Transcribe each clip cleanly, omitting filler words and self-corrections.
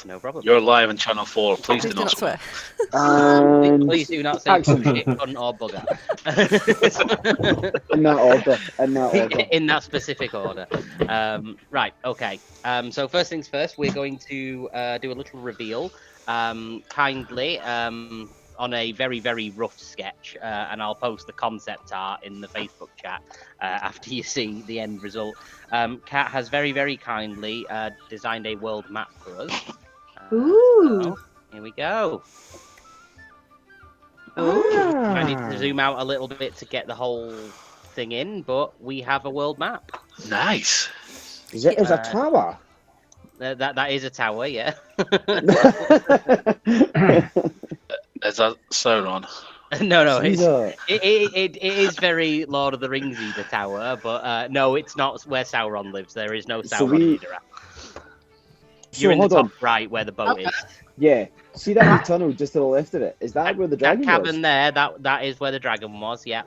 No problem. You're live on Channel 4. Please do not swear. Please do not say shit, cunt, or bugger. In that order. In that specific order. Right, okay. So first things first, we're going to do a little reveal. Kindly, on a very, very rough sketch, and I'll post the concept art in the Facebook chat after you see the end result. Kat has very, very kindly designed a world map for us. Ooh. So, here we go. Oh. I need to zoom out a little bit to get the whole thing in, but we have a world map. Nice. Is it a tower? That is a tower, yeah. Is that Sauron? No, Caesar. it is very Lord of the Ringsy, the tower, but no, it's not where Sauron lives. There is no Sauron leader. You're in the top right where the boat is. Yeah. See that wee tunnel just to the left of it? Is that where the dragon that cabin was? there, that is where the dragon was, yeah.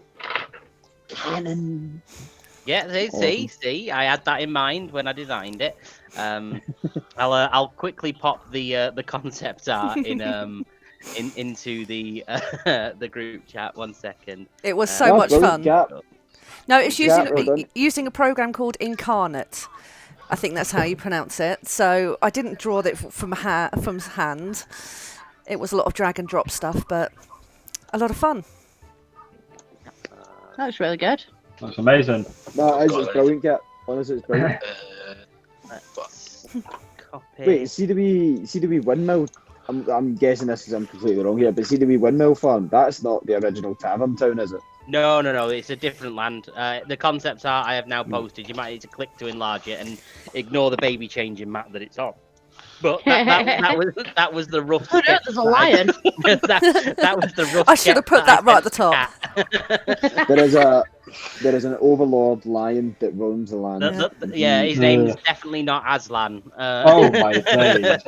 Cannon. Yeah, see, I had that in mind when I designed it. I'll quickly pop the concept art into the group chat. 1 second. It was so much fun. Gap. No, it's Well using a program called Incarnate. I think that's how you pronounce it. So I didn't draw it from hand. It was a lot of drag and drop stuff, but a lot of fun. That was really good. That's amazing. No, it's brilliant, Gap. Honestly, it's brilliant. Copy. Wait, see the wee windmill? I'm guessing I'm completely wrong here, but see the wee windmill farm? That's not the original tavern town, is it? No, it's a different land. The concept art I have now posted. You might need to click to enlarge it and ignore the baby changing map that it's on. But that was the rough. Oh no, there's a lion. that was the rough. I should have put that right at the top. There is an overlord lion that roams the land. His name is definitely not Aslan. Oh my days.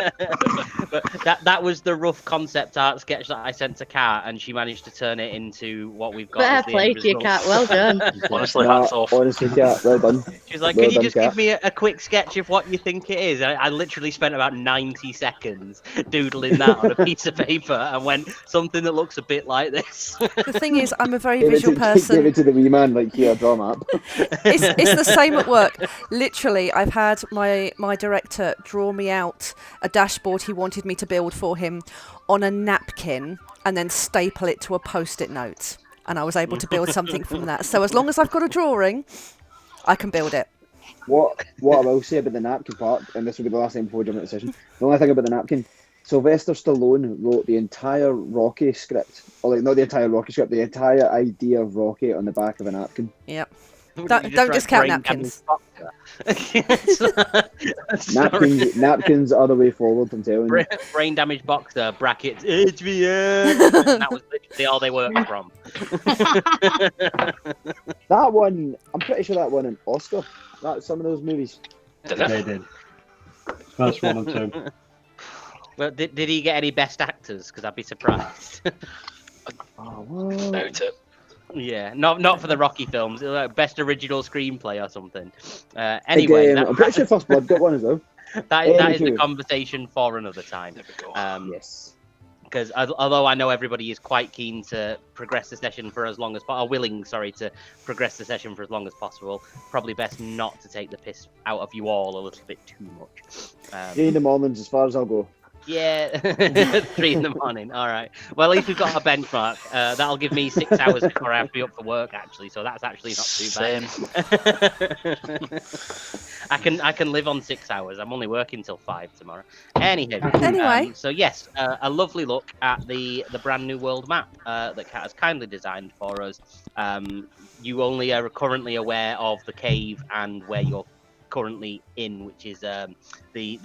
But that was the rough concept art sketch that I sent to Kat, and she managed to turn it into what we've got. Fair play to you, Kat. Well done. Honestly, hats off. Honestly, Kat, well done. She's like, Well "Can you done, just Kat. give me a quick sketch of what you think it is?" I literally spent about 90 seconds doodling that on a piece of paper and went, something that looks a bit like this. The thing is, I'm a very visual person. Give it to the wee man, like, here, draw map. It's the same at work. Literally, I've had my director draw me out a dashboard he wanted me to build for him on a napkin and then staple it to a post-it note. And I was able to build something from that. So as long as I've got a drawing, I can build it. What I will say about the napkin part, and this will be the last time before we jump into the session, the only thing about the napkin, Sylvester Stallone wrote the entire Rocky script, or like not the entire Rocky script, the entire idea of Rocky on the back of a napkin. Yep. Don't discount napkins. Napkins are the way forward, I'm telling you. Brain damage boxer, brackets, HVM. And that was literally all they worked from. That one, I'm pretty sure that won an Oscar. That's some of those movies. They did. First 1 and 2. Well, did he get any best actors? Because I'd be surprised. Doubt it. Yeah, not for the Rocky films. Best original screenplay or something. Anyway, I'm pretty sure First Blood got one as well. that is the conversation for another time. There we go. Yes. Because although I know everybody is quite keen to progress the session for as long as possible, willing, to progress the session for as long as possible, probably best not to take the piss out of you all a little bit too much. 3 in the mornings, as far as I'll go. Yeah, 3 in the morning. All right. Well, at least we've got a benchmark. That'll give me 6 hours before I have to be up for work, actually. So that's actually not too bad. I can live on 6 hours. I'm only working till 5 tomorrow. Anyway. So yes, a lovely look at the brand new world map that Kat has kindly designed for us. You only are currently aware of the cave and where you're currently in, which is the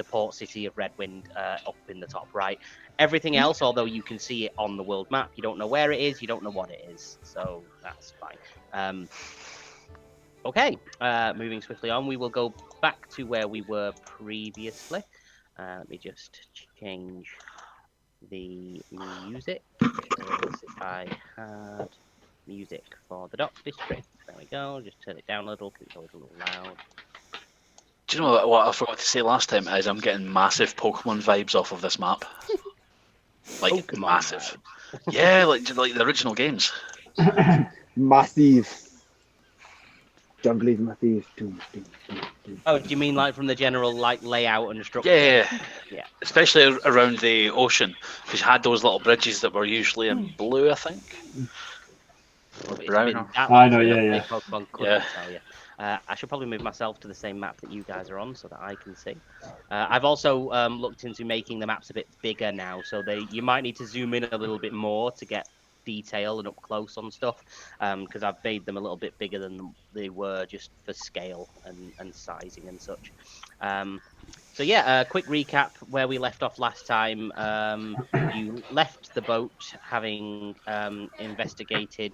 port city of Redwind up in the top right. Everything else, although you can see it on the world map, you don't know where it is, you don't know what it is, so that's fine. Okay, moving swiftly on, we will go back to where we were previously. Let me just change the music. If I had music for the Dock District, there we go, just turn it down a little because it's always a little loud. Do you know what I forgot to say last time is I'm getting massive Pokemon vibes off of this map. Like Pokemon massive. Yeah, like the original games. Massive. Jungle Massive. Oh, do you mean like from the general like layout and structure? Yeah. Yeah. Especially around the ocean, because you had those little bridges that were usually in blue, I think. Well, it's Brown been or- that I long know, since yeah, I yeah. played Pokemon, couldn't tell you. I should probably move myself to the same map that you guys are on so that I can see. I've also looked into making the maps a bit bigger now, so you might need to zoom in a little bit more to get detail and up close on stuff, because I've made them a little bit bigger than they were just for scale and sizing and such. So yeah, quick recap where we left off last time. You left the boat having investigated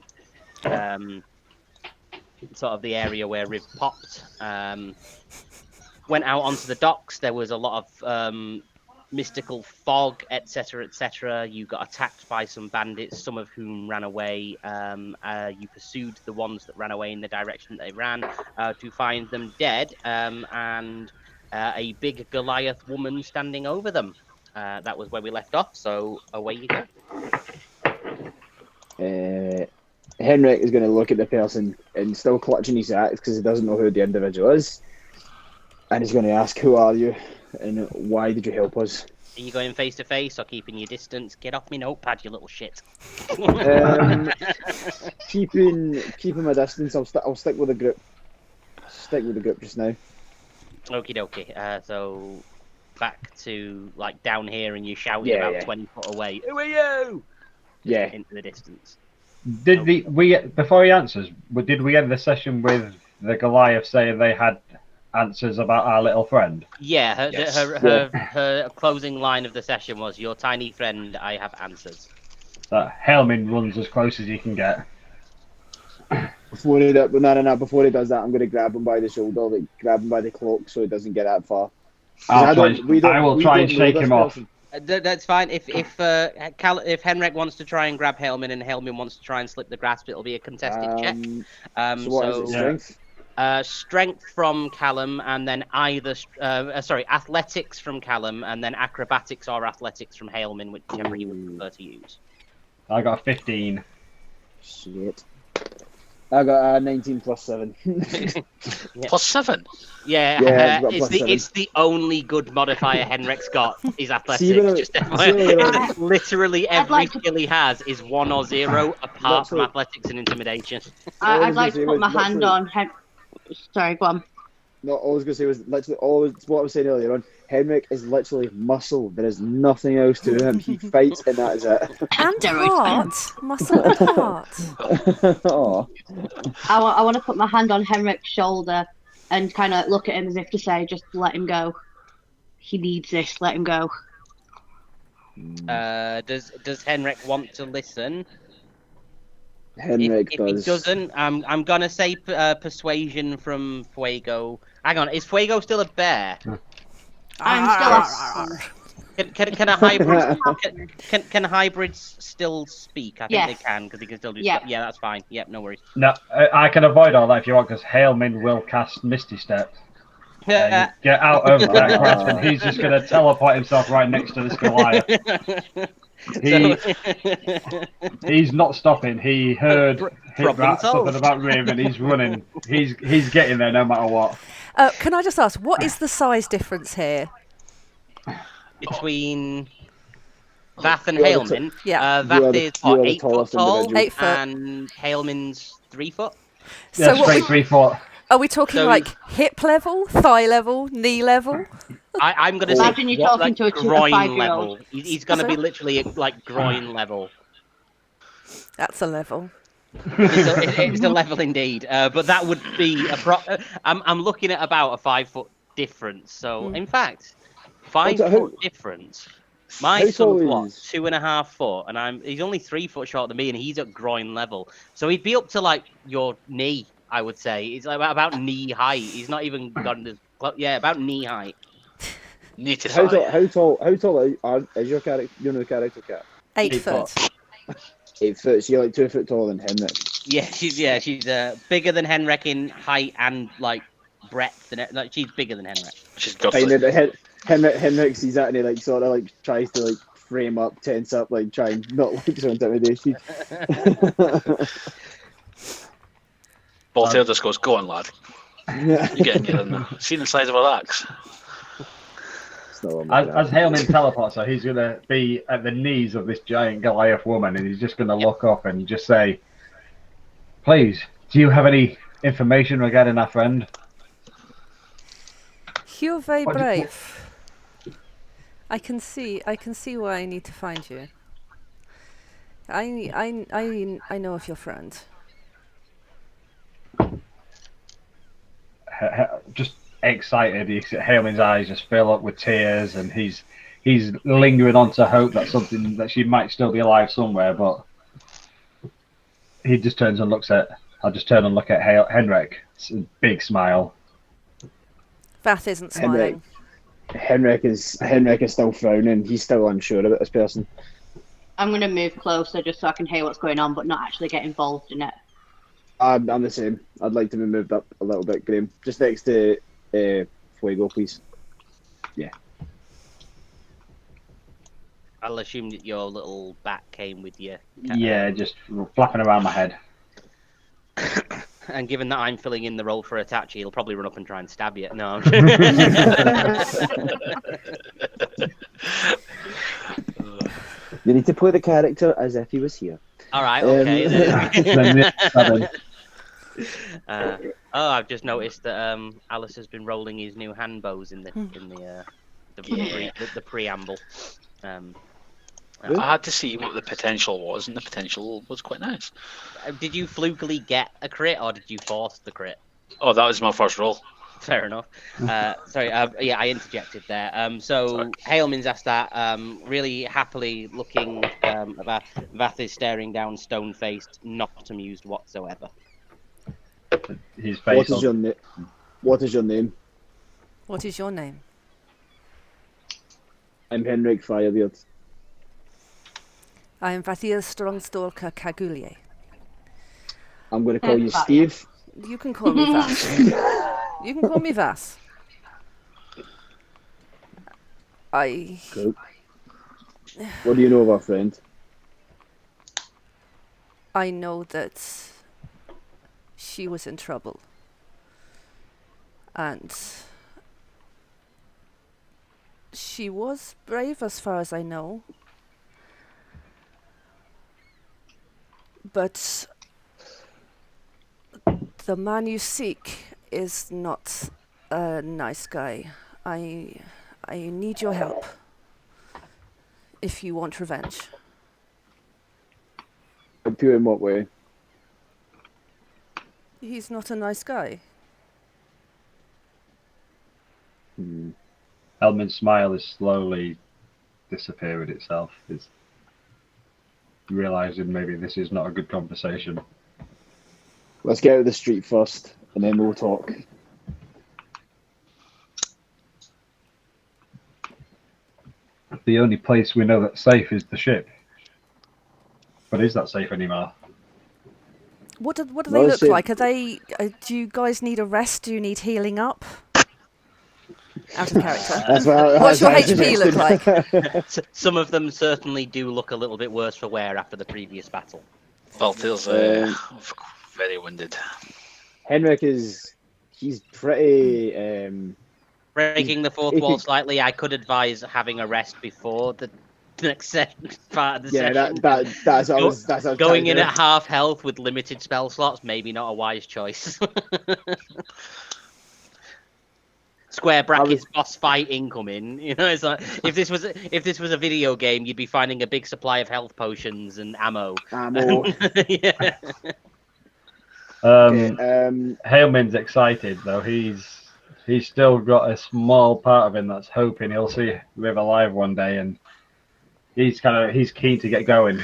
sort of the area where Riv popped. Went out onto the docks. There was a lot of mystical fog, etc., etc. You got attacked by some bandits, some of whom ran away. You pursued the ones that ran away in the direction that they ran to find them dead, and a big Goliath woman standing over them. That was where we left off, so away you go. Henrik is going to look at the person and still clutching his axe because he doesn't know who the individual is. And he's going to ask, who are you? And why did you help us? Are you going face to face or keeping your distance? Get off me notepad, you little shit. Keeping my distance. I'll stick with the group. Stick with the group just now. Okie dokie. So back to like down here, and you're shouting about 20 foot away. Who are you? Yeah. Into the distance. Did before he answers, did we end the session with the Goliath saying they had answers about our little friend? Yeah, Yes. her closing line of the session was, "Your tiny friend, I have answers." That Helmin runs as close as he can get. Before he does that, I'm going to grab him by the shoulder, like grab him by the cloak, so he doesn't get that far. I will try and shake him off. That's fine. If Henrik wants to try and grab Helmin and Helmin wants to try and slip the grasp, it'll be a contested check. So what is it? Strength? Strength from Callum, and then athletics from Callum, and then acrobatics or athletics from Helmin, whichever you would prefer to use. I got a 15. Shit. I got a 19 plus 7. Plus 7? Yeah, I've got plus 7. it's the only good modifier Henrik's got is athletics. Literally every skill he has is 1 or 0, apart from athletics and intimidation. I'd like to put my hand on. Sorry, go on. No, all I was going to say was literally what I was saying earlier on. Henrik is literally muscle. There is nothing else to him. He fights, and that is it. And heart. Muscle and heart. Oh. I want to put my hand on Henrik's shoulder and kind of look at him as if to say, just let him go. He needs this, let him go. Does Henrik want to listen? Henrik if does. he doesn't, I'm going to say persuasion from Fuego. Hang on, is Fuego still a bear? I'm still Can a hybrid can hybrids still speak? I think they Yes. can, because they can still do Yeah. stuff. Yeah, that's fine. Yep, no worries. No, I can avoid all that if you want, because Helmin will cast Misty Step. Get out of that grasp, and he's just going to teleport himself right next to this Goliath. He's not stopping. He heard something about Riv, and he's running. He's getting there no matter what. Can I just ask, what is the size difference here? Between Vath and Hailman. Yeah. Vath is 8 foot tall, 8 foot. and Hailman's 3 foot. So Yeah, straight 3 foot. Are we talking like hip level, thigh level, knee level? I'm going to say Imagine you're talking to a groin 5-year-old. level. He's going to be literally like groin level. That's a level. It's a level indeed. But that would be I'm looking at about a 5 foot difference. So in fact, 5 foot difference. My son's what, 2.5 foot, and he's only 3 foot shorter than me, and he's at groin level. So he'd be up to like your knee, I would say. He's like about knee height. He's not even gotten as close. Yeah, about knee height. Knee to thigh. How tall is your character? You know the character, Cat? 8 foot. 8 foot. So you're like 2 foot taller than Henrik. Yeah, she's bigger than Henrik in height and like breadth than like she's bigger than Henrik. She's Fine, gutsy. Henrik sees that and he like sort of like tries to like frame up, tense up, like try and not look so intimidated. Voltaire just goes, "Go on, lad. You get in there. See the size of her axe." As Hailman teleports her, he's going to be at the knees of this giant Goliath woman, and he's just going to look up and just say, "Please, do you have any information regarding our friend?" You're very brave. I can see why I need to find you. I know of your friend. Just excited, Hailman's eyes just fill up with tears, and he's lingering on to hope that she might still be alive somewhere, but he just turns and looks at. I'll just turn and look at Henrik. It's a big smile. Vath isn't smiling. Henrik is still frowning. He's still unsure about this person. I'm going to move closer just so I can hear what's going on, but not actually get involved in it. I'm the same. I'd like to be moved up a little bit, Graham. Just next to Fuego, please. Yeah. I'll assume that your little bat came with you. Yeah, just flapping around my head. And given that I'm filling in the role for Itachi, he'll probably run up and try and stab you. No. You need to play the character as if he was here. All right. Okay. I've just noticed that Alice has been rolling his new hand bows in the preamble. I had to see what the potential was, and the potential was quite nice. Did you flukily get a crit, or did you force the crit? Oh, that was my first roll. Fair enough. Sorry, yeah, I interjected there. So Hailman's asked that, really happily looking. Vath is staring down, stone-faced, not amused whatsoever. His face. What is your name? What is your name? What is your name? I'm Henrik Firebeard. I am Vathir Strongstalker Kagulier. I'm going to call you Steve. You can call me Vas. You can call me Vas. Cool. What do you know of our friend? I know that she was in trouble. And she was brave as far as I know. But the man you seek is not a nice guy. I need your help if you want revenge. Help you in what way? He's not a nice guy. Elman's smile is slowly disappearing itself. He's realizing maybe this is not a good conversation. Let's get out of the street first, and then we'll talk. The only place we know that's safe is the ship. But is that safe anymore? What do they look like? Are they? Do you guys need a rest? Do you need healing up? Out of character. What's your HP look like? Some of them certainly do look a little bit worse for wear after the previous battle. Valtyr's very winded. Henrik he's pretty... Breaking the fourth wall slightly, I could advise having a rest before the next part of the session. That's going in at half health with limited spell slots, maybe not a wise choice. Square brackets boss fight incoming. You know, it's like if this was a video game, you'd be finding a big supply of health potions and ammo. Yeah. Hailman's excited though. He's still got a small part of him that's hoping he'll see Riv alive one day, and he's keen to get going.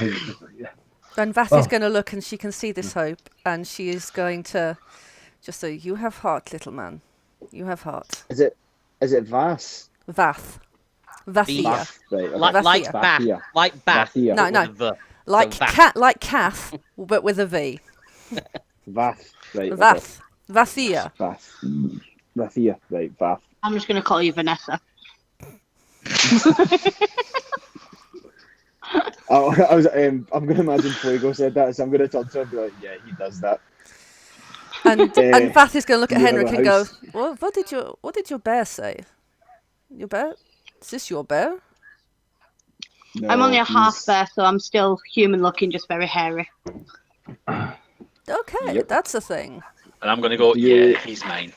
And Vath is going to look, and she can see this hope, and she is going to just say, "You have heart, little man. You have heart." Is it Vas? Vath. Vathia. Like Bath. Like Bath. No. Like Kath, but with a V. Vath. Right. Vath. Vathia. Vath. Rathia, right, Vath. I'm just going to call you Vanessa. I'm going to imagine Fuego said that, so I'm going to turn to him and be like, yeah, he does that. And Vath is going to look at you have Henrik a and go, house- what did your bear say? Your bear? Is this your bear? No, I'm only a half he's- bear, so I'm still human looking, just very hairy. Okay, Yep. that's a thing. And I'm going to go, You- yeah, he's mine.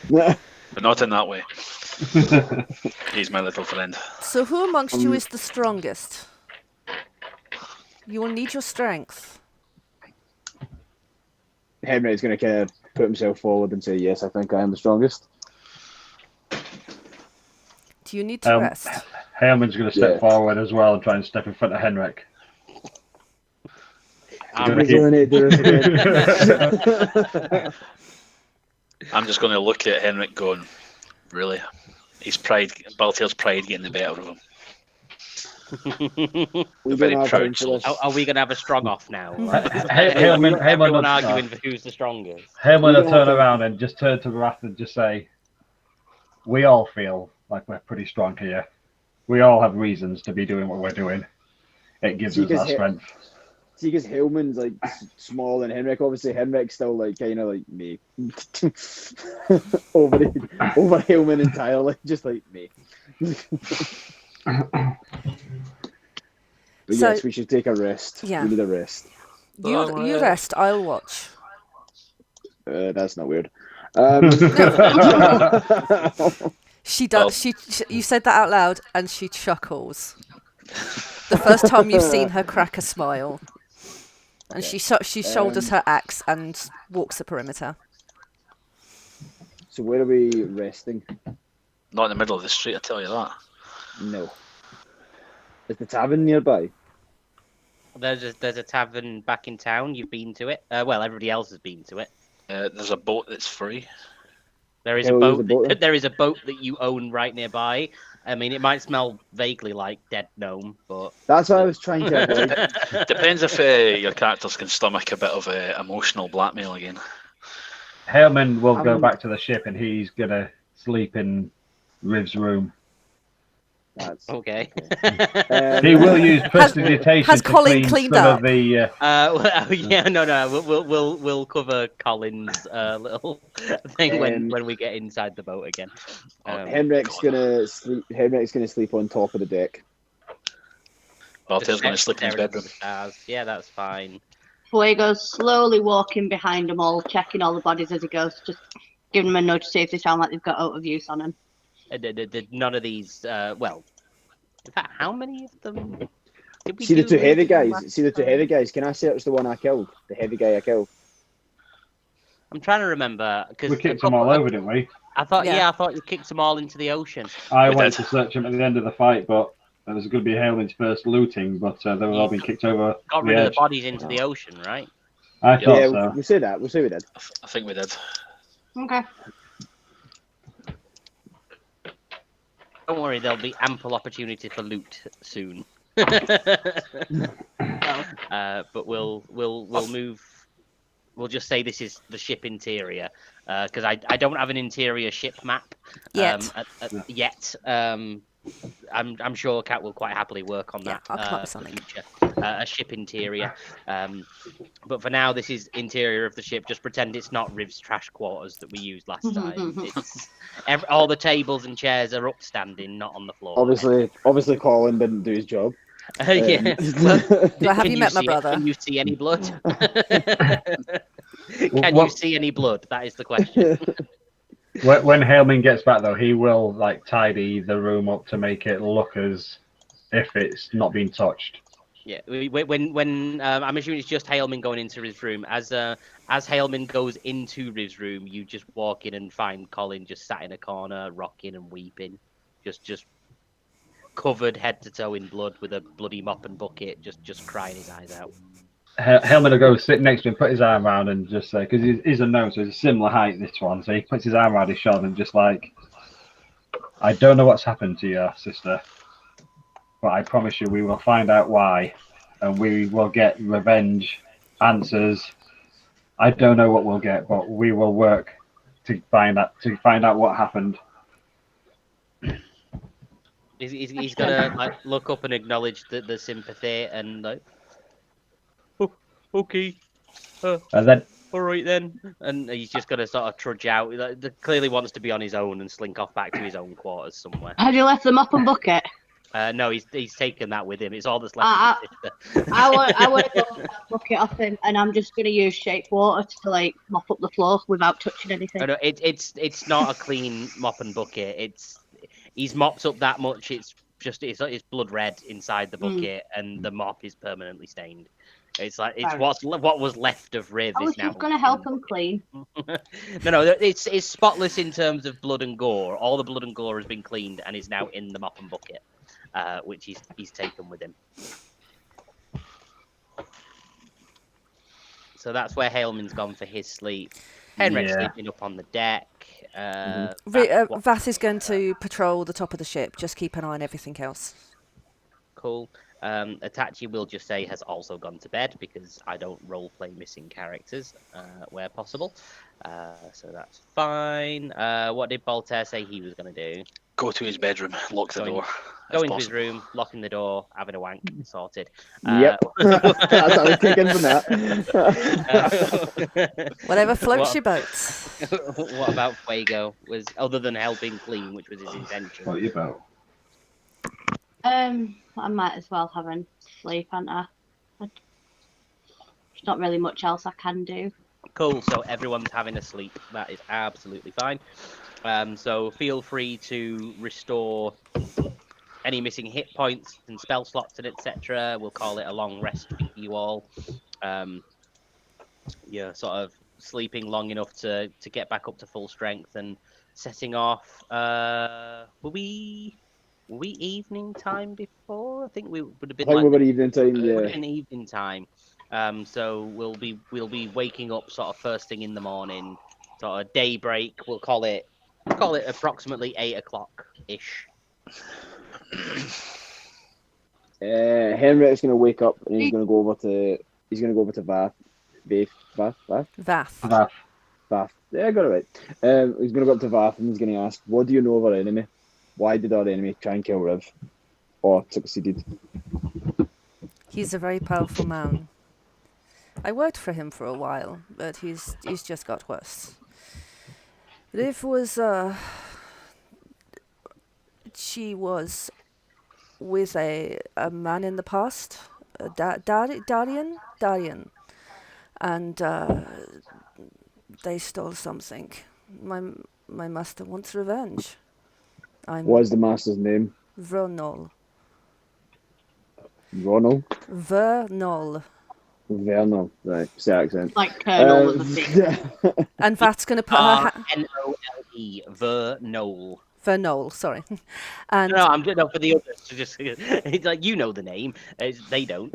But not in that way. He's my little friend. So who amongst you is the strongest? You will need your strength. Henry's going to kind of put himself forward and say, yes, I think I am the strongest. Do you need to rest? Hailman's going to step Yeah. forward as well and try and step in front of Henrik. I'm He's gonna do this again. I'm just going to look at Henrik going, really? His pride, Baltair's pride getting the better of him. We Very don't have time proud for this. Are we going to have a strong off now? Hailman Everyone will arguing for who's the strongest. Hailman We will don't turn have to- around and just turn to Wrath and just say, we all feel like we're pretty strong here. We all have reasons to be doing what we're doing. It gives See, us 'cause that strength. See, because Hillman's like small and Henrik, obviously Henrik's still like kind of like me. over Hillman entirely, just like me. But So- yes, we should take a rest. Yeah. We need a rest. You rest, I'll watch. That's not weird. She does. You said that out loud, and she chuckles. The first time you've seen her crack a smile, and she shoulders her axe and walks the perimeter. So where are we resting? Not in the middle of the street, I tell you that. No. Is the tavern nearby? There's a tavern back in town. You've been to it. Well, everybody else has been to it. There's a boat that's free. There is Oh, a there's boat. a boat there? There is a boat that you own right nearby. I mean, it might smell vaguely like dead gnome, but That's what I was trying to avoid. Depends if your characters can stomach a bit of emotional blackmail again. Hailman will go Um, back to the ship and he's going to sleep in Riv's room. That's okay. He will use prestidigitation has to Colin clean cleaned some up? of the... We'll cover Colin's little thing when we get inside the boat again. Henrik's gonna sleep. Henrik's gonna sleep on top of the deck. Baltair's going to sleep in his Staring at bedroom. the stars. Yeah, that's fine. Fuego's slowly walking behind them all, checking all the bodies as he goes, just giving them a nudge to see if they sound like they've got out of use on him. None of these. Well, in fact, how many of them? Did we See the do two heavy last guys. See the two time? heavy guys. Can I search the one I killed? The heavy guy I killed. I'm trying to remember because We kicked them all over, didn't we? I thought, Yeah. I thought you kicked them all into the ocean. I We wanted did. to search them at the end of the fight, but it was going to be Hailman's first looting, but they were all being kicked over Got the rid of the edge. bodies into the ocean, right? I thought Yeah, so. we'll say that. We'll say we did. I think we did. Okay. Don't worry, there'll be ample opportunity for loot soon. But we'll move. We'll just say this is the ship interior because I don't have an interior ship map Yet. yet. I'm sure Kat will quite happily work on Yeah, that I'll come up with for the something. future. A ship interior. But for now, this is interior of the ship. Just pretend it's not Riv's trash quarters that we used last time. It's all the tables and chairs are upstanding, not on the floor. Obviously, Colin didn't do his job. Yeah. Have you met my brother? Can you see any blood? Can you see any blood? That is the question. When Hailman gets back, though, he will tidy the room up to make it look as if it's not been touched. Yeah. When I'm assuming it's just Hailman going into Riv's room. As Hailman goes into Riv's room, you just walk in and find Colin just sat in a corner, rocking and weeping, just covered head to toe in blood with a bloody mop and bucket, just crying his eyes out. Hailman will go sit next to him, put his arm around and just say, because he's a gnome, so he's a similar height, this one, so he puts his arm around his shoulder and just I don't know what's happened to your sister, but I promise you we will find out why, and we will get revenge, answers. I don't know what we'll get, but we will work to find out what happened. He's gonna like look up and acknowledge the sympathy and like, oh, okay, And then all right then, and he's just gonna sort of trudge out. He clearly wants to be on his own and slink off back to his own quarters somewhere. Had you left the mop and bucket? No, he's taken that with him. It's all that's left of his sister. I want to go and bucket off him, and I'm just going to use shape water to like mop up the floor without touching anything. Oh, no, it's not a clean mop and bucket. He's mopped up that much. It's blood red inside the bucket, and the mop is permanently stained. It's like what was left of Riv I is was now. just going to help him clean. No, it's spotless in terms of blood and gore. All the blood and gore has been cleaned and is now in the mop and bucket, which he's taken with him. So that's where Hailman's gone for his sleep. Henrik's sleeping up on the deck. Vath is going to patrol the top of the ship. Just keep an eye on everything else. Cool. Itachi will just say has also gone to bed because I don't role-play missing characters where possible. So that's fine. What did Voltaire say he was going to do? Go to his bedroom, lock the door. Go into his room, locking the door, having a wank, sorted. Yep. That's how I take in from that. Whatever floats your boat. What about Fuego? Was other than helping clean, which was his intention. What about? I might as well have a sleep, aren't I? There's not really much else I can do. Cool. So everyone's having a sleep. That is absolutely fine. So feel free to restore any missing hit points and spell slots and etc. We'll call it a long rest for you all. You're sort of sleeping long enough to get back up to full strength and setting off. Were we evening time before? I think we would have been. I think we were evening time. Yeah. In evening time. So we'll be waking up sort of first thing in the morning, sort of daybreak. We'll call it approximately 8 o'clock ish. Henrik's gonna wake up and he's gonna go over to Vath. Vath. Yeah, I got it right. He's gonna go up to Vath and he's gonna ask, "What do you know of our enemy? Why did our enemy try and kill Riv, or succeeded?" He's a very powerful man. I worked for him for a while, but he's just got worse. Riv was she was with a man in the past, Darian, and they stole something. My master wants revenge. What is the master's name? Vernol. Ronald? Vernol. Vernal, right? It's the accent. Like Colonel of the Sea. And Vat's going to put her Nole, Vernol. Vernol, sorry. And No, I'm doing for the others. Just it's like you know the name, they don't.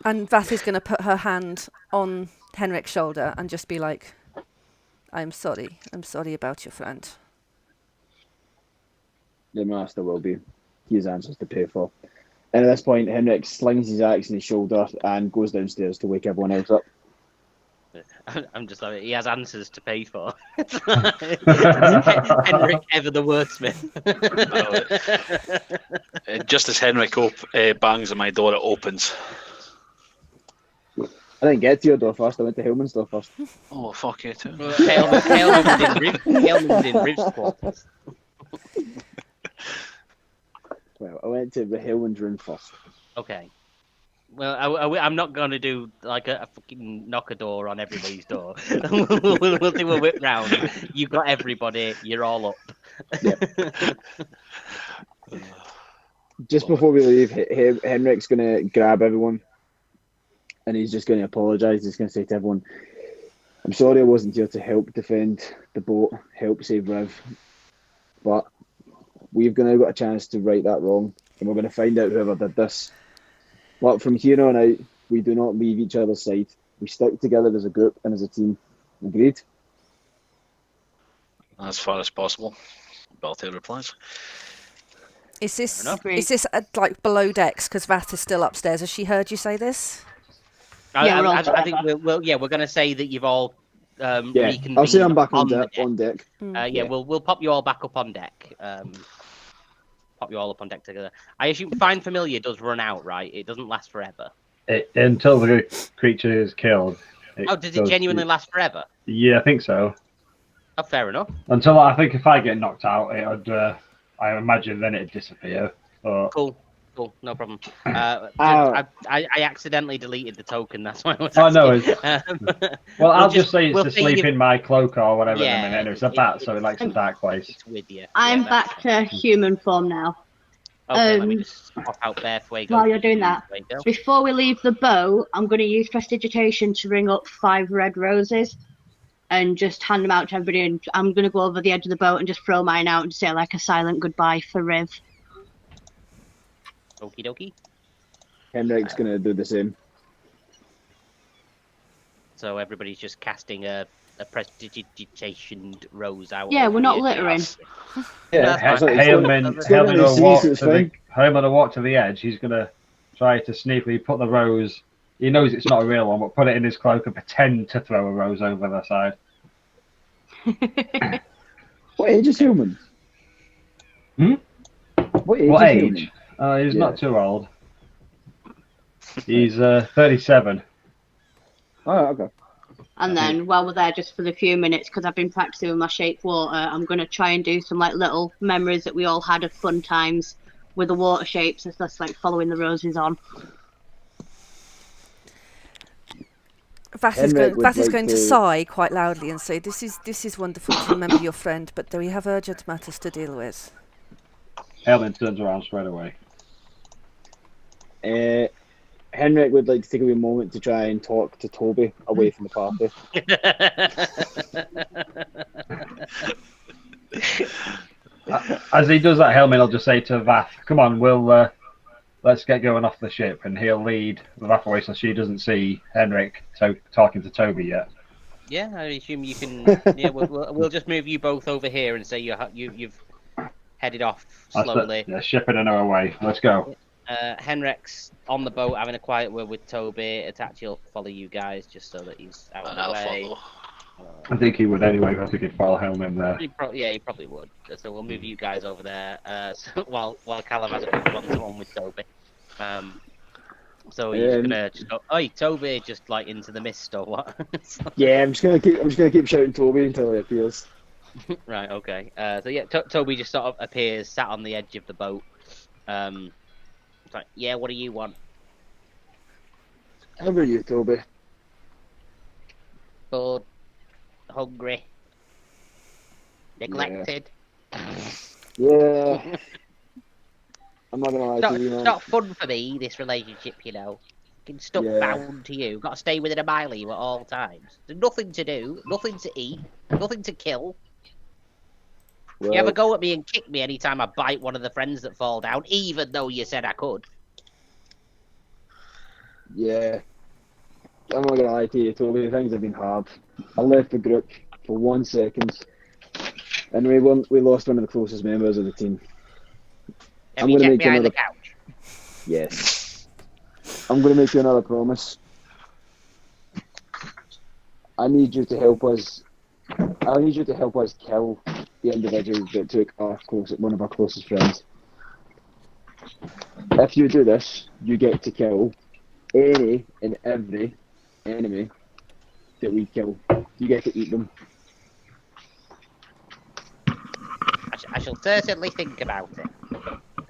And Vath is going to put her hand on Henrik's shoulder and just be like, I'm sorry about your friend. The master will be. He has answers to pay for. And at this point, Henrik slings his axe in his shoulder and goes downstairs to wake everyone else up. I'm just like, he has answers to pay for. Henrik, ever the wordsmith. Just as Henrik bangs on my door, it opens. I didn't get to your door first. I went to Hillman's door first. Oh, fuck you too. Hailman was in Riv's quarters. Well, I went to the Hillman's room first. Okay. Well, I'm not going to do like a fucking knock a door on everybody's door. we'll do a whip round. You've got everybody. You're all up. Yep. Just before we leave, Henrik's going to grab everyone and he's just going to apologise. He's going to say to everyone, "I'm sorry I wasn't here to help defend the boat, help save Riv, but we've now got a chance to right that wrong and we're going to find out whoever did this. But from here on out, we do not leave each other's side. We stick together as a group and as a team. Agreed?" As far as possible, Baltair replies. Is this like below decks because Vath is still upstairs? Has she heard you say this? I think we're going to say that you've all Yeah, reconvene I'll say I'm back on the deck. On deck. Yeah, Yeah. we'll pop you all back up on deck. Pop you all up on deck together. I assume Find Familiar does run out, right? It doesn't last forever. Until the creature is killed. Does it genuinely last forever? Yeah, I think so. Oh, fair enough. Until I think if I get knocked out, it would. I imagine then it'd disappear. But... Cool, no problem. I accidentally deleted the token. That's why I was asking. Oh no. Well, I'll just say it's to sleep in my cloak or whatever. Yeah, at the minute. It's a bat, so it likes a dark place. It's with you. I'm back to human form now. Okay, let me just pop out there. While you're doing that, before we leave the boat, I'm going to use Prestidigitation to ring up 5 red roses and just hand them out to everybody. And I'm going to go over the edge of the boat and just throw mine out and say like a silent goodbye for Riv. Okie dokie. Henrik's going to do the same. So everybody's just casting a prestidigitationed rose out. Yeah, we're not littering. Yeah, Herman will walk to the edge. He's going to try to sneakily put the rose. He knows it's not a real one, but put it in his cloak and pretend to throw a rose over the side. What age is Hillman? What age? He's not too old. He's 37. Oh, okay. And then while we're there, just for the few minutes, because I've been practicing with my shape water, I'm going to try and do some like little memories that we all had of fun times with the water shapes. It's just like following the roses on. Vath is going to sigh quite loudly and say, "This is wonderful to remember your friend, but we have urgent matters to deal with." Helen turns around straight away. Henrik would like to take a wee moment to try and talk to Toby away from the party. As he does that, Helmin will just say to Vath, "Come on, let's get going off the ship," and he'll lead Vath away so she doesn't see Henrik talking to Toby yet. Yeah, I assume you can. Yeah, we'll just move you both over here and say you've headed off slowly. Yeah, shipping her away. Let's go. Henrik's on the boat having a quiet word with Toby. Atachi will follow you guys just so that he's out of the way. Follow. I think he would anyway. I think he'd follow Helmin there. He probably would. So we'll move you guys over there while Callum has a quick one-to-one with Toby. So he's gonna just go, "Oi, Toby!" Just like into the mist or what? Yeah, I'm just gonna keep shouting Toby until he appears. Right. Okay. So yeah, Toby just sort of appears, sat on the edge of the boat. It's like, "Yeah, what do you want?" How are you, Toby? Bored, hungry, neglected. Yeah. I'm not gonna lie to you, man. It's not fun for me, this relationship, you know. Getting stuck bound to you. Got to stay within a mile of you at all times. There's nothing to do, nothing to eat, nothing to kill. Well, You ever go at me and kick me anytime I bite one of the friends that fall down, even though you said I could? Yeah. I'm not gonna lie to you, Toby. Things have been hard. I left the group for 1 second, and we lost one of the closest members of the team. Have you checked behind the couch? Yes. I'm gonna make you another promise. I need you to help us. I need you to help us kill the individual that took one of our closest friends. If you do this, you get to kill any and every enemy that we kill. You get to eat them. I shall certainly think about it.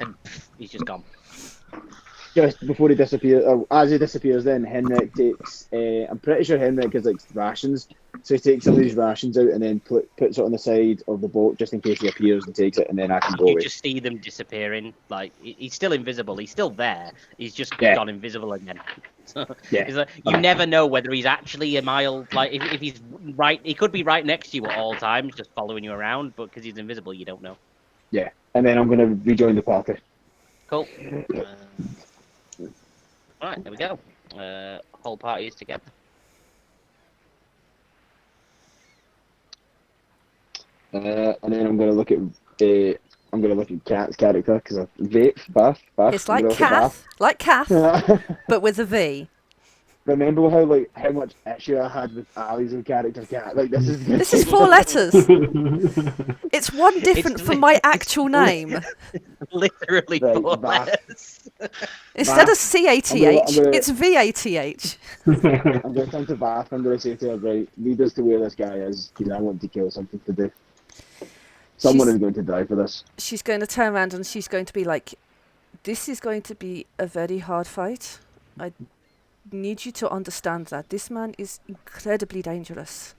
And he's just gone. Just before he disappears, or as he disappears, then Henrik takes. I'm pretty sure Henrik has like rations, so he takes some of these rations out and then puts it on the side of the boat just in case he appears and takes it, and then I can go You away. just see them disappearing. Like he's still invisible. He's still there. He's just gone invisible again. So, it's like, you never know whether he's actually a mile. Like if he's right, he could be right next to you at all times, just following you around. But because he's invisible, you don't know. Yeah, and then I'm gonna rejoin the party. Cool. Alright, there we go. Whole party is together. And then I'm gonna look at Kat's character because Bath. It's like Kath, but with a V. remember how much issue I had with Ali's character cat? Like this is 4 letters. It's one different from my actual name. Literally Right, 4 Vath. letters. Instead of Vath. CATH, it's VATH. I'm going to come to Bath. I'm going to say to her, right, lead us to where this guy is, because I want to kill something to do. Someone is going to die for this. She's going to turn around and she's going to be like, this is going to be a very hard fight. I need you to understand that. This man is incredibly dangerous.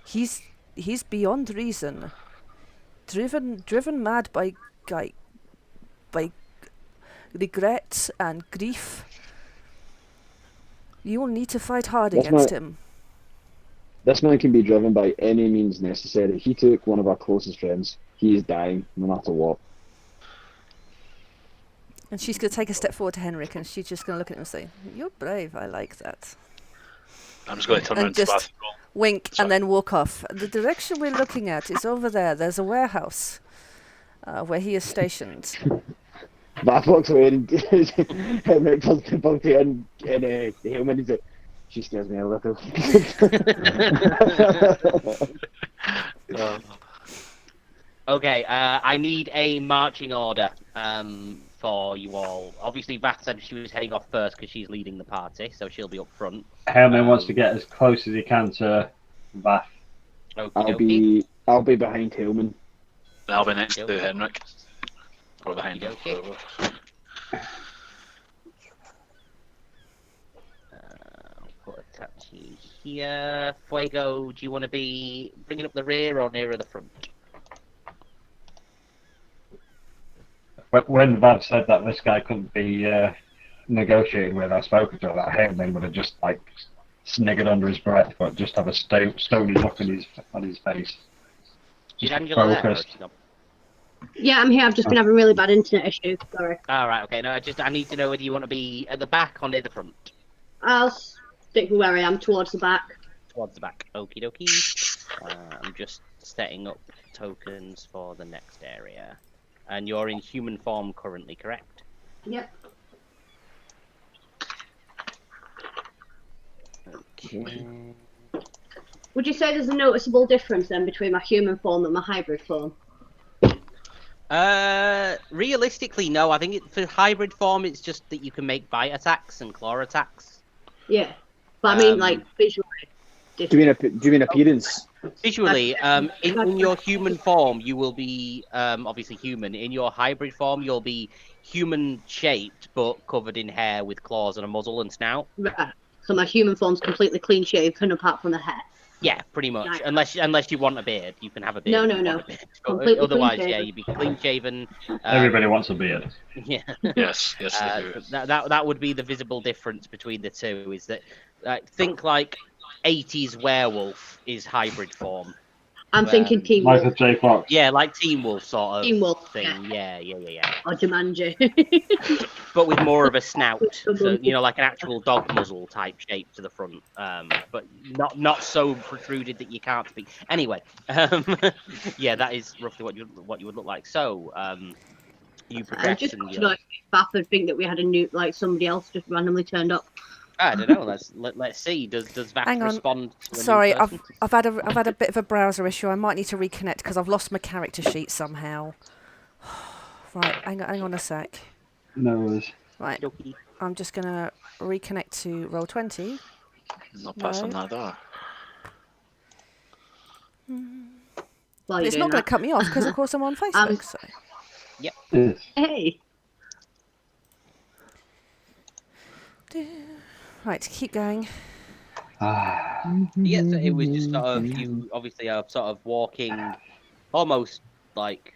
He's beyond reason. Driven mad by regret and grief. You will need to fight hard against him. This man can be driven by any means necessary. He took one of our closest friends. He is dying, no matter what. And she's going to take a step forward to Henrik, and she's just going to look at him and say, "You're brave. I like that." I'm just going to turn And around to just Bath. wink and then walk off. The direction we're looking at is over there. There's a warehouse where he is stationed. Bath walks away and Henrik tells the bounty and the human is like, she scares me a little. Okay, I need a marching order for you all. Obviously, Vath said she was heading off first because she's leading the party, so she'll be up front. Helman wants to get as close as he can to Bath. I'll be behind Hillman. I'll be next to Henrik. Or behind him. Okey-dokey. I'll put a tattoo here. Fuego, do you want to be bringing up the rear or nearer the front? When Vav said that this guy couldn't be negotiating with, I spoke to her, that Helman would have just like sniggered under his breath, but just have a stony look on his face. Is Just Angela there? Or focused. she's not? Yeah, I'm here. I've just been having really bad internet issues. Sorry. All right, okay. No, I need to know whether you want to be at the back or near the front. I'll stick with where I am, towards the back. Towards the back. Okie dokie. I'm just setting up tokens for the next area. And you're in human form currently, correct? Yep. Okay. Would you say there's a noticeable difference then between my human form and my hybrid form? Realistically, no. I think for hybrid form, it's just that you can make bite attacks and claw attacks. Yeah, but I mean, like, visually. Do you mean appearance? Visually, in your human form, you will be obviously human. In your hybrid form, you'll be human-shaped, but covered in hair with claws and a muzzle and snout. Right. So my human form's completely clean shaven apart from the hair. Yeah, pretty much. Right. Unless you want a beard, you can have a beard. No. But otherwise, clean-shaven. yeah, you'd be clean-shaven. Everybody wants a beard. Yeah. Yes, they do. That would be the visible difference between the two. Is that think like 80s werewolf is hybrid form. I'm thinking Teen Wolf. Michael J. Fox. Yeah, like Teen Wolf sort of Teen Wolf thing. Yeah. Or Jumanji. But with more of a snout, so like an actual dog muzzle type shape to the front, but not so protruded that you can't speak. Anyway, yeah, that is roughly what you would look like. So, you progress. I just want to know if Bath would think that we had a new, like somebody else just randomly turned up. I don't know. Let's see. Does Vath Hang on. respond? To a Sorry, new person? I've had a bit of a browser issue. I might need to reconnect because I've lost my character sheet somehow. Right, hang on a sec. No worries. Right, I'm just gonna reconnect to Roll20. Not passing that door. Well, It's not going to cut me off because, of course, I'm on Facebook. So. Yep. Hey. Right, keep going. Yeah, so it was just sort of you obviously are sort of walking, almost like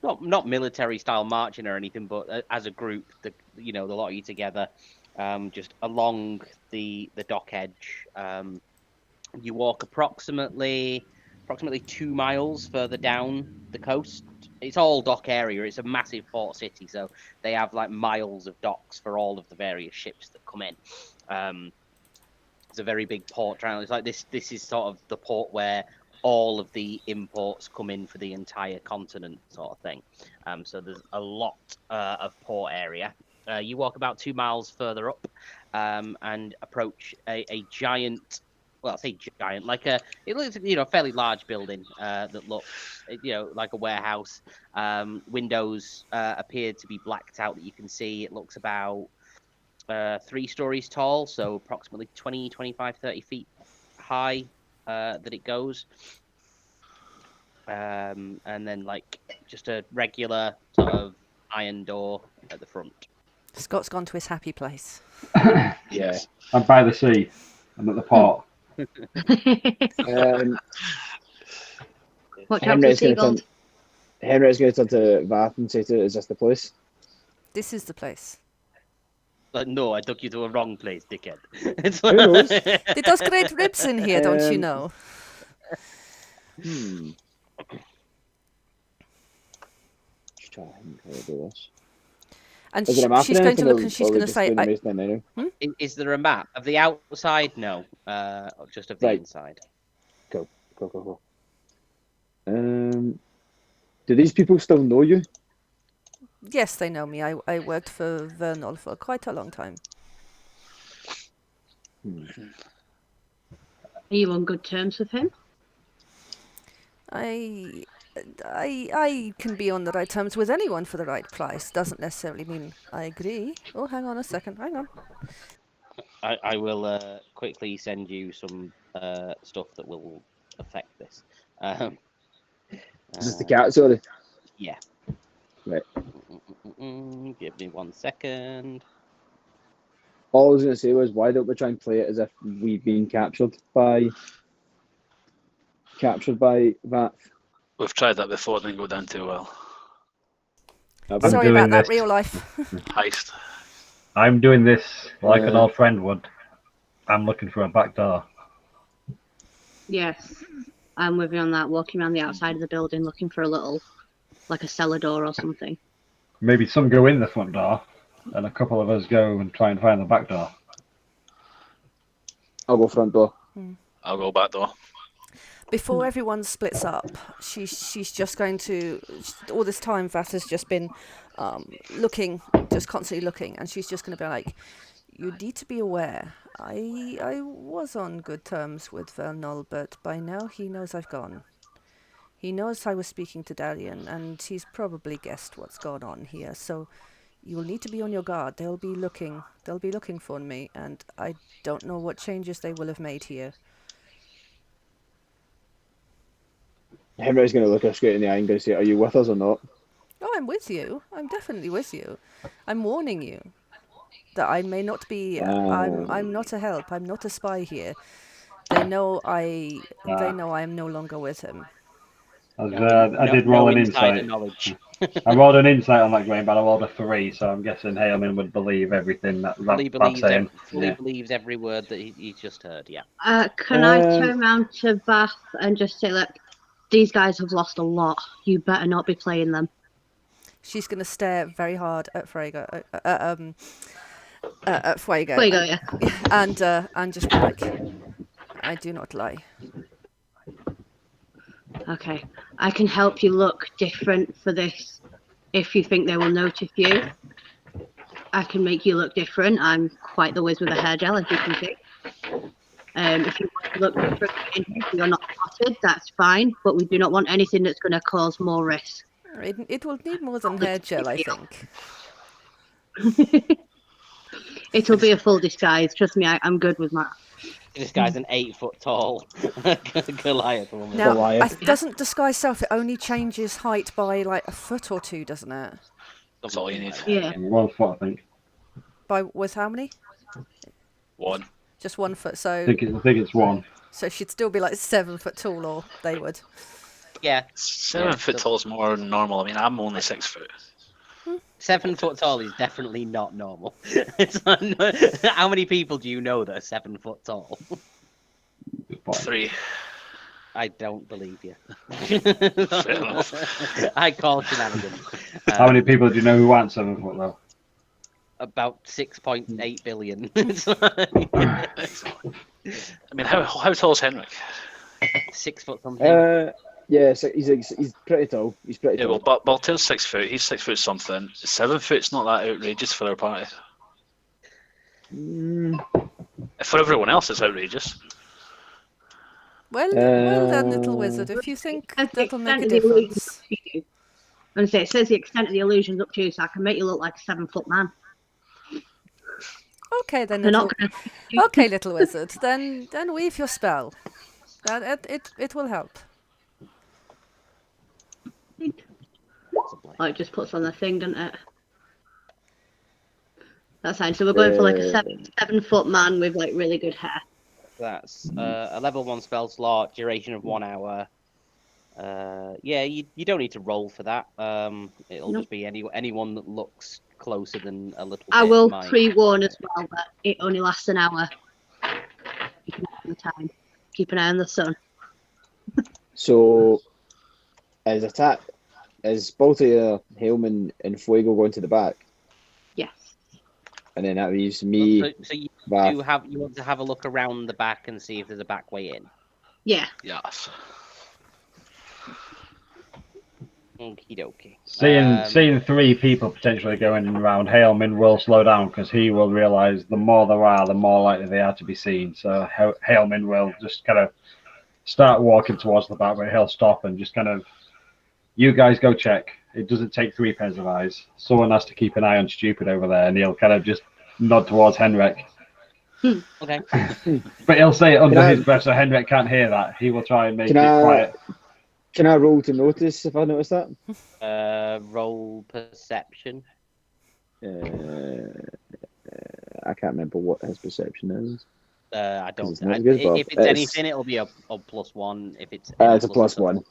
not military style marching or anything, but as a group, the lot of you together, just along the dock edge. You walk approximately 2 miles further down the coast. It's all dock area. It's a massive port city, so they have like miles of docks for all of the various ships that come in. It's a very big port triangle. It's like this is sort of the port where all of the imports come in for the entire continent, sort of thing. So there's a lot of port area. You walk about 2 miles further up, and approach a giant. Well, I say giant, it looks fairly large building that looks like a warehouse. Windows appear to be blacked out that you can see. It looks about 3 stories tall, so approximately 20, 25, 30 feet high that it goes. And then just a regular sort of iron door at the front. Scott's gone to his happy place. Yeah. I'm by the sea. I'm at the port. Watch out for the seagulls. Henry's going to turn to Vath and say to it, is this the place? This is the place. No, I took you to a wrong place, dickhead. Who knows? There's great ribs in here, don't you know? Just trying to think how to do this. And Is there a map she's or going to anything, look or- and she's or going to just say, doing the maze then now? Is there a map of the outside? No, just of the Right. inside. Cool. Do these people still know you? yes, they know me. I worked for Vernal for quite a long time. Are you on good terms with him? I can be on the right terms with anyone for the right price. Doesn't necessarily mean I agree. Oh, hang on a second. Hang on. I will quickly send you some stuff that will affect this. Is this the cat, sorry? Yeah. Right. Give me 1 second. All I was going to say was, why don't we try and play it as if we've been captured by Vath? We've tried that before, it didn't go down too well. Sorry doing about that, this. real life. Heist. I'm doing this like an old friend would. I'm looking for a back door. Yes. I'm with you on that. Walking around the outside of the building looking for a little, like a cellar door or something. Maybe some go in the front door, and a couple of us go and try and find the back door. I'll go front door. I'll go back door. Before everyone splits up, she's just going to. All this time, Vath has just been looking, just constantly looking, and she's just going to be like, "You need to be aware. I was on good terms with Vernal, but by now he knows I've gone. He knows I was speaking to Dalian, and he's probably guessed what's gone on here. So you will need to be on your guard. They'll be looking for me, and I don't know what changes they will have made here." Henry's going to look her straight in the eye and going to say, are you with us or not? Oh, I'm with you. I'm definitely with you. I'm warning you that I may not be. I'm not a help. I'm not a spy here. They know I am no longer with him. I did roll an insight. Knowledge. I rolled an insight on that game, but I rolled a 3, so I'm guessing Haleman would believe everything that's saying. Fully believes every word that he just heard. Yeah. Can I turn around to Vath and just say, look, these guys have lost a lot. You better not be playing them. She's going to stare very hard at Fuego. At Fuego. Fuego, yeah. And just be like, I do not lie. Okay. I can help you look different for this if you think they will notice you. I can make you look different. I'm quite the whiz with a hair gel, as you can see. If you want to look different in here, you're not spotted, that's fine. But we do not want anything that's going to cause more risk. It will need more than hair gel, I think. It'll be a full disguise. Trust me, I'm good with that. This guy's an 8 foot tall Goliath woman. Now, it doesn't disguise self. It only changes height by like a foot or two, doesn't it? That's all you need. Yeah. 1 foot, I think. With how many? 1. Just 1 foot. So I think it's 1. So she'd still be like 7 foot tall, or they would. Yeah. 7 foot tall is more normal. I mean, I'm only 6 foot. 7 foot tall is definitely not normal. How many people do you know that are 7 foot tall? 3. I don't believe you. Fair enough. I call shenanigans. How many people do you know who aren't 7 foot though? About 6.8 billion. I mean, how tall is Henrik? 6 foot something. Yeah, so he's pretty tall. He's pretty Yeah, tall. well, Baltair's 6 foot. He's 6 foot something. 7 foot's not that outrageous for our party. For everyone else, it's outrageous. Well then, little wizard, if you think that'll make a difference. And say it says the extent of the illusion's up to you, so I can make you look like a 7-foot man. Okay then, They're little. not gonna... Okay, little wizard. Then weave your spell. It will help. Oh, it just puts on the thing, doesn't it? That's fine. So we're going for like a 7-foot man with like really good hair. That's a level 1 spell slot, duration of 1 hour. Yeah, you don't need to roll for that. It'll just be anyone that looks closer than a little bit. I will pre-warn as well that it only lasts an hour. Keep an eye on the time. Keep an eye on the sun. So, is Baltier, Hellman, and Fuego going to the back? Yes. And then that leaves me. So you want to have a look around the back and see if there's a back way in. Yeah. Yes. Okie dokie. Seeing 3 people potentially going around, Haleman will slow down because he will realise the more there are, the more likely they are to be seen. So Haleman will just kind of start walking towards the back, but he'll stop and just kind of, you guys go check. It doesn't take 3 pairs of eyes. Someone has to keep an eye on Stupid over there, and he'll kind of just nod towards Henrik. Okay. But he'll say it under his breath, so Henrik can't hear that. He will try and make it quiet. Can I roll to notice if I notice that? Roll perception. I can't remember what his perception is. I don't. If it's anything, it'll be a +1. If it's a +1.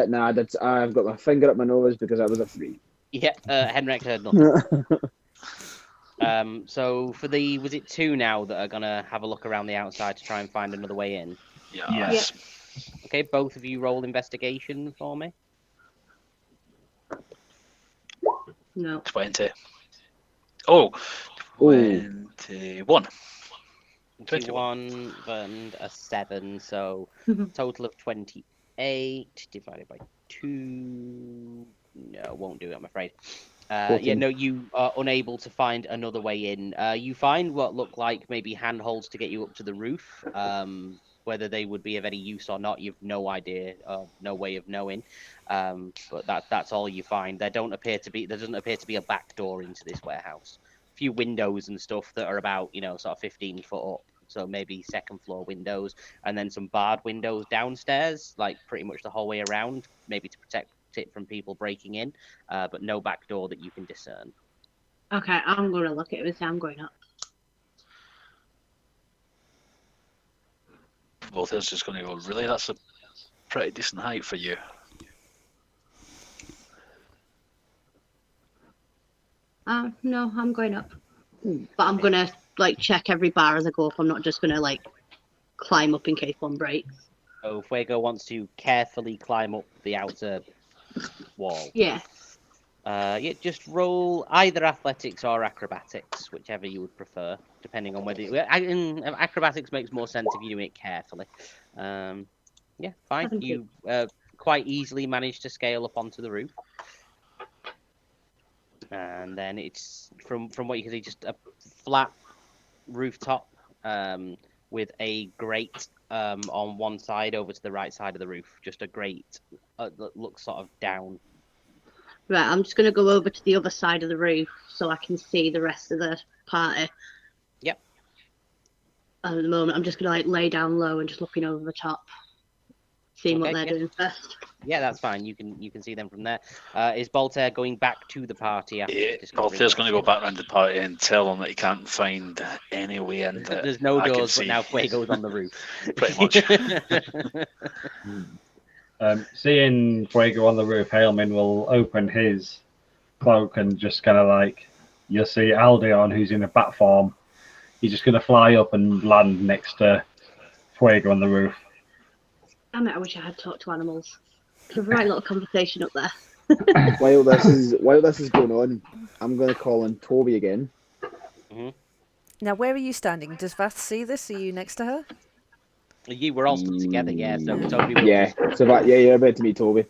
Nah, I've got my finger up my nose because that was a 3. Yeah, Henrik heard nothing. So for was it 2 now that are gonna have a look around the outside to try and find another way in? Yes. Okay, both of you roll investigation for me. No. 20. Oh, 21. 21 and a 7, so total of 28 divided by 2. No, won't do it, I'm afraid. You are unable to find another way in. You find what look like maybe handholds to get you up to the roof. Whether they would be of any use or not, you've no idea, no way of knowing. But that's all you find. There doesn't appear to be a back door into this warehouse. A few windows and stuff that are about, sort of 15 foot up. So maybe 2nd floor windows, and then some barred windows downstairs, like pretty much the whole way around, maybe to protect it from people breaking in. But no back door that you can discern. Okay, I'm gonna look at it. I'm going up. Both of us just going to go, really? That's a pretty decent height for you. No, I'm going up. But I'm going to, check every bar as I go up. I'm not just going to, climb up in case one breaks. So Fuego wants to carefully climb up the outer wall. Yeah. Just roll either athletics or acrobatics, whichever you would prefer, depending on whether acrobatics makes more sense if you're doing it carefully. Yeah, fine. You quite easily manage to scale up onto the roof, and then it's from what you can see, just a flat rooftop with a grate on one side over to the right side of the roof. Just a grate that looks sort of down. Right, I'm just going to go over to the other side of the roof so I can see the rest of the party. Yep. At the moment, I'm just going to lay down low and just looking over the top, seeing what they're doing first. Yeah, that's fine. You can see them from there. Is Baltair going back to the party? Baltair's going to go back around the party and tell them that he can't find any way in. There's no doors, but now Fuego's on the roof. Pretty much. Seeing Fuego on the roof, Haleman will open his cloak and just kind of you'll see Aldeon, who's in a bat form. He's just going to fly up and land next to Fuego on the roof. Damn it, I wish I had talked to animals. There's a right little conversation up there. While this is going on, I'm going to call in Toby again. Mm-hmm. Now, where are you standing? Does Vath see this? Are you next to her? You were all stood together, yeah. So Toby will you're about to meet Toby.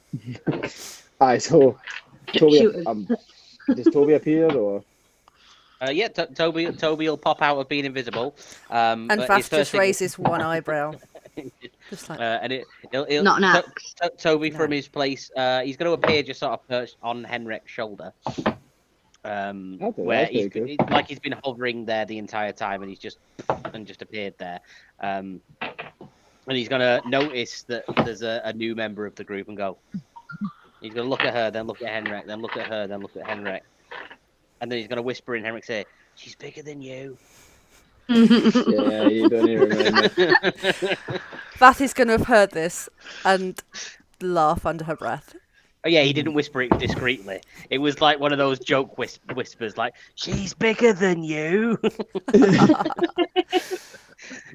Aye, so Toby, does Toby appear or? Yeah, Toby will pop out of being invisible. And but his Vath first just thing raises one eyebrow. Just like, and Not an axe. Toby No. from his place. He's going to appear just sort of perched on Henrik's shoulder. Where that's pretty cool. like he's been hovering there the entire time, and he's just appeared there. And he's going to notice that there's a new member of the group and go. He's going to look at her, then look at Henrik, then look at her, then look at Henrik, and then he's going to whisper in Henrik, say, "She's bigger than you." Yeah, you don't even remember. Vath is going to have heard this and laugh under her breath. Oh yeah, he didn't whisper it discreetly. It was like one of those joke whispers, like "She's bigger than you."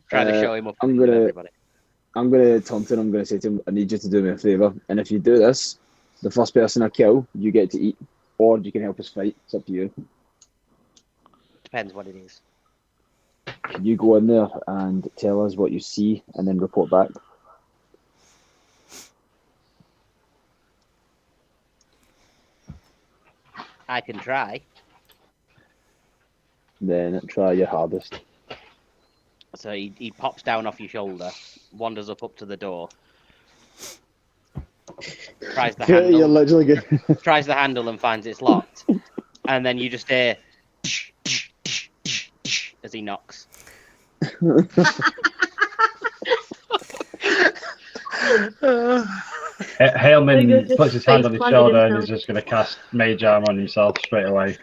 Trying to show him up. I'm gonna taunt him. I'm gonna say to him, "I need you to do me a favor, and if you do this, the first person I kill, you get to eat, or you can help us fight. It's up to you." Depends what it is. Can you go in there and tell us what you see, and then report back? I can try. Then try your hardest. So he pops down off your shoulder, wanders up to the door, tries the handle. You're literally good. Tries the handle and finds it's locked, and then you just hear as he knocks. Hailman puts his hand on his shoulder and is just going to cast Mage Arm on himself straight away.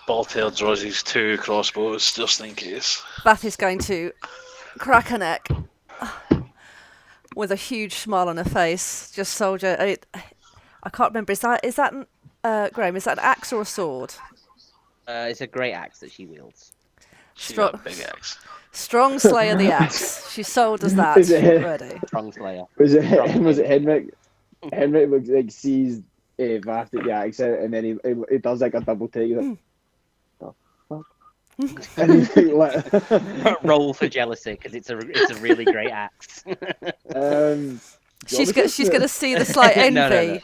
Balltail draws his 2 crossbows just in case. Vath is going to crack a neck with a huge smile on her face. Just soldier. I can't remember. Is that Graham? Is that an axe or a sword? It's a great axe that she wields. She's got a big axe. Strong Slayer the axe. She sold us that already. Strong Slayer. Was it Henrik? Henrik looks like sees Vath at the axe out, and then he does like a double take. Like, the fuck? And he's like, roll for jealousy because it's a really great axe. She's gonna see the slight envy. No.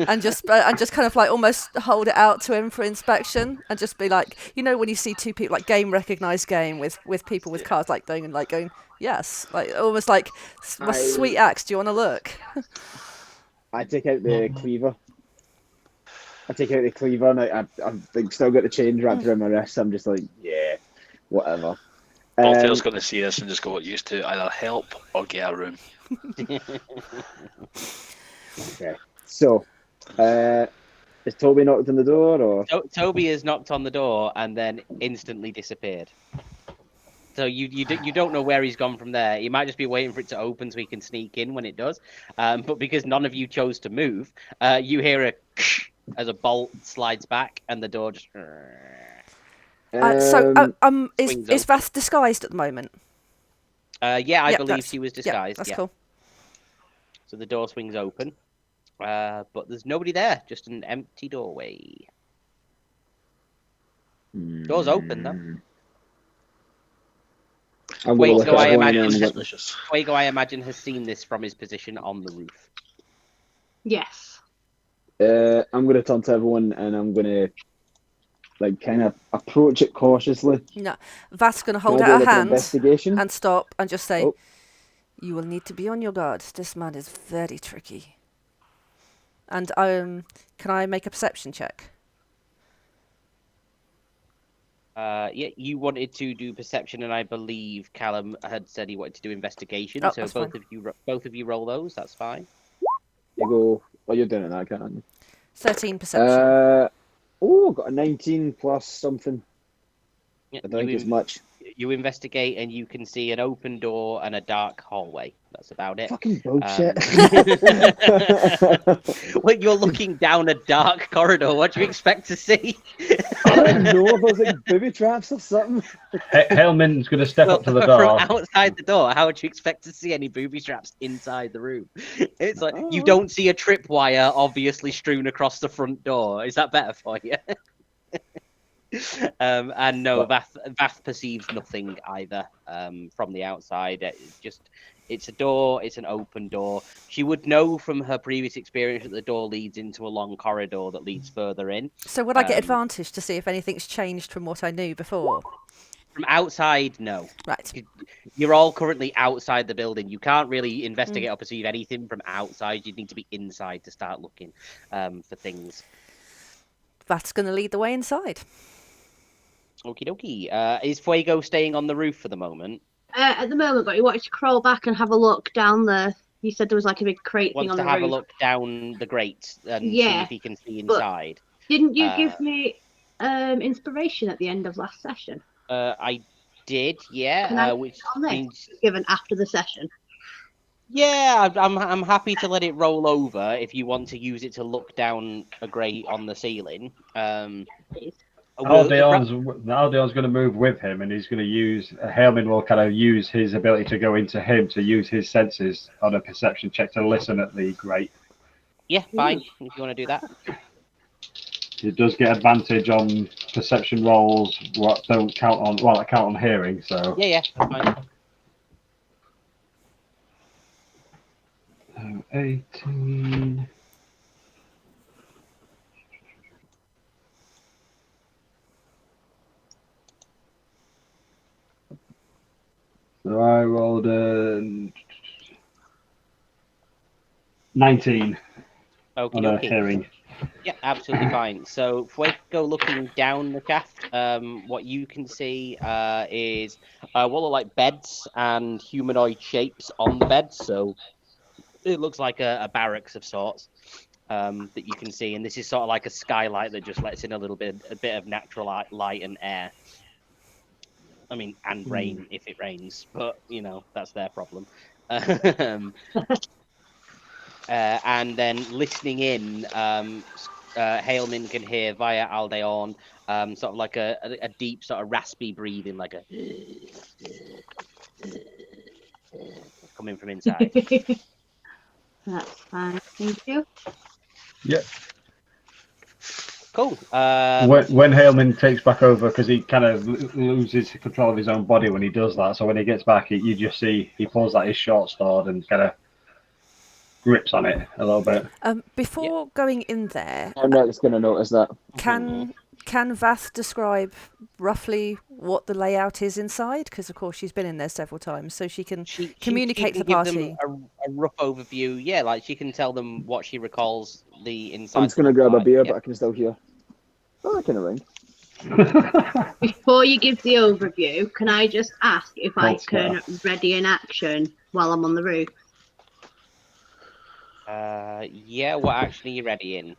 And just kind of like almost hold it out to him for inspection, and just be like, you know, when you see two people like recognized game with people with cards like going yes, like almost like sweet axe. Do you want to look? I take out the cleaver. And I've like, still got the chains wrapped around my wrist. I'm just like, yeah, whatever. Balltail's going to see this and just go, used to either help or get a room. Okay. So, is Toby knocked on the door, or? Toby has knocked on the door and then instantly disappeared. So you don't know where he's gone from there. He might just be waiting for it to open so he can sneak in when it does. But because none of you chose to move, you hear a as a bolt slides back and the door just. Is Vath disguised at the moment? Yeah, I believe she was disguised. That's yeah. cool. So the door swings open. But there's nobody there, just an empty doorway. Door's open though. Fuego, I imagine, has seen this from his position on the roof. Yes. I'm going to turn to everyone and I'm going to like kind of approach it cautiously. No, Vath's going to hold out her hand and stop and just say, "You will need to be on your guard. This man is very tricky." And can I make a perception check? Yeah, you wanted to do perception, and I believe Callum had said he wanted to do investigation. So both of you roll those. That's fine. You go. Well, you're doing it now, can't you? 13 perception. Got a 19 plus something. Yeah, I don't think it's much. You investigate, and you can see an open door and a dark hallway. That's about it. Fucking bullshit. When you're looking down a dark corridor, what do you expect to see? I don't know if there's like booby traps or something. Hailman's going to step up to the door. From outside the door, how would you expect to see any booby traps inside the room? It's like you don't see a tripwire obviously strewn across the front door. Is that better for you? And no, Vath perceives nothing either from the outside. It's a door. It's an open door. She would know from her previous experience that the door leads into a long corridor that leads further in. So would I get advantage to see if anything's changed from what I knew before? From outside, no. Right. You're all currently outside the building. You can't really investigate or perceive anything from outside. You need to be inside to start looking for things. That's going to lead the way inside. Okie dokie. Is Fuego staying on the roof for the moment? At the moment, but he wanted to crawl back and have a look down there. He said there was like a big crate thing on the roof. Wants to have a look down the grate and see if he can see inside. Didn't you give me inspiration at the end of last session? I did, yeah. Can I which on this? means Given after the session. Yeah, I'm happy to let it roll over if you want to use it to look down a grate on the ceiling. Aldeon's going to move with him, and he's going to use Hailman will kind of use his ability to go into him to use his senses on a perception check to listen at the grate. Yeah, fine. If you want to do that. He does get advantage on perception rolls. What don't count on? Well, I count on hearing. So yeah, fine. 18. So I rolled a 19 on a hearing. Yeah, absolutely fine. So, Fuego looking down the shaft, what you can see is what look like beds and humanoid shapes on the beds. So, it looks like a barracks of sorts that you can see. And this is sort of like a skylight that just lets in a bit of natural light and air. I mean, and rain if it rains, but, that's their problem. And then listening in, Hailman can hear via Aldeon sort of like a deep sort of raspy breathing, like a coming from inside. That's fine, thank you. Yep. Cool. When Hailman takes back over, because he kind of loses control of his own body when he does that, so when he gets back, you just see he pulls out his short sword and kind of grips on it a little bit. Before going in there, I'm not just going to notice that. Can Vath describe roughly what the layout is inside? Because of course she's been in there several times, so she can communicate to the party. A rough overview, yeah, like she can tell them what she recalls the inside. I'm just going to grab a beer, but I can still hear. Oh, I can ring. Before you give the overview, can I just ask if I can ready an action while I'm on the roof? Yeah, what action are you readying?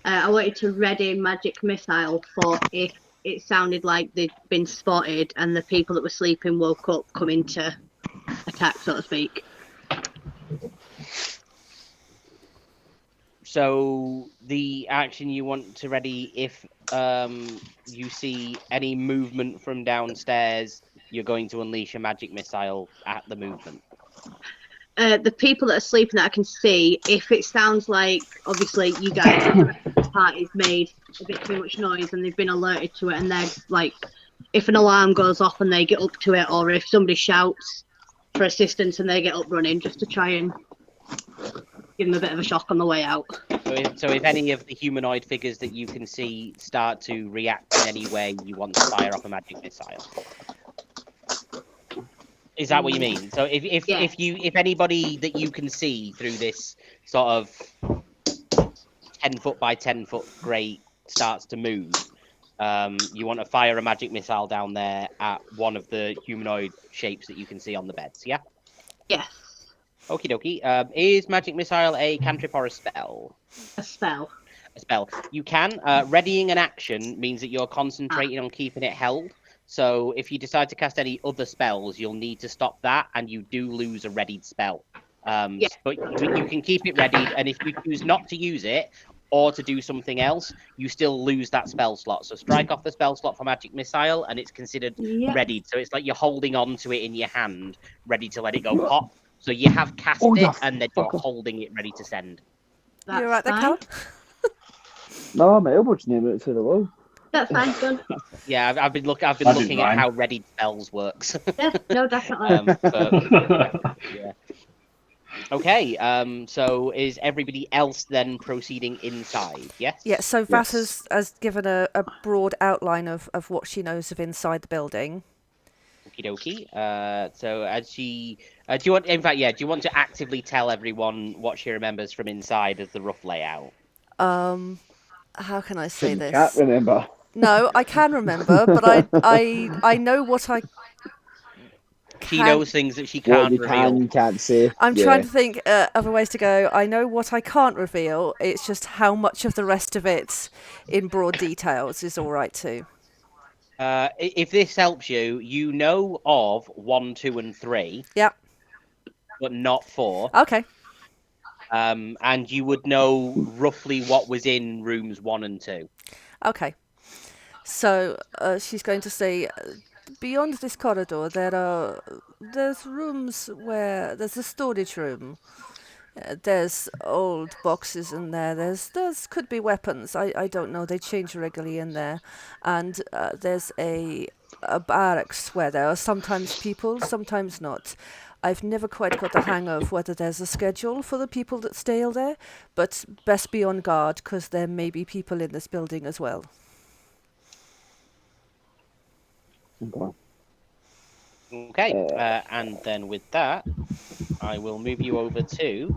I wanted to ready magic missile for if it sounded like they'd been spotted and the people that were sleeping woke up coming to attack, so to speak. So the action you want to ready if you see any movement from downstairs, you're going to unleash a magic missile at the movement. The people that are sleeping that I can see, if it sounds like, obviously, you guys, the party's made a bit too much noise and they've been alerted to it, and they're like, if an alarm goes off and they get up to it, or if somebody shouts for assistance and they get up running, just to try and give them a bit of a shock on the way out. So if any of the humanoid figures that you can see start to react in any way, you want to fire off a magic missile. Is that what you mean? So if anybody that you can see through this sort of 10-foot by 10-foot grate starts to move, you want to fire a magic missile down there at one of the humanoid shapes that you can see on the beds, yeah? Yes. Okie dokie. Is magic missile a cantrip or a spell? A spell. A spell. You can. Readying an action means that you're concentrating on keeping it held. So if you decide to cast any other spells, you'll need to stop that, and you do lose a readied spell. But you can keep it readied, and if you choose not to use it or to do something else, you still lose that spell slot. So strike off the spell slot for magic missile, and it's considered readied. So it's like you're holding on to it in your hand, ready to let it go pop. So you have cast it, and then you're holding it ready to send. That's you right there, Callum? No, my elbow just named it to the wall. That's fine, done. Yeah, I've been looking at how readied spells works. Yeah, no, definitely. Okay, so is everybody else then proceeding inside? Yes? Yeah, so Vat Yes. has given a broad outline of what she knows of inside the building. Okie dokie. So as she, do you want, in fact, yeah, do you want to actively tell everyone what she remembers from inside as the rough layout? How can I say Can this? Cat remember? No, I can remember, but I know what I She can. knows things that she What can't you reveal. can't say. I'm Yeah. trying to think other ways to go. I know what I can't reveal. It's just how much of the rest of it, in broad details, is all right too. If this helps you, you know of 1, 2, and 3, Yep. but not 4. Okay. And you would know roughly what was in rooms 1 and 2. Okay. So she's going to say, beyond this corridor, there's rooms where there's a storage room. There's old boxes in there. There's could be weapons. I don't know. They change regularly in there, and there's a barracks where there are sometimes people, sometimes not. I've never quite got the hang of whether there's a schedule for the people that stay there, but best be on guard because there may be people in this building as well. Okay. Okay, and then with that, I will move you over to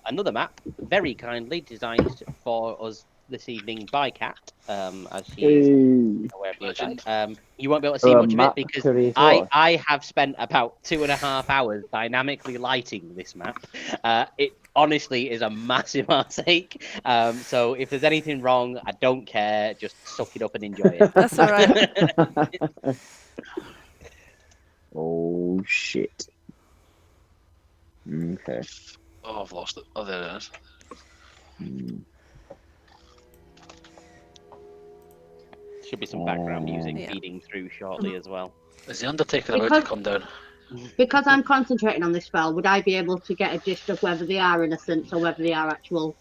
another map, very kindly designed for us this evening by Kat, as she is Hey. aware of the Legend. outside. You won't be able to see A much of it map because creator. I have spent about 2.5 hours dynamically lighting this map. It honestly is a massive heartache. So if there's anything wrong, I don't care. Just suck it up and enjoy it. That's all right. Oh shit. Okay. Oh, I've lost it. Oh, there it is. Should be some background music Yeah. feeding through shortly as well. Is the Undertaker about to come down? Because I'm concentrating on this spell, would I be able to get a gist of whether they are innocents or whether they are actual?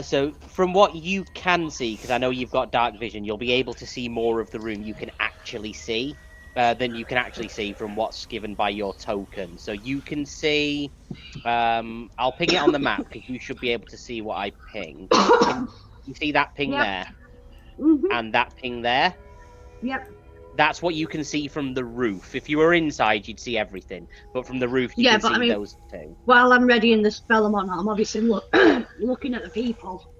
So from what you can see, because I know you've got dark vision, you'll be able to see more of the room you can actually see than you can actually see from what's given by your token. So you can see, I'll ping it on the map because you should be able to see what I ping. Can you see that ping Yep. there Mm-hmm. and that ping there? Yep. That's what you can see from the roof. If you were inside, you'd see everything, but from the roof, you can see those two. While I'm readying the spell I'm on, I'm obviously looking at the people.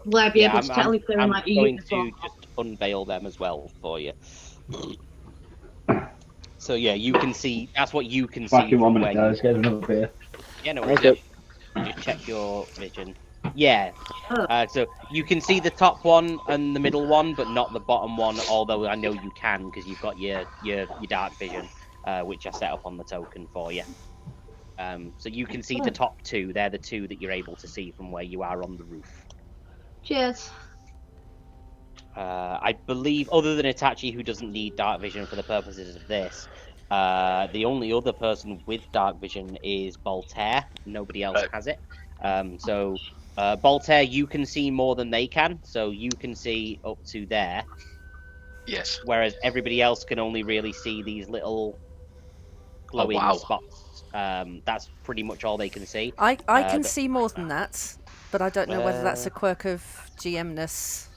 Will I be able to tell if they're in like a going uniform? to just unveil them as well for you. So yeah, you can see. That's what you can see. Back in 1 from minute, where guys. Get another beer. Yeah, no, Okay. just check your vision. Yeah. So you can see the top one and the middle one, but not the bottom one. Although I know you can because you've got your dark vision, which I set up on the token for you. So you can see the top two. They're the two that you're able to see from where you are on the roof. Cheers. I believe, other than Itachi, who doesn't need dark vision for the purposes of this, the only other person with dark vision is Voltaire. Nobody else has it. So Voltaire, you can see more than they can, so you can see up to there. Yes. Whereas everybody else can only really see these little glowing spots. That's pretty much all they can see. I can see more than that, but I don't know whether that's a quirk of GM-ness.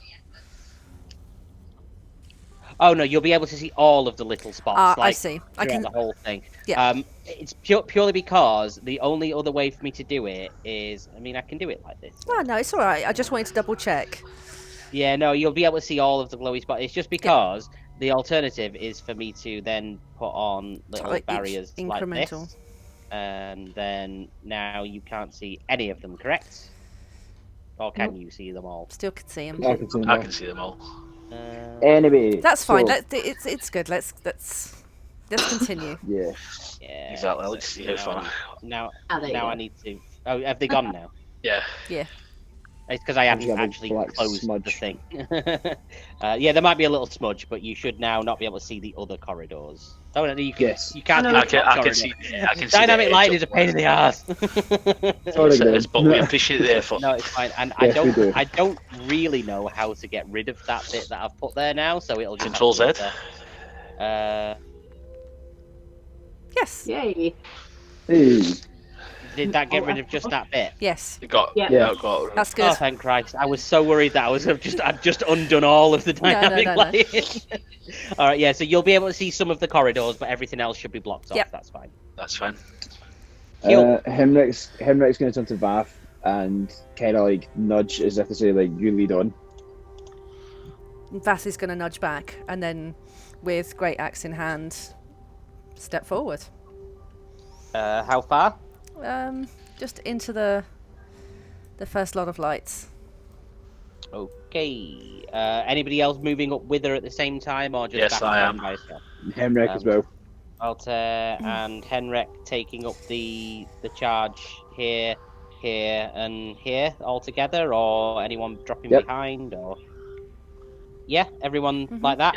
Oh no, you'll be able to see all of the little spots. I see. I can the whole thing. Yeah. It's purely because the only other way for me to do it is, I mean, I can do it like this. No, it's all right. I just wanted to double check. Yeah, no, you'll be able to see all of the glowy spots. It's just because the alternative is for me to then put on little barriers like this, and then now you can't see any of them, correct? Or can you see them all? Still can see them. I can see them all. Anyway, that's fine. It's good. Let's continue. Yeah. Yeah. Exactly. Let's see how far. Now I need to. Oh, have they gone now? Yeah. Yeah. It's because I haven't actually closed the thing. Yeah, there might be a little smudge, but you should now not be able to see the other corridors. Oh no, you can. Yes. You can't. I can see. I can see. Dynamic light is a pain in the ass. But we appreciate the effort. No, it's fine, and yes, I don't really know how to get rid of that bit that I've put there now, so it'll just Control Z. Yes. Yay. Hey. Did that get rid of just that bit? Yes. It got. Yeah. Yeah. It got. That's Oh, good. thank Christ! I was so worried that I'd just undone all of the dynamic no. lighting. All right, yeah. So you'll be able to see some of the corridors, but everything else should be blocked Yep. off. That's fine. That's fine. Henrik's going to turn to Vath and kind of like nudge as if to say like you lead on. Vass is going to nudge back, and then, with great axe in hand, step forward. How far? Just into the first lot of lights. Okay. Anybody else moving up with her at the same time, or just Yes, back I down am. by herself? Henrik as well. Alter and Henrik taking up the charge here, and here all together, or anyone dropping Yep. behind, or yeah, everyone like that.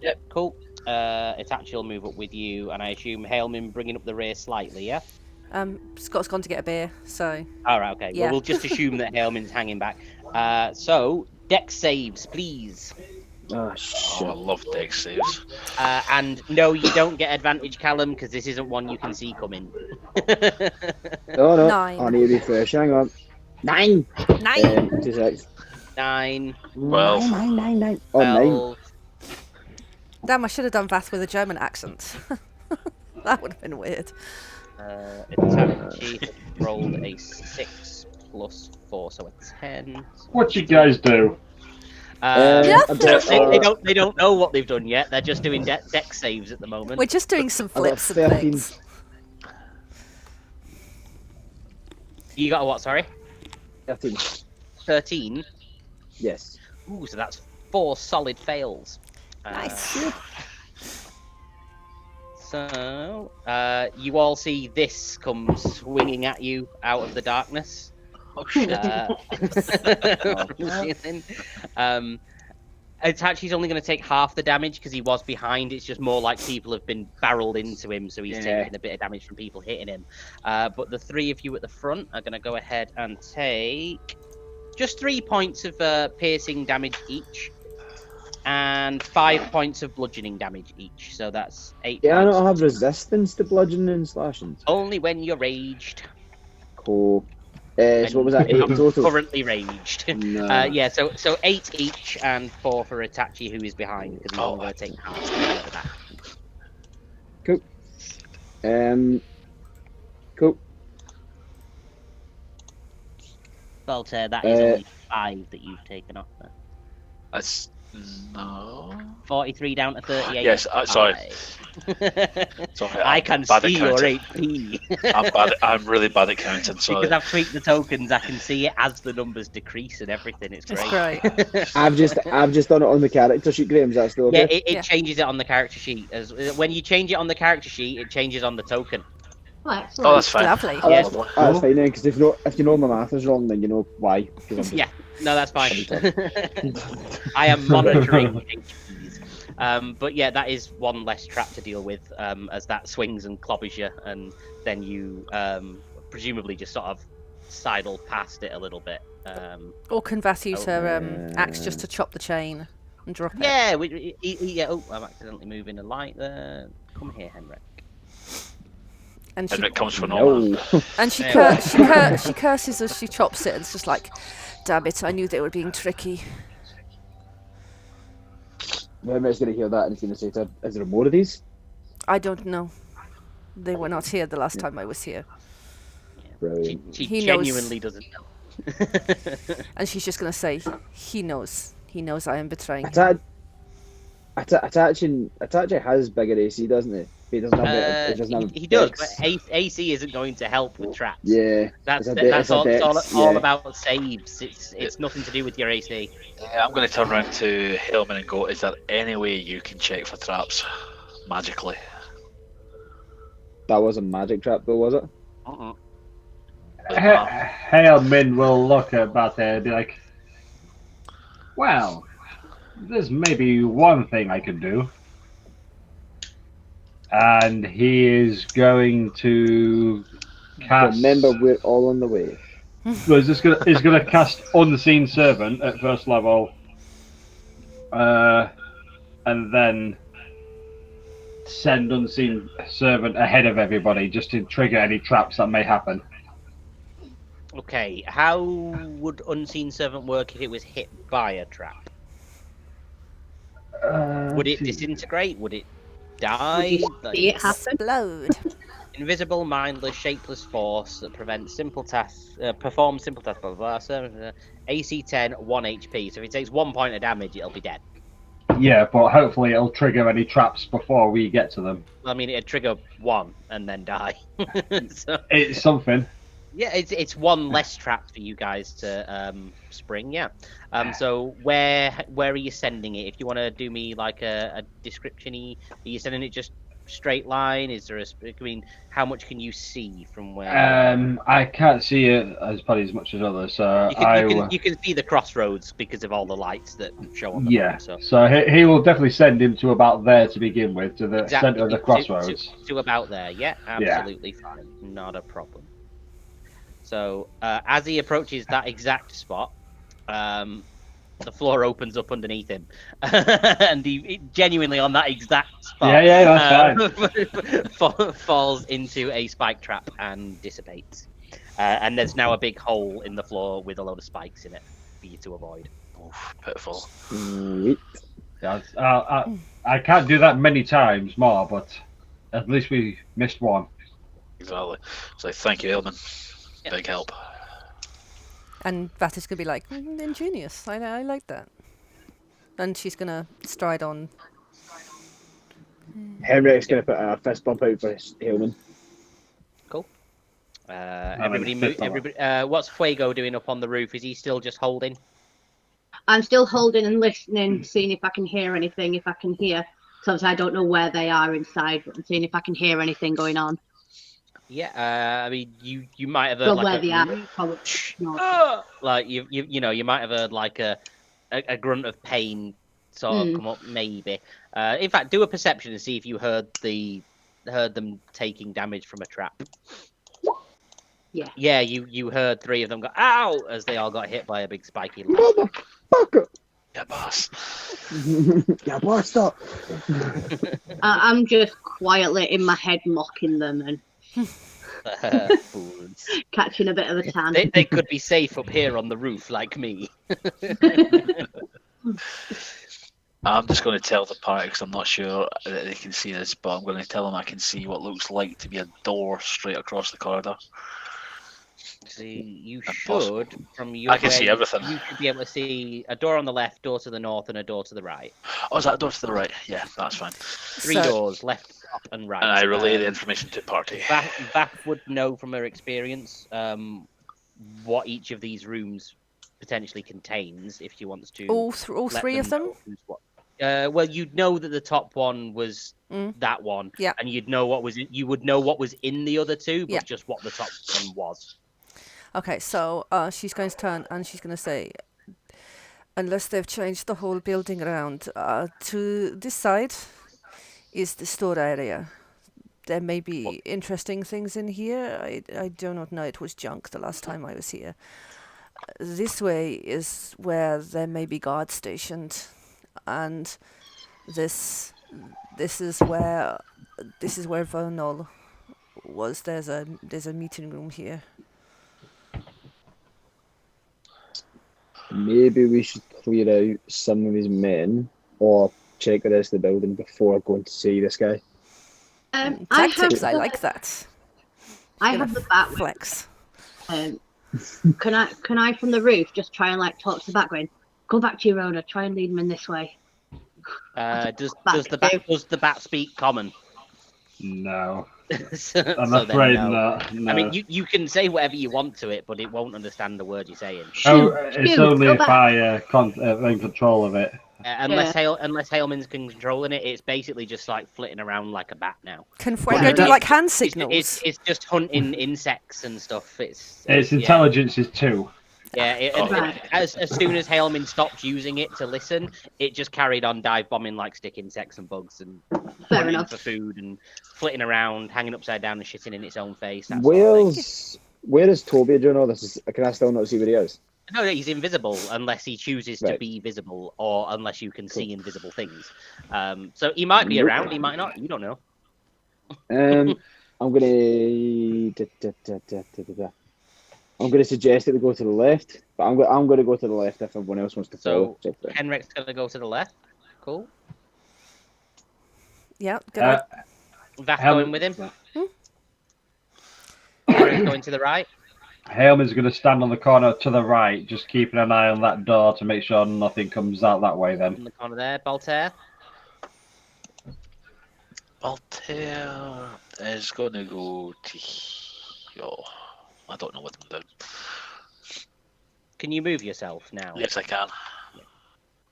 Yep. Cool. Itachi will move up with you, and I assume Hailman bringing up the rear slightly, yeah. Scott's gone to get a beer, so All right, okay. Yeah. Well, we'll just assume that Hailman's hanging back. So dex saves, please. Oh shit. Oh, I love dex saves. And no, you don't get advantage, Callum, because this isn't one you can see coming. Oh no. 9. I need to refresh. Hang on. 9. 9. 2 seconds. 9. 12. 9. Oh, 9. 12. Damn, I should have done Vath with a German accent. That would have been weird. Itachi rolled a 6 plus 4, so a 10. What you guys do? They don't know what they've done yet. They're just doing dex saves at the moment. We're just doing some I got flips and 13. things. You got a what? Sorry, 13. 13. Yes. Ooh, so that's 4 solid fails. Nice. So, you all see this come swinging at you out of the darkness. Oh shit. From the ceiling. Itachi's only going to take half the damage because he was behind. It's just more like people have been barreled into him, so he's taking a bit of damage from people hitting him. But the 3 of you at the front are going to go ahead and take just 3 points of piercing damage each, and 5 points of bludgeoning damage each. So that's 8 Yeah, I points. don't have resistance to bludgeoning and slashing. Only when you're raged. Cool. So what was that? 8 in total? Currently raged. No. Yeah, so 8 each and 4 for Itachi, who is behind, because he's only going to take half of that. Cool. Cool. Voltaire, that is only 5 that you've taken off there. That's no. 43 down to 38. Yes, sorry. Sorry, I I'm can bad at see your counting. HP. I'm really bad at counting. Sorry. Because I've tweaked the tokens, I can see it as the numbers decrease and everything. It's It's great. great. I've just done it on the character sheet, Graham. Is that still Yeah, okay? it changes it on the character sheet. When you change it on the character sheet, it changes on the token. Oh, excellent. Oh, that's fine. Lovely. Oh, Yeah. that's fine then, because if you know my math is wrong, then you know why. 'cause I'm just- Yeah, no, that's fine. I am monitoring HPs. But yeah, that is one less trap to deal with, as that swings and clobbers you, and then you presumably just sort of sidle past it a little bit. Or can Vath use her axe just to chop the chain and drop it? Yeah, yeah. Oh, I'm accidentally moving a light there. Come here, Henrik. And she And it comes from all. No. and she she curses as she chops it. And it's just like, damn it! I knew they were being tricky. Henrik's going to hear that and he's going to say to her, is there more of these? I don't know. They were not here the last time I was here. Brilliant. She He knows. genuinely doesn't know. And she's just gonna say, he knows. He knows I am betraying him. Itachi has bigger AC, doesn't he? He doesn't have he doesn't have He does, dex. but AC isn't going to help with traps. Yeah. That's it's a all, dex, it's all yeah. about saves. It's nothing to do with your AC. Yeah, I'm going to turn around to Hillman and go, is there any way you can check for traps magically? That was a magic trap though, was it? Hailman will look at Bate and be like, well, there's maybe one thing I can do. And he is going to cast. Remember, we're all on the way. Well, he's going to cast Unseen Servant at first level, and then send Unseen Servant ahead of everybody just to trigger any traps that may happen. Okay, how would Unseen Servant work if it was hit by a trap? Would it disintegrate? Would it die? Would you see it happen? Explode. Invisible, mindless, shapeless force that prevents simple tasks, performs simple tasks, blah, blah, blah. AC 10, 1 HP. So if it takes 1 point of damage, it'll be dead. Yeah, but hopefully it'll trigger any traps before we get to them. I mean, it'd trigger 1 and then die. So, It's something. yeah, it's 1 less trap for you guys to spring. Yeah. So where are you sending it? If you want to do me like a description-y, are you sending it just straight line? Is there I mean, how much can you see from where? I can't see it probably as much as others, so you can see the crossroads because of all the lights that show on the map. So he will definitely send him to about there to begin with, to the exactly. centre of the crossroads. To about there, yeah, absolutely fine, not a problem. So as he approaches that exact spot, the floor opens up underneath him, and he genuinely on that exact spot. That's fine. Falls into a spike trap and dissipates. And there's now a big hole in the floor with a load of spikes in it for you to avoid. Oof, pitiful. Sweet. I can't do that many times more, but at least we missed one. Exactly. So thank you, Ailman. Yep. Big help. And Vatis could be like, ingenious. I like that. And she's gonna stride on. Henrik's going to put a fist bump out for Hillman. Cool. Everybody move. Everybody. What's Fuego doing up on the roof? Is he still just holding? I'm still holding and listening, seeing if I can hear anything. If I can hear, so obviously I don't know where they are inside, but I'm seeing if I can hear anything going on. Yeah, I mean, you might have heard So like where they are, probably not. like you might have heard like a grunt of pain sort of come up, maybe. In fact, do a perception and see if you heard them taking damage from a trap. Yeah. Yeah, you heard 3 of them go ow as they all got hit by a big spiky line. Motherfucker! Yeah, boss. Yeah, boss, stop! I'm just quietly in my head mocking them and catching a bit of a tan. They could be safe up here on the roof like me. I'm just going to tell the party because I'm not sure that they can see this, but I'm going to tell them I can see what looks like to be a door straight across the corridor. See, you And should from your. I can see everything. You should be able to see a door on the left, door to the north, and a door to the right. Oh, is that a door to the right? Yeah, that's fine. 3 doors, left, top, and right. And I relay the information to party. Vath would know from her experience what each of these rooms potentially contains if she wants to. All 3 of them? Well, you'd know that the top one was that one, yeah, and you would know what was in the other 2, but yeah, just what the top one was. Okay, so she's going to turn and she's going to say, unless they've changed the whole building around, to this side is the store area. There may be interesting things in here. I do not know. It was junk the last time I was here. This way is where there may be guards stationed, and this is where Vernal was. There's a meeting room here. Maybe we should clear out some of his men or check the rest of the building before going to see this guy. Tactics, I like that. I have the bat flex. Can I from the roof just try and like talk to the bat going, go back to your owner, try and lead him in this way. Does the bat speak common? No. I'm afraid not. No. I mean, you can say whatever you want to it, but it won't understand the word you're saying. It's only if I in control of it. Unless Hailman's controlling it, it's basically just like flitting around like a bat now. Can Fuego do like hand signals? It's just hunting insects and stuff. Its intelligence is 2. Yeah, as soon as Hailman stopped using it to listen, it just carried on dive bombing like stick insects and bugs and hunting for food and flitting around, hanging upside down and shitting in its own face. Where is Toby doing all this? Can I still not see where he is? No, he's invisible unless he chooses to be visible or unless you can see invisible things. So he might be around, he might not. You don't know. I'm gonna. I'm going to suggest that we go to the left, but I'm going to go to the left if everyone else wants to follow. So Henrik's going to go to the left. Cool. Yeah, good idea. Vath going with him. Henrik's going to the right. Hailman's going to stand on the corner to the right, just keeping an eye on that door to make sure nothing comes out that way then. In the corner there. Baltair. Baltair is going to go to... Oh, I don't know what I'm doing. Can you move yourself now? Yes, I can.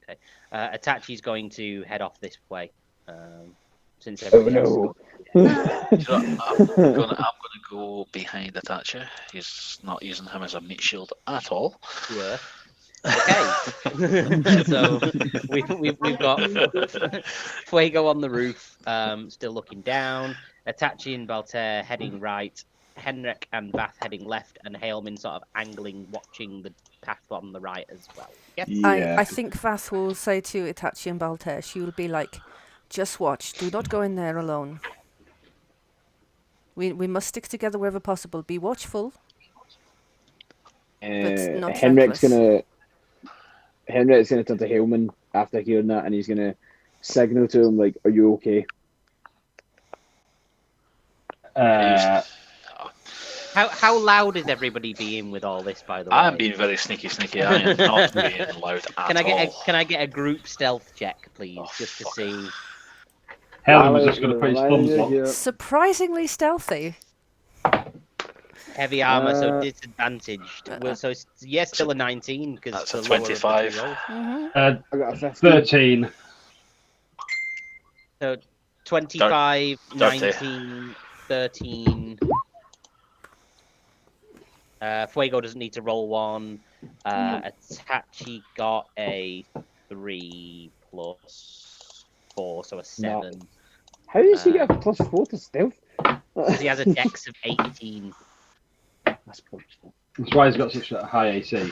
Okay. Itachi's going to head off this way. Since everybody else. So I'm gonna go behind Itachi. He's not using him as a meat shield at all. Yeah. Okay. So we've got Fuego on the roof, still looking down. Itachi and Baltair heading right. Henrik and Vath heading left, and Hailman sort of angling, watching the path on the right as well. Yep. Yeah. I think Vath will say to Itachi and Baltair, she will be like, just watch, do not go in there alone. We must stick together wherever possible. Be watchful, but not Henrik's reckless. gonna turn to Hailman after hearing that, and he's gonna signal to him like, "Are you okay?" How loud is everybody being with all this, by the way? I'm being very sneaky. I am not being loud at all. Can I get a group stealth check, please, just to see? Hailman was just going to put his thumbs up. Surprisingly stealthy. Heavy armor, so disadvantaged. Well, so yes, still a 19 because That's the a 25. I got a 15. 13. So 25, 19, 13. Fuego doesn't need to roll one. Itachi got a 3 plus 4, so a 7. No. How does he get a plus 4 to stealth? Because he has a dex of 18. That's why he's got such a high AC.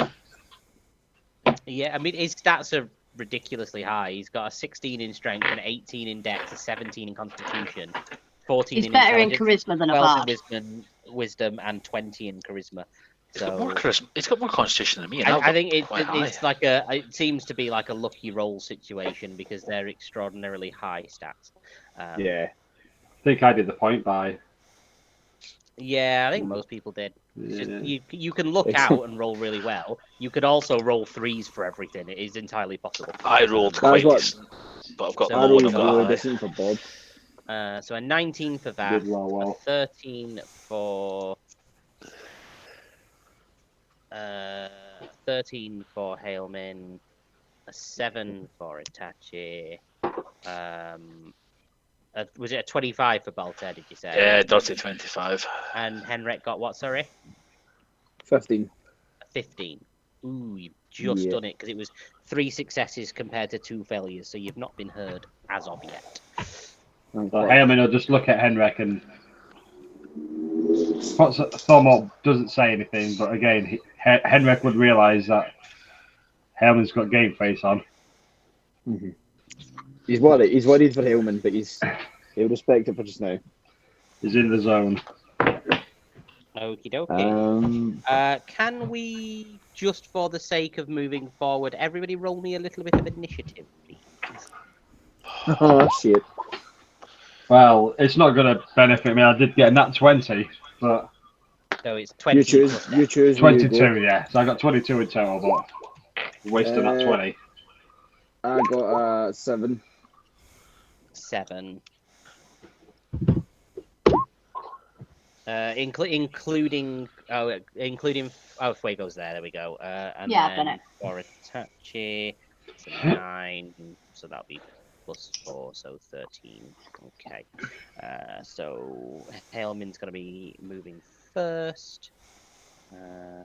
Yeah, I mean, his stats are ridiculously high. He's got a 16 in strength, an 18 in dex, a 17 in constitution, 14 He's in better in intelligence, charisma than a 12 bard. in wisdom, and 20 in charisma. He's got more charisma. He's got more constitution than me. And I think it's like it seems to be like a lucky roll situation because they're extraordinarily high stats. Yeah. I think I did the point by. Yeah, I think most people did. Yeah. Just, you can look out and roll really well. You could also roll 3s for everything. It is entirely possible. I rolled quite decent, but I've got So I rolled I've got really high. decent for Bob. So a 19 for that, well. a 13 for 13 for Hailman, a 7 for Itachi. Was it a 25 for Baltair, did you say? Yeah, dirty 25. And Henrik got what, sorry? 15. 15. Ooh, you've just done it, because it was 3 successes compared to 2 failures, so you've not been heard as of yet. Hailman will just look at Henrik and puts a thumb up, doesn't say anything, but again, Henrik would realise that Hailman's got game face on. Mm-hmm. He's worried for Hailman, but he'll respect it for just now. He's in the zone. Okie dokie. Can we, just for the sake of moving forward, everybody roll me a little bit of initiative, please? Oh, shit. Well, it's not going to benefit me. I did get a nat 20, but... So it's 20. You choose. 22, yeah. So I got 22 in total, but wasted that 20. I got 7. 7. Including Fuego's there. There we go. And yeah, then for Itachi, it's a 9, so that'll be plus 4, so 13. Okay. So Hailman's gonna be moving first.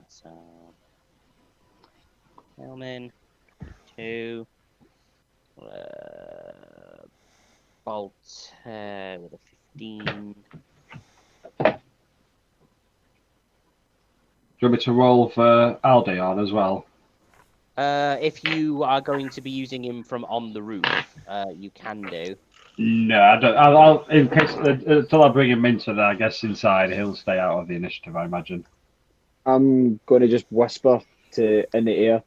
So Hailman 2. Baltair with a 15. Do you want me to roll for Aldeon as well? If you are going to be using him from on the roof, you can do. No, I don't. I'll in case until I bring him into there. I guess inside he'll stay out of the initiative. I imagine. I'm going to just whisper in the air.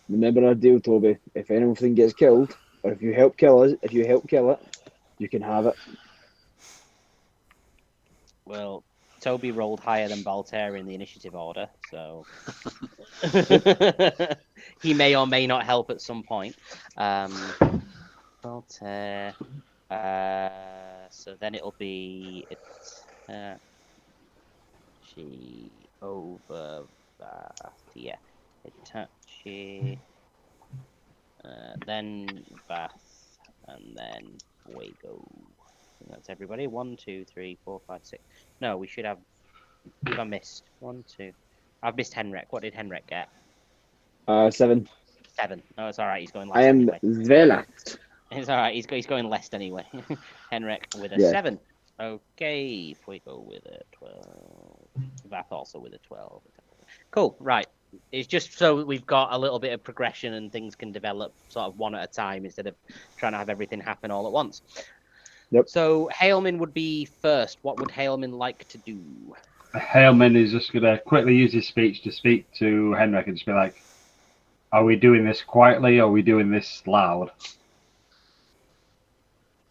Remember our deal, Toby. If anything gets killed, or if you help kill it, you can have it. Well, Toby rolled higher than Baltair in the initiative order, so he may or may not help at some point. Baltair. So then it'll be Itachi over Bath. Yeah, Itachi. Then Bath, and then Fuego. That's everybody. 1, 2, 3, 4, 5, 6. No, we should have. I missed 1, 2. I've missed Henrik. What did Henrik get? 7. 7. Oh, it's all right. He's going last I am anyway. the last. It's all right. He's going last anyway. Henrik with a 7. Okay, Fuego with a 12. Vath also with a 12. Cool. Right. It's just so we've got a little bit of progression and things can develop sort of one at a time instead of trying to have everything happen all at once. Yep. So Hailman would be first. What would Hailman like to do? Hailman is just going to quickly use his speech to speak to Henrik and just be like, are we doing this quietly or are we doing this loud?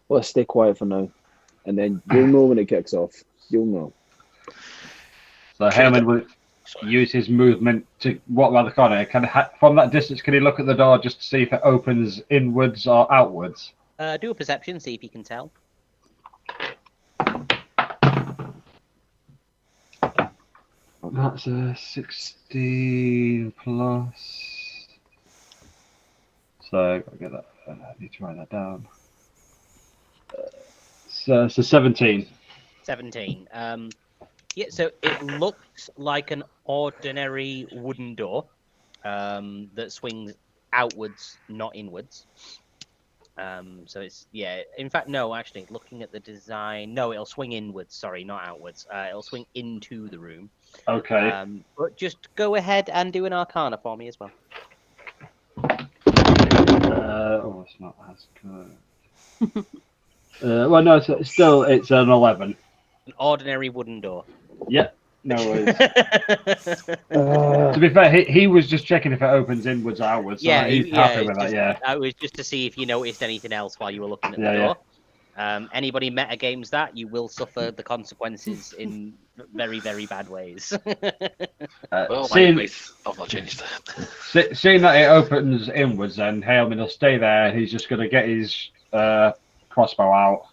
Let's stay quiet for now. And then you'll know when it kicks off. You'll know. So Hailman will use his movement to walk around the corner. From that distance, can he look at the door just to see if it opens inwards or outwards? Do a perception, see if you can tell. That's a 16 plus. So I'll get that. I need to write that down. So 17. 17. Yeah, so it looks like an ordinary wooden door that swings outwards, not inwards. So it's, in fact, no, actually, looking at the design, no, it'll swing inwards, sorry, not outwards. It'll swing into the room. Okay. But just go ahead and do an Arcana for me as well. It's not as good. Well, no, it's an 11. An ordinary wooden door. Yep. No worries. To be fair, he was just checking if it opens inwards or outwards. So he's happy with that. Yeah. That was just to see if you noticed anything else while you were looking at the door. Anybody metagames that, you will suffer the consequences in very, very bad ways. I've not changed that. Seeing that it opens inwards, then Hailman will stay there. He's just going to get his crossbow out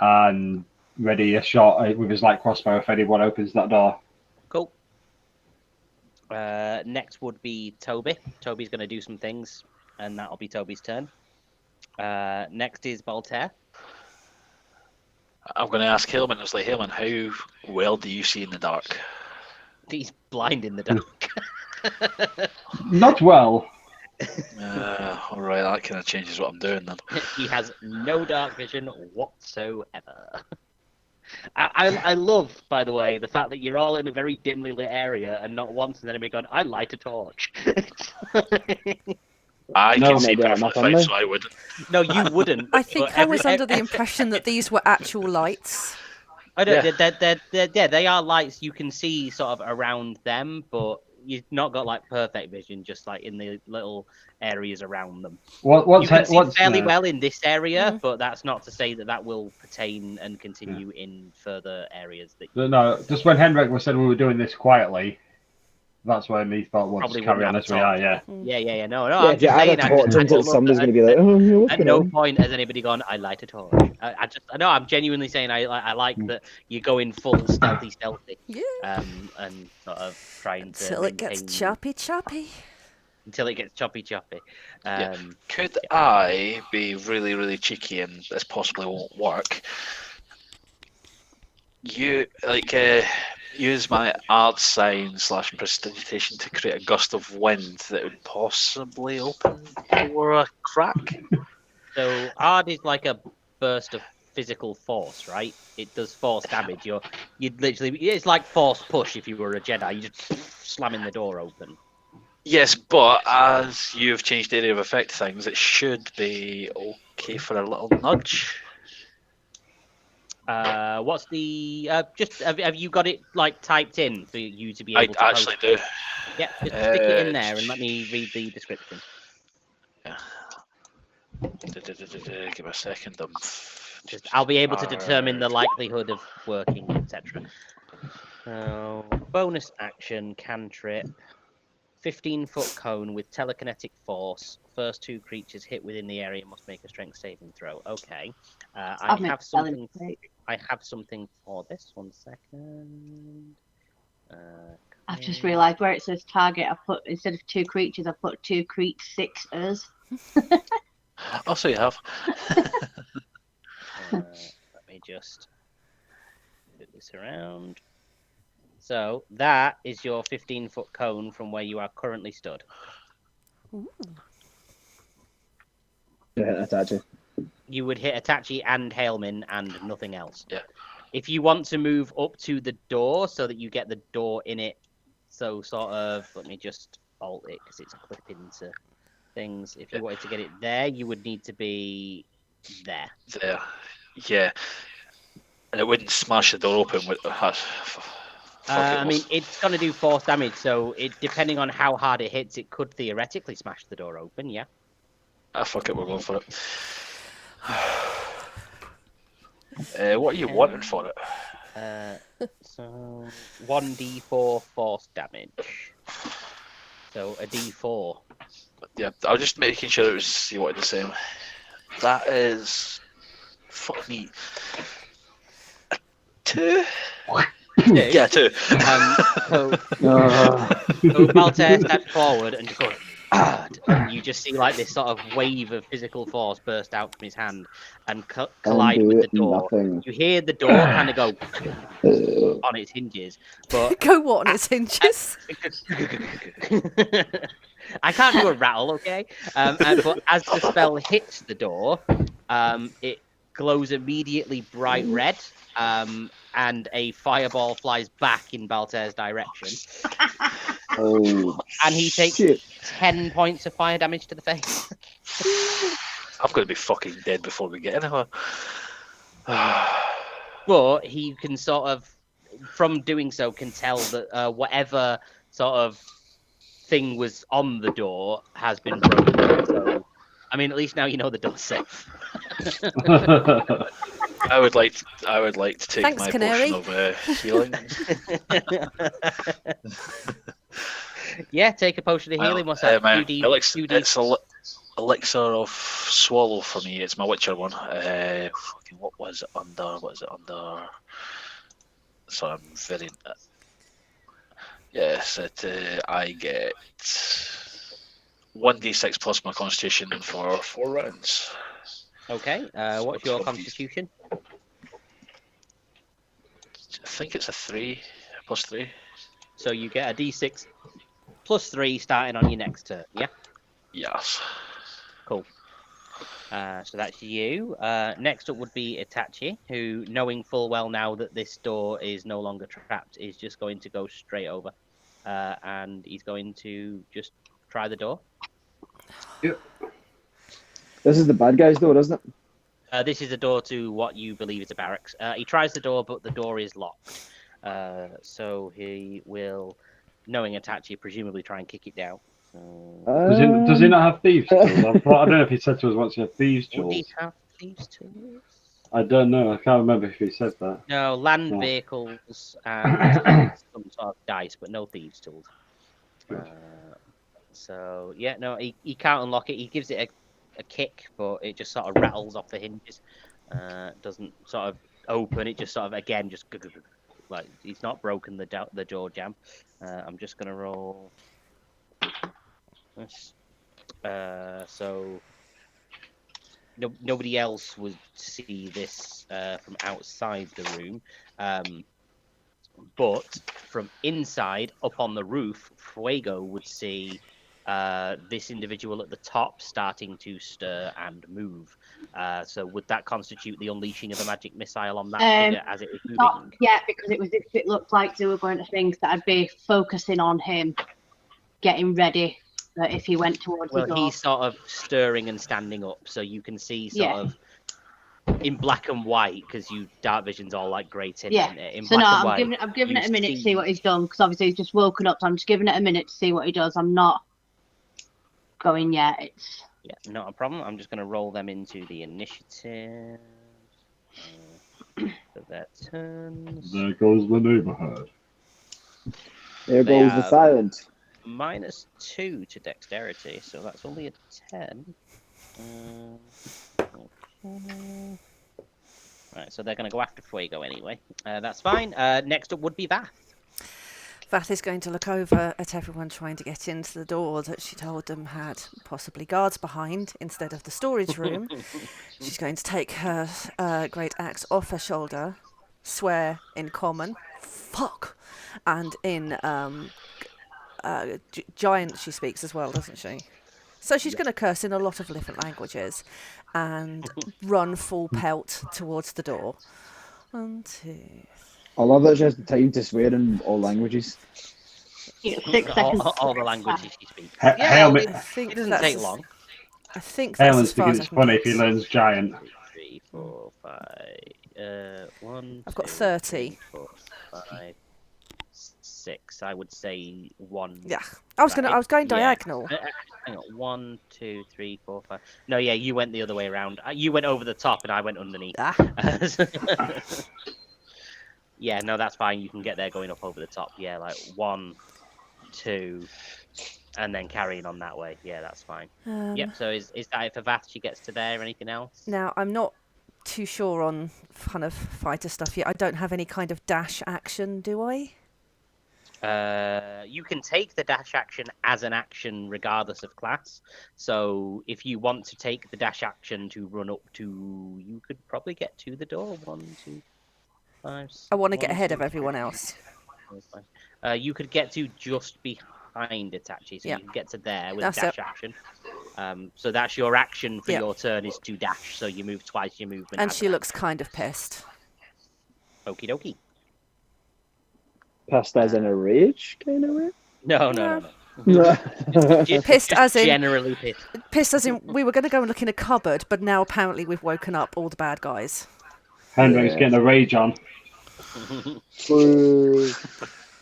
and ready a shot with his light crossbow if anyone opens that door. Cool. Next would be Toby. Toby's going to do some things, and that'll be Toby's turn. Next is Baltair. I'm going to ask Hailman. I was like, Hailman, how well do you see in the dark? He's blind in the dark. Not well. All right, that kind of changes what I'm doing then. He has no dark vision whatsoever. I love, by the way, the fact that you're all in a very dimly lit area and not once has anybody gone, I light a torch. I can see perfectly fine, so I wouldn't. No, you wouldn't. I think I was under the impression that these were actual lights. I don't. They are lights. You can see sort of around them, but you've not got like perfect vision, just like in the little areas around them. You can see fairly well in this area, but that's not to say that will pertain and continue in further areas. No, just when Henrik was said we were doing this quietly, that's when he thought, well, just carry on as we are, Yeah. No. I'm just saying, somebody's going to be like, at no point has anybody gone, I light a torch. I'm genuinely saying I like that you go in full stealthy. Yeah. And sort of trying to until it gets choppy. Until it gets choppy. Could I be really, really cheeky, and this possibly won't work? Use my art sign / prestidigitation to create a gust of wind that would possibly open or a crack. So art is like a burst of physical force, right? It does force damage. You'd literally, it's like force push if you were a Jedi. You just slamming the door open. Yes, but as you've changed area of effect things, it should be okay for a little nudge. What's the just have you got it like typed in for you to be able to I actually post? do. Yeah, just stick it in there and let me read the description. Yeah. Give me a second. I'll be able to determine the likelihood of working, etc. So, bonus action, cantrip, 15-foot cone with telekinetic force. First 2 creatures hit within the area must make a strength saving throw. Okay. I have something. I have something for this. 1 second. I've just realised where it says target, I put instead of 2 creatures, I put 2 creep 6ers. Oh, so you have. Let me just put this around. So that is your 15-foot cone from where you are currently stood. Ooh. Yeah, Itachi. You would hit Itachi and Hailman and nothing else. Yeah. If you want to move up to the door so that you get the door in it, so sort of, let me just alt it because it's clipping into things. If you wanted to get it there, you would need to be there. There. Yeah. And it wouldn't smash the door open with. I mean, it's going to do force damage, so depending on how hard it hits, it could theoretically smash the door open, yeah? Fuck it, we're going for it. What are you wanting for it? So 1d4 force damage. So a d4. Yeah, I was just making sure it was you wanted the same. That is. Fuck me. 2? Yeah, 2. So Baltair steps forward and just goes, and you just see like this sort of wave of physical force burst out from his hand and collide with the door. Nothing. You hear the door kind of go on its hinges, but Go what on its hinges? I can't do a rattle, okay? But as the spell hits the door, it glows immediately bright red, and a fireball flies back in Baltair's direction. Oh, and he takes 10 points of fire damage to the face. I'm going to be fucking dead before we get anywhere. But he can sort of, from doing so, can tell that whatever sort of thing was on the door has been broken. So, I mean, at least now you know the door's safe. I would like to take Thanks, my Canary. potion of healing. Yeah, take a potion of healing. What's that? It's elixir of swallow for me. It's my Witcher one. What was it under? So I'm very. Yes, I get 1d6 plus my constitution for 4 rounds. Okay. What's your constitution? I think it's a 3 plus 3. So you get a d6 plus 3 starting on your next turn, yeah? Yes. Cool. So that's you. Next up would be Itachi, who, knowing full well now that this door is no longer trapped, is just going to go straight over. And he's going to just try the door. Yep. This is the bad guy's door, isn't it? This is the door to what you believe is a barracks. He tries the door, but the door is locked. So he will, knowing Itachi, presumably try and kick it down. Does he not have thieves' tools? I don't know if he said to us once he had thieves' tools. Would he have thieves' tools? I don't know. I can't remember if he said that. No, land vehicles and some sort of dice, but no thieves' tools. So, yeah, no, he can't unlock it. He gives it a kick, but it just sort of rattles off the hinges. Doesn't sort of open. It just sort of, again, just like he's not broken the door jam. I'm just going to roll this. So nobody else would see this from outside the room. But from inside, up on the roof, Fuego would see this individual at the top starting to stir and move. So would that constitute the unleashing of a magic missile on that figure as it was moving? Not yet, because if it looked like they were going to think that I'd be focusing on him, getting ready if he went towards the door. Well, he's sort of stirring and standing up, so you can see sort of in black and white, because you dark vision's all like grey tint. Yeah. In So black no, and white, I'm giving you it a minute to see- see what he's done, because obviously he's just woken up. So I'm just giving it a minute to see what he does. I'm not going yet. It's Yeah, not a problem. I'm just going to roll them into the initiative for their turns. There goes the neighborhood. There They goes the have silence. -2 to dexterity, so that's only a 10. Okay. Right, so they're going to go after Fuego anyway. That's fine. Next up would be Vath. Vath is going to look over at everyone trying to get into the door that she told them had possibly guards behind instead of the storage room. She's going to take her great axe off her shoulder, swear in common, fuck, and in giant she speaks as well, doesn't she? So she's going to curse in a lot of different languages and run full pelt towards the door. 1, 2. I love that she has the time to swear in all languages. 6 seconds. All the languages she speaks. Helmet. I think It doesn't that's take as- long. I think that's Helen's as far thinking as I it's can funny get. if he learns giant. 2, 3, 4, 5. 1. I've got 2, 30. 3, 4, 5, 6. I would say 1. Yeah, I was going diagonal. Hang on. 1, 2, 3, 4, 5. No, yeah, you went the other way around. You went over the top, and I went underneath. Ah. Yeah, no, that's fine. You can get there going up over the top. Yeah, like 1, 2, and then carrying on that way. Yeah, that's fine. Yep. So is that it for Vath? She gets to there. Anything else? Now, I'm not too sure on kind of fighter stuff yet. I don't have any kind of dash action, do I? You can take the dash action as an action regardless of class. So if you want to take the dash action to run up to, you could probably get to the door. 1, 2, 5. I want to get 1, ahead 2, of everyone else. 4, 5. You could get to just behind it, actually. So Yeah. you can get to there with That's a dash it. action. So that's your action for Yeah. your turn is to dash. So you move twice your movement. And as she an looks kind of pissed. action. Okie dokie. Pissed as in a rage, kind of way. No. Pissed as in- generally pissed. Pissed as in, we were going to go and look in a cupboard, but now apparently we've woken up all the bad guys. Henrik's getting a rage on.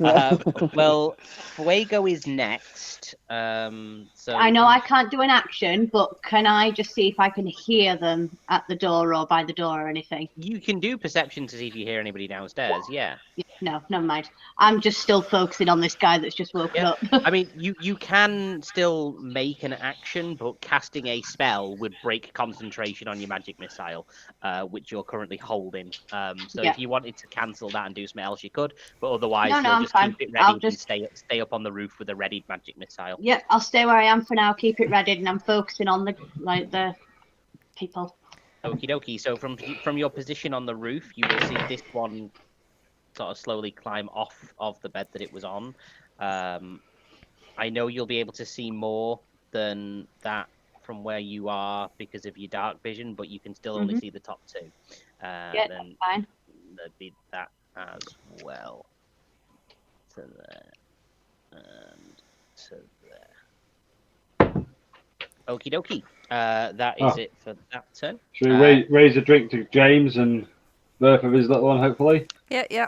Well, Fuego is next. So I know I can't do an action, but can I just see if I can hear them at the door or by the door or anything? you can do perception to see if you hear anybody downstairs. Yeah. No, never mind. I'm just still focusing on this guy that's just woken Yeah. up. I mean, you can still make an action, but casting a spell would break concentration on your magic missile, which you're currently holding. So Yeah. if you wanted to cancel that and do something else, you could. But otherwise, No, you'll I'm just fine. keep it ready I'll and just- stay up on the roof with a readied magic missile. Yep, I'll stay where I am for now. Keep it ready, and I'm focusing on the people. Okie dokie. So from your position on the roof, you will see this one sort of slowly climb off of the bed that it was on. I know you'll be able to see more than that from where you are because of your dark vision, but you can still only see the top 2. Yeah, Then that's fine. there'd be that as well. To there. And to there. Okie dokie. That is it for that turn. Should we raise a drink to James and birth of his little one, hopefully? Yeah.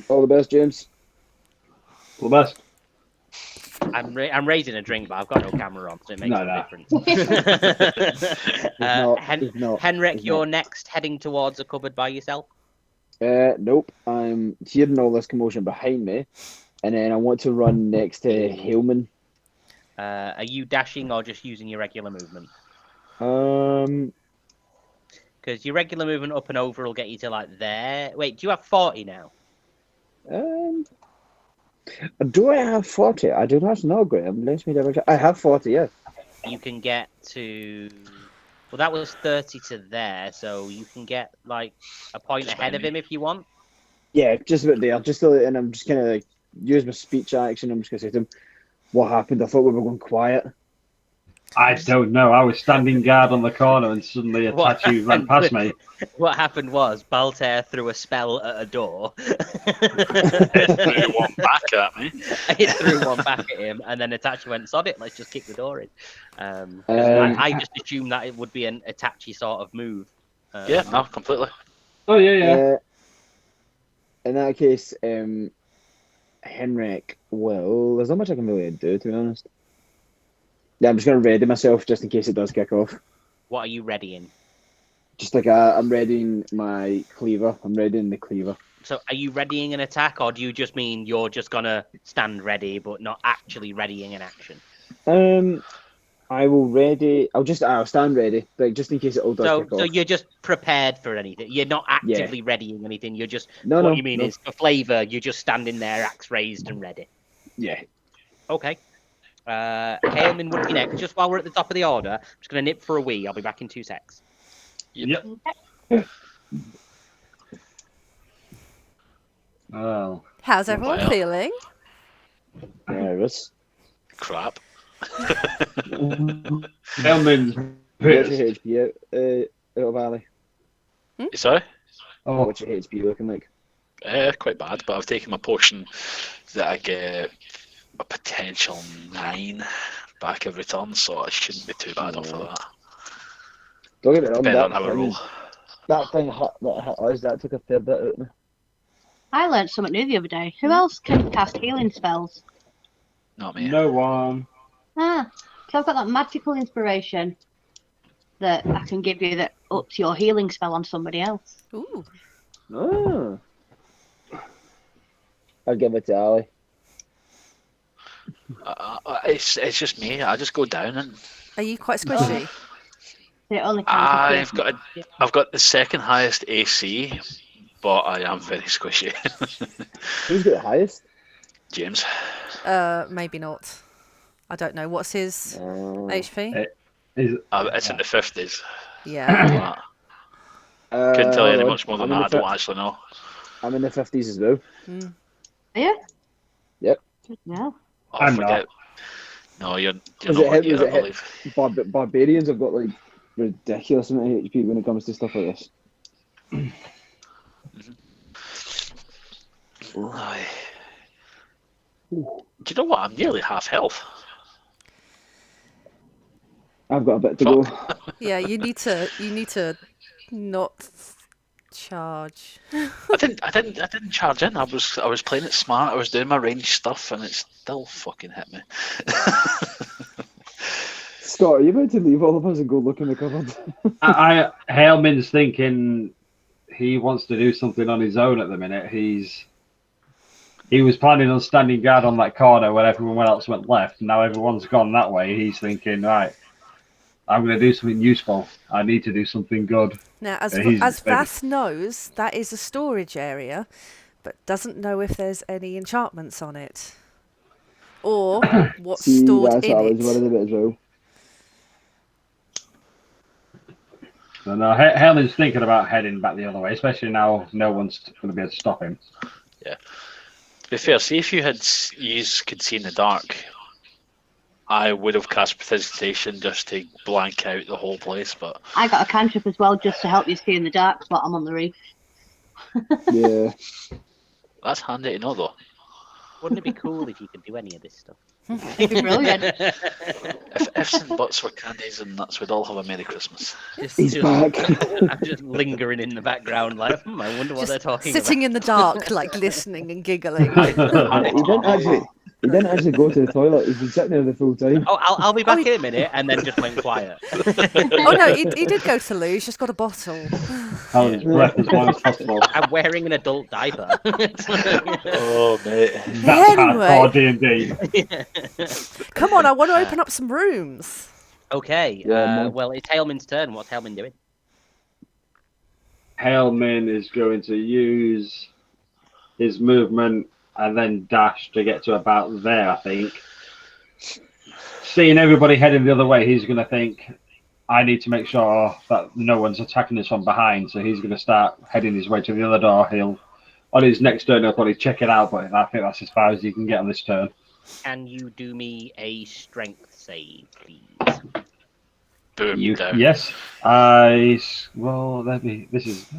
All the best, James. All the best. I'm raising a drink, but I've got no camera on, so it makes No. no difference. He's not. Henrik, He's you're not. next, heading towards a cupboard by yourself. Nope. I'm hearing all this commotion behind me, and then I want to run next to Hillman. Are you dashing or just using your regular movement? Because your regular movement up and over will get you to like there. Wait, do you have 40 now? Do I have 40? I do not know, Graham. Let me double check. I have 40, yeah. You can get to. Well, that was 30 to there, so you can get like a point ahead of him if you want. Yeah, just about there. And I'm just kind of like use my speech action. I'm just gonna say to him, "What happened? I thought we were going quiet." I don't know. I was standing guard on the corner and suddenly a What tattoo ran past me. What happened was Baltair threw a spell at a door. It threw one back at me. It threw one back at him, and then Itachi went, "Sod it, let's just kick the door in." I just assumed that it would be an Itachi sort of move. Yeah, no, completely. Oh, yeah. In that case, Henrik will. There's not much I can really do, to be honest. Yeah, I'm just going to ready myself just in case it does kick off. What are you readying? Just like I'm readying my cleaver. I'm readying the cleaver. So are you readying an attack, or do you just mean you're just going to stand ready but not actually readying an action? I will ready. I'll stand ready, like just in case it all does kick off. So you're just prepared for anything. You're not actively readying anything. You're just what you mean is for flavour. You're just standing there, axe raised and ready. Yeah. Okay. Hailman would be next. Just while we're at the top of the order, I'm just going to nip for a wee. I'll be back in 2 secs. Yep. Oh. How's everyone feeling? Nervous. Crap. Elman's What's your HP out of Ali? Sorry? Oh, What's your HP looking like? Quite bad, but I've taken my potion that I get a potential 9 back every turn, so I shouldn't be too bad off of that. Don't get me wrong, Depending on how I roll. that thing that hit us, that took a fair bit out of me. I learned something new the other day. Who else can cast healing spells? Not me. no one. So I've got that magical inspiration that I can give you that ups your healing spell on somebody else. Ooh. Oh. I'll give it to Ali. It's just me. I just go down and Are you quite squishy? It only counts I've got the second highest AC, but I am very squishy. Who's got the highest? James. Maybe not. I don't know. What's his HP? It's in the 50s. Yeah. Couldn't tell you any much more than that. I don't actually know. I'm in the 50s as well. Are you? Yep. No. Oh, I'm forget. not. No, you're Is not it like hit? I believe. Barbarians have got like ridiculous amount of HP when it comes to stuff like this. Aye. Do you know what? I'm nearly half health. I've got a bit to go. Yeah, you need to not charge. I didn't charge in. I was playing it smart. I was doing my range stuff, and it still fucking hit me. Scott, are you about to leave all of us and go look in the cupboard? Hailman's thinking he wants to do something on his own at the minute. He was planning on standing guard on that corner when everyone else went left. Now everyone's gone that way. He's thinking, right, I'm going to do something useful. I need to do something good. Now, as Vass knows, that is a storage area, but doesn't know if there's any enchantments on it. Or what's stored that's in what I it. was worried about as well. So no, Hailman's thinking about heading back the other way, especially now no one's going to be able to stop him. Yeah. To be fair, see if you could see in the dark, I would have cast Prestidigitation just to blank out the whole place, but I got a cantrip as well just to help you see in the dark, but I'm on the reef. Yeah. that's handy to know though. Wouldn't it be cool if you could do any of this stuff? It'd be brilliant. If ifs and buts were candies and nuts, we'd all have a Merry Christmas. He's back. I'm just lingering in the background, like, I wonder what they're talking Sitting about. in the dark, like listening and giggling. He didn't actually go to the toilet. He's been sitting there the full time. Oh, I'll be back in a minute, and then just went quiet. Oh no, he did go to the loo. He's just got a bottle. Hold his breath as long as possible. I'm wearing an adult diaper. Oh mate. That's Anyway. hardcore D&D. Come on, I want to open up some rooms. Okay, Yeah, well, it's Hailman's turn. What's Hailman doing? Hailman is going to use his movement and then dash to get to about there, I think. Seeing everybody heading the other way, he's going to think, I need to make sure that no one's attacking us from behind, so he's going to start heading his way to the other door. On his next turn, he'll probably check it out, but I think that's as far as he can get on this turn. Can you do me a strength save, please. Boom. Yes. This is.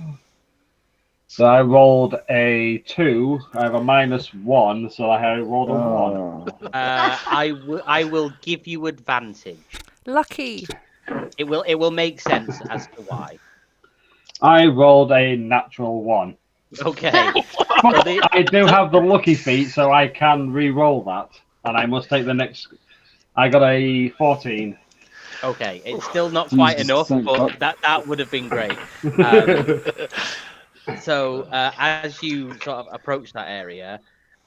So I rolled a 2. I have a -1, so I rolled a 1. I will give you advantage. Lucky. It will make sense as to why. I rolled a natural 1. Okay. But I do have the lucky feat, so I can re-roll that, and I must take the next. I got a 14. Okay, it's still not quite enough, but that would have been great. So as you sort of approach that area,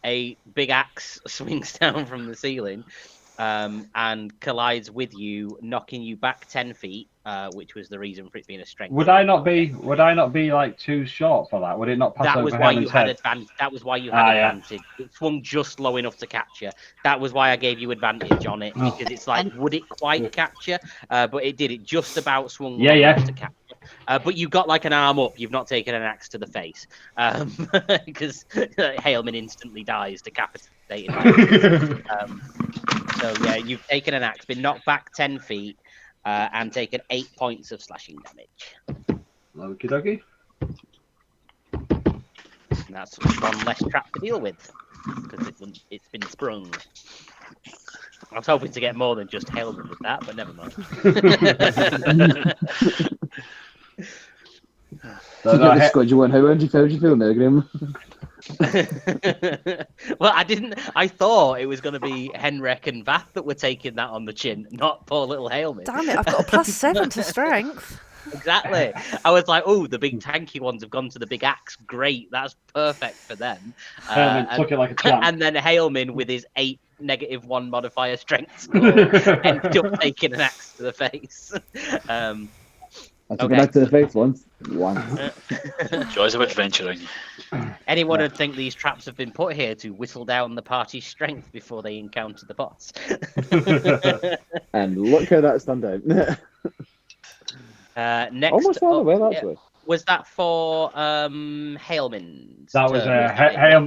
a big axe swings down from the ceiling and collides with you, knocking you back 10 feet, which was the reason for it being a strength. Would I not be like too short for that? Would it not pass That over was why you Hammond's had head? advantage. That was why you had advantage. It swung just low enough to catch you. That was why I gave you advantage on it, because it's like, would it quite catch you? But it did. It just about swung low enough to catch you. But you got like an arm up. You've not taken an axe to the face, because Hailman instantly dies decapitated. So yeah, you've taken an axe, been knocked back 10 feet, and taken 8 points of slashing damage. Okie dokie. And that's one less trap to deal with, because it's been sprung. I was hoping to get more than just Hailman with that, but never mind. So get the Scudgy one. How do you feel now, Graham? Well, I thought it was going to be Henrik and Vath that were taking that on the chin, not poor little Hailman. Damn it, I've got a +7 to strength. Exactly. I was like, oh, the big tanky ones have gone to the big axe. Great, that's perfect for them. Hailman took it like a champ. And then Hailman, with his 8 -1 modifier strength score, ended up taking an axe to the face. I took it back to the face once. Joys of adventuring. Anyone would think these traps have been put here to whittle down the party's strength before they encounter the boss. And look how that's turned out. Next, almost rather well, actually. Was that for Hailman? That was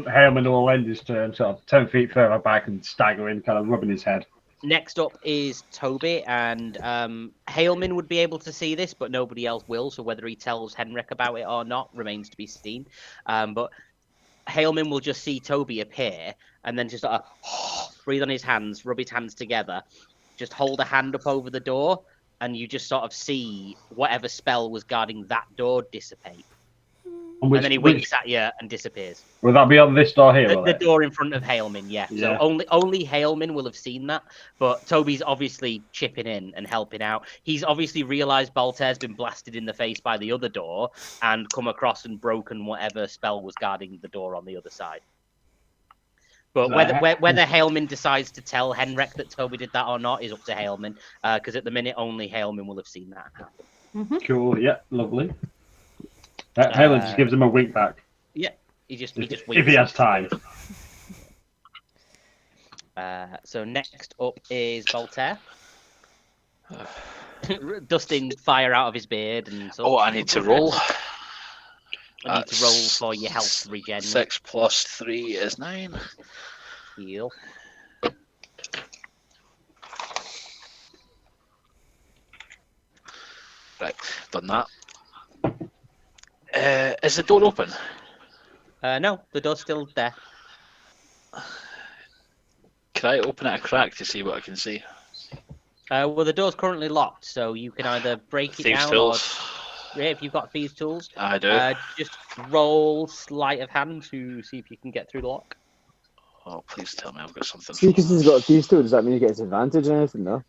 Hailman will end his turn, sort of 10 feet further back and staggering, kind of rubbing his head. Next up is Toby, and Hailman would be able to see this, but nobody else will. So whether he tells Henrik about it or not remains to be seen. But Hailman will just see Toby appear, and then just sort of breathe on his hands, rub his hands together, just hold a hand up over the door, and you just sort of see whatever spell was guarding that door dissipate. And then he winks at you and disappears. Will that be on this door here? The door in front of Hailman, yeah. So only Hailman will have seen that, but Toby's obviously chipping in and helping out. He's obviously realised Baltair's been blasted in the face by the other door and come across and broken whatever spell was guarding the door on the other side. But whether Hailman decides to tell Henrik that Toby did that or not is up to Hailman, because at the minute only Hailman will have seen that happen. Mm-hmm. Cool, yeah, lovely. Hailman just gives him a wink back. Yeah, he just winks. If he has time. So next up is Voltaire. Dusting fire out of his beard and so. Oh, I need to roll. I need to roll for your health regen. 6 + 3 is 9. Heal. Right, done that. Is the door open? No, the door's still there. Can I open it a crack to see what I can see? Well, the door's currently locked, so you can either break it Thieves' down tools. or... Yeah, if you've got thieves' tools. I do. Just roll sleight of hand to see if you can get through the lock. Oh, please tell me I've got something. See, because he's got thieves' tools, does that mean he gets advantage or anything, no?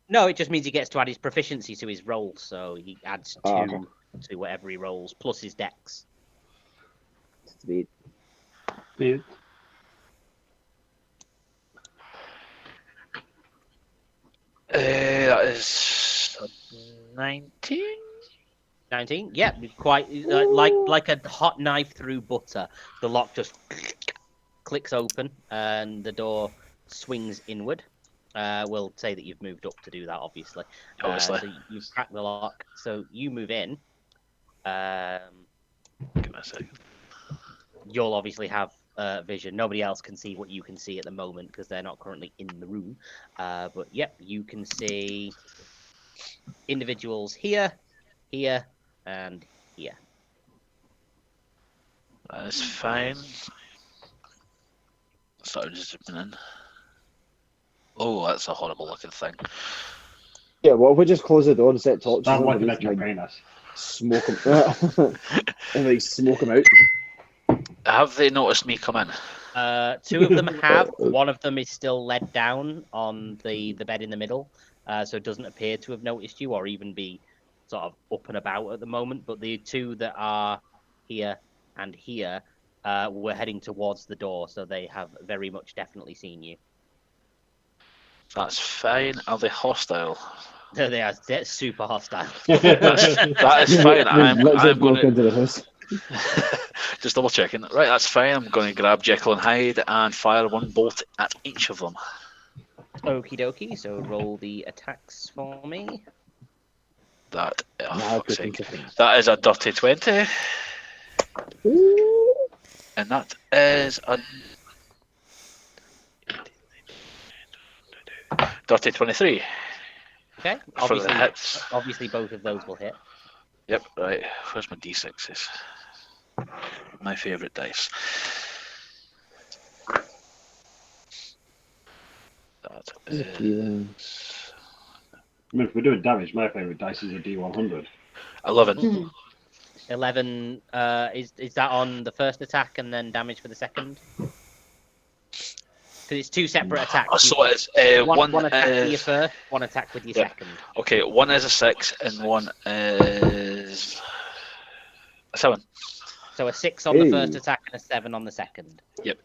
No, it just means he gets to add his proficiency to his roll, so he adds 2 okay. to whatever he rolls, plus his dex. Sweet. Yeah. That is 19. 19? Yeah, quite like a hot knife through butter. The lock just clicks open and the door swings inward. We'll say that you've moved up to do that, obviously. So you've cracked the lock. So you move in. Give me a second. You'll obviously have vision. Nobody else can see what you can see at the moment because they're not currently in the room. But yep, you can see individuals here, here, and here. That's fine. So just zooming in. Oh, that's a horrible looking thing. Yeah, well, if we just close the door and set torches Stop on, looking we at your can, like, penis. smoke them, and like smoke them out. Have they noticed me come in? 2 of them have. One of them is still led down on the bed in the middle, so it doesn't appear to have noticed you or even be sort of up and about at the moment. But the 2 that are here and here were heading towards the door, so they have very much definitely seen you. That's fine. Are they hostile? They're super hostile. That is fine. I'm broke going into the house. just double checking. Right, that's fine. I'm going to grab Jekyll and Hyde and fire 1 bolt at each of them. Okie dokie. So roll the attacks for me. That, oh, Now fuck's cooking sake. chicken. That is a dirty 20. And that is a dirty 23. Okay. For the hits. Obviously, both of those will hit. Yep, right. Where's my d6s? My favourite dice. That is I mean, if we're doing damage, my favourite dice is a D100. 11. 11. Is that on the first attack and then damage for the second? Because it's 2 separate attacks. Oh, so it's one attack with your first, 1 attack with your second. Okay, 1 is a 6 and 1 is a 7. So a 6 on the first attack and a 7 on the second. Yep.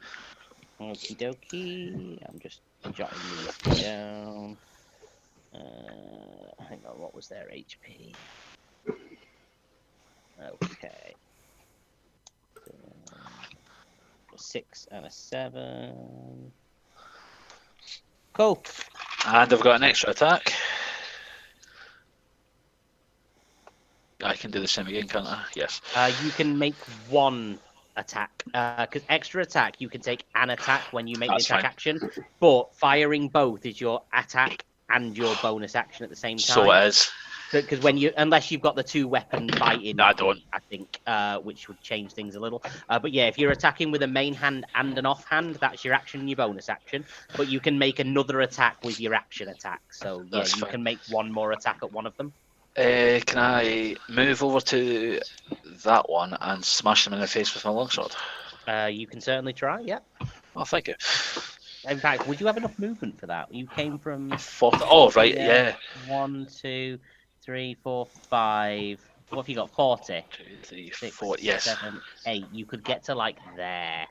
Okie dokie. I'm just jotting these down. Hang on, what was their HP? Okay. 6 and a 7. Cool. And I've got an extra attack. I can do the same again, can't I? Yes. You can make 1 attack. Because extra attack, you can take an attack when you make That's the attack fine. action. But firing both is your attack and your bonus action at the same time. So it is. Because unless you've got the 2 weapon fighting, No, I don't. I think, which would change things a little. But yeah, if you're attacking with a main hand and an offhand, that's your action and your bonus action. But you can make another attack with your action attack. So yeah, That's you fine. can make 1 more attack at one of them. Can I move over to that one and smash them in the face with my longsword? You can certainly try. Yeah. Oh, thank you. In fact, would you have enough movement for that? You came from 40. Oh, right, yeah. 1, 2, 3, 4, 5. What have you got? 40. 2, 3, 6, 4. Yes. 7, 8. You could get to like there.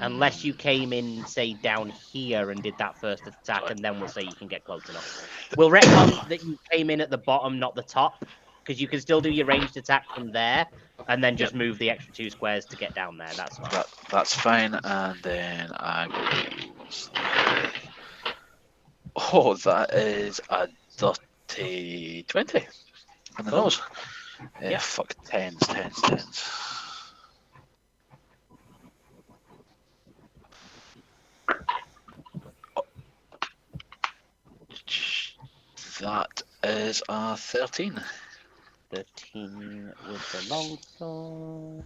Unless you came in, say, down here and did that first attack, and then we'll say you can get close enough. We'll retcon that you came in at the bottom, not the top, because you can still do your ranged attack from there, and then just move the extra 2 squares to get down there. That's fine. That's fine. And then I will use... Oh, that is a dirty 20. On the nose. Yeah, fuck, 10s. That is a 13. 13 with the longsword.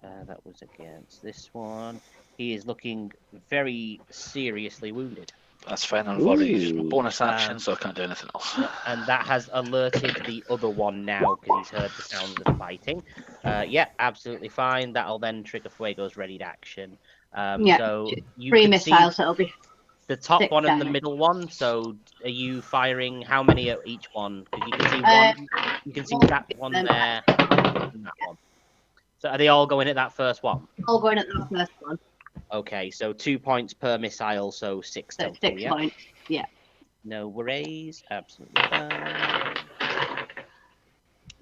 That was against this one. He is looking very seriously wounded. That's fine. I've already used my bonus action, so I can't do anything else. And that has alerted the other one now because he's heard the sounds of fighting. Yeah, absolutely fine. That'll then trigger Fuego's readied action. So you 3 can missiles, see so it'll be the top 6 one and the damage. middle one. So are you firing how many at each one? Because you can see one. You can see that one there and that one. So are they all going at that first one? All going at the first one. Okay, so 2 points per missile, so 6 So total. 6 Yeah. points. Yeah. No worries, absolutely fine.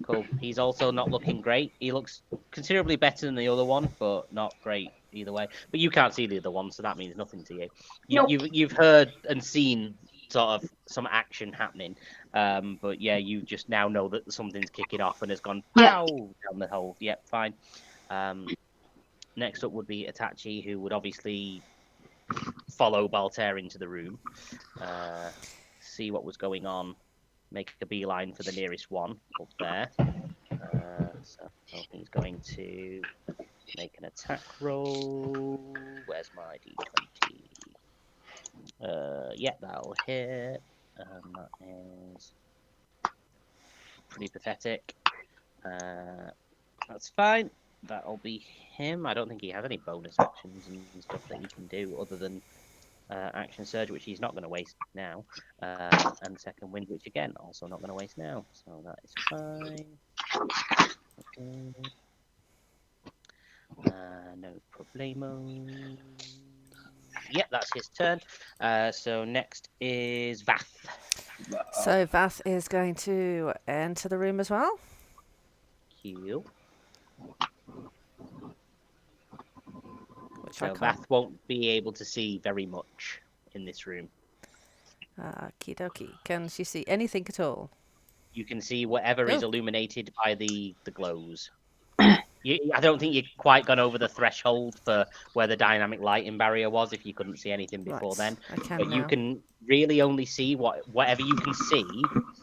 Cool. He's also not looking great. He looks considerably better than the other one, but not great either way. But you can't see the other one, so that means nothing to you. Nope. You've heard and seen sort of some action happening, but yeah, you just now know that something's kicking off and has gone pow down the hole. Yep, fine. Next up would be Itachi, who would obviously follow Baltair into the room, see what was going on, make a beeline for the nearest one up there. So he's going to make an attack roll. Where's my d20? Yeah, that'll hit. That is pretty pathetic. That's fine. That'll be him. I don't think he has any bonus actions and stuff that he can do other than action surge, which he's not going to waste now, and second wind, which again also not going to waste now. So that is fine. No problemo. Yep, that's his turn. So next is Vath. So Vath is going to enter the room as well. Cute. Which So I can't. Vath won't be able to see very much in this room. Okie dokie. Can she see anything at all? You can see whatever is Oh. illuminated by the glows. I don't think you've quite gone over the threshold for where the dynamic lighting barrier was if you couldn't see anything before then. I can But you now. can really only see whatever you can see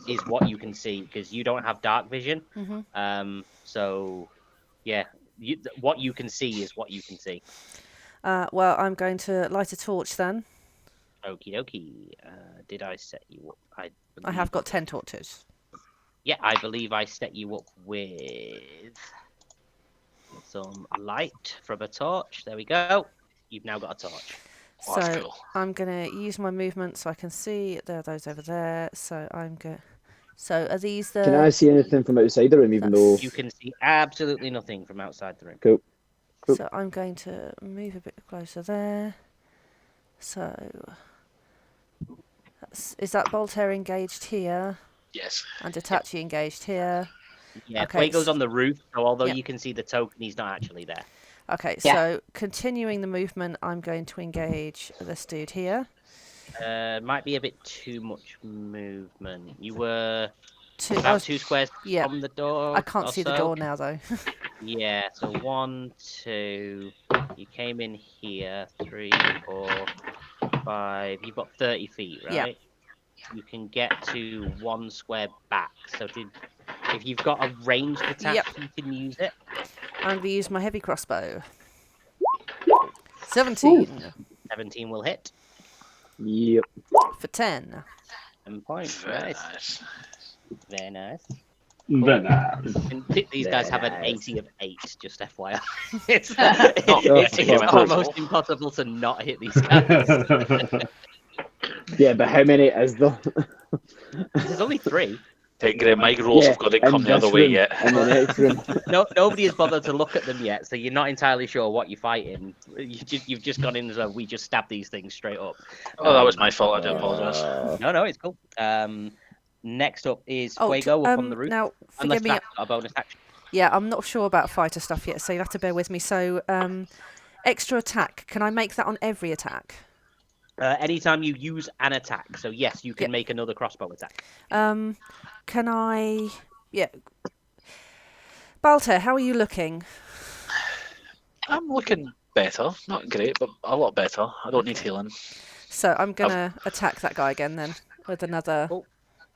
is what you can see because you don't have dark vision. Mm-hmm. So, yeah, what you can see is what you can see. Well, I'm going to light a torch then. Okie dokie. Did I set you up? I have got 10 torches. Yeah, I believe I set you up with some light from a torch. There we go. You've now got a torch. Oh, that's So cool. I'm going to use my movement so I can see. There are those over there. So I'm going. So are these the? Can I see anything from outside the room, even though? You can see absolutely nothing from outside the room. Cool. So I'm going to move a bit closer there. So is that Voltaire engaged here? Yes. And Itachi engaged here. Yeah, Okay, Fuego's on the roof, so although Yep. you can see the token, he's not actually there. Okay, Yeah. so continuing the movement, I'm going to engage this dude here. Might be a bit too much movement. You were I about was- 2 squares yeah. from the door. I can't or see the so. door now though. Yeah, so 1, 2. You came in here. 3, 4, 5. You've got 30 feet, right? Yeah. You can get to 1 square back. So if you've got a ranged attack, Yep. you can use it. I'm going to use my heavy crossbow. 17 17 will hit. Yep. for 10. 10 points. Very Nice. nice. Very nice. Very nice. And these guys have an Very 80 of 8, just FYI. it's it's almost impossible to not hit these guys. Yeah, but how many is there? There's only 3. Great, my rolls have got to come the other way yet. In the next room. Nobody has bothered to look at them yet, so you're not entirely sure what you're fighting. You've just gone in as a we just stab these things straight up. Oh, that was my fault. I do apologise. No, it's cool. Next up is Oh, Fuego up on the roof. now, Unless forgive me. that's not a bonus action. Yeah, I'm not sure about fighter stuff yet, so you'll have to bear with me. So, extra attack. Can I make that on every attack? Anytime you use an attack, so yes, you can Yep. make another crossbow attack. Can I? Yeah. Baltair, how are you looking? I'm looking better. Not great, but a lot better. I don't need healing. So I'm gonna attack that guy again then with another Oh.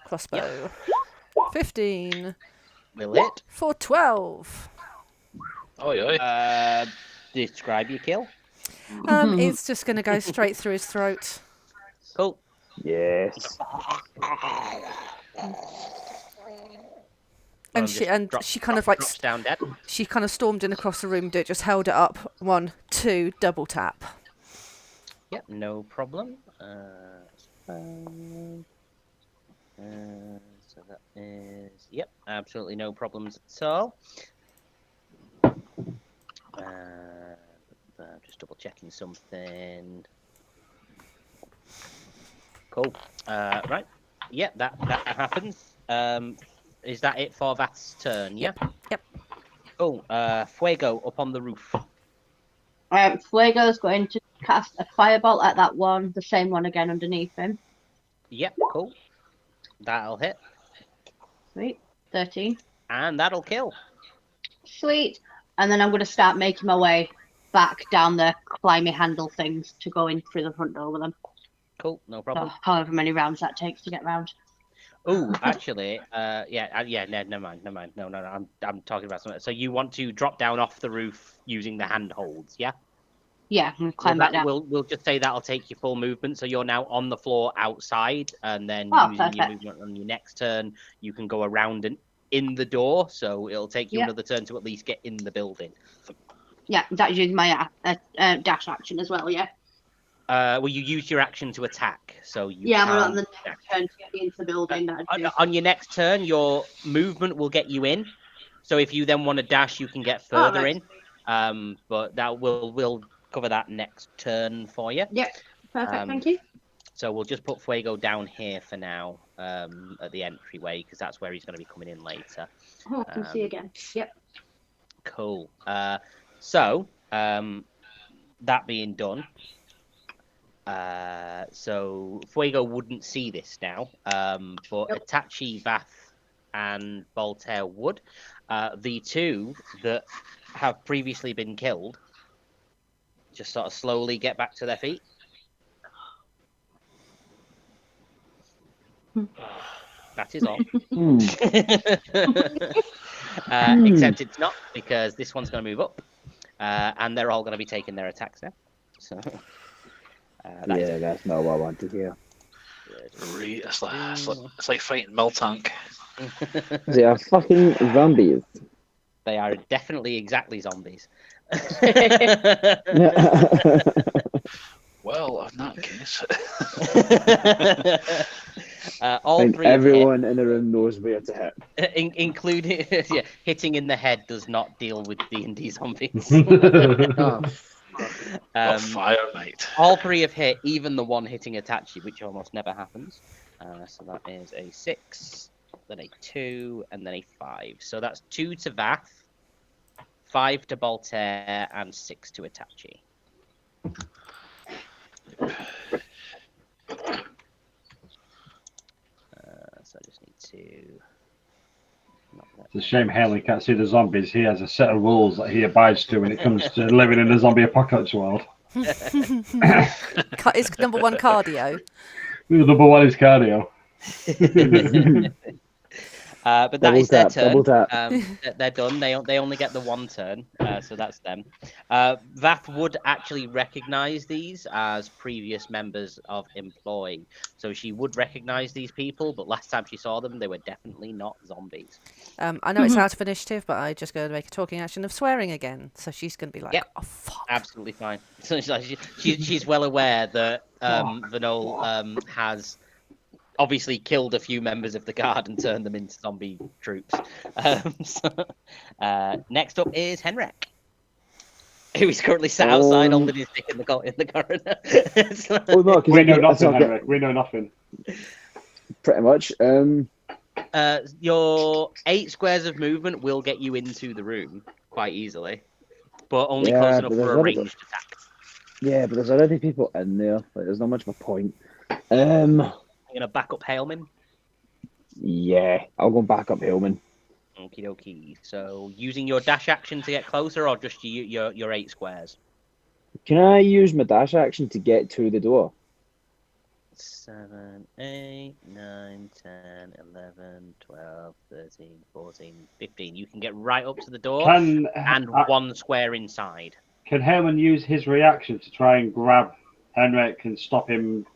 crossbow. 15 Will it? for 12. Oi, oi. Describe your kill. It's just gonna go straight through his throat. Cool. Yes. And she kind of like drops down dead. she kind of stormed in across the room, just held it up. 1, 2, double tap. Yep, no problem. Fine. So that is absolutely no problems at all. Just double checking something. Cool. Right. Yeah, that happens. Is that it for Vath's turn? Yeah. Yep. Cool. Fuego up on the roof. Fuego's going to cast a fireball at that one, the same one again underneath him. Yep. Cool. That'll hit. Sweet. 13. And that'll kill. Sweet. And then I'm going to start making my way back down the climby handle things to go in through the front door with them. Cool, no problem. So however many rounds that takes to get round. Oh, actually, never mind. No, I'm talking about something. So you want to drop down off the roof using the handholds, yeah? Yeah, I'm gonna climb back down. We'll just say that'll take you full movement, so you're now on the floor outside, and then using your movement on your next turn, you can go around and in the door. So it'll take you another turn to at least get in the building. Yeah, that's using my dash action as well. Yeah. Well, you use your action to attack, so you I'm can. on the next turn to get into the building. On your next turn, your movement will get you in. So if you then want to dash, you can get further in. But that we'll cover that next turn for you. Yep, perfect. Thank you. So we'll just put Fuego down here for now, at the entryway, because that's where he's going to be coming in later. Oh, I can see again. Yep. Cool. So that being done. So Fuego wouldn't see this now, but Itachi, Vath, and Voltaire would. The two that have previously been killed just sort of slowly get back to their feet. That is all. Except it's not, because this one's going to move up, and they're all going to be taking their attacks now. So. That's not what I want to hear. It's like fighting Miltank. They are fucking zombies. They are definitely exactly zombies. Well, in that case. Everyone in the room knows where to hit. Including hitting in the head does not deal with D&D zombies. Fire Knight. All three have hit, even the one hitting Itachi, which almost never happens. So that is a 6, then a 2, and then a 5. So that's 2 to Vath, 5 to Voltaire, and 6 to Itachi. So I just need to... It's a shame Haley can't see the zombies. He has a set of rules that he abides to when it comes to living in a zombie apocalypse world. Is number one cardio? Number one is cardio. But that is their turn. They're done. They only get the one turn, so that's them. Vath would actually recognise these as previous members of Employ, so she would recognise these people. But last time she saw them, they were definitely not zombies. I know it's out of initiative, but I just go to make a talking action of swearing again. So she's going to be like, "Oh fuck!" Absolutely fine. So she's well aware that Vanol has obviously killed a few members of the guard and turned them into zombie troops. Next up is Henrik, who is currently sat outside holding his dick in the corridor. We know nothing, Henrik. We know nothing. Pretty much. Your 8 squares of movement will get you into the room quite easily, but only close enough for a ranged attack. Yeah, but there's already people in there. Like, there's not much of a point. You're going to back up Hailman? Yeah, I'll go back up Hailman. Okie dokie. So, using your dash action to get closer, or just your 8 squares? Can I use my dash action to get to the door? 7, 8, 9, 10, 11, 12, 13, 14, 15. You can get right up to the door and 1 square inside. Can Hailman use his reaction to try and grab Henrik and stop him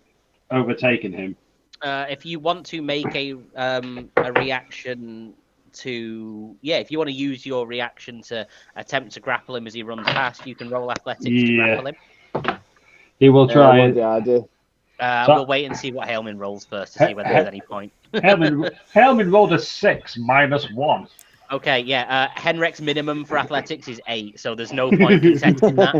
overtaking him? If you want to make a reaction to... Yeah, if you want to use your reaction to attempt to grapple him as he runs past, you can roll athletics to grapple him. He will try. We'll wait and see what Hailman rolls first to see whether there's any point. Hailman rolled a 6 -1. Okay, yeah. Henrik's minimum for athletics is 8, so there's no point contesting that.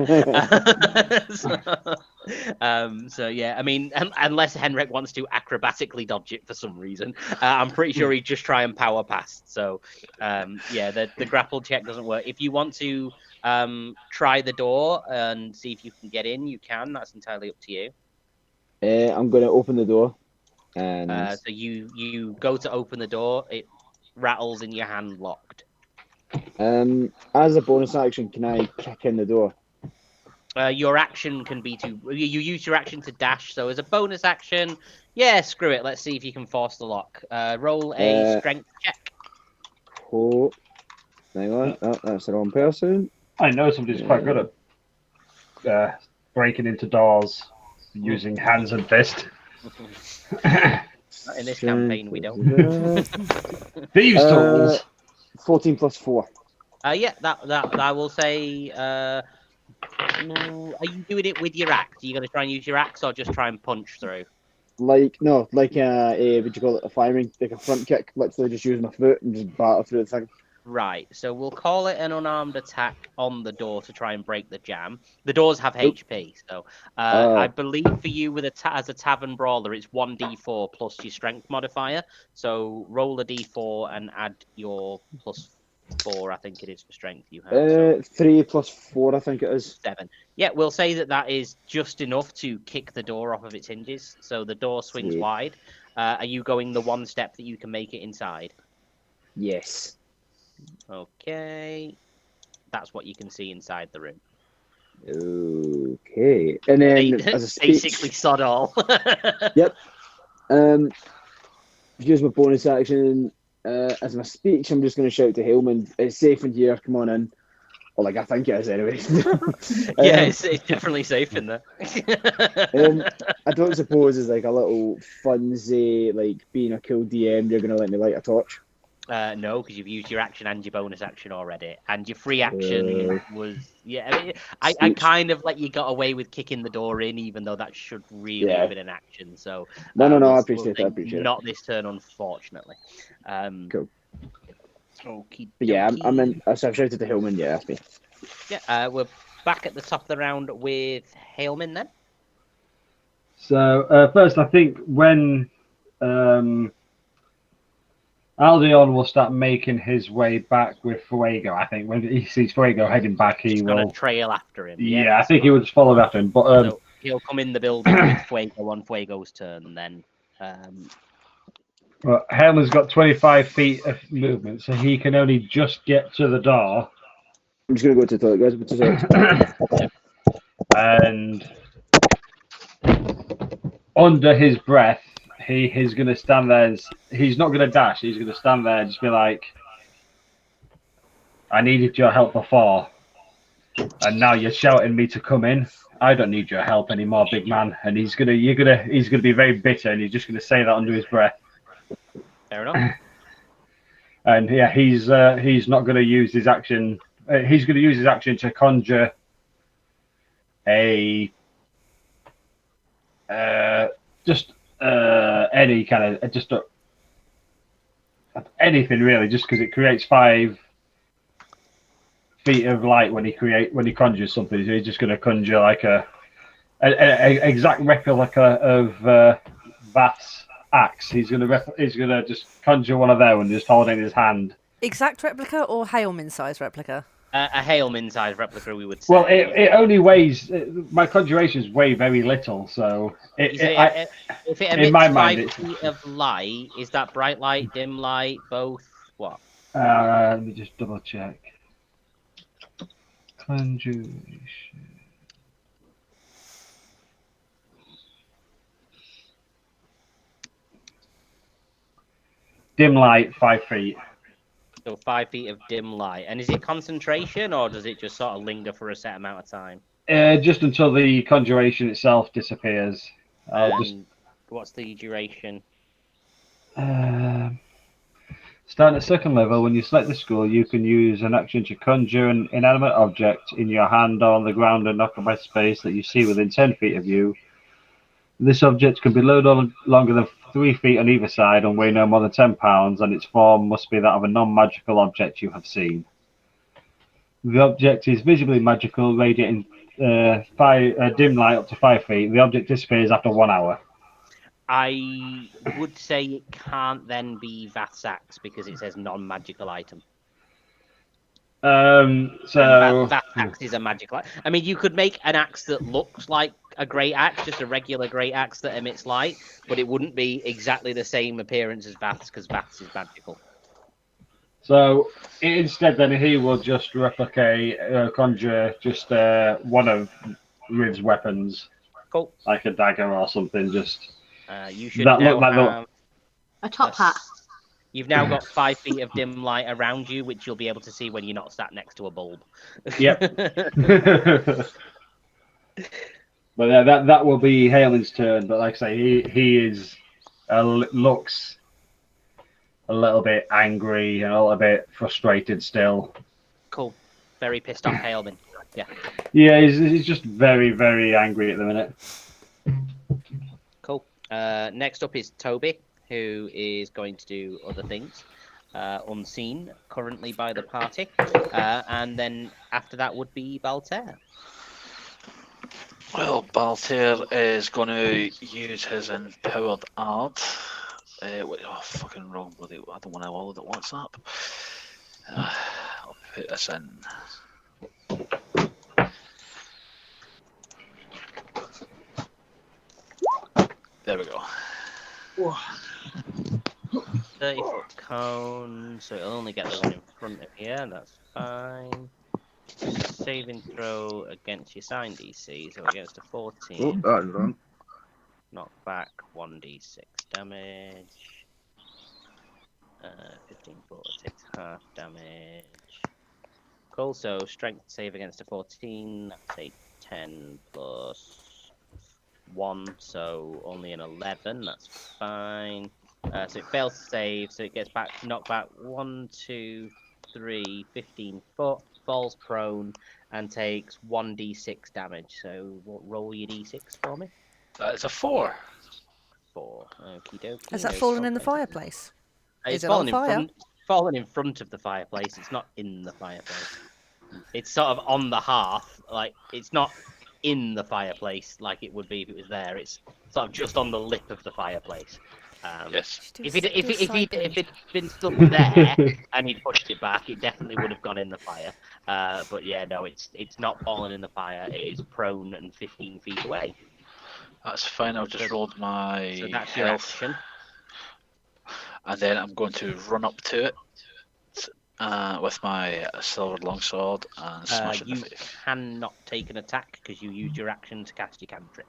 So yeah, I mean, unless Henrik wants to acrobatically dodge it for some reason, I'm pretty sure he'd just try and power past. So yeah, the grapple check doesn't work. If you want to try the door and see if you can get in, you can. That's entirely up to you. I'm going to open the door. And so you go to open the door, it rattles in your hand locked. As a bonus action, can I kick in the door? Your action can be to you use your action to dash. So as a bonus action, yeah, screw it. Let's see if you can force the lock. Roll a strength check. Oh, hang on. Oh, that's the wrong person. I know somebody's quite good at breaking into doors using hands and fist. In this campaign, we don't. Thieves' tools. 14 plus 4. Yeah, that I will say. Are you doing it with your axe? Are you going to try and use your axe, or just try and punch through? Like a what do you call it? A firing, like a front kick. Literally just use my foot and just batter through the thing. Right, so we'll call it an unarmed attack on the door to try and break the jam. The doors have HP, so I believe for you with as a tavern brawler, it's 1d4 plus your strength modifier. So roll a d4 and add your plus 4, I think it is for strength you have. 3 plus 4, I think it is. 7. Yeah, we'll say that is just enough to kick the door off of its hinges. So the door swings wide. Are you going the one step that you can make it inside? Yes. Okay. That's what you can see inside the room. Okay. And then as a speech, basically sod all. Yep. Use my bonus action. As my speech, I'm just going to shout to Haleman, it's safe in here, come on in. Or like I think it is anyway. Yeah, it's definitely safe in there. I don't suppose it's like a little funsy, like being a cool DM, you're going to let me light a torch. No, because you've used your action and your bonus action already, and your free action was I kind of let you got away with kicking the door in, even though that should really have been an action. So no, I appreciate that. I appreciate not it. This turn, unfortunately. Cool. Okay. But yeah, I'm in. So I've shouted to Hillman. Yeah, that's me. Yeah, we're back at the top of the round with Haleman then. So first, I think when Aldeon will start making his way back with Fuego. I think when he sees Fuego heading back, he will trail after him. Yeah, I think he will just follow after him. But so he'll come in the building with Fuego on Fuego's turn, and then. Well, Helmer's got 25 feet of movement, so he can only just get to the door. I'm just gonna go to the toilet, guys. And under his breath, he's going to stand there. He's not going to dash. He's going to stand there and just be like, I needed your help before, and now you're shouting me to come in. I don't need your help anymore, big man. And he's gonna be very bitter, and he's just going to say that under his breath. Fair enough. And yeah, he's not going to use his action. He's going to use his action to conjure any kind of anything really, just because it creates 5 feet of light when he conjures something. So he's just going to conjure like a exact replica of Vath's axe. He's going to just conjure one of them and just hold it in his hand. Exact replica or Haleman size replica? A Haleman size replica, we would say. Well, it only weighs. My conjurations weigh very little, so if it emits 5 feet of light, is that bright light, dim light, both? What? Let me just double check. Conjuration. Dim light, 5 feet. So 5 feet of dim light. And is it concentration, or does it just sort of linger for a set amount of time? Just until the conjuration itself disappears. What's the duration? Starting at second level, when you select the school, you can use an action to conjure an inanimate object in your hand or on the ground and occupy space that you see within 10 feet of you. This object can be no longer than 3 feet on either side and weigh no more than 10 pounds, and its form must be that of a non-magical object you have seen. The object is visibly magical, radiating dim light up to 5 feet. The object disappears after 1 hour. I would say it can't then be Vath's axe because it says non-magical item. So Vath's axe is a magical item. I mean, you could make an axe that looks like a great axe, just a regular great axe that emits light, but it wouldn't be exactly the same appearance as Vath's because Vath's is magical. So instead, then he will just replicate, conjure just one of Riv's weapons, Cool. like a dagger or something. Just you should that now look like have A top hat. You've now got 5 feet of dim light around you, which you'll be able to see when you're not sat next to a bulb. Yep. But that will be Halen's turn. But like I say, he is looks a little bit angry and a little bit frustrated still. Cool. Very pissed off Hailman. Yeah. Yeah, he's just very, very angry at the minute. Cool. Next up is Toby, who is going to do other things. Unseen currently by the party. And then after that would be Baltair. Well, Baltair is going to use his empowered art. Fucking wrong, bloody! I don't want to load it. WhatsApp. I'll put this in. There we go. 30-foot cone, so it'll only get the one in front of here. That's fine. Saving throw against your sign DC, so against a 14. Oh, that is wrong. Knock back 1d6 damage. 15 foot takes half damage. Cool, so strength save against a 14. That's a 10 plus 1, so only an 11. That's fine. So it fails to save, so it gets knocked back 1, 2, 3, 15 foot, falls prone, and takes 1d6 damage. So roll your d6 for me. That is a 4. 4. Okie dokie. Has that fallen in the fireplace? It's Is it on fallen in front of the fireplace. It's not in the fireplace. It's sort of on the hearth. Like, it's not in the fireplace like it would be if it was there. It's sort of just on the lip of the fireplace. Yes. If it'd been stuck there and he'd pushed it back, it definitely would have gone in the fire. But yeah, no, it's not fallen in the fire. It is prone and 15 feet away. That's fine. I've just rolled my So that's your health, action. and then I'm going to run up to it with my silver longsword and smash it in You the face. cannot take an attack because you used your action to cast your cantrip.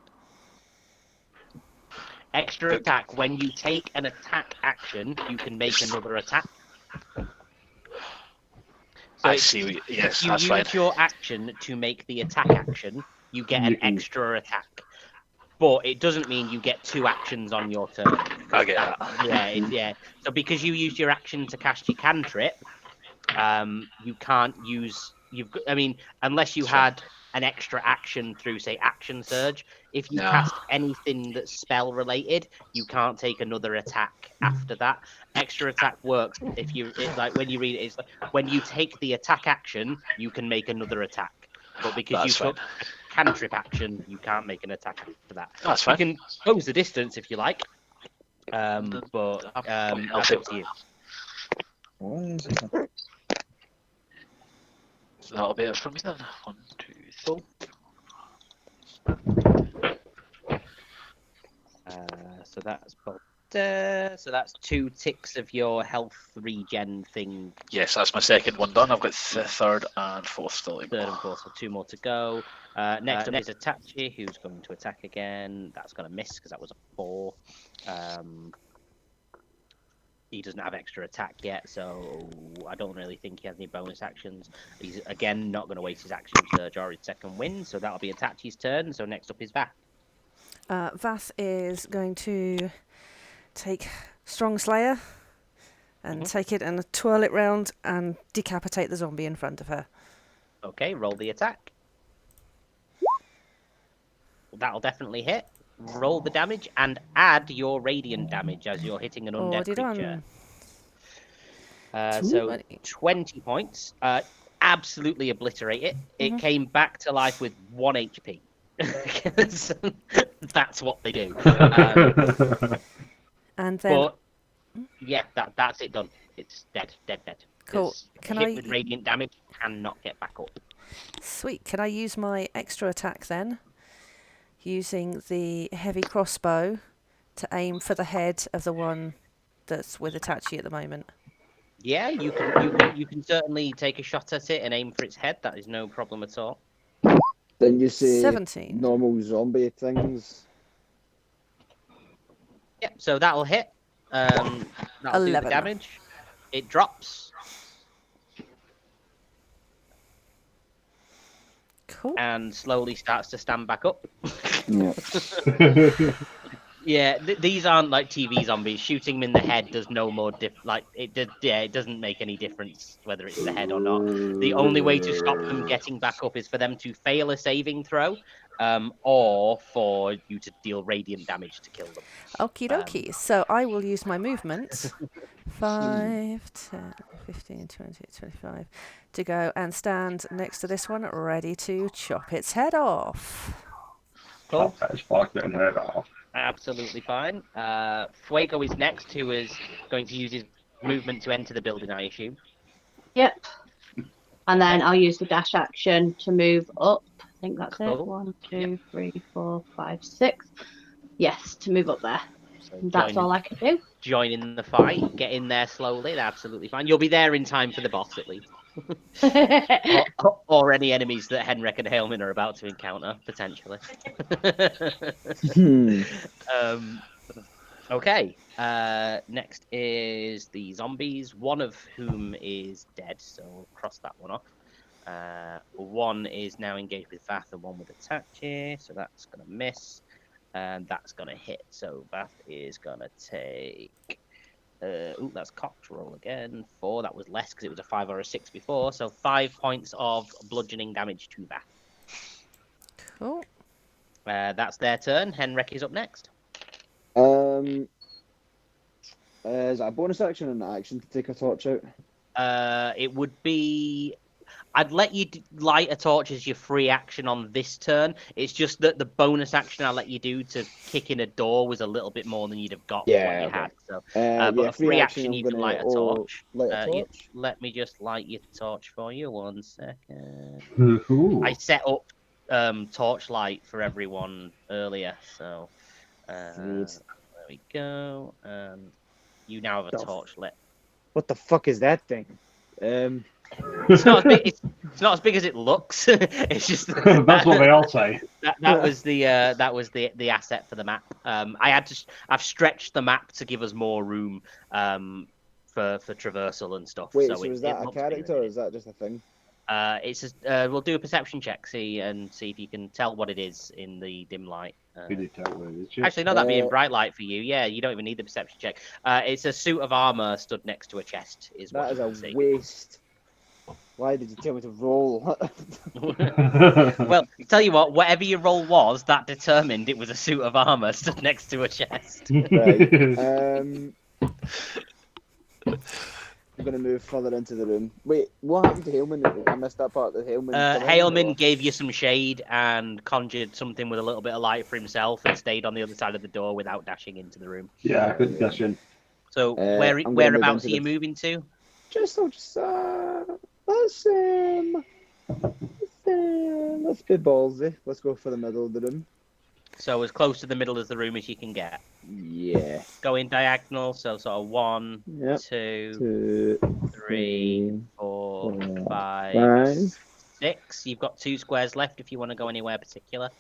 Extra attack. When you take an attack action, you can make another attack. So I see. Yes, if you that's use fine. your action to make the attack action, you get an extra attack. But it doesn't mean you get 2 actions on your turn. I get that. Yeah. So because you used your action to cast your cantrip, you can't use. Unless you had an extra action through, say, action surge. If you cast anything that's spell related, you can't take another attack after that. Extra attack works if when you read it, it's like when you take the attack action, you can make another attack. But because That's you took cantrip action, you can't make an attack after that. That's fine. You can close the distance if you like, but that's up to you. So that'll be it from me then. 1, 2, 3. So that's so that's 2 ticks of your health regen thing. Yes, that's my second one done. I've got third and fourth still. Third and fourth, so 2 more to go. Next up is Itachi, who's going to attack again. That's going to miss because that was a 4. He doesn't have extra attack yet, so I don't really think he has any bonus actions. He's, again, not going to waste his action surge or his second wind, so that'll be Itachi's turn. So next up is Vath. Vath is going to take Strong Slayer and take it and twirl it round and decapitate the zombie in front of her. Okay, roll the attack. That'll definitely hit. Roll the damage and add your radiant damage as you're hitting an undead creature. So 20 points. Absolutely obliterate it. It came back to life with 1 HP. That's what they do. And then... But, yeah, that's it done. It's dead. Cool. Can hit with radiant damage, cannot get back up. Sweet. Can I use my extra attack then? Using the heavy crossbow to aim for the head of the one that's with Itachi at the moment. Yeah, you can certainly take a shot at it and aim for its head. That is no problem at all. Then you say 17. normal zombie things. Yep, so that'll hit. That'll do the 11. damage. It drops. Cool. And slowly starts to stand back up. Yeah. Yeah, these aren't like TV zombies. Shooting them in the head does no more it doesn't make any difference whether it's the head or not. The only way to stop them getting back up is for them to fail a saving throw, or for you to deal radiant damage to kill them. Okie dokie. So I will use my movement. 5, 10, 15, 20, 25 to go and stand next to this one, ready to chop its head off. Cool. Chop its fucking head off. Absolutely fine. Fuego is next, who is going to use his movement to enter the building, I assume. Yep. And then I'll use the dash action to move up. I think that's Cool. it. 1, 2, 3, 4, 5, 6. Yes, to move up there. So That's all I can do. Join in the fight. Get in there slowly. That's absolutely fine. You'll be there in time for the boss, at least. or any enemies that Henrik and Hailman are about to encounter, potentially. Okay. Next is the zombies, one of whom is dead, so we'll cross that one off. One is now engaged with Vath and one with attack here, so that's going to miss. And that's going to hit. So Vath is going to take... that's cocked roll again. 4. That was less because it was a 5 or a 6 before. So 5 points of bludgeoning damage to Vath. Cool. That's their turn. Henrik is up next. Is that a bonus action or an action to take a torch out? It would be... I'd let you light a torch as your free action on this turn. It's just that the bonus action I let you do to kick in a door was a little bit more than you'd have got with what you had. So, but a free action you can light a torch. Let me just light your torch for you. 1 second. I set up torchlight for everyone earlier, so there we go. You now have a torch lit. What the fuck is that thing? It's not as big as it looks. It's just that's what they all say. That was the asset for the map. I've stretched the map to give us more room for traversal and stuff. Wait, so is that a character or is that just a thing? We'll do a perception check, see if you can tell what it is in the dim light. Actually, no, that'd be in bright light for you. Yeah, you don't even need the perception check. It's a suit of armor stood next to a chest. That is a waste. Why did you tell me to roll? Well, tell you what, whatever your roll was, that determined it was a suit of armor stood next to a chest. Right. I'm going to move further into the room. Wait, what happened to Hailman? I missed that part. The Hailman gave you some shade and conjured something with a little bit of light for himself and stayed on the other side of the door without dashing into the room. Yeah, I couldn't dash in. So whereabouts are you moving to? Let's be ballsy. Let's go for the middle of the room. So as close to the middle of the room as you can get. Yeah. Going diagonal, so sort of 1, 2, 3, 4, 5, 6. You've got 2 squares left if you want to go anywhere particular.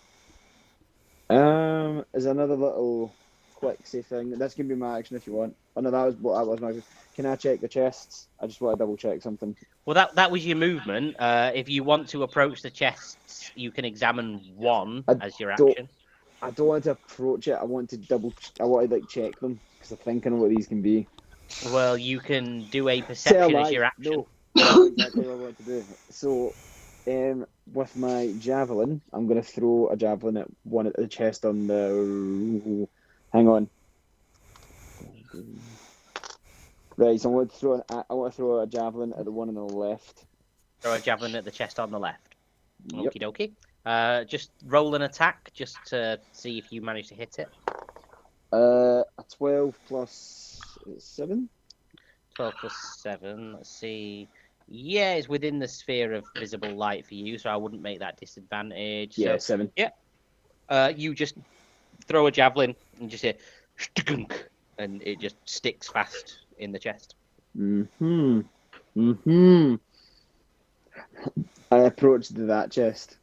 Is another little quick say thing. That's gonna be my action if you want. Oh no, that was my. Can I check the chests? I just want to double check something. Well, that was your movement. If you want to approach the chests, you can examine 1 as your action. I don't want to approach it. I want to check them because I'm thinking what these can be. Well, you can do a perception as your action. No, that's exactly what I want to do. So, with my javelin, I'm going to throw a javelin at one at the chest on the. Hang on. Right, so I want to throw a javelin at the one on the left. Throw a javelin at the chest on the left. Yep. Okie dokie. Just roll an attack just to see if you manage to hit it. A 12 plus 7. 12 plus 7. Let's see. Yeah, it's within the sphere of visible light for you, so I wouldn't make that disadvantage. Yeah, so, 7. Yeah. You just throw a javelin and just hear, and it just sticks fast in the chest. I approached that chest.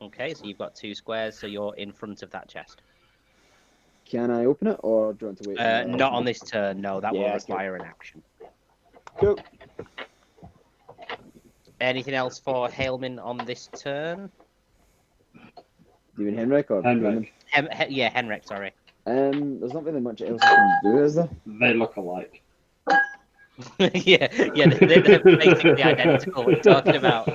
Okay, so you've got 2 squares, so you're in front of that chest. Can I open it, or do you want to wait? Not on this turn, no. That will Yeah, require an action. Cool. Anything else for Hailman on this turn? Do you mean Henrik or Henrik. Yeah, Henrik, sorry. There's not really much else I can do, is there? They look alike. yeah, they're basically identical. What are you talking about?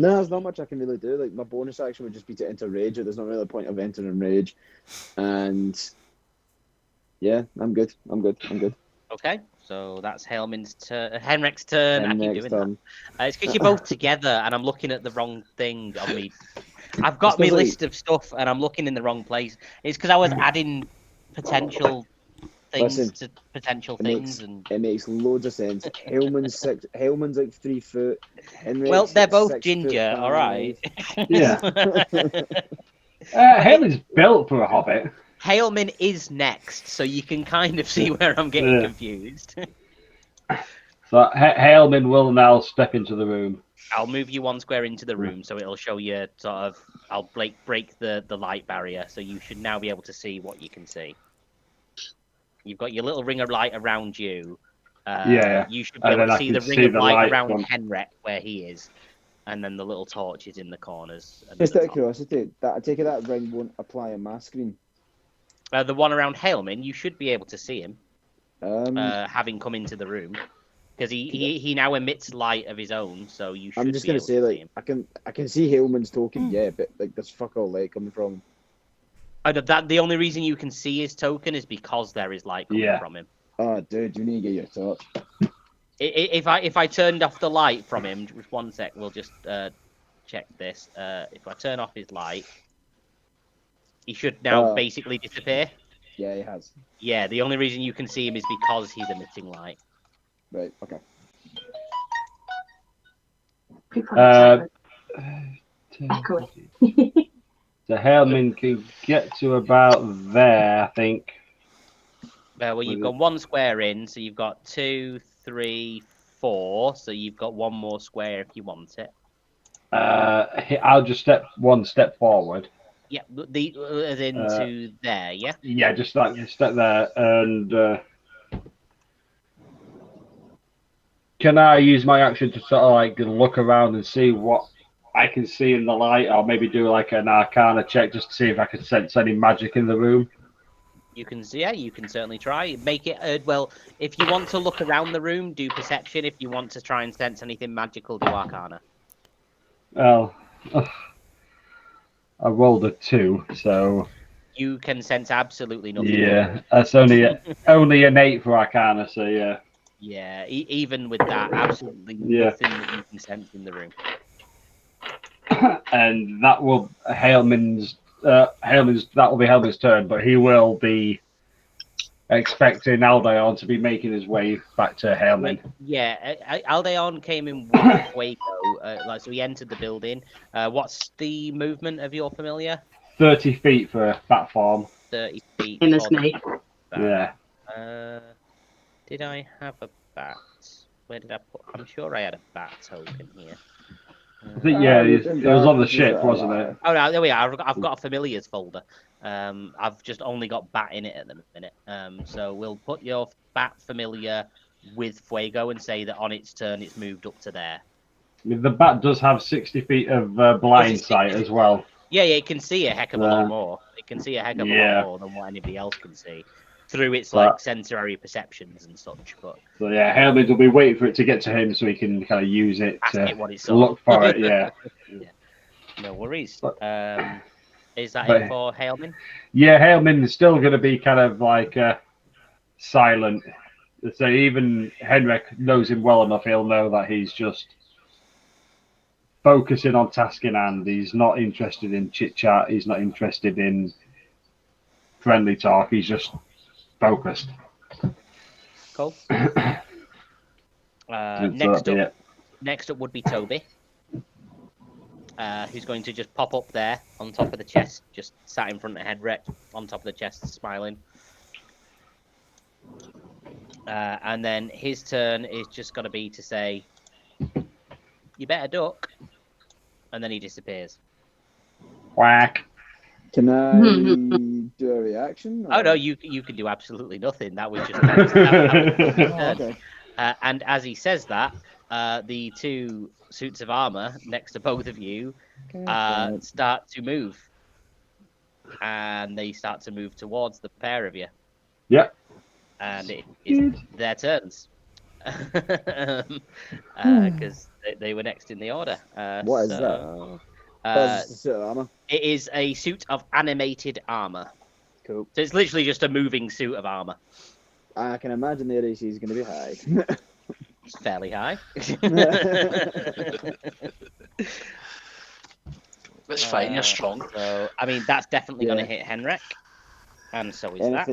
No, there's not much I can really do. Like, my bonus action would just be to enter rage. There's not really a point of entering rage. And yeah, I'm good. Okay, so that's Hailman's turn. Henrik's turn. I keep Henrik's doing turn. that. It's because you're both together, and I'm looking at the wrong thing on me. I've got It's my 'cause, like- list of stuff, and I'm looking in the wrong place. It's because I was adding potential things Listen, to potential It things, makes, and it makes loads of sense. Hellman's like 3 foot. Henrik's well, they're like both 6 ginger. foot All right. Yeah. Hailey's built for a hobbit. Hailman is next, so you can kind of see where I'm getting confused. So Hailman will now step into the room. I'll move you 1 square into the room, so it'll show you sort of. I'll break the light barrier, so you should now be able to see what you can see. You've got your little ring of light around you. Yeah. You should be able to see the ring of light around Henrik where he is, and then the little torches in the corners. Just out of curiosity, I take it that ring won't apply on my screen. The one around Hailman, you should be able to see him, having come into the room, because he now emits light of his own. So you should. I'm just gonna say, like, I can see Hailman's token, yeah, but like there's fuck all light coming from him. The only reason you can see his token is because there is light coming from him. Oh, dude, you need to get your torch. If I turned off the light from him, just 1 sec, we'll just check this. If I turn off his light, he should now basically disappear. Yeah, he has. Yeah, the only reason you can see him is because he's emitting light. Right. Okay. So Hailman can get to about there, I think. Well, you've got 1 square in, so you've got 2, 3, 4. So you've got 1 more square if you want it. I'll just step 1 step forward. Yeah, as into there, yeah? Yeah, just like step there. And can I use my action to sort of like look around and see what I can see in the light, or maybe do like an Arcana check just to see if I can sense any magic in the room? You can certainly try. Make it, well, if you want to look around the room, do Perception. If you want to try and sense anything magical, do Arcana. Well, I rolled a 2, so... You can sense absolutely nothing. Yeah, that's only an 8 for Arcana, so yeah. Yeah, even with that, absolutely nothing that you can sense in the room. And that will Hailman's that will be Hailman's turn, but he will be expecting Aldeon to be making his way back to Hailman. Yeah, Aldeon came in with Fuego, so he entered the building. What's the movement of your familiar? 30 feet for a platform. 30 feet. Same as me. Yeah. Did I have a bat? Where did I put? I'm sure I had a bat token here. I think it was on the ship, wasn't it? Oh no, there we are. I've got a familiars folder. I've just only got bat in it at the minute. So we'll put your bat familiar with Fuego and say that on its turn it's moved up to there. I mean, the bat does have 60 feet of blind sight as well. Yeah, it can see a heck of a lot more. It can see a heck of a lot more than what anybody else can see through its like sensory perceptions and such. But so yeah, Hailman will be waiting for it to get to him so he can kind of use it to look for it. Yeah. No worries. Is that it for Hailman? Yeah, Hailman is still going to be kind of like silent. So even Henrik knows him well enough; he'll know that he's just focusing on task in hand. He's not interested in chit chat. He's not interested in friendly talk. He's just focused. Cool. Next up would be Toby, who's going to just pop up there on top of the chest, just sat in front of Henrik on top of the chest, smiling. And then his turn is just going to be to say, "You better duck," and then he disappears. Whack. Can I do a reaction? Oh or- no, you can do absolutely nothing. That was just that was his Oh, turn. okay. And as he says that, the two suits of armor next to both of you Okay. start to move, and they start to move towards the pair of you. Yep. And it is their turns because they were next in the order. What is that? That's the suit of armor. It is a suit of animated armor. Cool. So it's literally just a moving suit of armor. I can imagine their AC is going to be high. It's fairly high. That's fine, you're strong. So, I mean, that's definitely going Yeah. to hit Henrik. And so is that.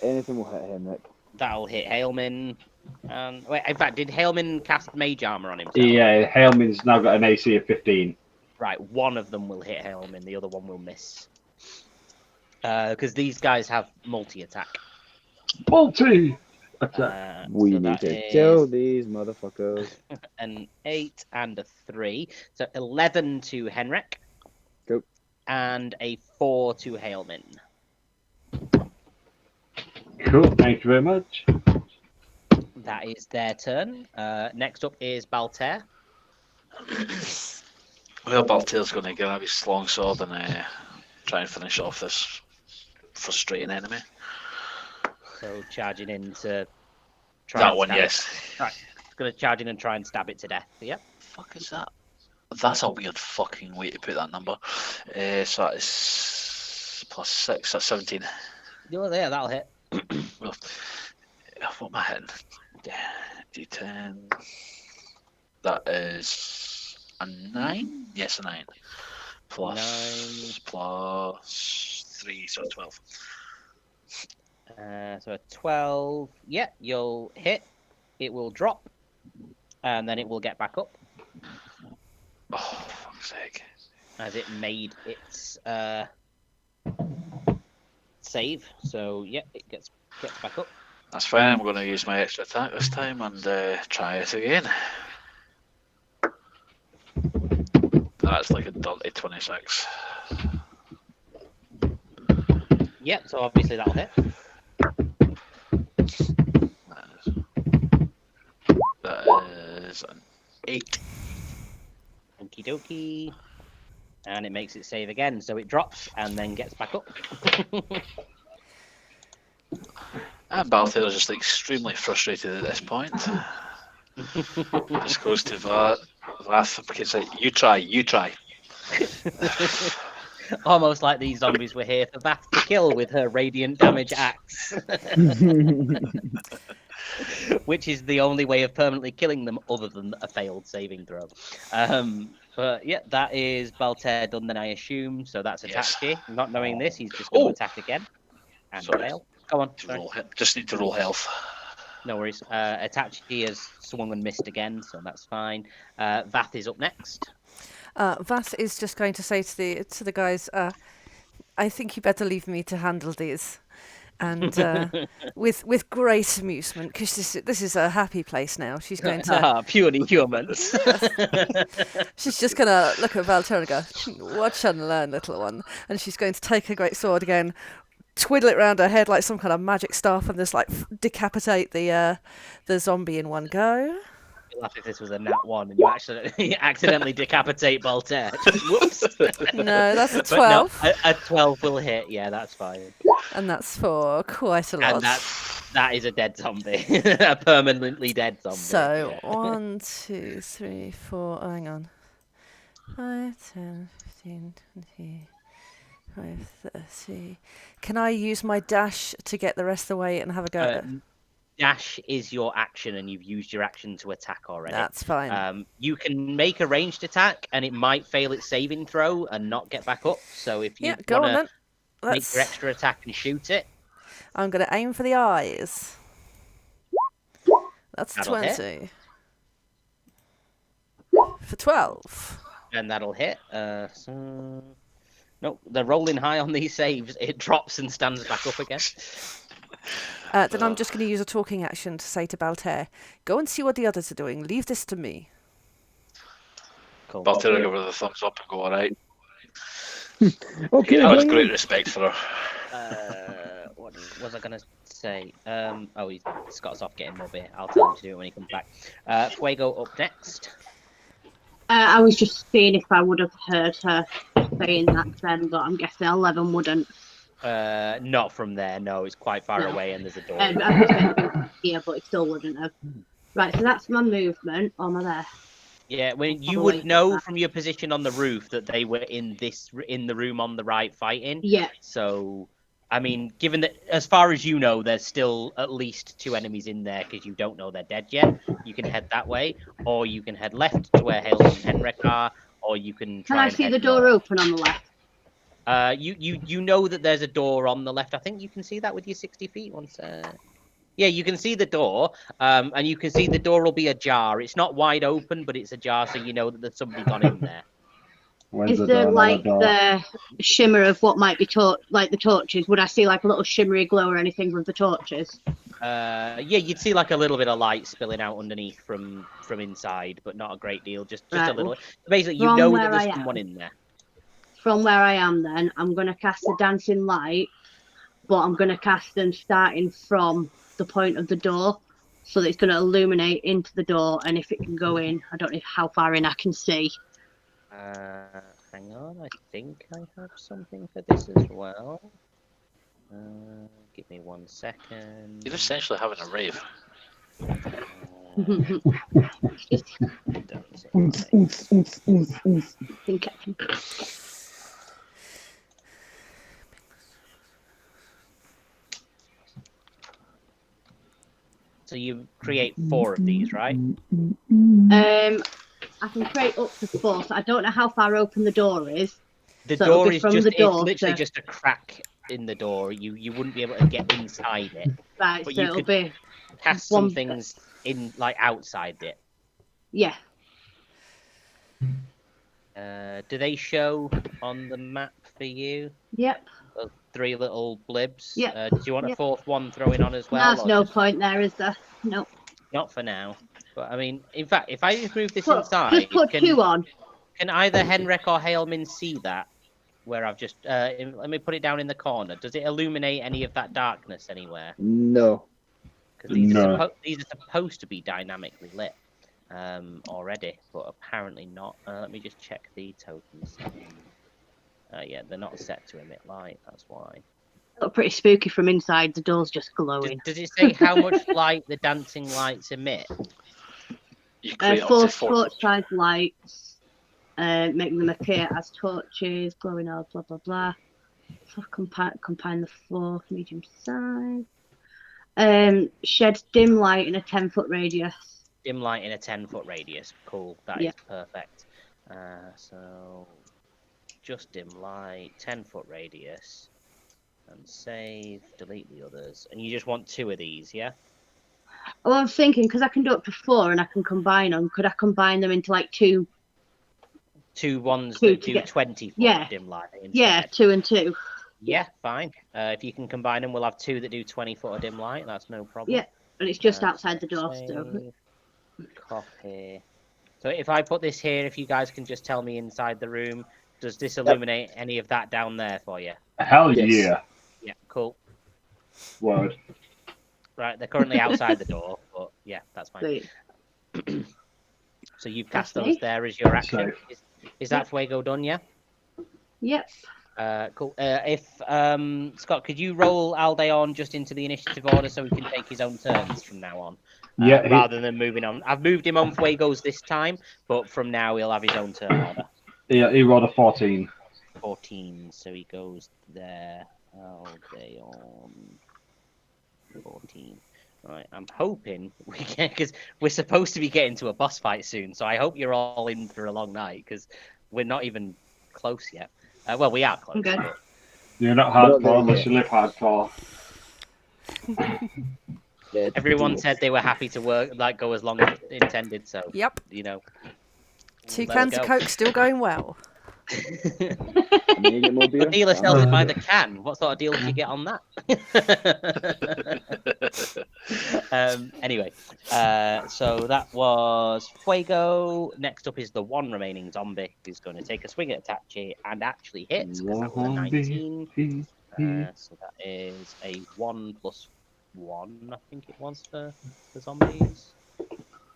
Anything will hit him, Nick. That'll hit Hailman. Wait, in fact, did Hailman cast mage armor on himself? Yeah, Hailman's now got an AC of 15. Right, one of them will hit Hailman, the other one will miss. Because these guys have multi-attack. Multi! We so need that to is kill these motherfuckers. an 8 and a 3. So 11 to Henrik. Cool. And a 4 to Hailman. Cool, thank you very much. That is their turn. Next up is Baltair. Well, Baltair's going to get out his long sword and try and finish off this frustrating enemy. So charging in to try That and one, stab yes. it. Right. It's going to charge in and try and stab it to death. Yep. Fuck is that? That's a weird fucking way to put that number. So that is +6, that's 17. Oh, yeah, that'll hit. Well, what am I hitting? D10. That is a 9? Yes, a 9. Plus 3, so 12. So a 12. Yeah, you'll hit. It will drop. And then it will get back up. Oh, fuck's sake. As it made its save. So, yeah, it gets back up. That's fine, I'm going to use my extra attack this time and try it again. That's like a dirty 26. Yep, so obviously that'll hit. That is an 8. Okie dokie. And it makes it save again. So it drops and then gets back up. And Balthair is just extremely frustrated at this point. Just goes to Vath because like, you try. Almost like these zombies were here for Vath to kill with her radiant damage axe. Which is the only way of permanently killing them other than a failed saving throw. But yeah, that is Baltair done then, I assume. So that's Atachi. Not knowing this, he's just going to attack again. And fail. Go on. Just need to roll health. No worries. Atachi has swung and missed again, so that's fine. Vath is up next. Vath is just going to say to the guys, I think you better leave me to handle these. And with great amusement, because this is a happy place now. She's going to purely humans. she's just going to look at Valter and go, "Watch and learn, little one." And she's going to take her great sword again, twiddle it round her head like some kind of magic staff, and just like decapitate the zombie in one go. Laugh if this was a nat 1 and you actually accidentally decapitate Baltair. Whoops. No, that's a 12. No, a 12 will hit. Yeah, that's fine. And that's for quite a lot. And that is a dead zombie, a permanently dead zombie. So 1, 2, 3, 4. Oh, hang on. 5, 10, 15, 20, 30. Can I use my dash to get the rest of the way and have a go at it? Dash is your action, and you've used your action to attack already. That's fine. You can make a ranged attack, and it might fail its saving throw and not get back up. So if you Yeah, go on want then. to make your extra attack and shoot it, I'm going to aim for the eyes. That's That'll 20. hit. For 12. and that'll hit. So... No, they're rolling high on these saves. It drops and stands back up again. Then I'm just going to use a talking action to say to Baltair, go and see what the others are doing. Leave this to me. Cool. Baltair will give her the thumbs up and go, alright. Okay, He has brilliant. great respect for her. What was I going to say? He's got us off getting mobby. I'll tell him to do it when he comes back. Fuego up next. I was just seeing if I would have heard her saying that then, but I'm guessing 11 wouldn't. Not from there. No, it's quite far away, and there's a door. I was expecting here, but it still wouldn't have. Right, so that's my movement. Or am I there? Yeah, when you would know from your position on the roof that they were in the room on the right fighting. Yeah. So, I mean, given that as far as you know, there's still at least 2 enemies in there because you don't know they're dead yet. You can head that way, or you can head left to where Hale and Henrik are, or you can try. Can I see the door open on the left? You know that there's a door on the left. I think you can see that with your 60 feet once. Yeah, you can see the door, and you can see the door will be ajar. It's not wide open, but it's ajar, so you know that there's somebody gone in there. Where's Is the there door? like Door? the shimmer of what might be like the torches? Would I see like a little shimmery glow or anything with the torches? Yeah, you'd see like a little bit of light spilling out underneath from inside, but not a great deal. Just Right, a little. well, Basically, you from know where that there's I am. someone in there. From where I am, then I'm going to cast a dancing light, but I'm going to cast them starting from the point of the door, so that it's going to illuminate into the door. And if it can go in, I don't know how far in I can see. Hang on, I think I have something for this as well. Give me 1 second. You're essentially having a rave. Think I can. So you create 4 of these, right? I can create up to 4, so I don't know how far open the door is. The So it'll door be is from just, the door it's literally to- just a crack in the door. You wouldn't be able to get inside it. Right, But so you it'll could be cast one some things in, like, outside it. yeah. Do they show on the map for you? Yep. Those 3 little blibs? Yep. Do you want a 4th one throwing on as well? There's or no just- point there, is there? No. Not for now. But, I mean, in fact, if I just move this Just inside... put 2 on. Can either Henrik or Halemin see that? Where I've just... let me put it down in the corner. Does it illuminate any of that darkness anywhere? No. Because these, No. these are supposed to be dynamically lit already, but apparently not. Let me just check the tokens. Yeah, they're not set to emit light, that's why. Look pretty spooky from inside. The door's just glowing. Does it say how much light the dancing lights emit? You create up 4 to 4. torch-sized lights. Make them appear as torches, glowing out, blah blah blah. So combine the 4 medium size. Sheds dim light in a 10-foot radius. Dim light in a 10-foot radius. Cool, that is perfect. So, just dim light, 10-foot radius. And save, delete the others. And you just want 2 of these, yeah? Oh, I'm thinking, because I can do up to 4 and I can combine them, could I combine them into like 2? 2 ones Two that to do get- 20 yeah. dim light instead. Yeah, 2 and 2. Yeah, fine. If you can combine them, we'll have 2 that do 20 foot of dim light. That's no problem. Yeah, and it's just outside the door still. Save, copy. So if I put this here, if you guys can just tell me inside the room, does this illuminate any of that down there for you? Hell Yes. yeah. Yeah, cool. Word. Right, they're currently outside the door, but yeah, that's fine. Sweet. So you've cast That's those me. there as your action. Safe. Is that Fuego done, yeah? Yep. Cool. If Scott, could you roll Aldeon just into the initiative order so he can take his own turns from now on? Yeah, Rather than moving on. I've moved him on Fuego's this time, but from now he'll have his own turn order. he rolled a 14. 14, so he goes there. Aldeon. 14. Right, I'm hoping we can, because we're supposed to be getting to a boss fight soon, so I hope you're all in for a long night, because we're not even close yet. Well, we are close. Okay. But... You're not Not hardcore there unless yet. you live hardcore. Yeah, Everyone said they were happy to work, like go as long as intended, so, Yep. you know. 2 let it cans of go. Coke still going well. I mean, you get more beer. The dealer sells it by the can. What sort of deal do you get on that? Anyway, so that was Fuego. Next up is the one remaining zombie who's going to take a swing at Itachi and actually hit, because that was a 19. So that is a 1+1, I think it was, for the zombies.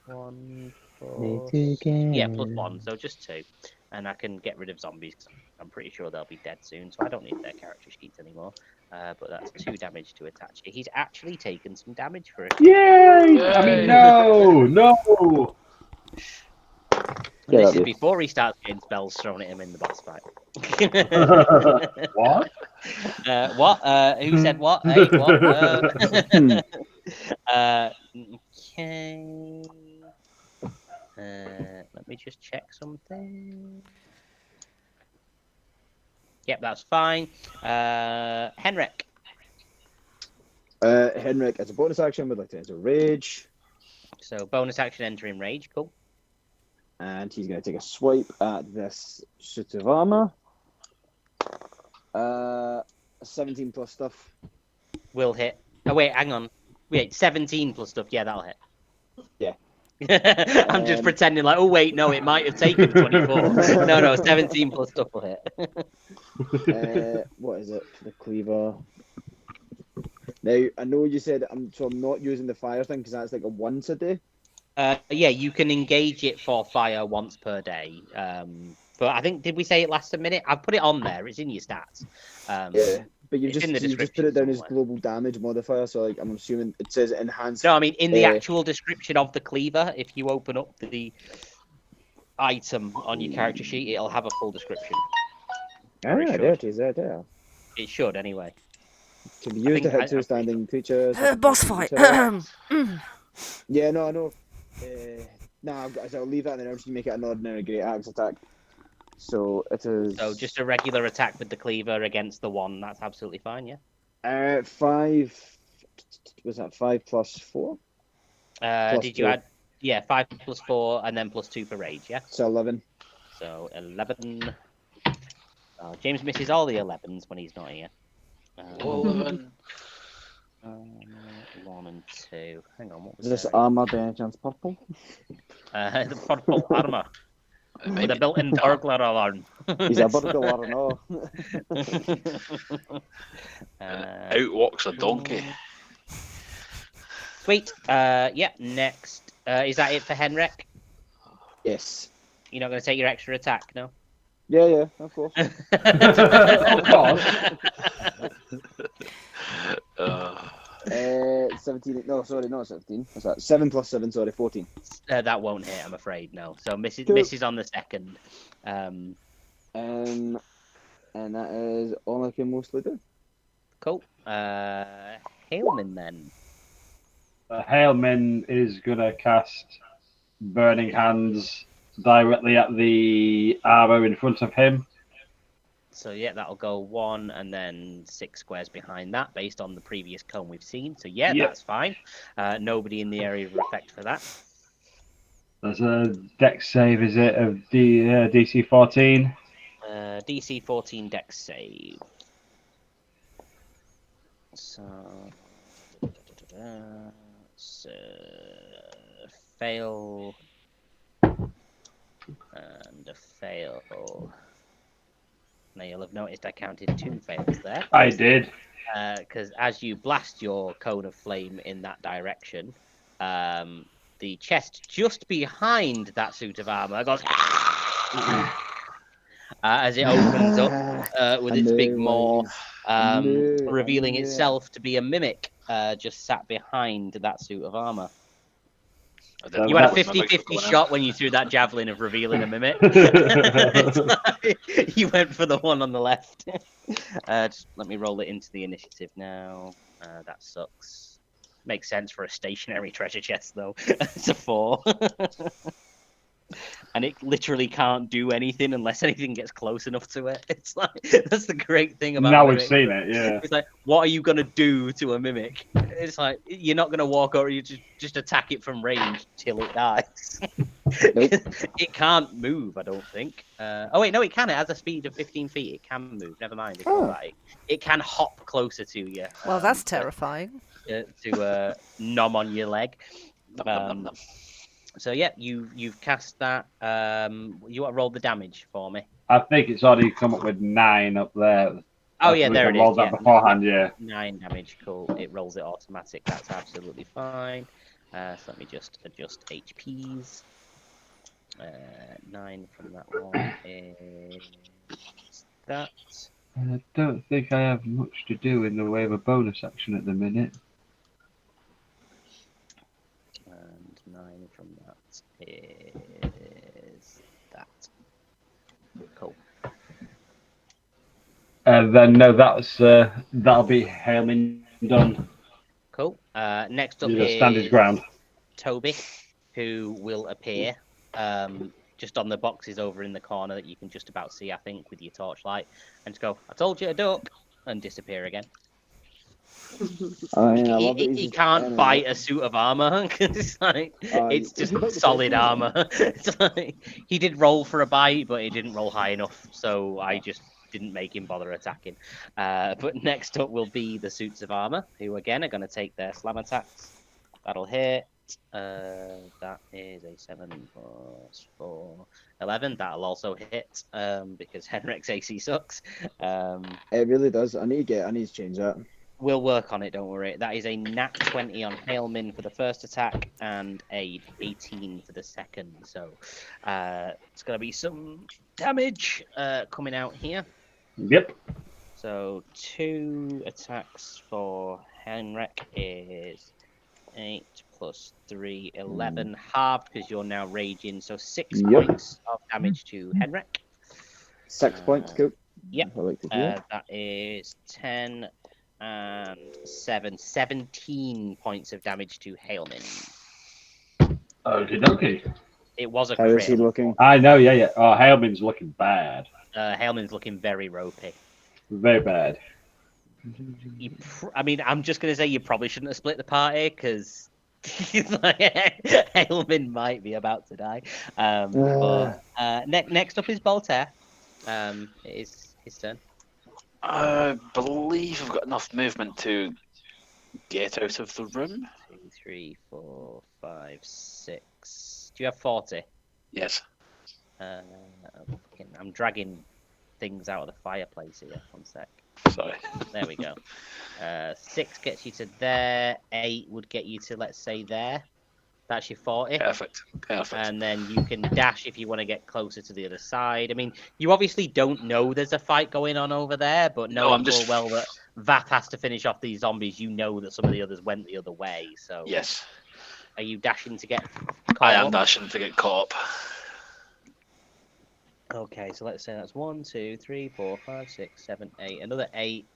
1 plus... Yeah, +1, so just 2. And I can get rid of zombies, because I'm pretty sure they'll be dead soon, so I don't need their character sheets anymore. But that's 2 damage to Itachi. He's actually taken some damage for it. Yay! I mean, no! And this is before he starts getting spells thrown at him in the boss fight. What? What? Who said what? Hey, what? Okay. Let me just check something. Yep, that's fine. Henrik. Henrik, as a bonus action, would like to enter Rage. So bonus action entering Rage, cool. And he's going to take a swipe at this suit of armor. 17 plus stuff. Will hit. Oh, wait, hang on. Wait, 17 plus stuff. Yeah, that'll hit. Yeah. I'm just pretending like, oh, wait, no, it might have taken 24. No, 17 plus stuff will hit. What is it? The cleaver. Now, I know you said I'm not using the fire thing because that's like a once a day. Yeah, you can engage it for fire once per day. But I think, did we say it last a minute? I've put it on there. It's in your stats. Yeah, but you just put it down as somewhere. global damage modifier. So like, I'm assuming it says enhanced. No, I mean in the actual description of the cleaver. If you open up the item on your character sheet, it'll have a full description. There it is. There. It should anyway. To be used to hit 2 standing creatures. Boss fight. Yeah, no, I know. I'll leave that in there. I'm just gonna make it an ordinary great axe attack. So it is. So just a regular attack with the cleaver against the one. That's absolutely fine. Yeah. 5. Was that 5 plus 4? Did you add? Yeah, 5 plus 4 and then plus 2 for rage. Yeah. So 11. So 11. James misses all the 11s when he's not here. 11. 1 and 2. Hang on, what was Is this there? armor by any chance purple? The purple armor with a built-in burglar alarm. He's a burglar, no. Out walks a donkey. Sweet. Yeah. Next, is that it for Henrik? Yes. You're not going to take your extra attack, no? Yeah, of course. Of course. 17. No, sorry, not 17. What's that? 7 plus 7. Sorry, 14. That won't hit, I'm afraid. No. So misses on the second. And that is all I can mostly do. Cool. Hailman then. Hailman is going to cast Burning Hands directly at the arrow in front of him. So yeah, that'll go 1 and then 6 squares behind that, based on the previous cone we've seen. So yeah, Yep. That's fine. Nobody in the area of effect for that. There's a dex save, is it, of DC 14? DC 14 dex save. So, fail and a fail. Now you'll have noticed I counted 2 fails there. I did. Because as you blast your cone of flame in that direction, the chest just behind that suit of armor goes as it opens up with its big maw, revealing itself to be a mimic just sat behind that suit of armor. You had a 50-50 shot when you threw that javelin of revealing a mimic. You went for the one on the left. Just let me roll it into the initiative now. That sucks. Makes sense for a stationary treasure chest, though. It's a 4. And it literally can't do anything unless anything gets close enough to it. It's like that's the great thing about Now we've mimic. seen it, yeah. It's like, what are you gonna do to a mimic? It's like you're not gonna walk over. You just attack it from range till it dies. Nope. It can't move, I don't think. Oh wait, no, it can. It has a speed of 15 feet. It can move. Never mind. It can hop closer to you. Well, that's terrifying. To nom on your leg. So yeah, you've cast that. You want to roll the damage for me? I think it's already come up with 9 up there. Oh yeah, there it is. Rolled that beforehand, yeah. 9 damage, cool. It rolls it automatic. That's absolutely fine. So let me just adjust HPs. 9 from that one is that. I don't think I have much to do in the way of a bonus action at the minute. And 9 from that is that. Cool. Then no, that'll be Hailman done. Cool. Next up He'll stand his ground. Toby, who will appear just on the boxes over in the corner that you can just about see, I think, with your torchlight, and just go, "I told you to duck," and disappear again. He can't bite a suit of armor. It's just solid armor. It's like, he did roll for a bite, but he didn't roll high enough, so I just didn't make him bother attacking. But next up will be the suits of armor, who again are going to take their slam attacks. That'll hit. That is a 7 plus 4, 11. That'll also hit because Henrik's AC sucks. It really does. I need to change that. We'll work on it, don't worry. That is a nat 20 on Hailman for the first attack and a 18 for the second. So it's going to be some damage coming out here. Yep. So 2 attacks for Henrik is 8 plus 3, 11. Half because you're now raging. So 6 points of damage to Henrik. 6 points, cool. Yep. That is 10 and 7. 17 points of damage to Hailman. Okie dokie. It was a How crit. is he looking? I know, yeah. Oh, Hailman's looking bad. Hailman's looking very ropey. Very bad. I mean, I'm just going to say you probably shouldn't have split the party because Hailman might be about to die. Next up is Voltaire. It is his turn. I believe I've got enough movement to get out of the room. 2, 3, 4, 5, 6. Do you have 40? Yes. I'm dragging things out of the fireplace here. 1 sec. Sorry. There we go. 6 gets you to there. 8 would get you to, let's say, there. That's your 40. Perfect. And then you can dash if you want to get closer to the other side. I mean, you obviously don't know there's a fight going on over there, but knowing full well that Vath has to finish off these zombies, you know that some of the others went the other way. So yes. Are you dashing to get caught I am up? dashing to get caught up. Okay, so let's say that's 1, 2, 3, 4, 5, 6, 7, 8. Another 8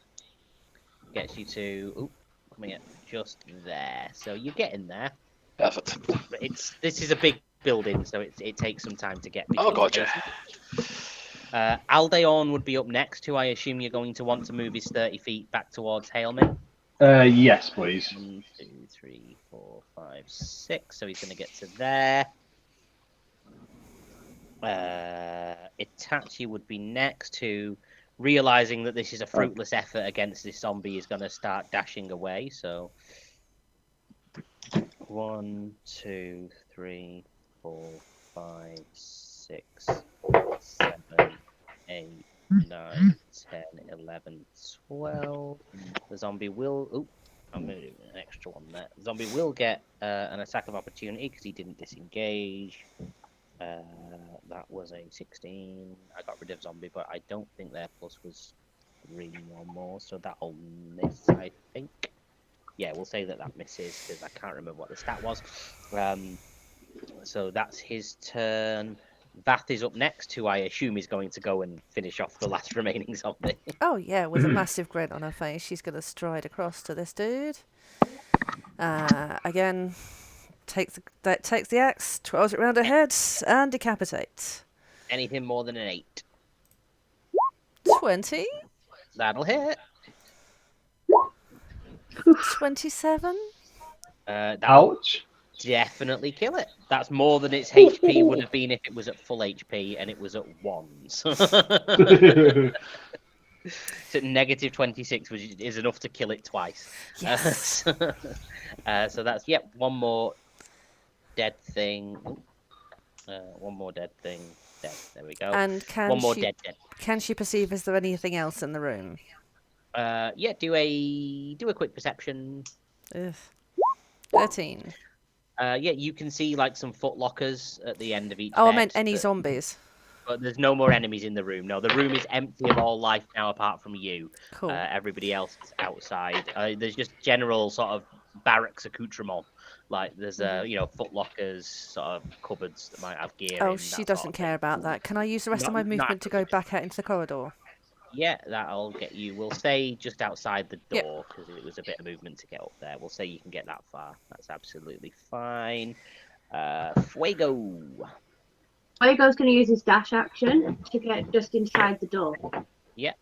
gets you to coming at just there. So you're getting there. Perfect. But this is a big building, so it takes some time to get. Oh, gotcha. Aldeon would be up next, who I assume you're going to want to move his 30 feet back towards Hailman. Yes, please. 1, 2, 3, 4, 5, 6. So he's going to get to there. Itachi would be next, who, realizing that this is a fruitless effort against this zombie, is going to start dashing away. So 1, 2, 3, 4, 5, 6, 7, 8, 9, 10, 11, 12. The zombie will. I'm going to do an extra one there. The zombie will get an attack of opportunity because he didn't disengage. That was a 16. I got rid of zombie, but I don't think their plus was 3 or more, so that'll miss, I think. Yeah, we'll say that misses because I can't remember what the stat was. So that's his turn. Vath is up next, who I assume is going to go and finish off the last remaining zombie. Oh yeah, with a massive grin on her face, she's going to stride across to this dude. Again, takes the axe, twirls it round her head, and decapitates. Anything more than an 8. 20. That'll hit. 27. That'll Ouch. definitely kill it. That's more than its HP would have been if it was at full HP, and it was at 1s. So negative 26, which is enough to kill it twice. Yes. So that's, one more dead thing. One more dead thing. Dead. There we go. And One more dead. Can she perceive, is there anything else in the room? Do a quick perception. Ugh. 13. You can see like some footlockers at the end of each. Oh, I bed, meant any zombies. But there's no more enemies in the room. No, the room is empty of all life now, apart from you. Cool. Everybody else is outside. There's just general sort of barracks accoutrement. Like there's footlockers, sort of cupboards that might have gear. Oh, she doesn't care about that. Can I use the rest of my movement to go back out into the corridor? Yeah, that'll get you. We'll say just outside the door because it was a bit of movement to get up there. We'll say you can get that far. That's absolutely fine. Fuego. Fuego's going to use his dash action to get just inside the door. Yeah.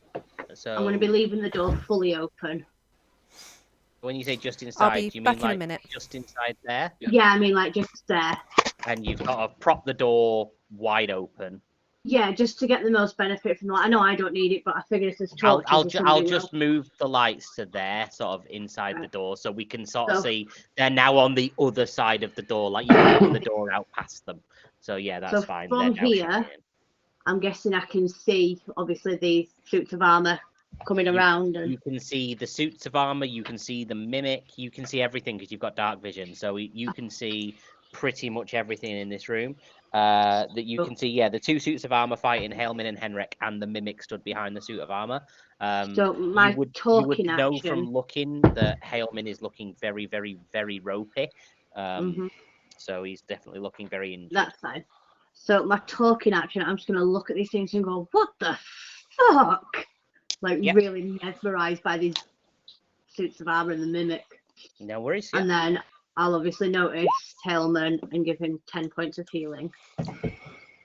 So I'm going to be leaving the door fully open. When you say just inside, do you mean like just inside there? Yeah, I mean like just there. And you've got to prop the door wide open. Yeah, just to get the most benefit from that. I know I don't need it, but I figure if there's torches. I'll just move the lights to there, sort of inside the door, so we can sort of see they're now on the other side of the door, like you can open the door out past them. So yeah, that's fine. From here, I'm guessing I can see obviously these suits of armor coming around. And you can see the suits of armor, you can see the mimic, you can see everything because you've got dark vision, so you can see pretty much everything in this room. That you can see, the 2 suits of armor fighting Hailman and Henrik, and the mimic stood behind the suit of armor. So my you would know action. from looking that Hailman is looking very, very, very ropey. So he's definitely looking very injured. That's fine. So my talking action, I'm just going to look at these things and go, what the fuck? Like really mesmerised by these suits of armor and the mimic. No worries. And then I'll obviously notice Hailman and give him 10 points of healing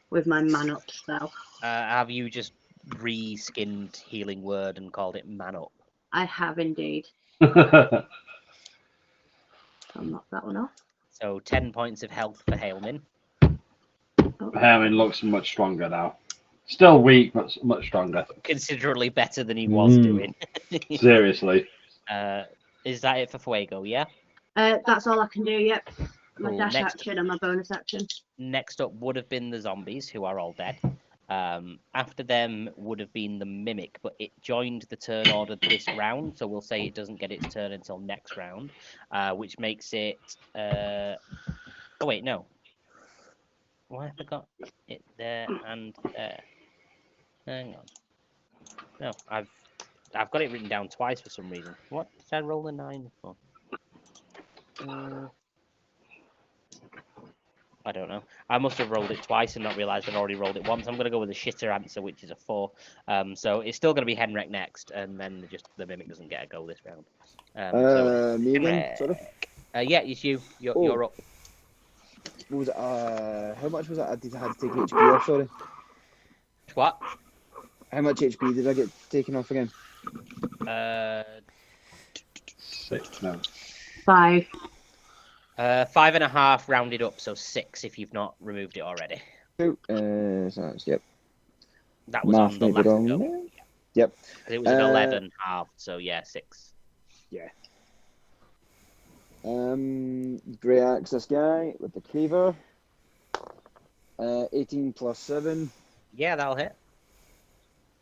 with my man up spell. Have you just re-skinned healing word and called it man up? I have indeed. I'll knock that one off. So 10 points of health for Hailman. Hailman looks much stronger now. Still weak, but much stronger. Considerably better than he was doing. Seriously. Is that it for Fuego, yeah? That's all I can do, yep. My Cool. dash action and my bonus action. Next up would have been the zombies, who are all dead. After them would have been the mimic, but it joined the turn order this round, so we'll say it doesn't get its turn until next round, which makes it... Oh, wait, no. Why have I got it there and there? Hang on. No, I've got it written down twice for some reason. What did I roll a 9 for? I don't know. I must have rolled it twice and not realised I'd already rolled it once. I'm going to go with a shitter answer, which is a 4. So it's still going to be Henrik next, and then just the mimic doesn't get a go this round. Me again, sorry. Yeah, it's you. You're up. What was it? How much was it? I had to take HP off. Sorry. What? How much HP did I get taken off again? 6 now. 5. 5.5 rounded up, so 6 if you've not removed it already. So that's, yep. That was Math on the might be last wrong go. there. Yep. It was an 11 halved, so yeah, 6. Yeah. Grey axe this guy with the cleaver. 18 plus 7. Yeah, that'll hit.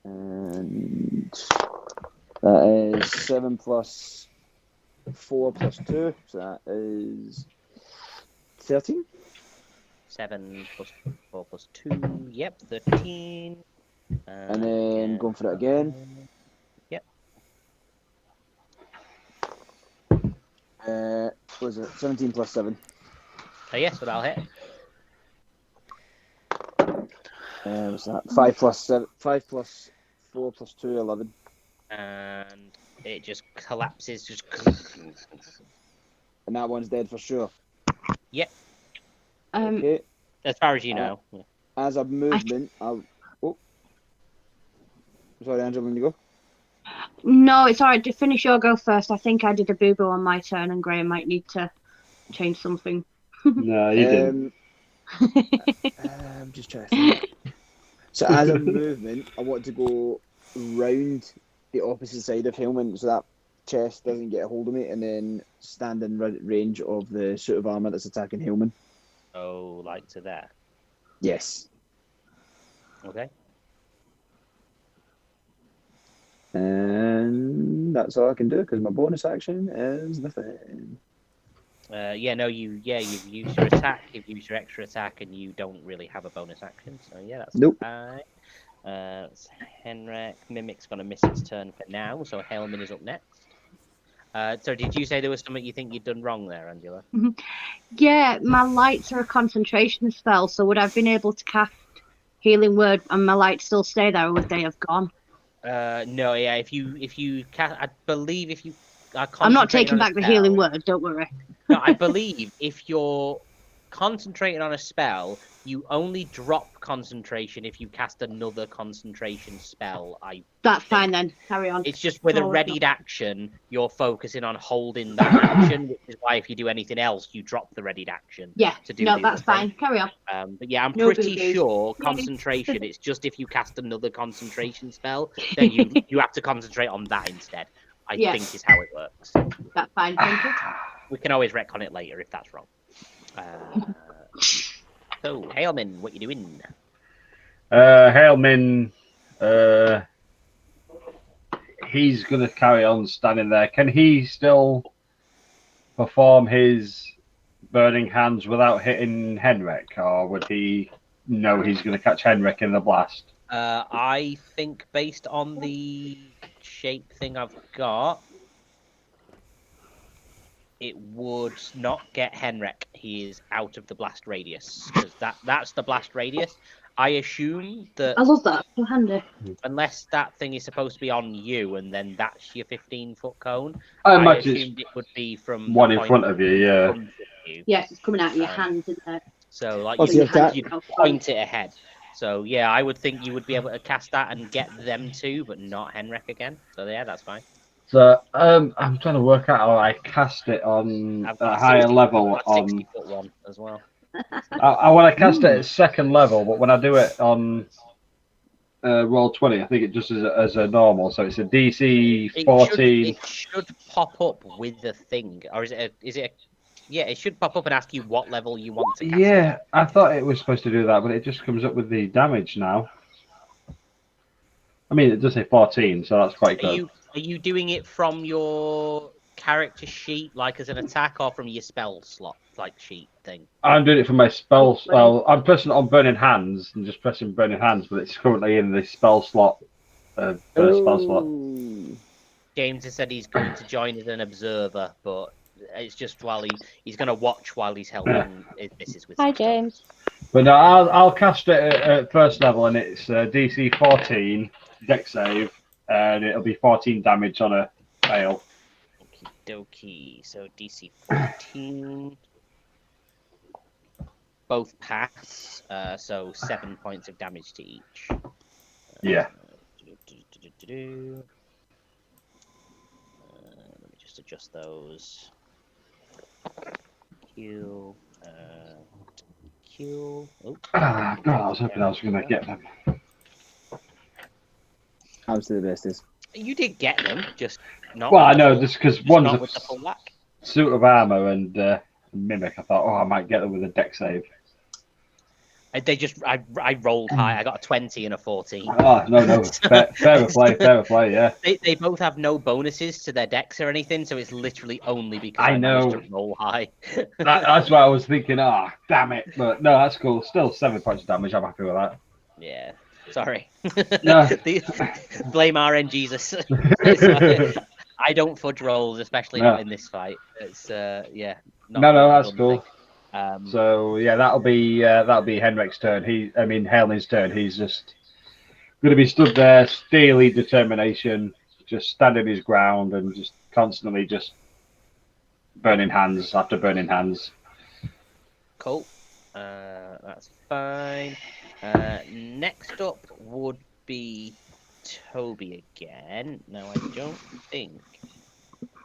And that is 7 plus 4 plus 2, so that is 13. 7 plus 4 plus 2, yep, 13. And then going for it again. Yep. What was it? 17 plus 7. Yeah, so that'll hit. What's that? 5 plus 7. 5 plus 4 plus 2, 11. And it just collapses. And that one's dead for sure. Yep. Okay. As far as you know. Yeah. As a movement, I'll. Oh. Sorry, Angela, you go. No, it's alright. To finish your go first. I think I did a boo-boo on my turn, and Graham might need to change something. No, you didn't. I'm just trying to think. So as a movement, I want to go round the opposite side of Hellman so that chest doesn't get a hold of me, and then stand in range of the suit of armor that's attacking Hellman. Oh, like to there. Yes. Okay. And that's all I can do because my bonus action is nothing. You've used your attack, you've used your extra attack, and you don't really have a bonus action. So yeah, that's Nope. fine. Henrik Mimic's gonna miss its turn for now, so Hellman is up next. So did you say there was something you think you'd done wrong there, Angela? Yeah, my lights are a concentration spell, so would I have been able to cast Healing Word and my lights still stay there, or would they have gone? No, yeah. If you cast, I believe if you are I'm not taking concentrating on a back the spell- Healing Word, don't worry. No, I believe if you're concentrating on a spell, you only drop concentration if you cast another concentration spell. That's fine then. Carry on. It's just with a readied action, you're focusing on holding that action, which is why if you do anything else, you drop the readied action. Yeah, to do no, the that's other fine. thing. Carry on. But yeah, I'm No pretty boo-boos. sure concentration. It's just if you cast another concentration spell, then you have to concentrate on that instead. I think is how it works. That's fine. Thank you. We can always retcon it later if that's wrong. So, Hailman, what you doing? Hailman, he's going to carry on standing there. Can he still perform his burning hands without hitting Henrik, or would he know he's going to catch Henrik in the blast? I think based on the shape thing I've got, it would not get Henrik. He is out of the blast radius because that's the blast radius. I assume that. I love that. So handy. Unless that thing is supposed to be on you, and then that's your 15-foot cone. I assumed it would be from one in front of you. Yeah. Yes, it's coming out of your hands, isn't it? So like you point it ahead. So yeah, I would think you would be able to cast that and get them too, but not Henrik again. So yeah, that's fine. So I'm trying to work out how I cast it on a higher level. On 60-foot one as well. I want to cast it at second level, but when I do it on roll 20, I think it just is as a normal. So it's a DC 14. It should pop up with the thing, or is it? Yeah, it should pop up and ask you what level you want to cast. Yeah, I thought it was supposed to do that, but it just comes up with the damage now. I mean, it does say 14, so that's quite good. Are you doing it from your character sheet, like as an attack, or from your spell slot, like sheet thing? I'm doing it from my spell. Well, I'm pressing it on Burning Hands and just pressing Burning Hands, but it's currently in the spell slot. Spell slot. James has said he's going to join as an observer, but it's just while he's going to watch while he's helping Mrs. with. Hi, James. But no, I'll cast it at first level, and it's DC 14 Dex save, and it'll be 14 damage on a fail. Okie dokie. So DC 14. Both pass, so 7 points of damage to each. Yeah. Let me just adjust those. Q. Oh. Ah, God, I was hoping I was going to get them. How's the best is? You did get them, just not. Well, I know, just because one's with the full whack. Suit of armor and mimic. I thought, I might get them with a dex save. I rolled high. I got a 20 and a 14. Oh, no. Fair play, yeah. They both have no bonuses to their decks or anything, so it's literally only because I know. managed to roll high. That's what I was thinking. Damn it. But no, that's cool. Still 7 points of damage. I'm happy with that. Yeah. Sorry. No. Blame RN Jesus. I don't fudge rolls, especially not in this fight. It's yeah. No, that's cool. So yeah, that'll be Henrik's turn. Hellman's turn. He's just going to be stood there, steely determination, just standing his ground and just constantly just burning hands after burning hands. Cool. That's fine. Next up would be Toby again. No, I don't think.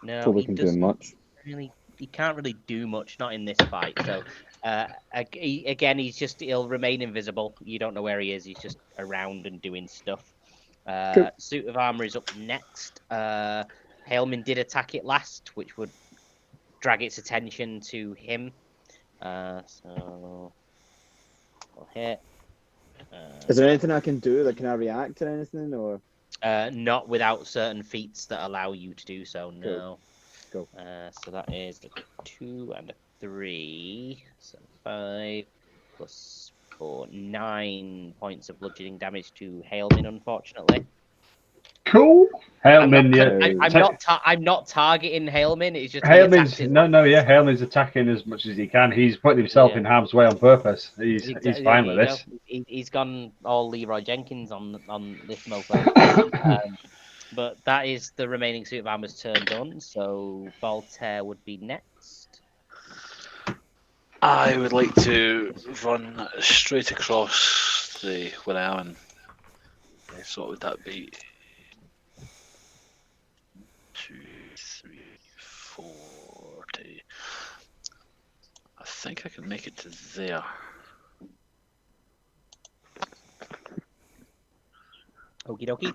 No, Toby he can do doesn't much. really. He can't really do much, not in this fight. So, again, he'll remain invisible. You don't know where he is. He's just around and doing stuff. Cool. Suit of armor is up next. Hailman did attack it last, which would drag its attention to him. So I'll hit. Is there anything I can do? Like, can I react to anything, or? Not without certain feats that allow you to do so. No. Cool. So that is a 2 and a 3. So 5 plus 4, 9 points of bludgeoning damage to Hailman, unfortunately. Cool. Hailman, I'm not targeting Hailman. It's just Hailman's Hailman's attacking as much as he can. He's putting himself in harm's way on purpose. He's fine with this. He's gone all Leroy Jenkins on this mofo. But that is the remaining suit of armor's turn done. So Voltaire would be next. I would like to run straight across where I am. So what would that be? 2, 3, 4. I think I can make it to there. Okie dokie.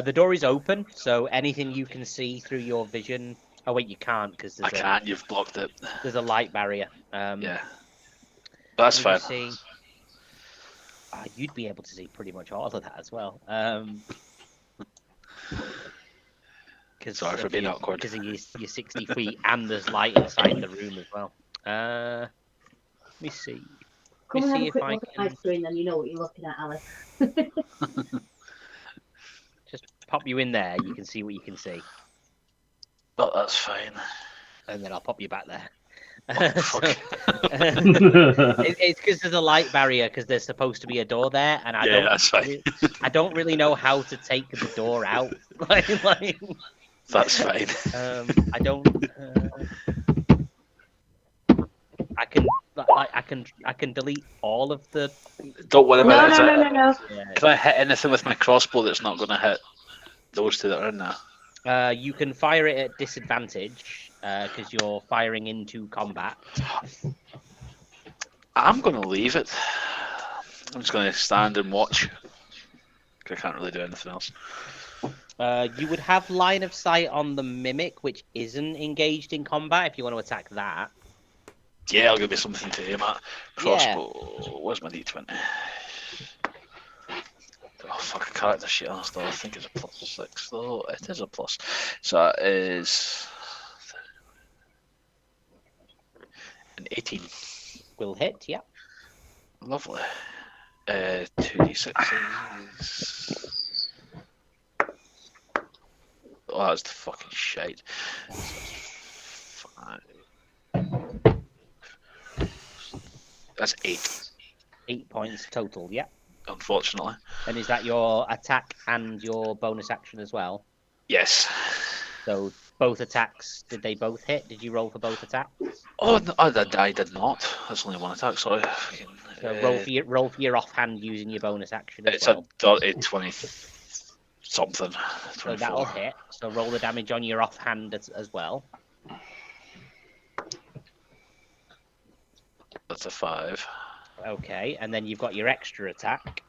The door is open, so anything you can see through your vision. Oh wait, you can't because I can't. You've blocked it. There's a light barrier. Yeah, that's fine. You'd be able to see pretty much all of that as well. Sorry for being awkward. Because you're 60 feet and there's light inside the room as well. Let me see. Come and have a quick look at my screen, then you know what you're looking at, Alice. Just pop you in there. You can see what you can see. Oh, that's fine. And then I'll pop you back there. It's because there's a light barrier because there's supposed to be a door there, and that's fine. I don't really know how to take the door out. That's fine. I don't. I can delete all of the. Don't worry about it. No. Can I hit anything with my crossbow that's not going to hit those two that are in there? You can fire it at disadvantage because you're firing into combat. I'm going to leave it. I'm just going to stand and watch. I can't really do anything else. You would have line of sight on the mimic, which isn't engaged in combat. If you want to attack that. Yeah, I'll give you something to aim at. Crossbow. Yeah. Where's my D20? Oh, fuck, I character sheet on still. I think it's a +6, though. It is a plus. So that is an 18. Will hit, yeah. Lovely. 2d6s. Oh, that's the fucking shite. 5. That's 8. 8 points total, yeah. Unfortunately. And is that your attack and your bonus action as well? Yes. So both attacks, did they both hit? Did you roll for both attacks? Oh, no, I did not. That's only one attack, sorry. So roll for your offhand using your bonus action as it's well. It's a 20 something. 24. So that'll hit. So roll the damage on your offhand as well. That's a 5. Okay, and then you've got your extra attack.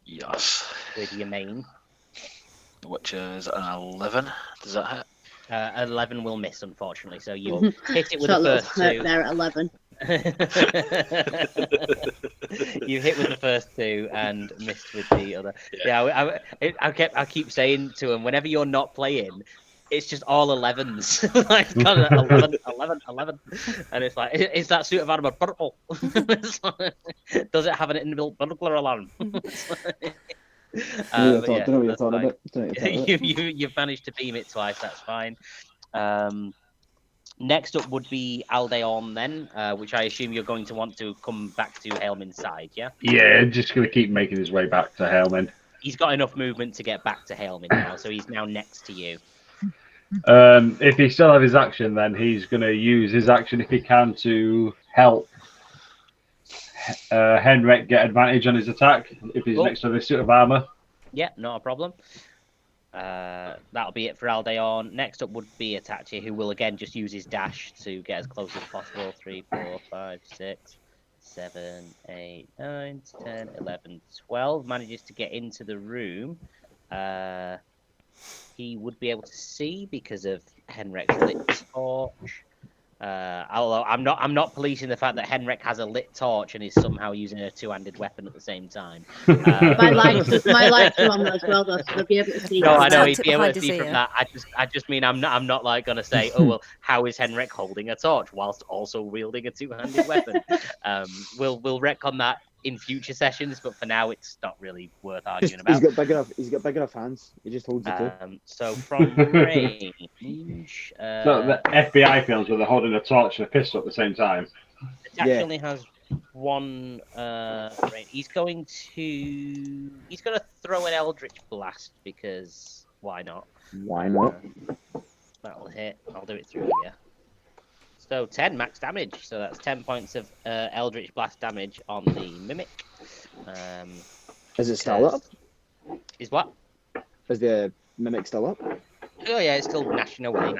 Yes. With your main. Which is an 11. Does that hit? 11 will miss, unfortunately. So you'll hit it with the first two. There at 11. You hit with the first two and missed with the other. Yeah, I keep saying to him, whenever you're not playing, it's just all 11s. Like, it's kind of 11. And it's like, is that suit of armor purple? Does it have an inbuilt burglar alarm? You've managed to beam it twice, that's fine. Next up would be Aldeon then, which I assume you're going to want to come back to Hailman's side, yeah? Yeah, just going to keep making his way back to Hailman. He's got enough movement to get back to Hailman now, so he's now next to you. If he still has his action, then he's going to use his action if he can to help Henrik get advantage on his attack if he's next to this suit of armor. Yeah, not a problem. That'll be it for Aldeon. Next up would be Itachi, who will again just use his dash to get as close as possible. 3, 4, 5, 6, 7, 8, 9, 10, 11, 12. Manages to get into the room. He would be able to see because of Henrik's lit torch. Although I'm not policing the fact that Henrik has a lit torch and is somehow using a two-handed weapon at the same time. My lights are on as well, though, so they'll be able to see. No, I know he'd be able to see from that. I just mean I'm not like gonna say, oh well, how is Henrik holding a torch whilst also wielding a two-handed weapon? We'll retcon that in future sessions, but for now it's not really worth arguing about. He's got big enough hands. He just holds the two. So from range, So the FBI films where they're holding a torch and a pistol at the same time. It only has one range. He's gonna throw an Eldritch Blast because why not? Why not? That'll hit. I'll do it through here. So 10 max damage. So that's 10 points of Eldritch Blast damage on the Mimic. Is it still up? Is what? Is the Mimic still up? Oh yeah, it's still gnashing away.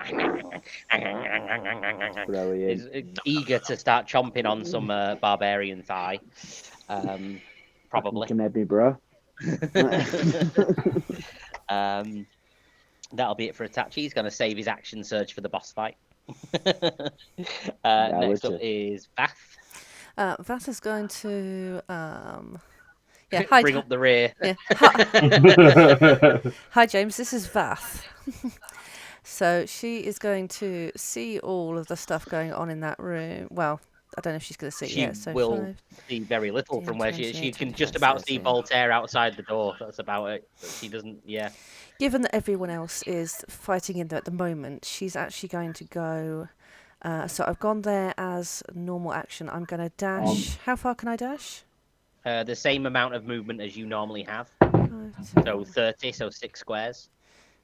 Brilliant. It's eager to start chomping on some barbarian thigh. Probably. Come at me, bro. That'll be it for Itachi. He's going to save his action surge for the boss fight. Next up is Vath. Vath is going to bring up the rear. Yeah. Hi James, this is Vath. So she is going to see all of the stuff going on in that room. Well, I don't know if she's going to see it yet. So will see very little from where she can just about see Voltaire outside the door. That's about it. But she doesn't. Yeah. Given that everyone else is fighting in there at the moment, she's actually going to go. So I've gone there as normal action. I'm going to dash. How far can I dash? The same amount of movement as you normally have. So 30, so 6 squares.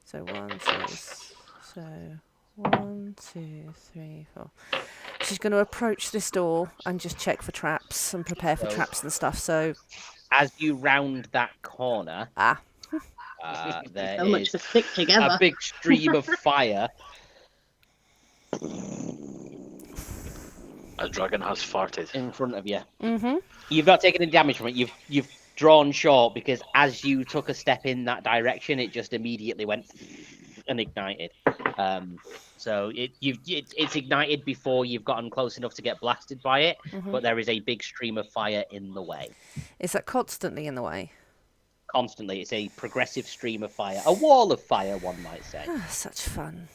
So 1, 2, 3, 4. She's going to approach this door and just check for traps and prepare for traps and stuff. So as you round that corner, there is a big stream of fire. A dragon has farted in front of you. Mm-hmm. You've not taken any damage from it. You've drawn short because as you took a step in that direction, it just immediately went and ignited. So it's ignited before you've gotten close enough to get blasted by it, but there is a big stream of fire in the way. Is that constantly in the way? Constantly. It's a progressive stream of fire. A wall of fire, one might say. Such fun.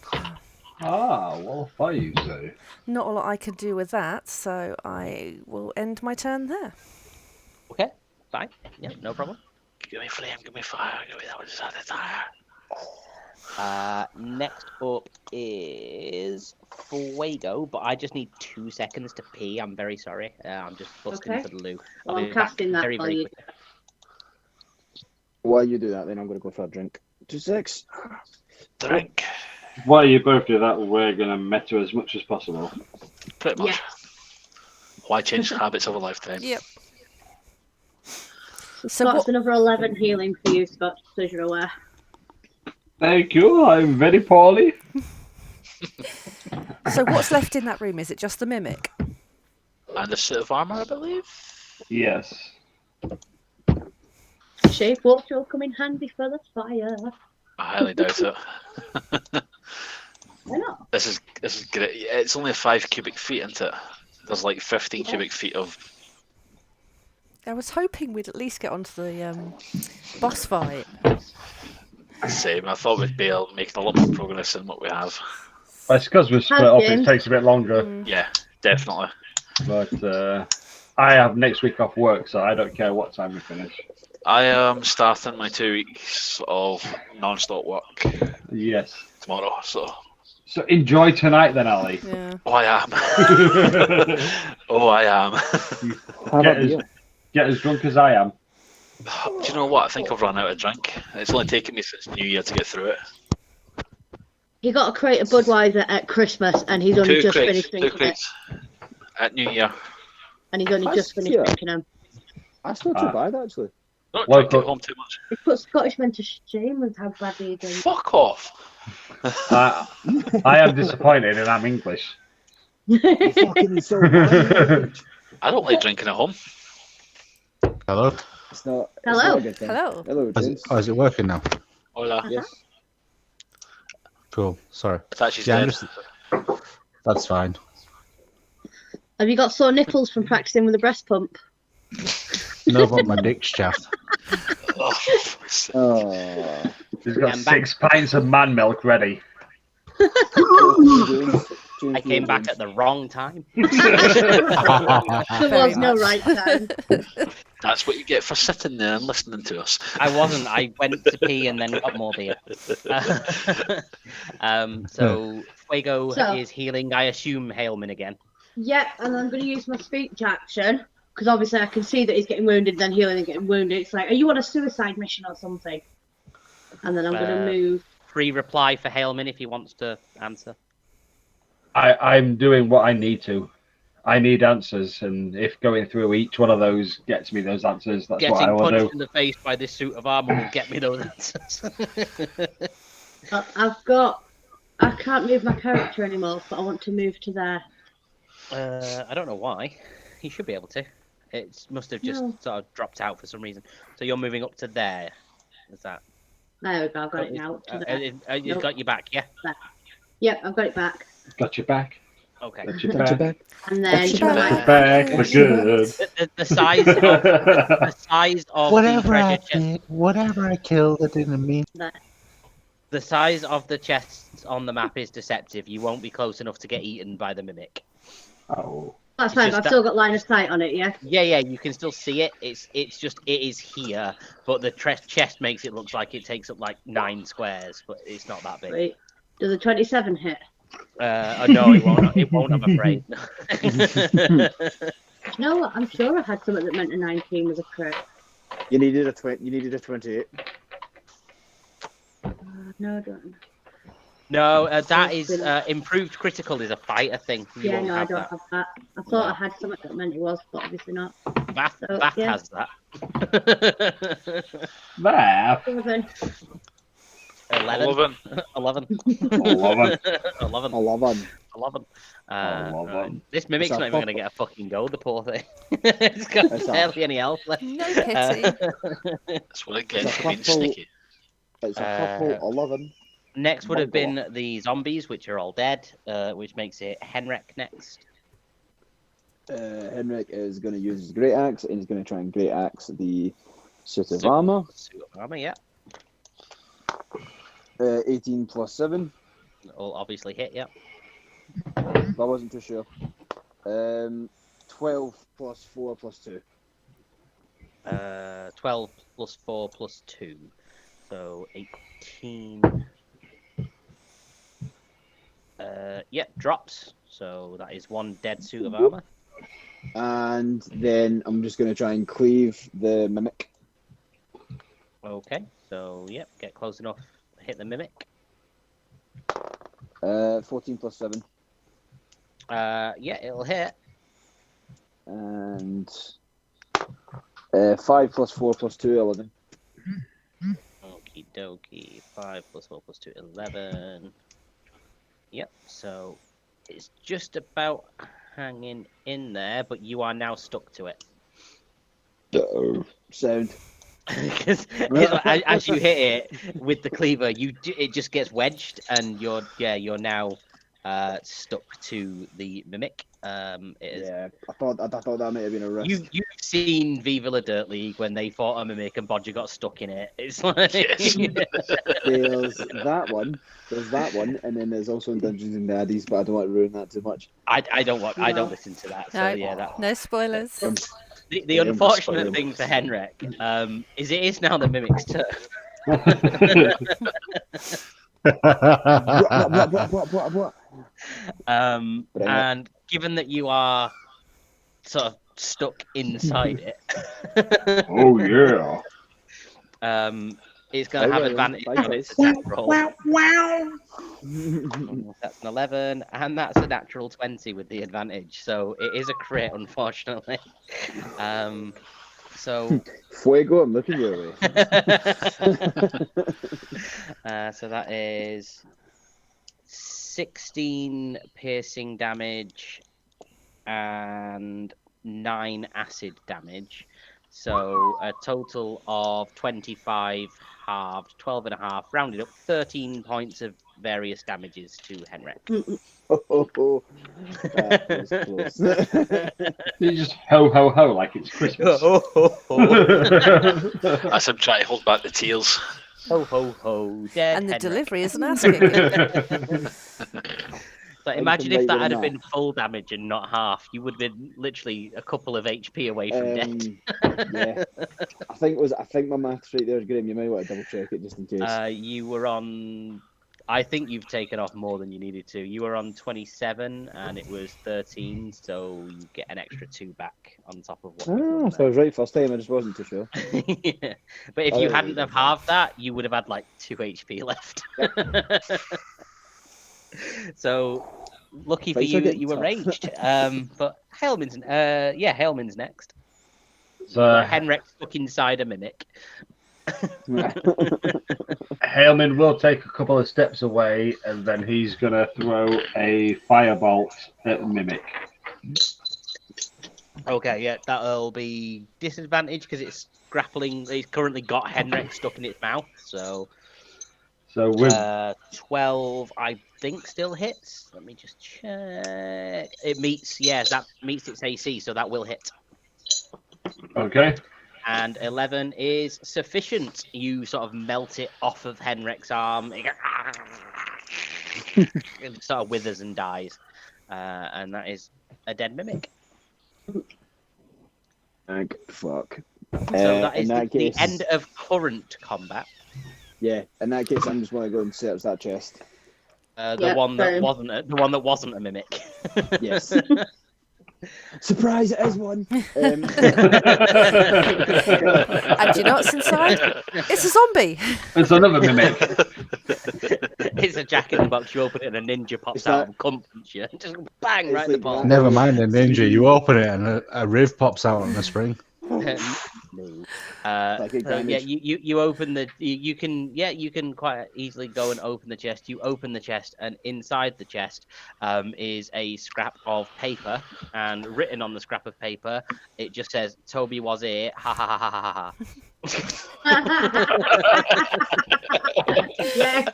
Wall of fire, you say? Not a lot I can do with that, so I will end my turn there. Okay, fine. Yeah, no problem. Give me flame, give me fire, give me that one just at the next up is Fuego, but I just need 2 seconds to pee. I'm very sorry. I'm just busting for the loo. Well, I'm casting that for you. While you do that, then I'm going to go for a drink. 2 secs. Drink. While you both do that, we're going to meta as much as possible. Pretty much. Yeah. Why change habits of a lifetime? Yep. So that's another 11 healing for you, Scott, so you're aware. Thank you. I'm very poorly. So what's left in that room? Is it just the Mimic? And a suit of armor, I believe? Yes. Shape water will come in handy for the fire. I highly doubt it. Why not? This is great. It's only 5 cubic feet, isn't it? There's like 15 cubic feet of... I was hoping we'd at least get onto the boss fight. Same. I thought we'd be able to make a lot more progress than what we have. It's because we're split up, it takes a bit longer. Yeah, definitely. But I have next week off work, so I don't care what time we finish. I am starting my 2 weeks of non-stop work. Yes. Tomorrow, so enjoy tonight then, Ali. Yeah. Oh, I am. Oh, I am. Get as drunk as I am. Do you know what? I think I've run out of drink. It's only taken me since New Year to get through it. He got a crate of Budweiser at Christmas, and he's only just finished Two drinking it. crates at New Year. And he's only just finished drinking them. That's not too bad, actually. Not Well, drink at home too much. It put Scottish men to shame with how badly he drinks. Fuck off. I am disappointed, and I'm English. Fucking so bad. I don't like drinking at home. Hello? It's not. Hello. It's not a good thing. Hello. Hello, James. Is it working now? Hola. Yes. Cool. Sorry. I thought she's Yeah, I'm dead. just- That's fine. Have you got sore nipples from practicing with a breast pump? No, but my dick's chapped. Oh, Oh. He's got I'm back. 6 pints of man milk ready. I came back at the wrong time. There Very was no much. right time. that's what you get for sitting there and listening to us. I wasn't. I went to pee and then got more beer. So Fuego So- is healing, I assume, Hailman again. Yep, and I'm going to use my speech action, because obviously I can see that he's getting wounded, then healing and getting wounded. It's like, are you on a suicide mission or something? And then I'm going to move. Free reply for Hailman if he wants to answer. I'm doing what I need to. I need answers, and if going through each one of those gets me those answers, that's what I Getting will do. punched in the face by this suit of armor will get me those answers. I can't move my character anymore, but I want to move to there. I don't know why. He should be able to. It must have just No. sort of dropped out for some reason. So you're moving up to there. Is that? There we go, I've got it now. To there. You've Nope. got your back, yeah? Yep, I've got it back. Got your back. Okay. Got your Got your back. back. And then Got your my- Got your back for good. The size of the size of Whatever the I treasure chest, did, whatever I killed, I didn't mean. the size of the chests on the map is deceptive. You won't be close enough to get eaten by the mimic. Oh. That's fine, just I've that- still got line of sight on it, yeah? Yeah, you can still see it. It's just it is here, but the chest makes it look like it takes up like 9 squares, but it's not that big. Wait, does a 27 hit? No, it won't. It won't. I'm afraid. You know what? I'm sure I had something that meant a 19 was a crit. You needed a 20. You needed a 28. No, I don't. No, that is improved critical is a fighter thing. You Yeah, won't no, I have don't that. have that. I thought I had something that meant it was, but obviously not. Bath So, yeah. has that. There. 11. 11. 11. 11. 11. 11. 11. 11. This mimic's It's a not even going to pop- get a fucking go, the poor thing. It's got It's a- barely any health left. No pity. That's what I get It's a for being purple- sneaky. It's a purple 11. Next would have Mongol. been the zombies, which are all dead, which makes it Henrik next. Henrik is going to use his great axe, and he's going to try and great axe the suit of armor. Suit of armor, yeah. 18 plus 7. Will obviously hit, yeah. But I wasn't too sure. 12 plus 4 plus 2. 12 plus 4 plus 2. So 18. Yeah, drops. So that is 1 dead suit of armor. And then I'm just going to try and cleave the mimic. Okay, so yep, get close enough, hit the mimic. 14 plus 7. Yeah, it'll hit. And 5 plus 4 plus 2, 11. Okie dokie. 5 plus 4 plus 2, 11. Yep, so it's just about hanging in there, but you are now stuck to it. Sound. Because as you hit it with the cleaver, it just gets wedged, and you're now stuck to the mimic. It is, Yeah, I thought that might have been a risk. you've seen Viva La Dirt League when they fought a mimic and Bodger got stuck in it. It's like Yes. There's that one, and then there's also in Dungeons and Daddies, but I don't want to ruin that too much. I don't listen to that. So No, yeah, that. no spoilers. The Yeah, unfortunate spoiler. thing for Henrik is it is now the mimic's turn. What? Bring it. And given that you are sort of stuck inside it, Oh, yeah. it's going to have Okay, advantage bye, on its guys. attack roll. That's an 11, and that's a natural 20 with the advantage. So it is a crit, unfortunately. So Fuego, I'm looking your way. so that is 16 piercing damage and 9 acid damage. So a total of 25 halved, 12 and a half, rounded up, 13 points of various damages to Henrik. That was close. You just ho ho ho like it's Christmas. As I'm trying to hold back the tears. Ho ho ho, dead And the Henrik. delivery isn't asking. So imagine if that had been full damage and not half. You would have been literally a couple of HP away from death. Yeah, I think my maths right there is Graham. You might want to double check it just in case. You were on. I think you've taken off more than you needed to. You were on 27 and it was 13, so you get an extra 2 back on top of what. So I was right first time. I just wasn't too sure. Yeah. But if you hadn't have halved that, you would have had like 2 HP left. Yep. So lucky for you that you were raged. But Hailman's next. So Henrik stuck inside a mimic. Hailman will take a couple of steps away, and then he's gonna throw a firebolt at the mimic. Okay, yeah, that'll be disadvantage because it's grappling. It's currently got Henrik stuck in its mouth. So with 12, I think still hits. Let me just check. It meets. Yeah, that meets its AC, so that will hit. Okay. And 11 is sufficient. You sort of melt it off of Henrik's arm. It sort of withers and dies. And that is a dead mimic. Thank fuck. So that is the end of current combat. Yeah, in that case, I'm just going to go and search that chest. The one that wasn't a mimic. Yes. Surprise! It is one. And do you know what's inside? It's a zombie. It's another mimic. It's a jack in the box. You open it and a ninja pops out and comforts you. Just bang right in the ball. Never mind a ninja. You open it and a riv pops out on the spring. No. You open the you can quite easily go and open the chest. You open the chest, and inside the chest is a scrap of paper, and written on the scrap of paper it just says Toby was here, ha ha ha ha ha ha. Yes.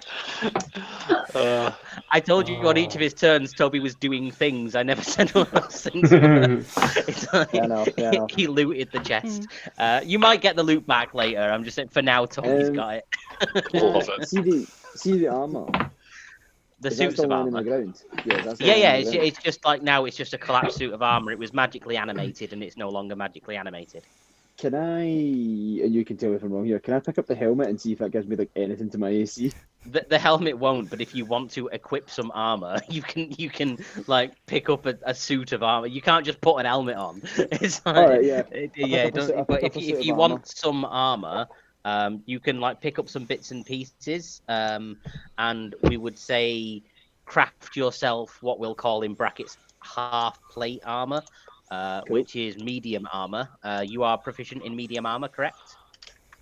I told you on each of his turns Toby was doing things. I never said what those things were. It's like, I know. he looted the chest. You might get the loot back later. I'm just saying for now Toby's got it. Love it. See the armor. The suits of armor. On the ground? It's just like now it's just a collapsed suit of armor. It was magically animated and it's no longer magically animated. Can I, and you can tell me if I'm wrong here, can I pick up the helmet and see if that gives me like anything to my AC? The helmet won't, but if you want to equip some armor, you can like pick up a suit of armor. You can't just put an helmet on. It's like, all right, yeah. But if you want some armor, you can like pick up some bits and pieces, and we would say craft yourself what we'll call in brackets half plate armor. Cool. Which is medium armor. You are proficient in medium armor, correct?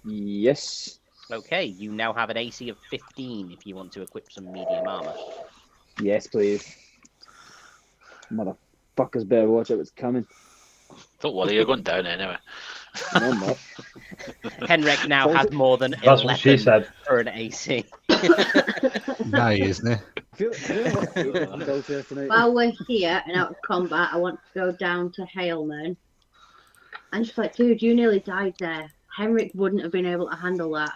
Yes. Okay, you now have an AC of 15 if you want to equip some medium armor. Yes, please. Motherfuckers better watch out what's coming. Don't worry, you're going down anyway. No, I'm not. Henrik now has more than 11 what she said. For an AC. Nah, he isn't it? While we're here and out of combat, I want to go down to Hailman. And just like, dude, you nearly died there. Henrik wouldn't have been able to handle that.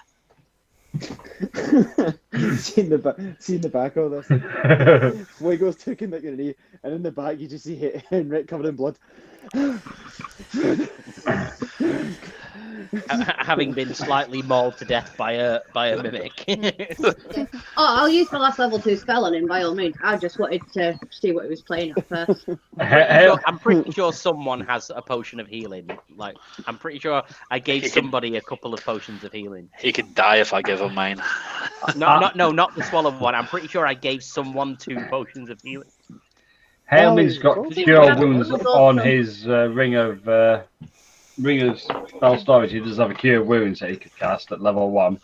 Seen the back of this. Fuego's taking like your knee, and in the back you just see Henrik covered in blood. having been slightly mauled to death by a mimic. I'll use my last level 2 spell on him by all means. I just wanted to see what he was playing at first. I'm pretty sure someone has a potion of healing. Like, I'm pretty sure I gave somebody a couple of potions of healing. He could die if I give him mine. Not the swallow one. I'm pretty sure I gave someone 2 potions of healing. Hailman's got cure wounds on his ring of spell storage. He does have a cure wounds that he could cast at level 1.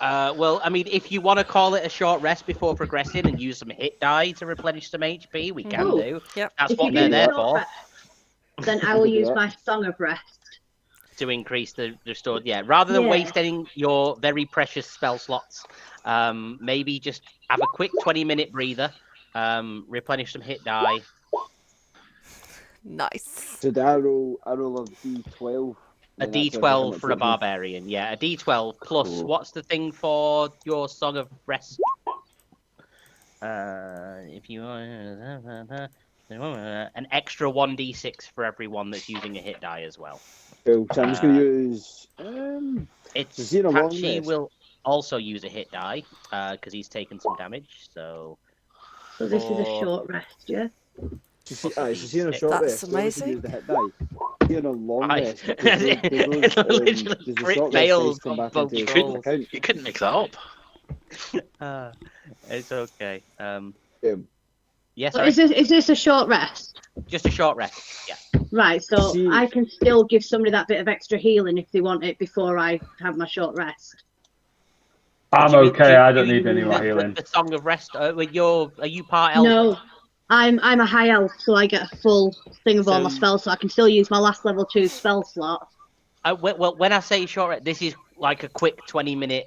Well, I mean, if you want to call it a short rest before progressing and use some hit die to replenish some HP, we can do. Yep. That's what they're there for. Rest, then I will use my Song of Rest. To increase the restored, rather than wasting your very precious spell slots, maybe just have a quick 20-minute breather, replenish some hit die. Nice. So I roll a D12. A D12 for a barbarian, a D12 plus. What's the thing for your Song of Rest? If you an extra 1d6 for everyone that's using a hit die as well. Cool. So I'm just going to use. Patchy will also use a hit die because he's taken some damage. So this is a short rest, yeah. That's amazing. The hit die. A long rest. Literally crit fails on both you couldn't make that up. It's okay. Yes. So is this a short rest? Just a short rest. Yeah. Right. So I can still give somebody that bit of extra healing if they want it before I have my short rest. I'm okay. I don't need any more healing. The Song of Rest. Are you part elf? No. I'm a high elf, so I get a full thing of all my spells, so I can still use my last level 2 spell slot. Well, when I say short rest, this is like a quick 20-minute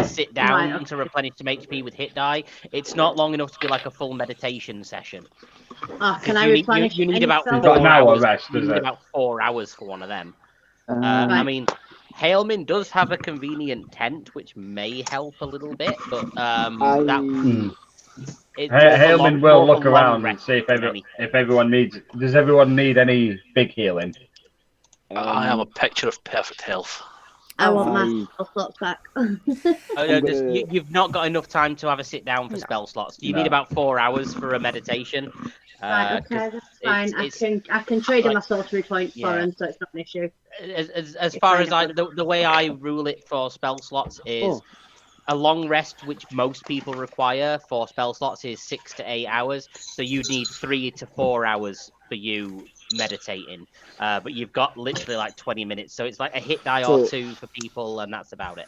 sit down to replenish some HP with hit die. It's not long enough to be like a full meditation session. Can I replenish? You need about 4 an hour hours. Rest, you need about 4 hours for one of them. Right. I mean, Hailman does have a convenient tent, which may help a little bit, but Hailman will look around and see if everyone needs. Does everyone need any big healing? I am a picture of perfect health. I want my spell slots back. You've not got enough time to have a sit down for spell slots. You need about 4 hours for a meditation. Right, okay, that's fine. I can trade in my sorcery points for him, so it's not an issue. As far as the way I rule it for spell slots is. A long rest, which most people require for spell slots, is 6 to 8 hours. So you need 3 to 4 hours for you meditating. But you've got literally like 20 minutes. So it's like a hit die or 2 for people, and that's about it.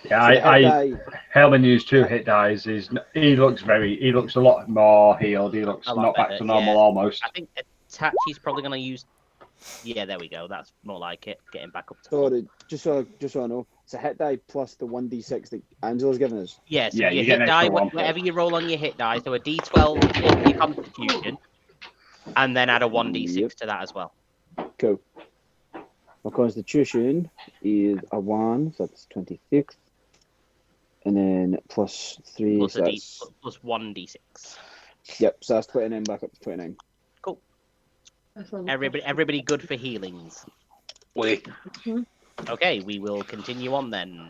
Yeah, Hailman used 2 hit dies. He looks a lot more healed. He looks not back to normal almost. I think Tachi's probably going to use. Yeah, there we go. That's more like it. Getting back up to. Sorry, just so I know, it's a hit die plus the 1d6 that Angela's given us. Yeah, so your hit die, whatever you roll on your hit die, so a d12 plus your constitution, and then add a 1d6 to that as well. Cool. My constitution is a 1, so that's 26. And then plus 3, plus so plus 1d6. Yep, so that's 29 back up to 29. Cool. Everybody good for healings? Wait. Okay, we will continue on then,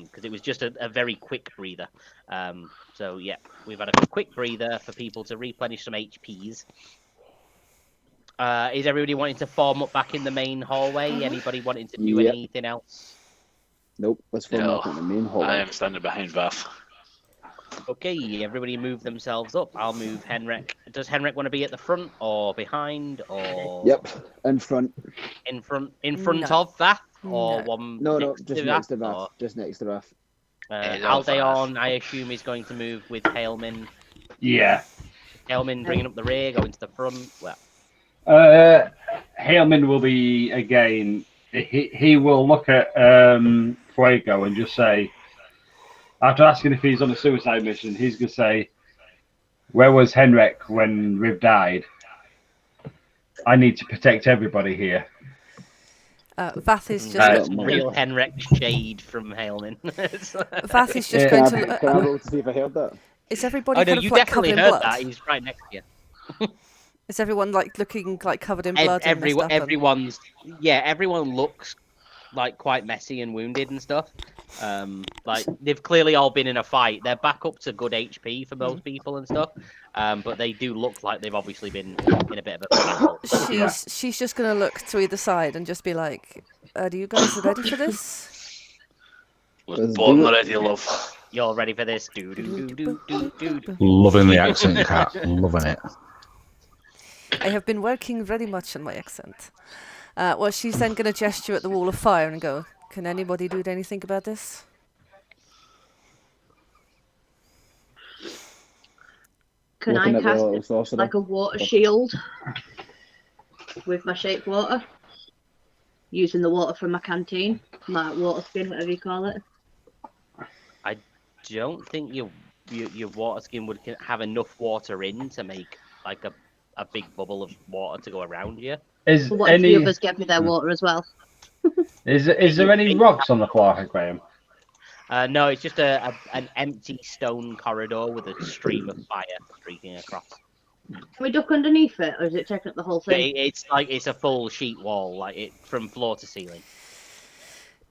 because it was just a very quick breather. So yeah, we've had a quick breather for people to replenish some HPs. Is everybody wanting to form up back in the main hallway? Anybody wanting to do anything else? Nope, let's form up in the main hallway. I am standing behind Vath. Okay, everybody move themselves up. I'll move Henrik. Does Henrik want to be at the front or behind or? Yep, in front. In front of that or one? No, just next to Vath. Just next to Vath. Aldeon, I assume, is going to move with Hailman. Yeah. Hailman bringing up the rear, going to the front. Well. Hailman will be again. He will look at Fuego and just say. After asking if he's on a suicide mission, he's going to say, "Where was Henrik when Riv died? I need to protect everybody here." Vath is just... real Henrik shade from Hailman. Vath is just going to... Can I roll to see if I heard that? Is everybody kind of you like definitely covered in heard blood? that. He's right next to you. Is everyone like looking like covered in blood? Everyone looks like quite messy and wounded and stuff. Like they've clearly all been in a fight. They're back up to good HP for most people and stuff. But they do look like they've obviously been in a bit of a battle. She's just gonna look to either side and just be like, "Are you guys ready for this?" Let's Born do it. ready, love. You're ready for this? Do do do do do do. Loving the accent, Cat. Loving it. I have been working very much on my accent. Well, she's then going to gesture at the wall of fire and go, "Can anybody do anything about this?" Can Looking I at the little cast sorcerer. like a water shield with my shaped water? Using the water from my canteen, my water skin, whatever you call it. I don't think your water skin would have enough water in to make like a big bubble of water to go around you. Is But what if the others give me their water as well? is there any rocks on the floor, Graham? No, it's just an empty stone corridor with a stream of fire streaking across. Can we duck underneath it, or is it taking up the whole thing? It's like it's a full sheet wall, like it from floor to ceiling.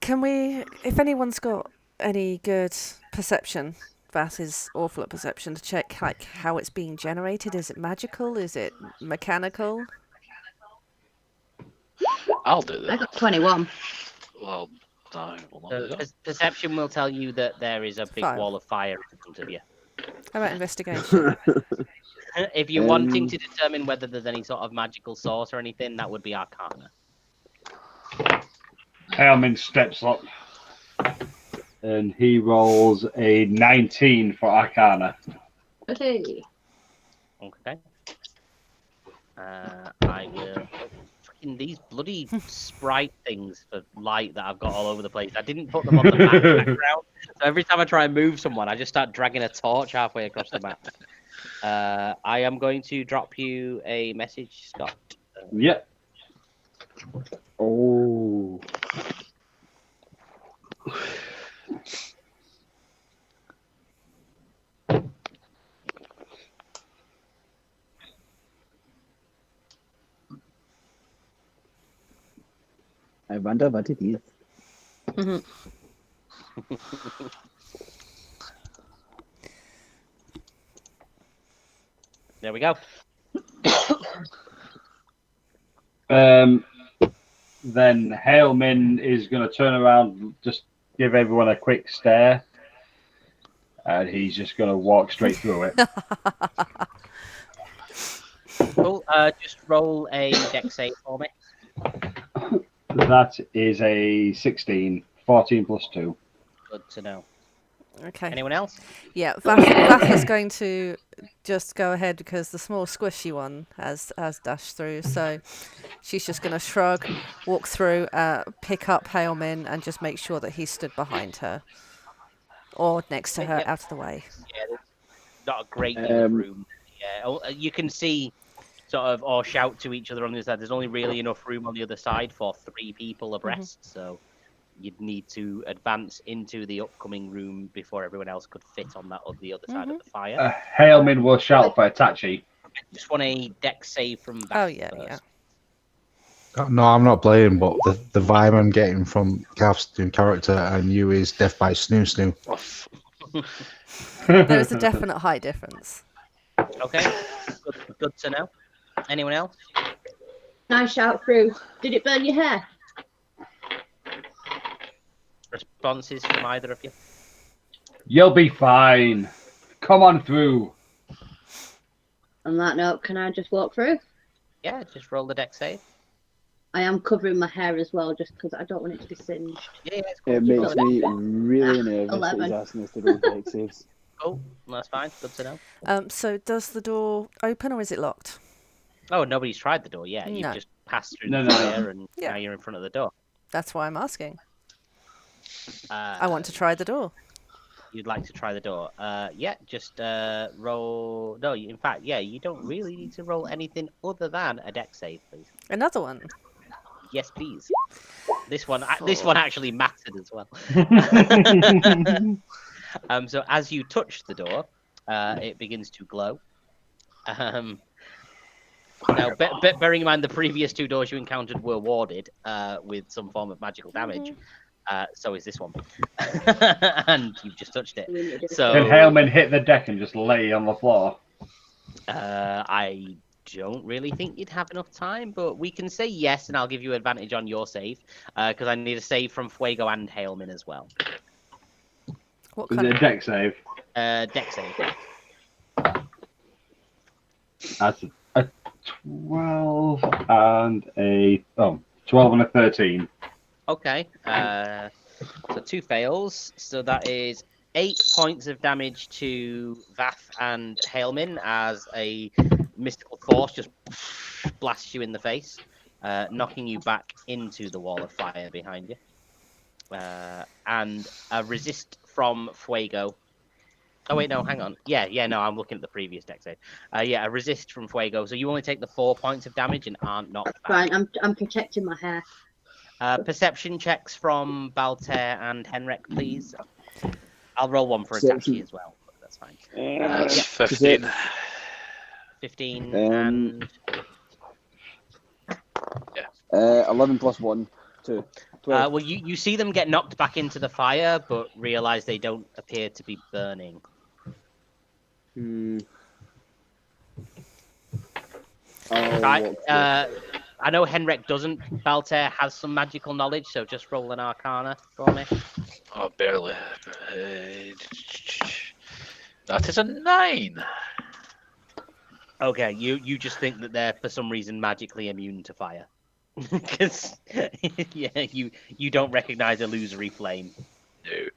Can we, if anyone's got any good perception, that is awful at perception, to check like how it's being generated? Is it magical? Is it mechanical? I'll do that. I got 21. Well, no, we'll not do that. Perception will tell you that there is a big Fine. wall of fire in front of you. How about investigation? If you're wanting to determine whether there's any sort of magical source or anything, that would be Arcana. Helmin steps up and he rolls a 19 for Arcana. Okay. Okay. I will. Freaking these bloody sprite things for light that I've got all over the place. I didn't put them on the map background, so every time I try and move someone, I just start dragging a torch halfway across the map. I am going to drop you a message, Scott. Yep. Oh. I wonder what it is. There we go. Then Hailmin is going to turn around, just give everyone a quick stare, and he's just going to walk straight through it. Cool. Just roll a dex save for me. That is a 16, 14 plus 2. Good to know. Okay. Anyone else? Yeah, Vath is going to just go ahead because the small squishy one has dashed through. So she's just going to shrug, walk through, pick up Hailmin, and just make sure that he stood behind her or next to her, Yep. out of the way. Yeah, there's not a great deal of room. Yeah, you can see sort of or shout to each other on the other side. There's only really enough room on the other side for 3 people abreast, so you'd need to advance into the upcoming room before everyone else could fit on the other side of the fire. Hailmin will shout for Itachi. I just want a dex save from back Oh, yeah, first. yeah. No, I'm not playing, but the vibe I'm getting from Calf's new character and you is death by snoo. There's a definite high difference. Okay, good to know. Anyone else? Nice shout through. Did it burn your hair? Responses from either of you? You'll be fine. Come on through. On that note, can I just walk through? Yeah, just roll the dex save. I am covering my hair as well, just because I don't want it to be singed. Yeah, it's cool. It makes me really nervous that 11. he's asking us to roll dex saves. Cool, that's fine. Good to know. So does the door open or is it locked? Oh, nobody's tried the door yet. No. You've just passed through No, the no. fire and Yeah. now you're in front of the door. That's why I'm asking. I want to try the door. You'd like to try the door. Yeah, just roll... No, in fact, yeah, you don't really need to roll anything other than a dex save, please. Another one. Yes, please. This one actually mattered as well. So as you touch the door, it begins to glow. Now, bearing in mind the previous 2 doors you encountered were warded with some form of magical damage. So is this one. And you've just touched it. So Can Hellman hit the deck and just lay on the floor? I don't really think you'd have enough time, but we can say yes, and I'll give you advantage on your save, because I need a save from Fuego and Hailman as well. What Is kind it a of deck save? Deck save. That's a 12 and a 12 and a 13. Okay. So 2 fails. So that is 8 points of damage to Vath and Hailman as a mystical force just blasts you in the face, knocking you back into the wall of fire behind you. And a resist from Fuego. Oh wait, no, hang on. Yeah, no, I'm looking at the previous deck save. A resist from Fuego. So you only take the 4 points of damage and aren't knocked back. Fine, I'm protecting my hair. Perception checks from Baltair and Henrik, please. I'll roll one for Perception. Itachi as well. But that's fine. That's 15. 15 and 11 plus 1, 2. 12. well, you see them get knocked back into the fire, but realize they don't appear to be burning. I know Henrik doesn't. Baltair has some magical knowledge, so just roll an Arcana for me. Oh, barely. That is a 9. Okay, you just think that they're for some reason magically immune to fire, because you don't recognize illusory flame. No.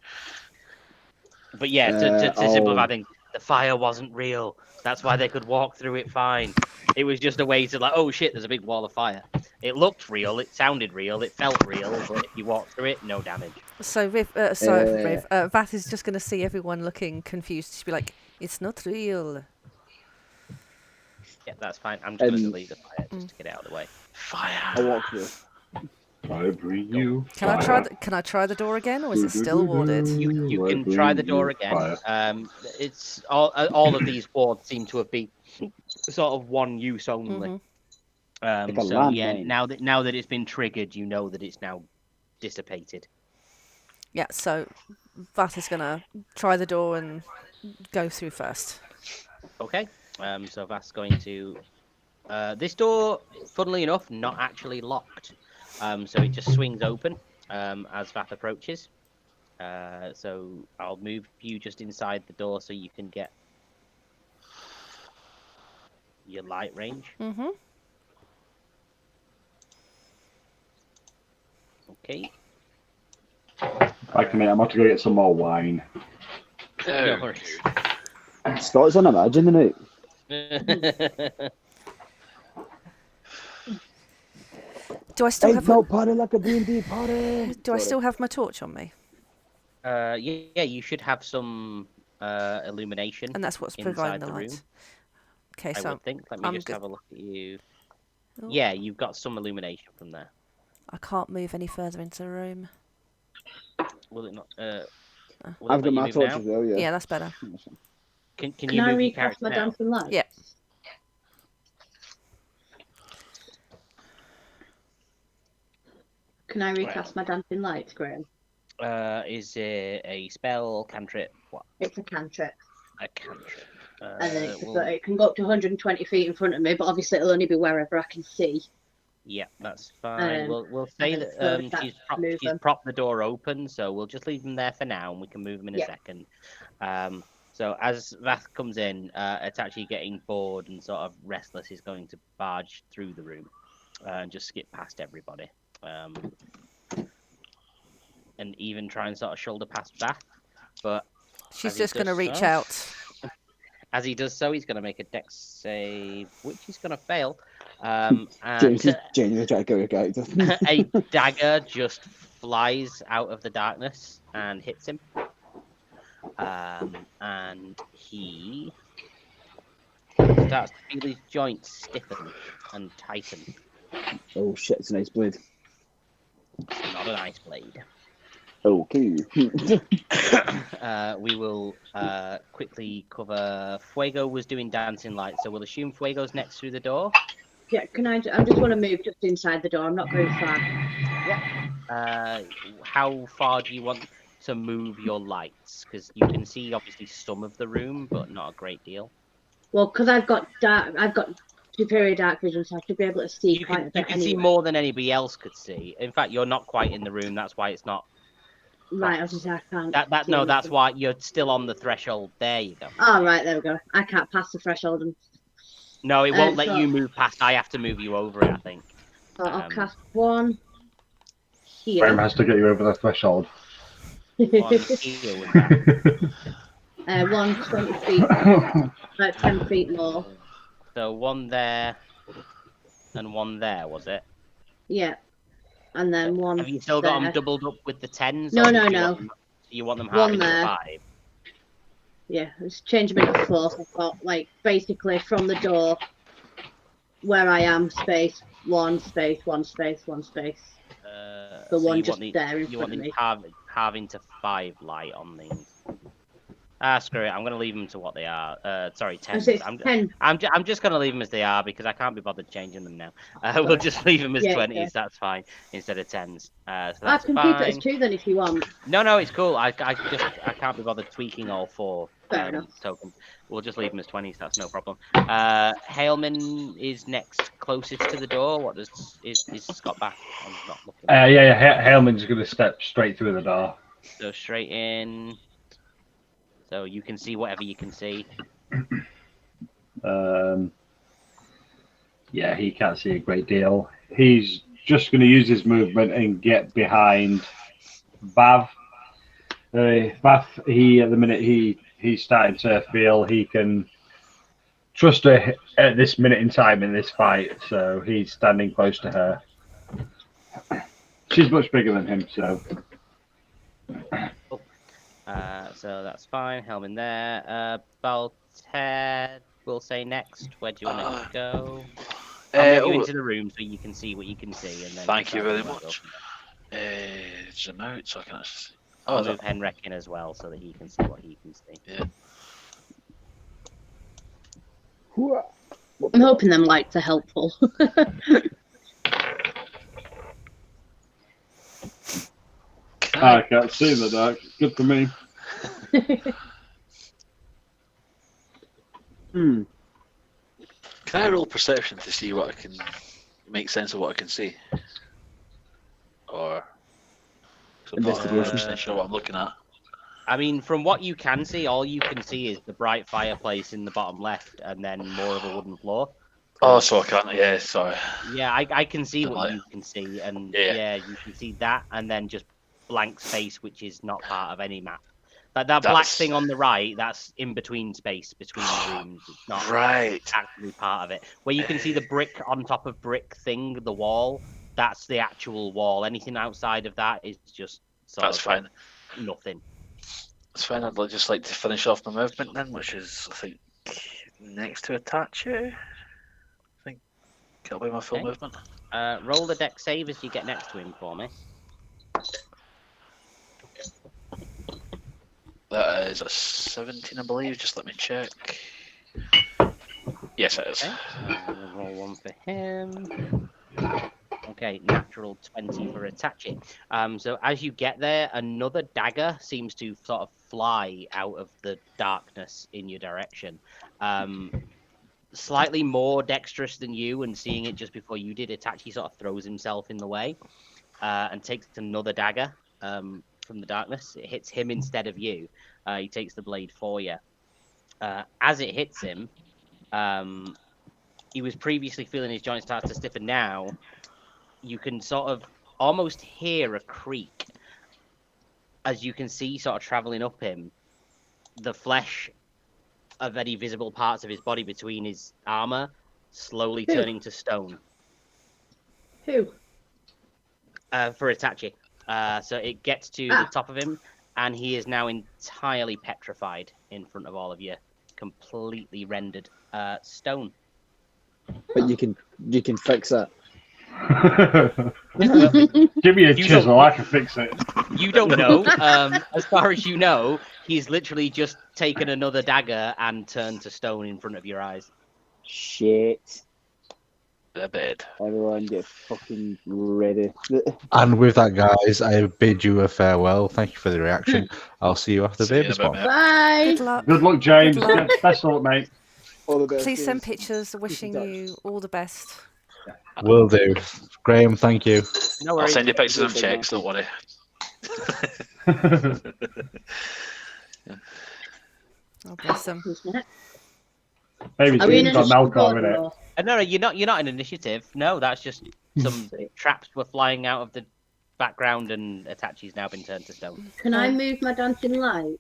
But yeah, to simplify things, the fire wasn't real. That's why they could walk through it fine. It was just a way to oh shit, there's a big wall of fire. It looked real, it sounded real, it felt real, but if you walk through it, no damage. So Vath is just going to see everyone looking confused. She'll be like, "It's not real." Yeah, that's fine. I'm just going to delete the fire just to get it out of the way. Fire. I'll walk through. I bring you. Can I try the door again, or is it still warded? You can try the door again. It's all of these wards seem to have been sort of one use only. So yeah, now that it's been triggered, you know that it's now dissipated. Yeah, so Vath is gonna try the door and go through first. Okay. So Vath's going to. This door, funnily enough, not actually locked. So it just swings open as Vath approaches. So I'll move you just inside the door so you can get your light range. Mm-hmm. Okay. Right, come here. I'm about to go get some more wine. No worries. Scott's on Imagine tonight. Do I still have? Party like a D&D party. Do I still have my torch on me? Yeah, you should have some illumination. And that's what's inside providing the the light. room. Okay, I so would think. Let me just have a look at you. Oh. Yeah, you've got some illumination from there. I can't move any further into the room. Will it not? I've got my torch as well. Yeah, that's better. Can Can you I move your recast character my now? dancing light? Yeah. Can I recast my dancing lights, Graham? Is it a spell, cantrip? What? It's a cantrip. A cantrip. And then it can go up to 120 feet in front of me, but obviously it'll only be wherever I can see. Yeah, that's fine. We'll say and that so she's propped the door open, so we'll just leave them there for now, and we can move them in a second. So as Vath comes in, it's actually getting bored and sort of restless. He's going to barge through the room and just skip past everybody, and even try and sort of shoulder past Vath. But she's just going to reach out. As he does so, he's going to make a dex save, which he's going to fail. And James is genuinely trying to kill your character. a dagger just flies out of the darkness and hits him. And he starts to feel his joints stiffen and tighten. Oh shit, it's an ice blade. It's not an ice blade. Okay. We will quickly cover. Fuego was doing dancing light, so we'll assume Fuego's next through the door. Yeah, can I just want to move just inside the door. I'm not going far. How far do you want to move your lights? Because you can see obviously some of the room, but not a great deal. Well, because I've got superior dark vision, so I should be able to see quite a bit. You can see more than anybody else could see. In fact, you're not quite in the room. That's why it's not. Right, I was just I can't. That's why you're still on the threshold. There you go. Oh, right, there we go. I can't pass the threshold. No, it won't let you move past. I have to move you over it, I think. So I'll cast one here. Graham has to get you over the threshold. One here with that. 120 feet, about 10 feet more. So one there and one there, was it? Yeah. And then one. Have you still got them doubled up with the 10s? No. You want them half into 5? Yeah, let's change them into 4. So I've got, like, basically from the door where I am, space, 1 space, 1 space, 1 space. The one just there in front of me. You want these halve into 5 light on these. Screw it. I'm going to leave them to what they are. Sorry, 10s. I'm just going to leave them as they are because I can't be bobbed changing them now. We'll just leave them as 20s. Yeah. That's fine instead of 10s. So that's I can keep it as 2 then if you want. No, it's cool. I can't be bothered tweaking all 4 tokens. We'll just leave them as 20s. That's no problem. Hailman is next, closest to the door. What is Scott back? I'm not looking. Yeah. Hailman's going to step straight through the door. So straight in. So you can see whatever you can see. Yeah, he can't see a great deal. He's just going to use his movement and get behind Vav. Vav, at the minute he's starting to feel he can trust her at this minute in time in this fight, so he's standing close to her. She's much bigger than him, so. So that's fine. Helm there. Balted, we'll say next. Where do you want to go? I'll move you into the room so you can see what you can see. And then thank you very much. Zoom out so I can actually see. I'll move Henrik in as well so that he can see what he can see. Yeah. I'm hoping them lights are helpful. I can't see in the dark. Good for me. Can I roll perception to see what I can make sense of what I can see? Or I'm not 100% sure what I'm looking at. I mean, from what you can see, all you can see is the bright fireplace in the bottom left and then more of a wooden floor. Oh, so I can't. Yeah, sorry. Yeah, I can see what you can see, and yeah, you can see that, and then just blank space, which is not part of any map. Like that black thing on the right, that's in between space between the rooms. It's not actually part of it. Where you can see the brick on top of brick thing, the wall, that's the actual wall. Anything outside of that is just fine. Nothing. That's fine. I'd just like to finish off my movement then, which is I think next to attach you. I think that'll be my full movement. Roll the deck save as you get next to him for me. That is a 17, I believe. Just let me check. Yes, it is. Okay. Roll 1 for him. Okay, natural 20 for attaching. So as you get there, another dagger seems to sort of fly out of the darkness in your direction. Slightly more dexterous than you, and seeing it just before you did, Itachi sort of throws himself in the way and takes another dagger from the darkness. It hits him instead of you. He takes the blade for you. As it hits him, he was previously feeling his joints start to stiffen. Now you can sort of almost hear a creak as you can see sort of traveling up him, the flesh of any visible parts of his body between his armor slowly turning to stone. Who? For Itachi. So it gets to the top of him, and he is now entirely petrified in front of all of you, completely rendered stone. But you can fix it. Give me a chisel, I can fix it. You don't know. As far as you know, he's literally just taken another dagger and turned to stone in front of your eyes. Shit. A bed. Everyone get fucking ready. And with that, guys, I bid you a farewell. Thank you for the reaction. I'll see you after See you in a Baby bit, Spawn. mate. Bye. Good luck. Good luck, James. Good luck. Best of luck, mate. All the best. Please send cheers. pictures wishing touch. you all the best. Will do. Graham, thank you. No I'll worries. send you pictures of Big checks, man. don't worry. Oh, bless them. Who's next? Maybe Are we in it's got initiative Malcolm in order it. or- No, you're not in initiative. No, that's just some traps were flying out of the background, and Itachi's now been turned to stone. Can I move my dancing light?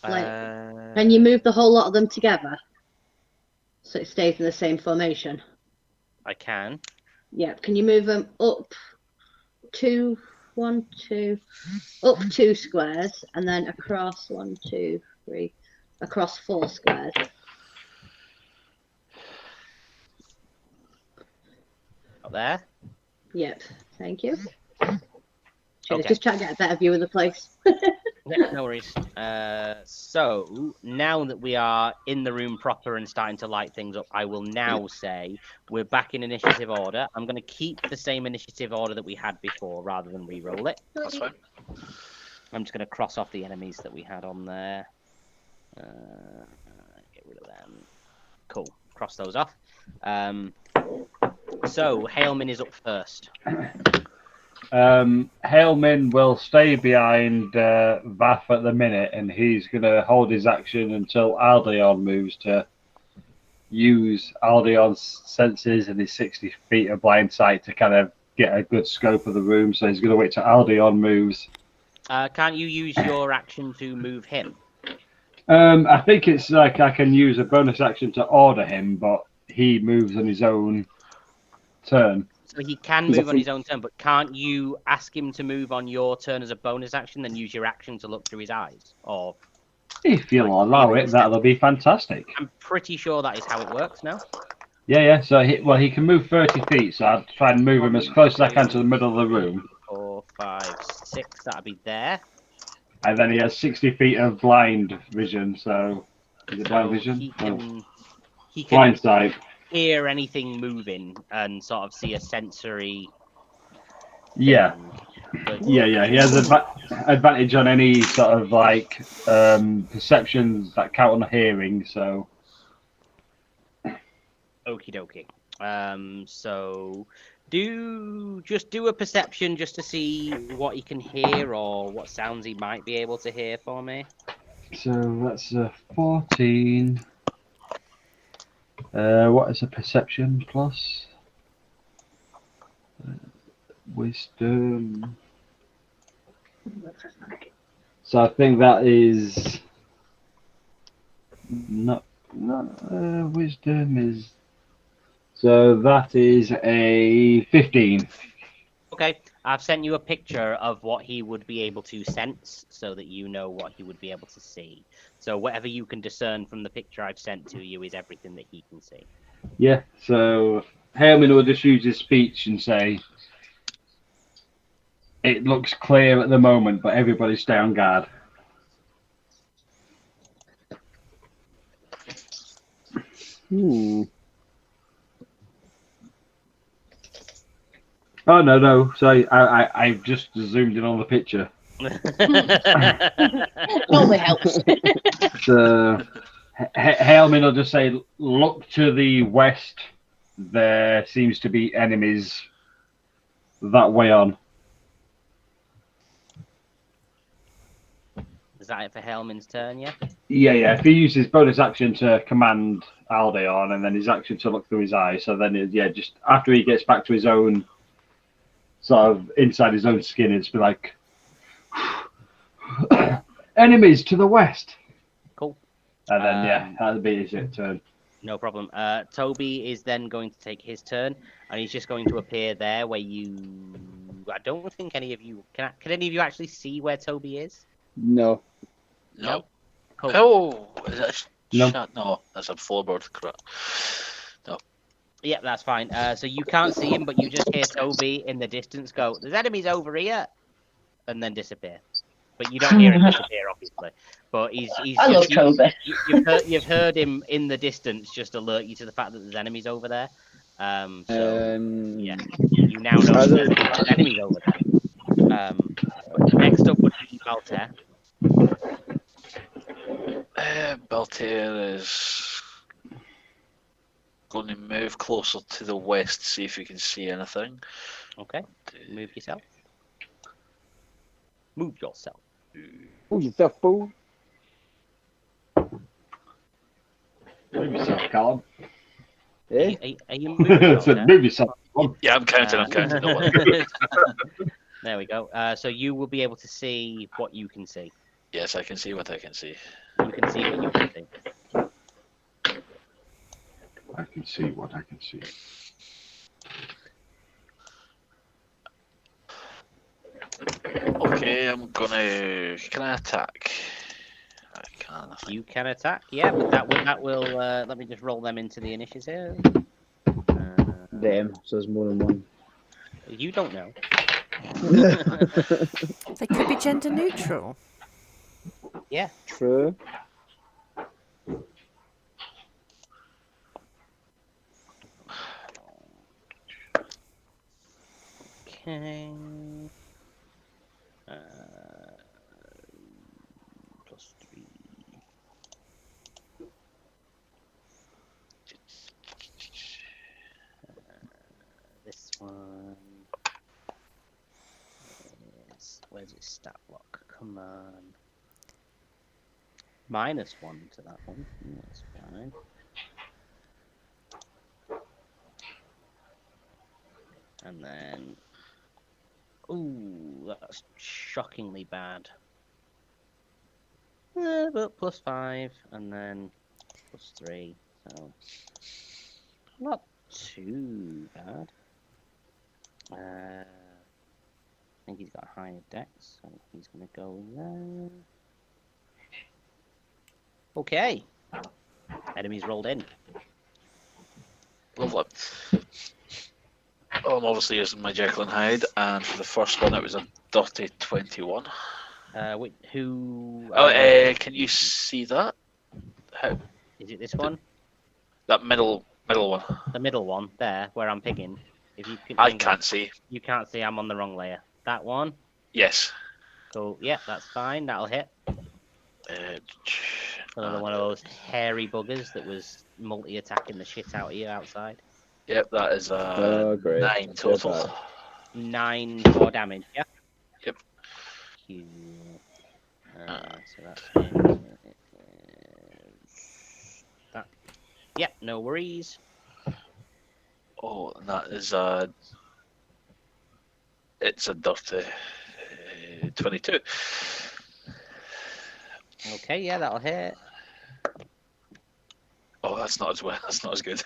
Like, Uh, can you move the whole lot of them together? So it stays in the same formation? I can. Yeah, can you move them up up 2 squares, and then across 1, 2, 3, across 4 squares? Up there. Yep, thank you. Cheers, Okay. just trying to get a better view of the place. Yeah, no worries. So now that we are in the room proper and starting to light things up, I will now say we're back in initiative order. I'm going to keep the same initiative order that we had before rather than re-roll it. That's fine. I'm just going to cross off the enemies that we had on there. Get rid of them. Cool. Cross those off. So Hailman is up first. Hailman will stay behind Vath at the minute, and he's going to hold his action until Aldeon moves to use Aldeon's senses and his 60 feet of blind sight to kind of get a good scope of the room. So he's going to wait till Aldeon moves. Can't you use your action to move him? I think it's like I can use a bonus action to order him, but he moves on his own turn. So he can move on his own turn, but can't you ask him to move on your turn as a bonus action, then use your action to look through his eyes? Or If you'll allow it, that'll be fantastic. I'm pretty sure that is how it works now. Yeah. So he can move 30 feet, so I'd try and move him as close as I can to the middle of the room. 4, 5, 6, that'll be there. And then he has 60 feet of blind vision, so is it blind vision? He can Blind sight. hear anything moving and sort of see a sensory. Yeah. But Yeah. He has advantage on any sort of like perceptions that count on hearing. So. Okie dokie. So do a perception just to see what he can hear or what sounds he might be able to hear for me. So that's a 14. What is a perception plus? Wisdom. So I think that is not wisdom is. So that is a 15. Okay, I've sent you a picture of what he would be able to sense so that you know what he would be able to see. So whatever you can discern from the picture I've sent to you is everything that he can see. Yeah, so Hailman will just use his speech and say, it looks clear at the moment, but everybody stay on guard. Oh, no. So I just zoomed in on the picture. Only helps. So Hailman will just say, look to the west. There seems to be enemies that way on. Is that it for Hailman's turn, yeah? Yeah. If he uses bonus action to command Aldeon and then his action to look through his eyes, so then, just after he gets back to his own, sort of inside his own skin, it's be like, enemies to the west. Cool. And then, that'll be his turn. No problem. Toby is then going to take his turn, and he's just going to appear there where you... I don't think any of you... Can any of you actually see where Toby is? No. No? Cool. Oh, is that No. shut? No, that's a floorboard. Crap. No. Yeah, that's fine. So you can't see him, but you just hear Toby in the distance go, "There's enemies over here," and then disappear. But you don't hear him disappear, obviously. But he's I love just Toby. you've heard him in the distance just alert you to the fact that there's enemies over there. So yeah, you now know as that a- there's enemies over there. Next up would be Baltair. Baltair is going to move closer to the west, see if he can see anything. Okay, move yourself. Move yourself. Oh, you the fool. Move yourself, Callum. Eh? Are you moving? Said, Baltair? move yourself. Yeah, I'm counting. Don't worry. There we go. So you will be able to see what you can see. Yes, I can see what I can see. You can see what you can see. I can see what I can see. Okay, I'm gonna. Can I attack? I can. I think. You can attack. Yeah, but that will. Let me just roll them into the initiative. Damn, so there's more than one. You don't know. They could be gender neutral. Yeah. True. Okay. +3. This one is. Where's its stat block? Come on. -1 to that one. That's fine. And then. Ooh, that's shockingly bad. But +5, and then +3. So. Not too bad. I think he's got a higher dex, so he's going to go there. Okay. Enemies rolled in. Lovely. Well, I'm obviously using my Jekyll and Hyde, and for the first one, it was a dirty 21. Who? Can you see that? How? Is it this one? That middle one. The middle one, there, where I'm picking. If you can, I can't see. You can't see. I'm on the wrong layer. That one. Yes. Cool. Yeah, that's fine. That'll hit. Another one of those hairy buggers that was multi-attacking the shit out of you outside. Yep, that is great. 9 total. 9 for damage. Yeah. Yep. So that's that. Yep. No worries. Oh, and that is it's a dirty 22. Okay. Yeah, that'll hit. Oh, that's not as well. That's not as good.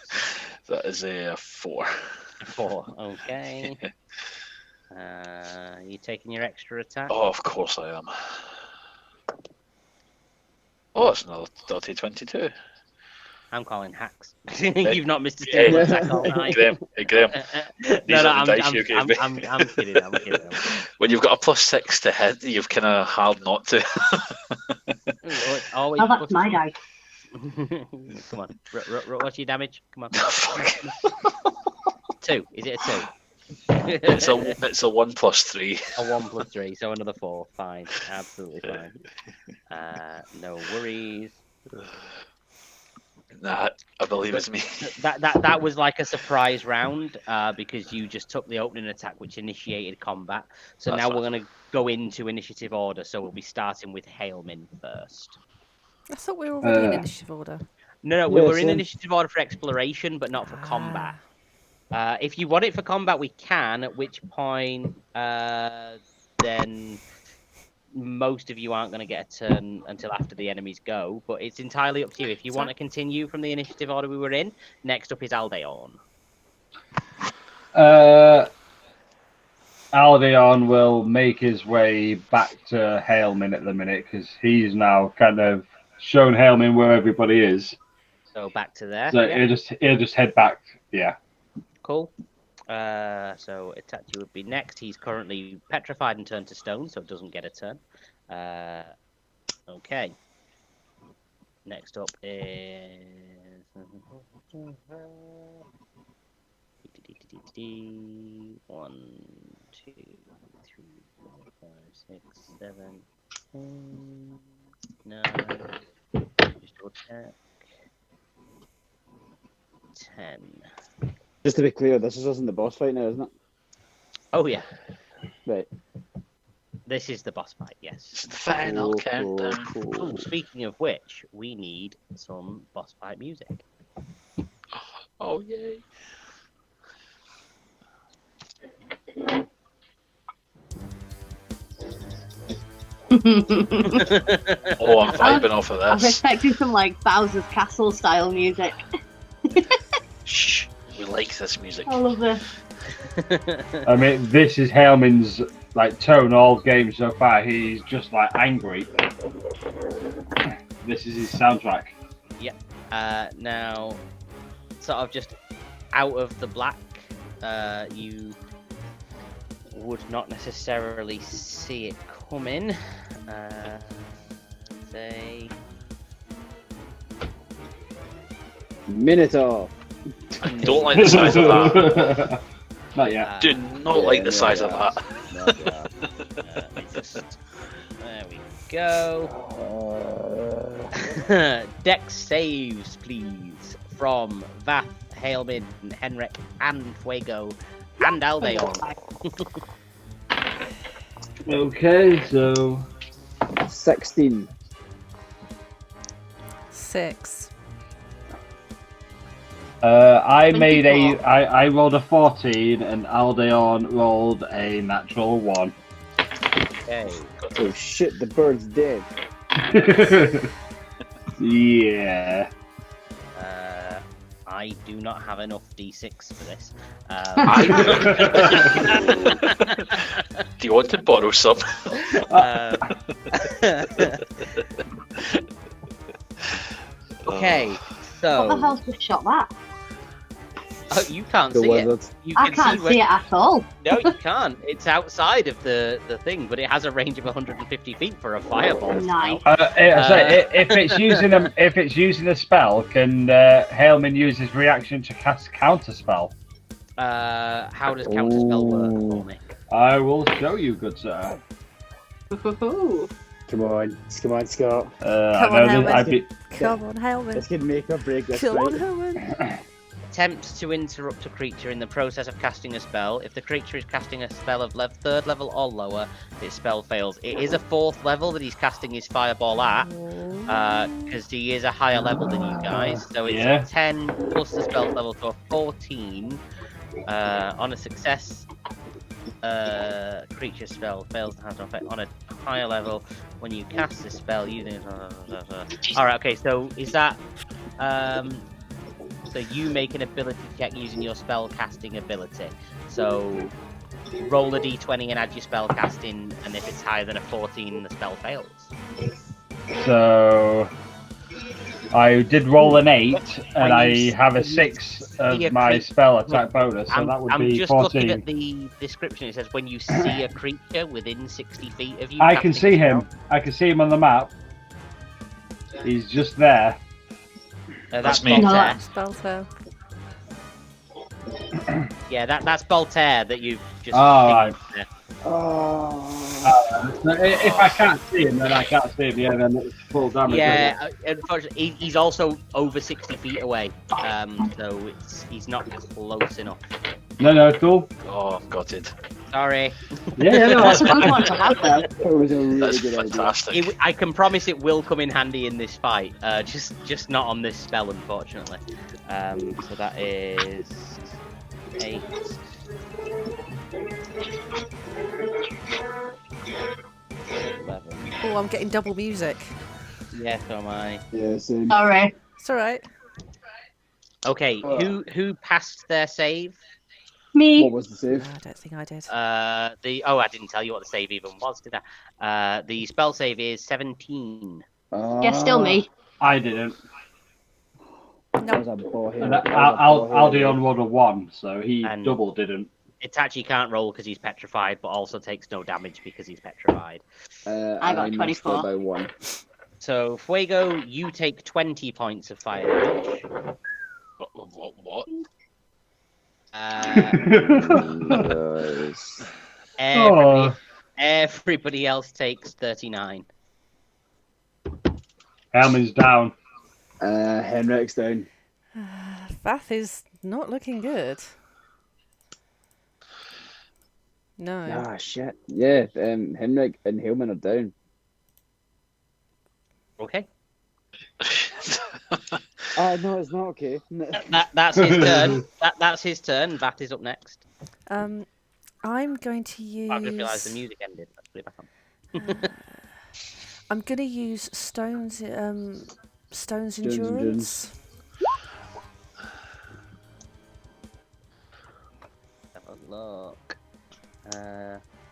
That is a 4. 4. Okay. You taking your extra attack? Oh, of course I am. Oh, it's another dirty 22. I'm calling hacks. You've not missed a single attack all night. Graham. No, I'm kidding. I'm kidding. When you've got a +6 to hit, you've kind of hard not to. Oh, that's my dice. Come on. What's your damage? Come on. 2. Is it a 2? It's a 1 + 3. A 1 + 3, so another 4. Fine. Absolutely fine. No worries. Nah, I believe it's me. That was like a surprise round because you just took the opening attack, which initiated combat. So That's now fine. we're going to go into initiative order. So we'll be starting with Hailman first. I thought we were already in initiative order. No, we were in initiative order for exploration, but not for combat. If you want it for combat, we can. At which point, then most of you aren't going to get a turn until after the enemies go. But it's entirely up to you. If you want to continue from the initiative order we were in, next up is Aldeon. Aldeon will make his way back to Hailman at the minute because he's now kind of shown Hailman where everybody is. So back to there. So yeah. he'll just head back. Yeah. Cool. So Itachi would be next. He's currently petrified and turned to stone, so it doesn't get a turn. Okay. Next up is 1, 2, 3, 4, 5, 6, 7, 8, 9. Just double check. 10. Just to be clear, this isn't the boss fight now, isn't it? Oh yeah, Right. this is the boss fight. Yes. It's the final countdown. Oh, speaking of which, we need some boss fight music. Oh, yay. Oh, I'm vibing off of I was this. expecting some like Bowser's Castle style music. Shh, we like this music. I love this. I mean, this is Hellman's like tone all games so far. He's just like angry. This is his soundtrack. Now, sort of just out of the black, you would not necessarily see it coming. Say Minotaur. Don't like the size of that. Not yet. Do not like the size of that. There we go. Dex saves, please, from Vath, Hailmin, Henrik, and Fuego, and Aldeon. Okay, so 16. 6. I rolled a 14 and Aldeon rolled a natural 1. Okay. Oh shit, the bird's dead. Yeah. I do not have enough d6 for this. Do you want to borrow some? Okay, What so the hell's just shot that? you can't The see wizard. it. You I can can't where- see it at all. No, you can't. It's outside of the thing, but it has a range of 150 feet for a fireball. Nice. If it's using a spell, can Hailman use his reaction to cast counter spell? How does counterspell work for me? I will show you, good sir. Ooh. Come on, Scott. Come on, Hailman. Come on, Hailman. This could make or break this Come on, fight. Hailman. Attempt to interrupt a creature in the process of casting a spell. If the creature is casting a spell of 3rd level or lower, its spell fails. It is a 4th level that he's casting his fireball at, because he is a higher level than you guys. So it's Yeah. a 10 plus the spell level to a 14. On a success, creature spell fails to have an effect on a higher level when you cast the spell using. Alright, okay, so is that. So you make an ability check using your spell casting ability. So roll a d20 and add your spell casting, and if it's higher than a 14, the spell fails. So I did roll an 8, and I have a 6 of my spell attack bonus, so that would I'm be just 14. looking at the description. It says when you see a creature within 60 feet of you. I can casting see a spell. him. I can see him on the map. He's just there. That's me. Voltaire. Spelter. Yeah, that's Voltaire that you've just. Oh, pinged right. there. If I can't see him, then I can't see him. Yeah, then it's full damage. Yeah, unfortunately, he's also over 60 feet away, so he's not close enough. No, cool. Oh, I've got it. Sorry. Yeah, no, That's that's a good fine. one to have, though. That was a really That's good idea. fantastic. I can promise it will come in handy in this fight. Just not on this spell, unfortunately. So that is 8. 11. Oh, I'm getting double music. Yeah, so am I. Yeah, same. Sorry. It's alright. Okay, who passed their save? Me. What was the save? No, I don't think I did. I didn't tell you what the save even was, did I? The spell save is 17. Yeah, still me. I didn't. That was a ball And Aldeon rolled a 1, so he And- double didn't. Itachi can't roll because he's petrified, but also takes no damage because he's petrified. I got missed 24. it by 1. So, Fuego, you take 20 points of fire damage. What? Everybody else takes 39. Helmin's down. Henrik's down. Vath is not looking good. No. Ah, shit. Yeah, Henrik and Hillman are down. Okay. No, it's not okay. That's his turn. That's his turn. Vath is up next. I'm going to use. I just realised the music ended. Let's put it back on. I'm going to use Stone's endurance. Have a look.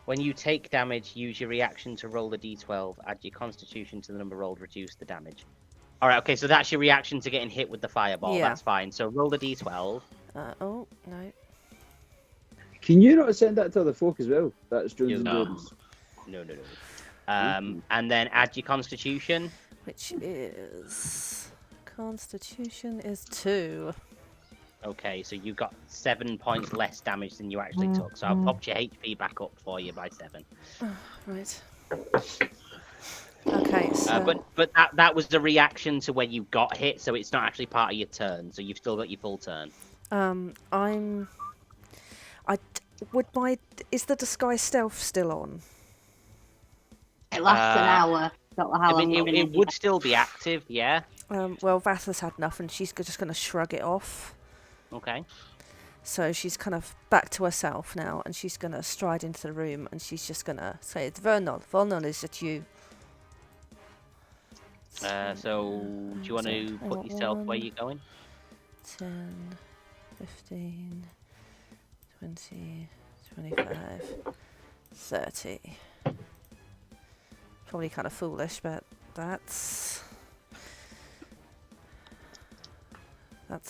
When you take damage, use your reaction to roll the d12. Add your constitution to the number rolled, reduce the damage. All right, okay, so that's your reaction to getting hit with the fireball. Yeah. That's fine. So roll the d12. Oh, no. Can you not send that to other folk as well? That's Jones No. and Jones. No. And then add your constitution. Which is... Constitution is 2. Okay, so you've got 7 points less damage than you actually took. So I've popped your HP back up for you by 7. Right. Okay, so... But that was the reaction to when you got hit, so it's not actually part of your turn. So you've still got your full turn. Is the disguise stealth still on? It lasts an hour. Don't know how long it would still be active, yeah. Well, Vath has had enough, and she's just going to shrug it off. Okay. So she's kind of back to herself now, and she's going to stride into the room, and she's just going to say, "It's Vernal. Vernal, is it you?" So do you want to put yourself where you're going? 10, 15, 20, 25, 30. Probably kind of foolish, but that's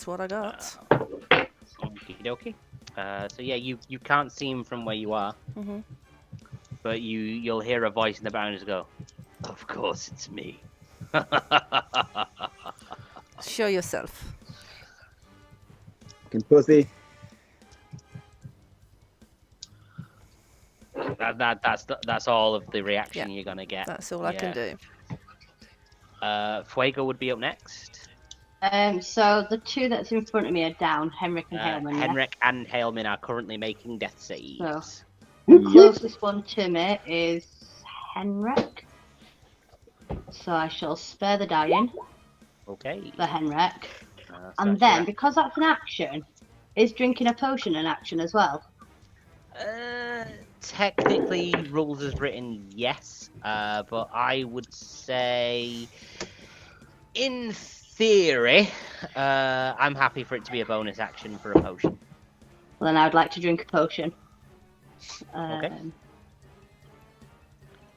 what I got. Okie dokie. So yeah, you can't see him from where you are, but you'll hear a voice in the background just go, "Of course it's me." Show yourself. Fucking pussy. That's all of the reaction you're gonna get. That's all I can do. Fuego would be up next. So the two that's in front of me are down, Henrik and Haleman. Henrik and Haleman are currently making death saves. So the closest one to me is Henrik. So I shall spare the dying. Okay. For Henrik. And then, because that's an action, is drinking a potion an action as well? Technically, rules as written, yes. But I would say, in theory, I'm happy for it to be a bonus action for a potion. Well, then I would like to drink a potion. Okay.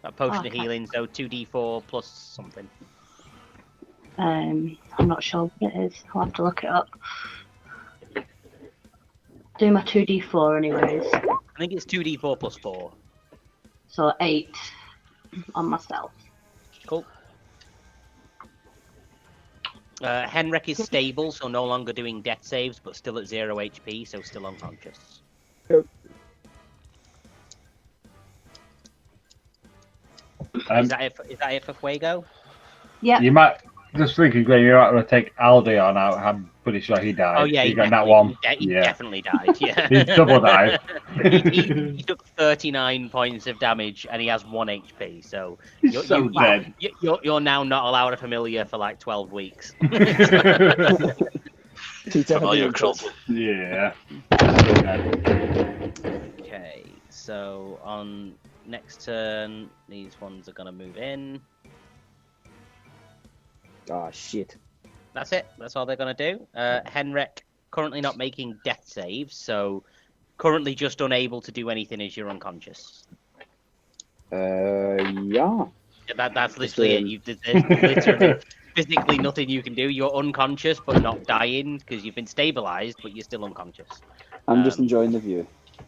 A potion of healing, so 2d4 plus something. I'm not sure what it is. I'll have to look it up. Do my 2d4 anyways. I think it's 2d4 plus 4. So 8 on myself. Cool. Henrik is stable, so no longer doing death saves, but still at 0 HP, so still unconscious. Cool. Is that it for Fuego? Yeah. You might just thinking, Graham, you might want to take Aldeon out. I'm pretty sure he died. Oh yeah, he got that one. He definitely died. Yeah, he double died. he took 39 points of damage and he has 1 HP. So he's so dead. You're now not allowed a familiar for like 12 weeks. Oh, you're crumpled. Yeah. Okay, so on next turn, these ones are gonna move in. Ah, shit. That's it. That's all they're going to do. Henrik, currently not making death saves, so currently just unable to do anything as you're unconscious. Yeah. That's literally it. There's literally physically nothing you can do. You're unconscious, but not dying, because you've been stabilized, but you're still unconscious. I'm just enjoying the view.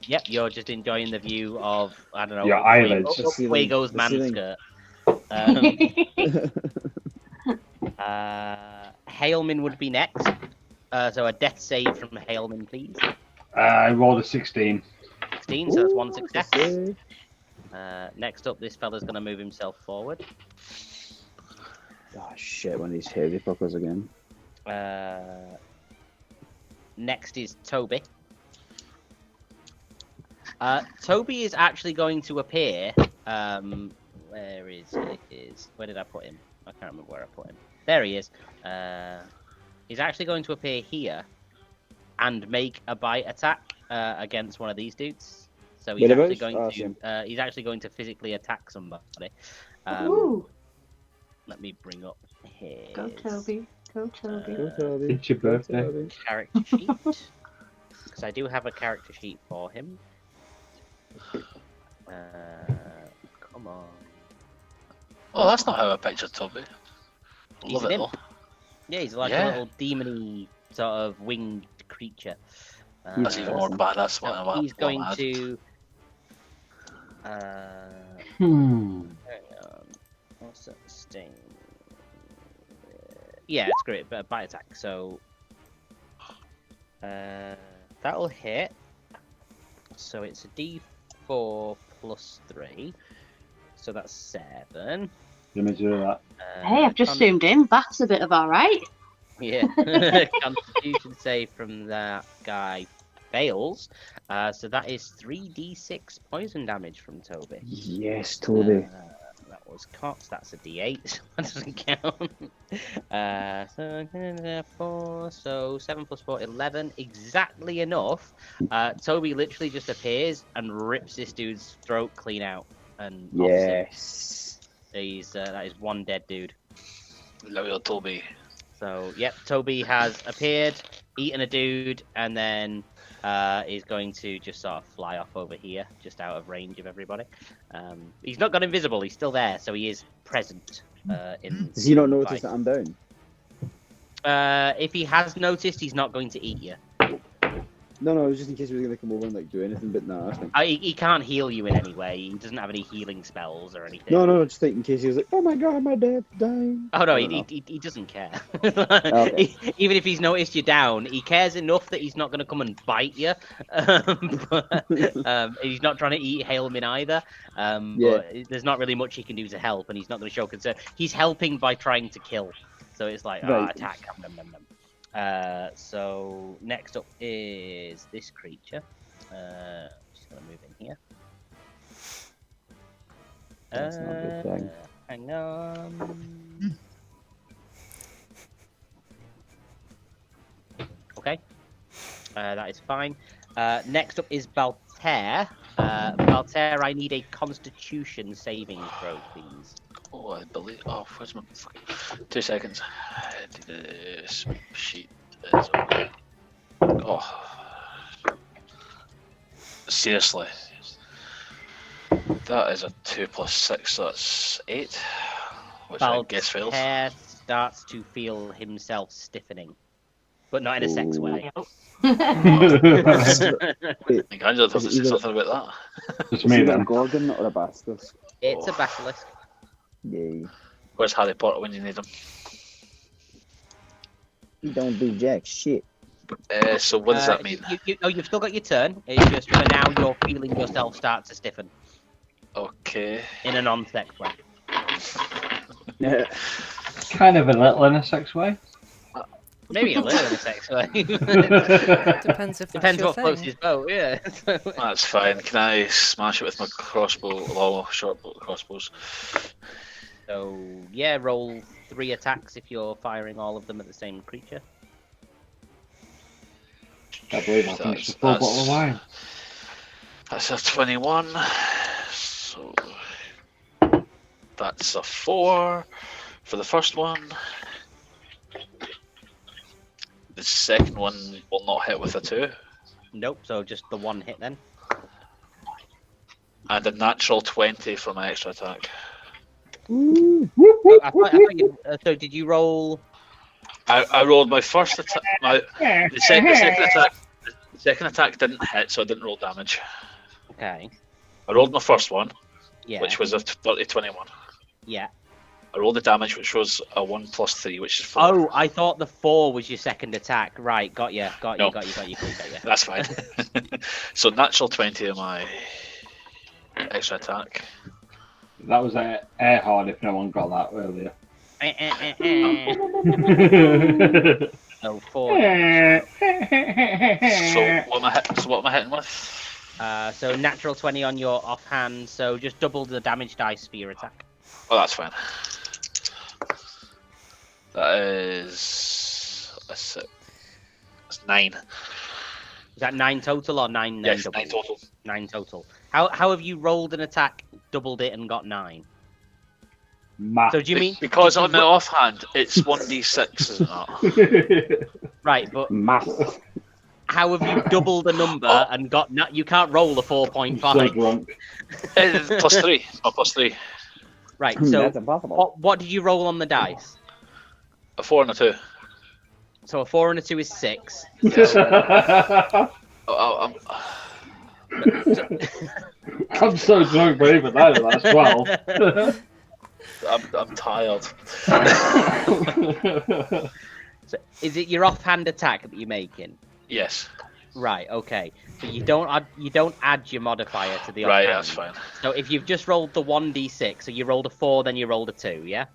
Yep, you're just enjoying the view of, I don't know, your eyelids. Fuego's man skirt. Hailman would be next. So a death save from Hailman, please. I rolled a 16. 16, so that's one Ooh, success. save. Next up, this fella's going to move himself forward. Oh shit! One of these heavy fuckers again. Next is Toby. Toby is actually going to appear. Where is it? Where did I put him? I can't remember where I put him. There he is. He's actually going to appear here and make a bite attack against one of these dudes. So he's actually going to he's actually going to physically attack somebody. Ooh. Let me bring up his Go Toby. Go Toby. Go Toby. It's your birthday. Toby. character sheet. Because I do have a character sheet for him. Come on. Oh, that's not how I pictured Toby. He's Love an it imp. though. Yeah, he's like a little demony sort of winged creature. That's even more bad. That's what I want. He's going to. Hmm. Hang on. What's that sting? Yeah, it's great, but a bite attack. So that'll hit. So it's a D4 plus 3. So that's 7. Let me do that. Hey, I've just zoomed in. That's a bit of alright. Yeah. Constitution save from that guy fails. So that is 3d6 poison damage from Toby. Yes, Toby. That was Cox. That's a d8. So that doesn't count. So 4. So 7 plus 4, 11. Exactly enough. Toby literally just appears and rips this dude's throat clean out. And Yes. that is one dead dude. Loyal Toby. So yep, Toby has appeared, eaten a dude, and then is going to just sort of fly off over here, just out of range of everybody. He's not gone invisible; he's still there, so he is present. Does he not notice that I'm down? If he has noticed, he's not going to eat you. No, it was just in case he was going to come over and like do anything, but no, that's fine. He can't heal you in any way. He doesn't have any healing spells or anything. No, just like in case he was like, oh my god, my dad's dying. Oh no, he doesn't care. Okay. Even if he's noticed you down, he cares enough that he's not going to come and bite you. But he's not trying to eat Hailman either. But there's not really much he can do to help, and he's not going to show concern. He's helping by trying to kill. So it's like, attack. So next up is this creature. Just going to move in here. That's not a good thing. Hang on. Okay. That is fine. Next up is Baltair. Baltair, I need a Constitution saving throw, please. Oh, I believe. Oh, where's my fucking. 2 seconds. This sheet is. Oh. Seriously. That is a 2 plus 6, so that's 8. Which I guess fails. Baltair starts to feel himself stiffening, but not in a sex way. I think Angela doesn't say something about that. Just Is me it a then. Gorgon or a Basilisk? It's a basilisk. Yay. Where's Harry Potter when you need him? You don't do jack shit. So what does that mean? You've still got your turn. It's just for now you're feeling yourself start to stiffen Okay. in a non-sex way. Kind of a little in a sex way. Maybe a little in a sex way. Depends if that's Depends your what floats thing. his boat, yeah. That's fine. Can I smash it with my crossbow, long short crossbows? So yeah, roll 3 attacks if you're firing all of them at the same creature. I believe I finished the full bottle of wine. That's a 21. So that's a 4 for the first one. The second one will not hit with a 2. Nope. So just the 1 hit then. And a natural 20 for my extra attack. I thought you, so did you roll? I rolled my first attack. The second attack didn't hit, so I didn't roll damage. Okay. I rolled my first one, Yeah. which was a 21. Yeah. I rolled the damage, which was a 1 plus 3, which is 4. Oh, I thought the 4 was your second attack. Right, got you. No. Got you. That's fine. So natural 20 of my extra attack. That was air hard if no one got that earlier. So 4. So what am I hitting with? So natural 20 on your offhand, so just double the damage dice for your attack. Oh, that's fine. That is... That's 9. Is that 9 total or 9? Yes, double? 9 total. 9 total. How have you rolled an attack, doubled it, and got 9? Math. So do you mean... Because on the offhand, it's 1d6, isn't it? Right, but... Math. How have you doubled a number and got... You can't roll a 4.5. So drunk. Plus 3. Oh, plus 3. Right, so That's impossible. what did you roll on the dice? A 4 and a 2. So a 4 and a 2 is 6. I'm so drunk, but even that's 12. I'm tired. So is it your offhand attack that you're making? Yes. Right, okay. So you don't add your modifier to the Right, offhand. that's fine. So if you've just rolled the 1d6, so you rolled a 4, then you rolled a 2, yeah?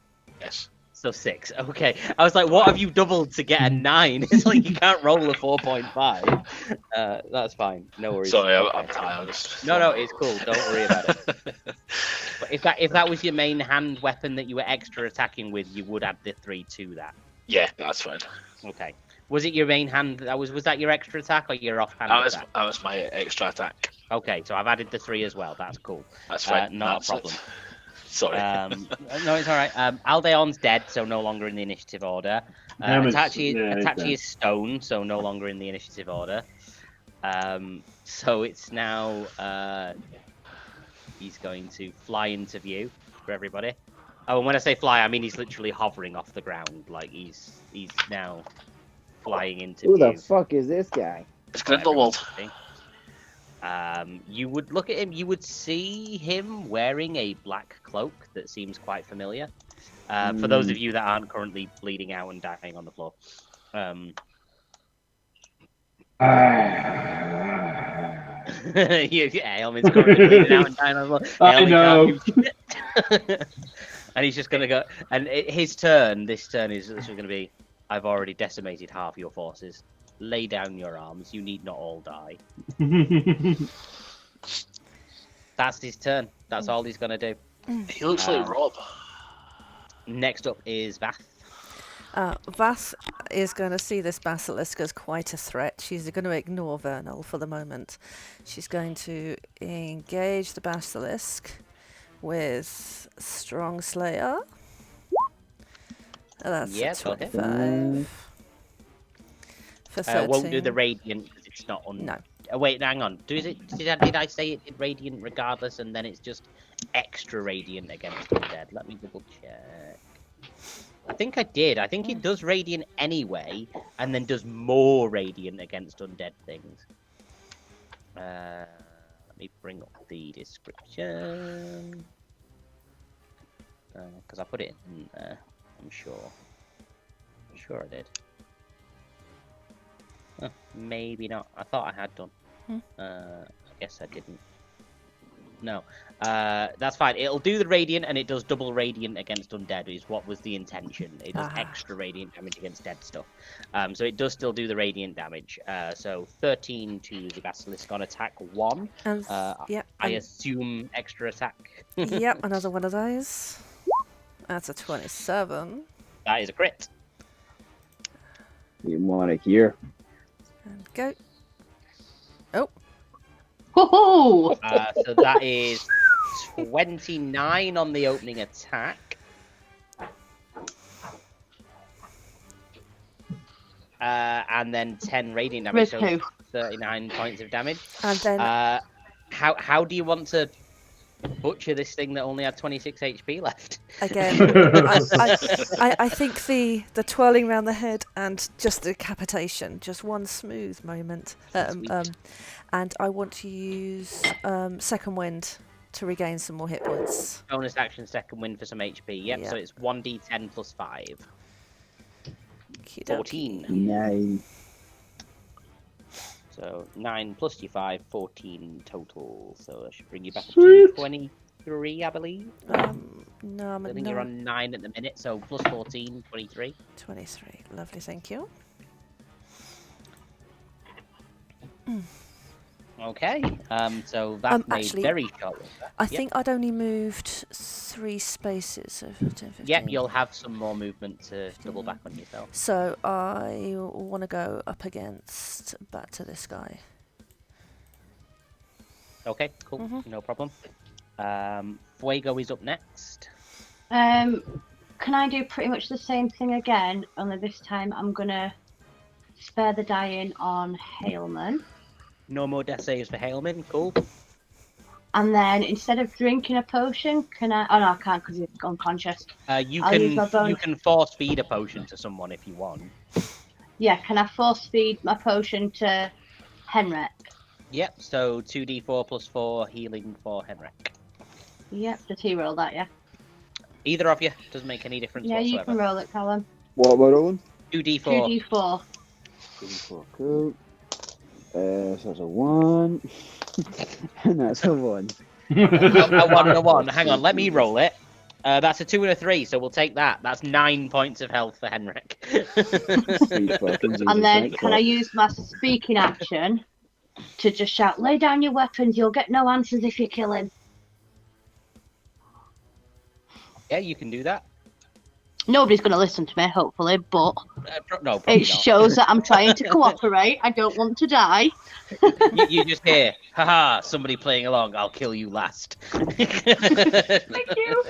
Yes. So 6. Okay. I was like, what have you doubled to get a 9? It's like you can't roll a 4.5. That's fine. No worries. Sorry, Okay. I'm tired. No, it's cool. Don't worry about it. But if that was your main hand weapon that you were extra attacking with, you would add the 3 to that. Yeah, that's fine. Okay. Was it your main hand? Was that your extra attack or your offhand attack? That was my extra attack. Okay, so I've added the 3 as well. That's cool. That's fine. Not a problem. Sorry. No, it's all right. Aldeon's dead, so no longer in the initiative order. Itachi is stone, so no longer in the initiative order. So it's now he's going to fly into view for everybody. Oh, and when I say fly, I mean he's literally hovering off the ground, like he's now flying into Who view. the fuck is this guy? It's Grindelwald. You would look at him, you would see him wearing a black cloak that seems quite familiar. For those of you that aren't currently bleeding out and dying on the floor. Ailman's currently bleeding out and dying on the floor. I know. And he's just going to go... And his turn, this is going to be... I've already decimated half your forces. Lay down your arms. You need not all die. That's his turn. That's all he's going to do. He looks like Rob. Next up is Vath. Vath is going to see this basilisk as quite a threat. She's going to ignore Vernal for the moment. She's going to engage the basilisk with Strong Slayer. That's a 25. For 13. Won't do the radiant because it's not on. No. Wait, hang on. Did I say it did radiant regardless, and then it's just extra radiant against undead? Let me double check. I think I did. I think it does radiant anyway, and then does more radiant against undead things. Let me bring up the description because I put it in there. I'm sure I did. Maybe not. I thought I had done. I guess I didn't. No. That's fine. It'll do the radiant, and it does double radiant against undead, is what was the intention. It does extra radiant damage against dead stuff. So it does still do the radiant damage. So 13 to the basilisk on attack 1. I assume extra attack. Yep, another one of those. That's a 27. That is a crit. You want to hear? And go. Woohoo! So that is 29 on the opening attack. And then 10 radiant damage, so 39 points of damage. And then how do you want to butcher this thing that only had 26 HP left? again, I think the twirling around the head and just the decapitation, just one smooth moment. And I want to use second wind to regain some more hit points. Bonus action, second wind for some HP. Yep, Yeah. so it's 1d10 plus 5. Okey-dokey. 14. 9. So 9 plus your 5, 14 total. So that should bring you back up to Sweet. 23, I believe. No, I'm I at think you're on 9 at the minute, so plus 14, 23. 23. Lovely, thank you. Okay, so that's made actually, very short. I think I'd only moved 3 spaces, so 10, 15. Yep, you'll have some more movement to double back on yourself. So I want to go up against, back to this guy. Okay, cool, no problem. Fuego is up next. Can I do pretty much the same thing again? Only this time I'm gonna spare the dying on Haleman. No more death saves for Haleman, cool. And then instead of drinking a potion, can I? Oh no, I can't because he's unconscious. You I'll use my bonus. you can force feed a potion to someone if you want. Yeah, can I force feed my potion to Henrik? Yep, so 2d4 plus 4 healing for Henrik. Yep, does he roll that, yeah? Either of you, doesn't make any difference Yeah, you whatsoever. can roll it, Callum. What we're rolling? 2d4. 2d4. 2d4, cool. So that's a 1. And that's a 1. A 1 and a 1. Hang on, let me roll it. That's a 2 and a 3, so we'll take that. That's 9 points of health for Henrik. And then can I use my speaking action to just shout, lay down your weapons, you'll get no answers if you kill him. Yeah, you can do that. Nobody's going to listen to me, hopefully, but no, probably it not. shows that I'm trying to cooperate. I don't want to die. You just hear, haha, somebody playing along, I'll kill you last. Thank you.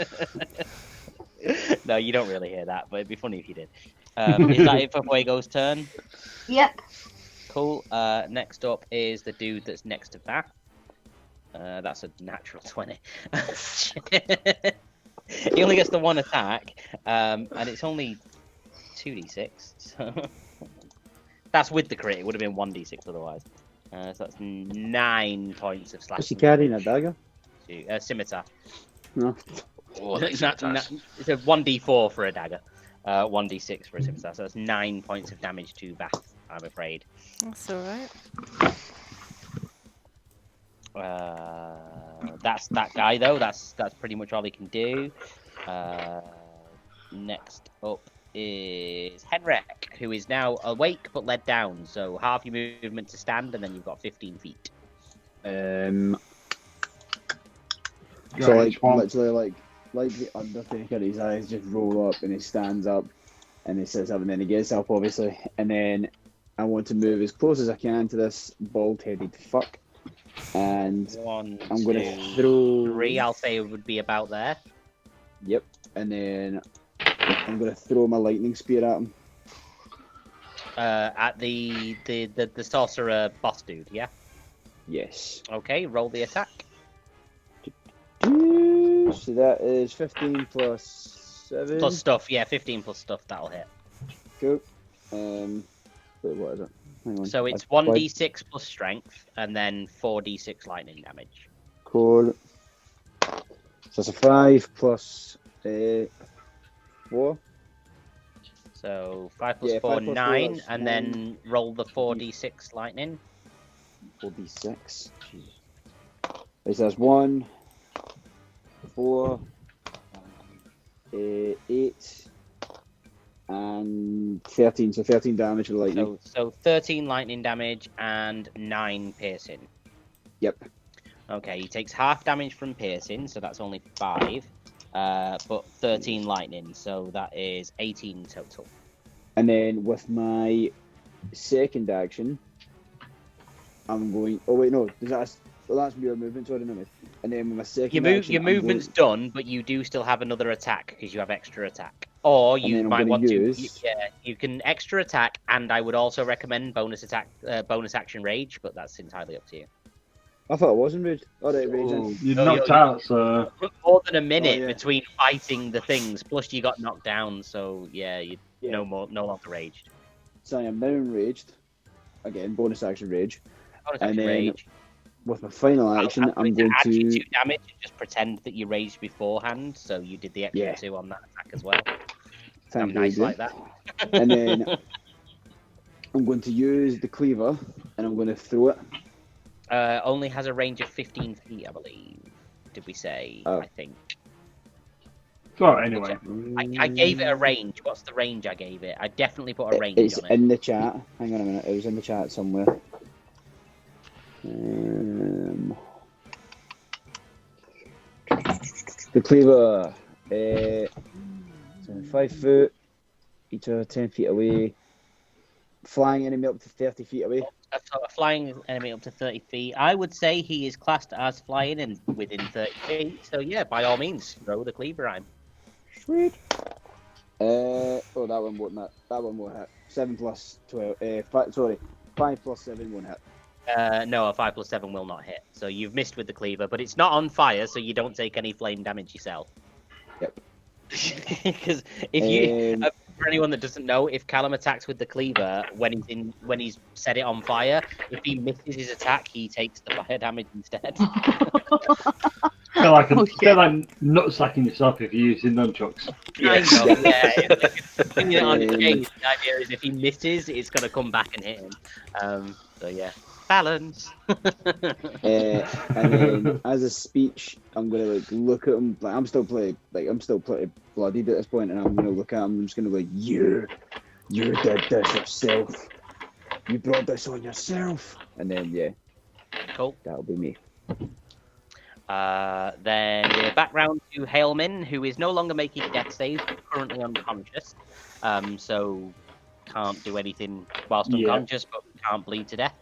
No, you don't really hear that, but it'd be funny if you did. Is that it for Fuego's turn? Yep. Cool. Next up is the dude that's next to that. That's a natural 20. He only gets the 1 attack, and it's only 2d6. So that's with the crit. It would have been 1d6 otherwise. So that's 9 points of slashing. Is he carrying a dagger? Scimitar. No. Oh, It's a 1d4 for a dagger, 1d6 for a scimitar. So that's 9 points of damage to Bath, I'm afraid. That's alright. That's that guy though. That's pretty much all he can do. Next up is Henrik, who is now awake but led down. So half your movement to stand, and then you've got 15 feet. So like literally like the Undertaker, his eyes just roll up and he stands up and he sits up and then he gets up obviously, and then I want to move as close as I can to this bald-headed fuck. And 1, I'm 2, gonna throw 3. I'll say it would be about there. Yep, and then I'm gonna throw my lightning spear at him. At the sorcerer boss dude, yeah. Yes. Okay, roll the attack. So that is 15 plus 7. Plus stuff, yeah, 15 plus stuff. That'll hit. Cool. Wait, what is it? Hang on. So it's 1d6 plus strength, and then 4d6 lightning damage. Cool. So it's a 5 plus 4. So 5 plus Yeah, 4, 5 plus 9, 4, that's and 9. then roll the 4d6 lightning. 4d6. It says 1, 4, 8, and 13. So 13 damage with lightning. So 13 lightning damage and 9 piercing. Yep. Okay, he takes half damage from piercing, so that's only 5. But 13 lightning, so that is 18 total. And then with my second action, I'm going. Oh wait, no. That's your movement, sorry, no. And then with my second action, Your movement's done, but you do still have another attack because you have extra attack. Or you might want to. You can extra attack, and I would also recommend bonus action rage, but that's entirely up to you. I thought it wasn't rage. Oh, right, rage. You're knocked out, so more than a minute between fighting the things. Plus, you got knocked down, so no longer raged. So I am now enraged. Again, bonus action rage. Bonus action rage. with my final action, I'm going add you to 2 damage and just pretend that you raged beforehand, so you did the extra Yeah. 2 on that attack as well. Thank I'm you, nice Adrian. like that. And then I'm going to use the cleaver and I'm going to throw it. Only has a range of 15 feet, I believe. Did we say? Oh. I think. So anyway, I gave it a range. What's the range I gave it? I definitely put a range It's on it. in the chat. Hang on a minute. It was in the chat somewhere. The cleaver. 5 foot. Each other 10 feet away. Flying enemy up to 30 feet away. A flying enemy up to 30 feet. I would say he is classed as flying and within 30 feet. So yeah, by all means, throw the cleaver at him. Sweet. That one won't hit. That one won't hit. 7 plus 12. 5 plus 7 won't hit. No, a 5 plus 7 will not hit. So you've missed with the cleaver, but it's not on fire, so you don't take any flame damage yourself. Yep. Because if you, for anyone that doesn't know, if Callum attacks with the cleaver when he's set it on fire, if he misses his attack, he takes the fire damage instead. feel like nutsacking yourself if you're using nunchucks. Yes. I know, yeah. On the change, the idea is if he misses, it's going to come back and hit him. So yeah, balance. And then as a speech, I'm gonna look at him. I'm still pretty bloodied at this point, and I'm gonna look at him. I'm just gonna be like, you did this yourself. You brought this on yourself. And then Cool. That'll be me. Then we're back round to Hailman, who is no longer making death saves, but currently unconscious. So can't do anything whilst unconscious, but can't bleed to death.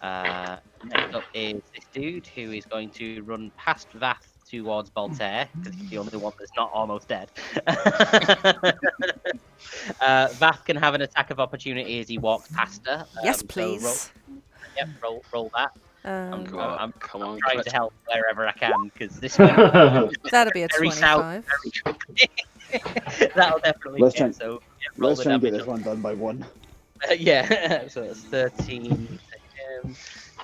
Next up is this dude who is going to run past Vath towards Voltaire, because he's the only one that's not almost dead. Vath can have an attack of opportunity as he walks past her. Yes, please. Roll that. Um, I'm Come on, trying quit. to help wherever I can, because this one That'll be a very south 25. very quickly. That'll definitely Let's hit, try- so roll Let's the try and get damage this one done by 1. yeah, so it's 13.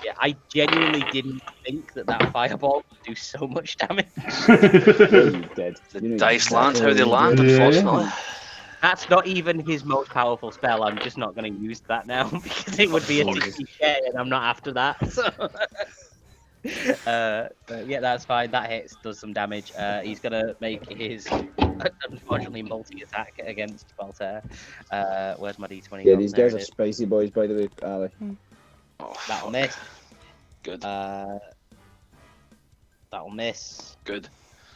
Yeah, I genuinely didn't think that fireball would do so much damage. You did. The You know dice exactly land how they what land, you did. unfortunately. That's not even his most powerful spell. I'm just not going to use that now because it would be a 60k and I'm not after that. So. But yeah, that's fine. That hits, does some damage. He's going to make his, unfortunately, multi-attack against Voltaire. Where's my d20? Yeah, these There guys it are is. spicy boys, by the way, Ali. Oh, That'll fuck. miss. Good. That'll miss. Good.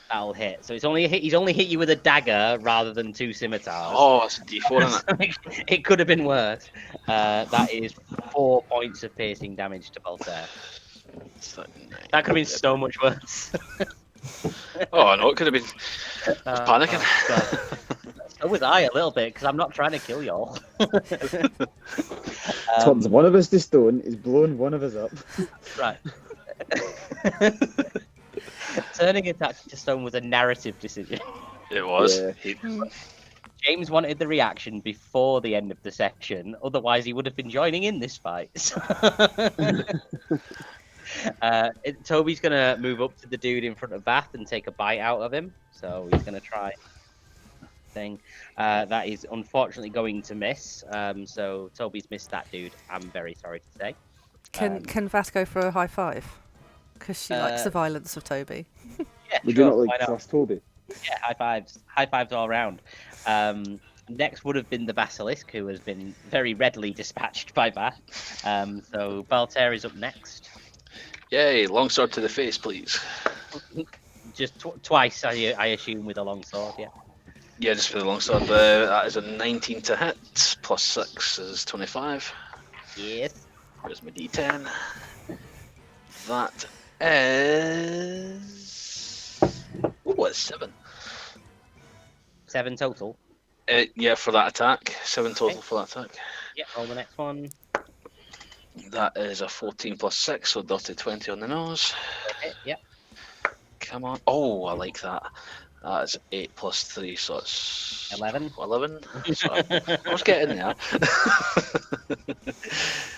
That'll hit. So it's only he's only hit you with a dagger rather than 2 scimitars. Oh, it's a D4, isn't it? It could have been worse. That is 4 points of piercing damage to Voltaire. That could have been so much worse. Oh no, it could have been. I was panicking. So was I a little bit because I'm not trying to kill y'all. Turns one of us to stone, is blowing one of us up. Right. Turning attack to stone was a narrative decision. It was. Yeah. James wanted the reaction before the end of the section, otherwise he would have been joining in this fight. Toby's going to move up to the dude in front of Vath and take a bite out of him. So he's going to try thing. That is unfortunately going to miss. So Toby's missed that dude, I'm very sorry to say. Can Vath go for a high five? Because she likes the violence of Toby. Yeah, Would sure, you not why like not? trust Toby? Yeah, high fives. High fives all around. Next would have been the Basilisk, who has been very readily dispatched by Vath. So Voltaire is up next. Yay, longsword to the face, please. Just twice, I assume, with a long sword, yeah. Yeah, just for the longsword. That is a 19 to hit, plus 6 is 25. Yes. Where's my D10? That is... Oh, it's 7. 7 total. Yeah, for that attack. 7 total for that attack. Yeah, roll the next one. That is a 14 plus 6, so dirty 20 on the nose. Okay, yeah. Come on. Oh, I like that. That's 8 plus 3, so it's 11. 11. So I was getting there.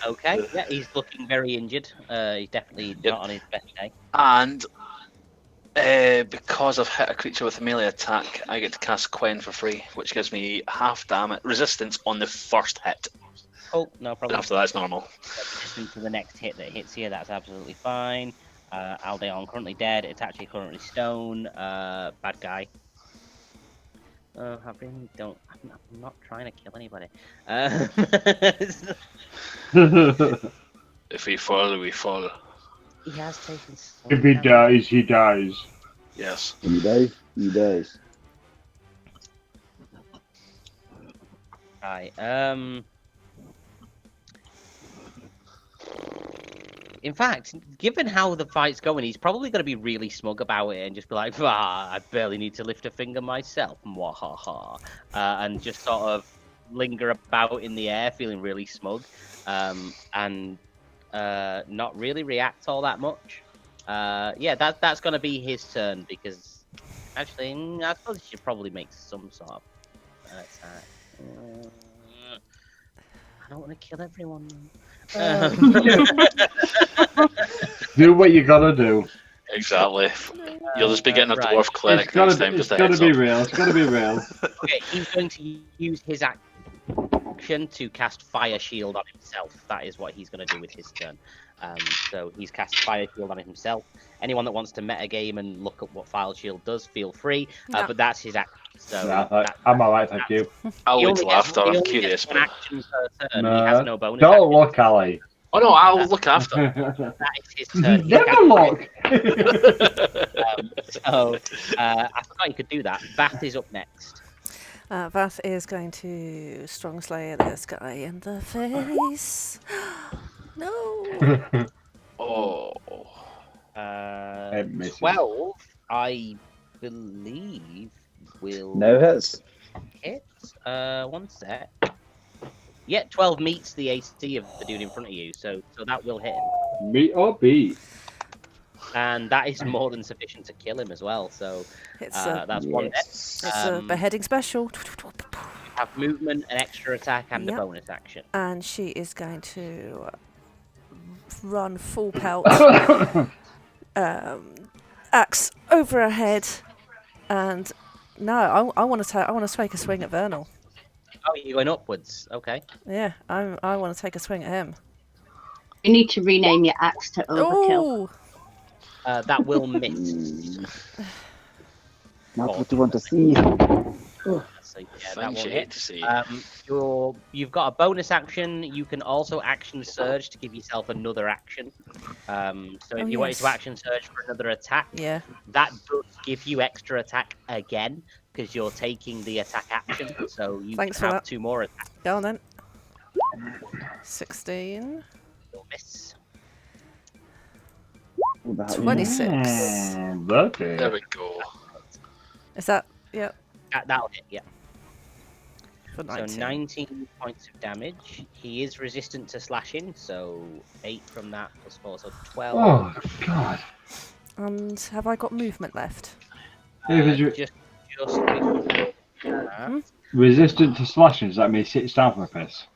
Okay, yeah, he's looking very injured. He's definitely not on his best day. And because I've hit a creature with a melee attack, I get to cast Quen for free, which gives me half damage resistance on the first hit. Cool, no And problem. after that, it's normal. Resistance to the next hit that hits here, that's absolutely fine. Aldeon currently dead. It's actually currently stone. Bad guy. I really don't. I'm not trying to kill anybody. If we fall, we fall. He has taken. If he dies, he dies. Yes. He dies. He dies. Right. In fact, given how the fight's going, he's probably going to be really smug about it and just be like, I barely need to lift a finger myself, mwahaha, and just sort of linger about in the air, feeling really smug, and not really react all that much. Yeah, that's going to be his turn, because actually, I suppose he should probably make some sort of attack. I don't want to kill everyone. Do what you gotta do. Exactly. You'll just be getting a dwarf It's cleric gotta, next time. it's Just a gotta heads be up. real. It's gotta be real. Okay, he's going to use his action to cast Fire Shield on himself. That is what he's going to do with his turn. So he's cast Fire Shield on himself. Anyone that wants to metagame and look at what Fire Shield does, feel free. Yeah. But that's his action. So I'm alright, thank you. I'll he wait only till gets- after. he I'm only curious. gets one But... action per turn. He has no bonus Don't action. look, Ali. Oh no, I'll look after. That is his turn. He Never can- look. I forgot you could do that. Vath is up next. Vath is going to strong slay this guy in the face. No. Oh. It misses. 12, I believe, will Now hits. hit. One sec. Yeah, 12 meets the AC of the dude in front of you, so that will hit him. Meet or beat? And that is more than sufficient to kill him as well, so It's a, that's one hit. it's a beheading special. Have movement, an extra attack, and Yep. a bonus action. And she is going to run full pelt. Axe over her head. And no, I want to take a swing at Vernal. Oh, you're going upwards. Okay. Yeah, I want to take a swing at him. You need to rename your axe to Overkill. Ooh. That will miss. Not what you want to see. So, yeah, that Things will you hit. hate to see. You've got a bonus action. You can also action surge to give yourself another action. So if you wanted to action surge for another attack, Yeah. that does give you extra attack again because you're taking the attack action. So you Thanks can for have that. 2 more attacks. Go on then. 16. You'll miss. 26. Okay. There we go. Is that, yeah, That'll hit, yeah. for 19. So 19 points of damage. He is resistant to slashing, so 8 from that plus 4, so 12. Oh, God. And have I got movement left? Yeah, 'cause you- Just before that. Resistant to slashing, does that mean he sits down for a piss?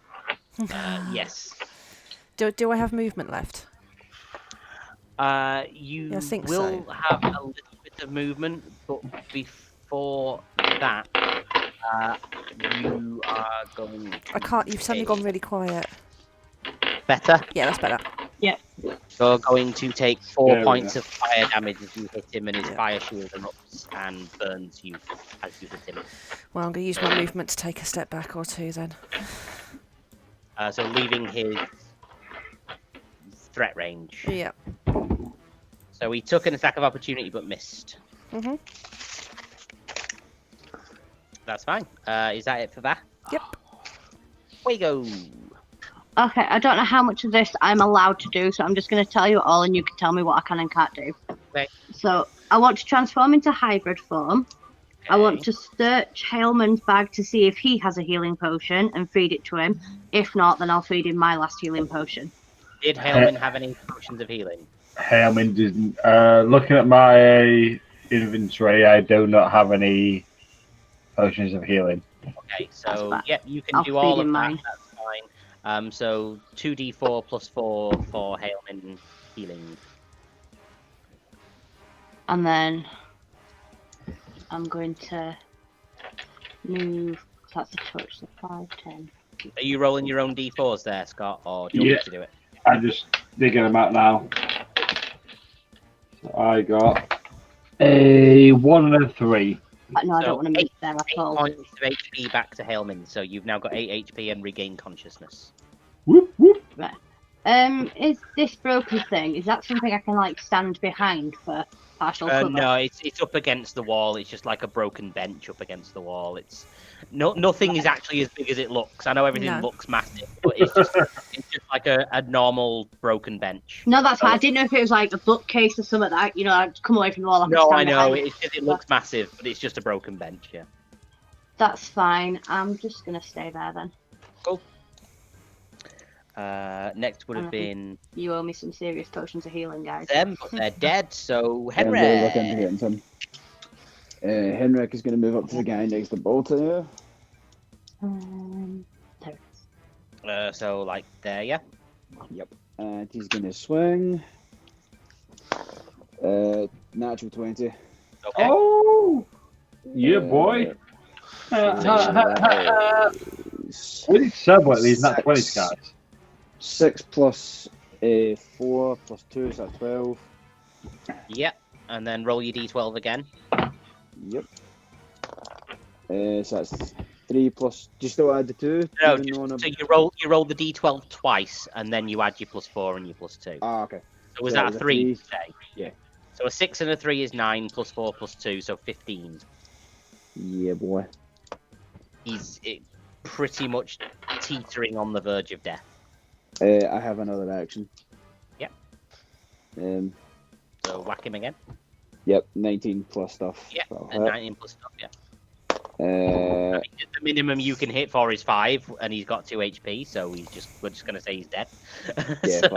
Yes. Do I have movement left? You I think will so. have a little bit of movement, but before that, you are going. I can't. You've suddenly gone really quiet. Better. Yeah, that's better. You're going to take 4 There we points go. of fire damage as you hit him, and his Yeah. fire shield erupts and burns you as you hit him. Well, I'm going to use my movement to take a step back or two then. So leaving his threat range. Yeah. So he took an attack of opportunity but missed. Mhm. That's fine. Is that it for that? Yep. Away you go. Okay, I don't know how much of this I'm allowed to do, so I'm just going to tell you all and you can tell me what I can and can't do. Okay. So, I want to transform into hybrid form. I want to search Hailman's bag to see if he has a healing potion and feed it to him. If not, then I'll feed him my last healing potion. Did Hailman have any potions of healing? Hailman didn't. Looking at my inventory, I do not have any potions of healing. Okay, so fine. yep, you can I'll do all feed of him that. mine. That's fine. So 2d4 plus 4 for Hailman healing. And then I'm going to move. That's a touch. So 5, 10. Are you rolling your own d4s there, Scott, or do you want me to do it? I'm just digging them out now. So I got a 1 and a 3. No, I So don't want to move there at 8 all. points of HP back to Hailman, so you've now got 8 HP and regain consciousness. Whoop, whoop. Right. Is this broken thing? Is that something I can like stand behind for partial cover? No, it's up against the wall. It's just like a broken bench up against the wall. It's nothing is actually as big as it looks. I know everything looks massive, but it's just like a normal broken bench. No, that's fine. I didn't know if it was like a bookcase or something like that. You know, I'd come away from the wall. No, I know. It looks massive, but it's just a broken bench. Yeah. That's fine. I'm just gonna stay there then. Cool. Next would have been You owe me some serious potions of healing, guys. them, but they're dead. So I'm really looking to Henrik. getting some. Henrik is going to move up to the guy next to Bolter. There. So like there, yeah. Yep. And he's going to swing. Natural 20. Okay. Oh! Yeah, boy. Really somewhat these not 20s, guys. 6 plus 4 plus 2, so that's 12. Yep. And then roll your d12 again. Yep. So that's 3 plus. Do you still add the 2? No, so you roll the d12 twice, and then you add your plus 4 and your plus 2. Ah, okay. So was that a 3? Yeah. So a 6 and a 3 is 9 plus 4 plus 2, so 15. Yeah, boy. He's pretty much teetering on the verge of death. I have another action. Yep. So whack him again. Yep, 19 plus stuff. Yep, That'll and hit. 19 plus stuff, yeah. Uh, I mean, the minimum you can hit for is 5, and he's got 2 HP, so we're just going to say he's dead. Yeah, so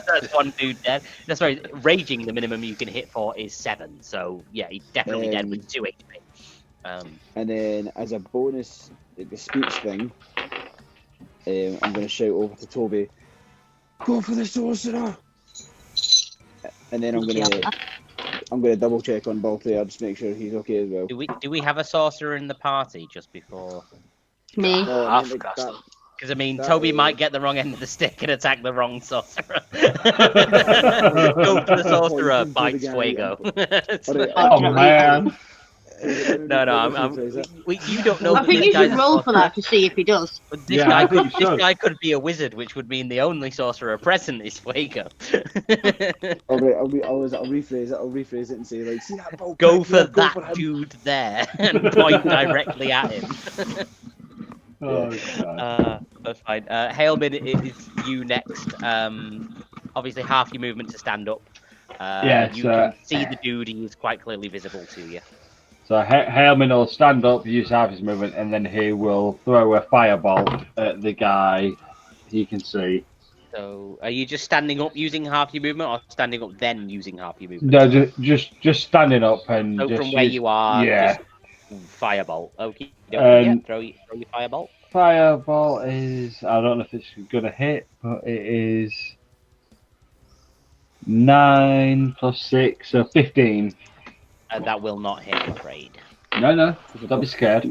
that's one dude dead. No, sorry, raging, the minimum you can hit for is 7, so yeah, he's definitely dead with 2 HP. And then as a bonus, the speech thing, I'm going to shout over to Toby, "Go for the sorcerer!" And then I'm going to double check on Balthier, just make sure he's okay as well. Do we have a sorcerer in the party just before? Me. Oh, I mean, Because I mean, that Toby is- might get the wrong end of the stick and attack the wrong sorcerer. Go for the sorcerer, bites Fuego. Oh, man. No, you don't know. I think you should roll for that to see if he does. But Yeah, I think you should. this guy could be a wizard, which would mean the only sorcerer present is Fuego. I'll rephrase it and say, like, see that ball Go back for there? Go that for him. dude there and point directly at him. Oh, God. That's fine. Hailman, it is you next. Obviously, half your movement to stand up. You can see the dude. He is quite clearly visible to you. So Hailman will stand up, use half his movement, and then he will throw a fireball at the guy he can see. So, are you just standing up using half your movement, or standing up then using half your movement? No, just standing up and So just from where you are, yeah. just fireball. Okay, yeah, throw your fireball. Fireball is, I don't know if it's gonna hit, but it is 9 plus 6, so 15. That will not hit, I'm afraid. No, don't be scared.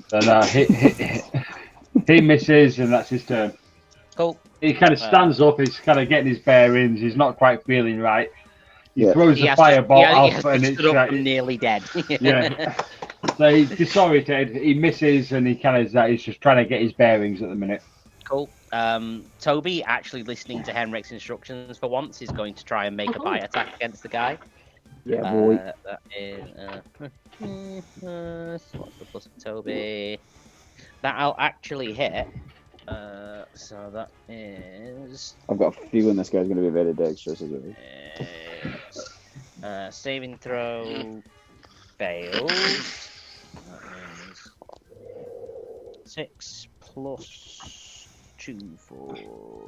So no, he misses, and that's his turn. Cool. He kind of stands up, he's kind of getting his bearings, he's not quite feeling right. He throws the has fireball to, he off, has and to it's stood up and nearly dead. yeah. So he's disoriented, he misses, and he kind of he's just trying to get his bearings at the minute. Cool. Toby, actually listening to Henrik's instructions for once, is going to try and make a bite attack against the guy. Yeah, boy. That is. So what's the plus for Toby? That'll actually hit. So that is. I've got a feeling this guy's going to be very dexterous as well. Saving throw fails. That is 6 plus 2, 4,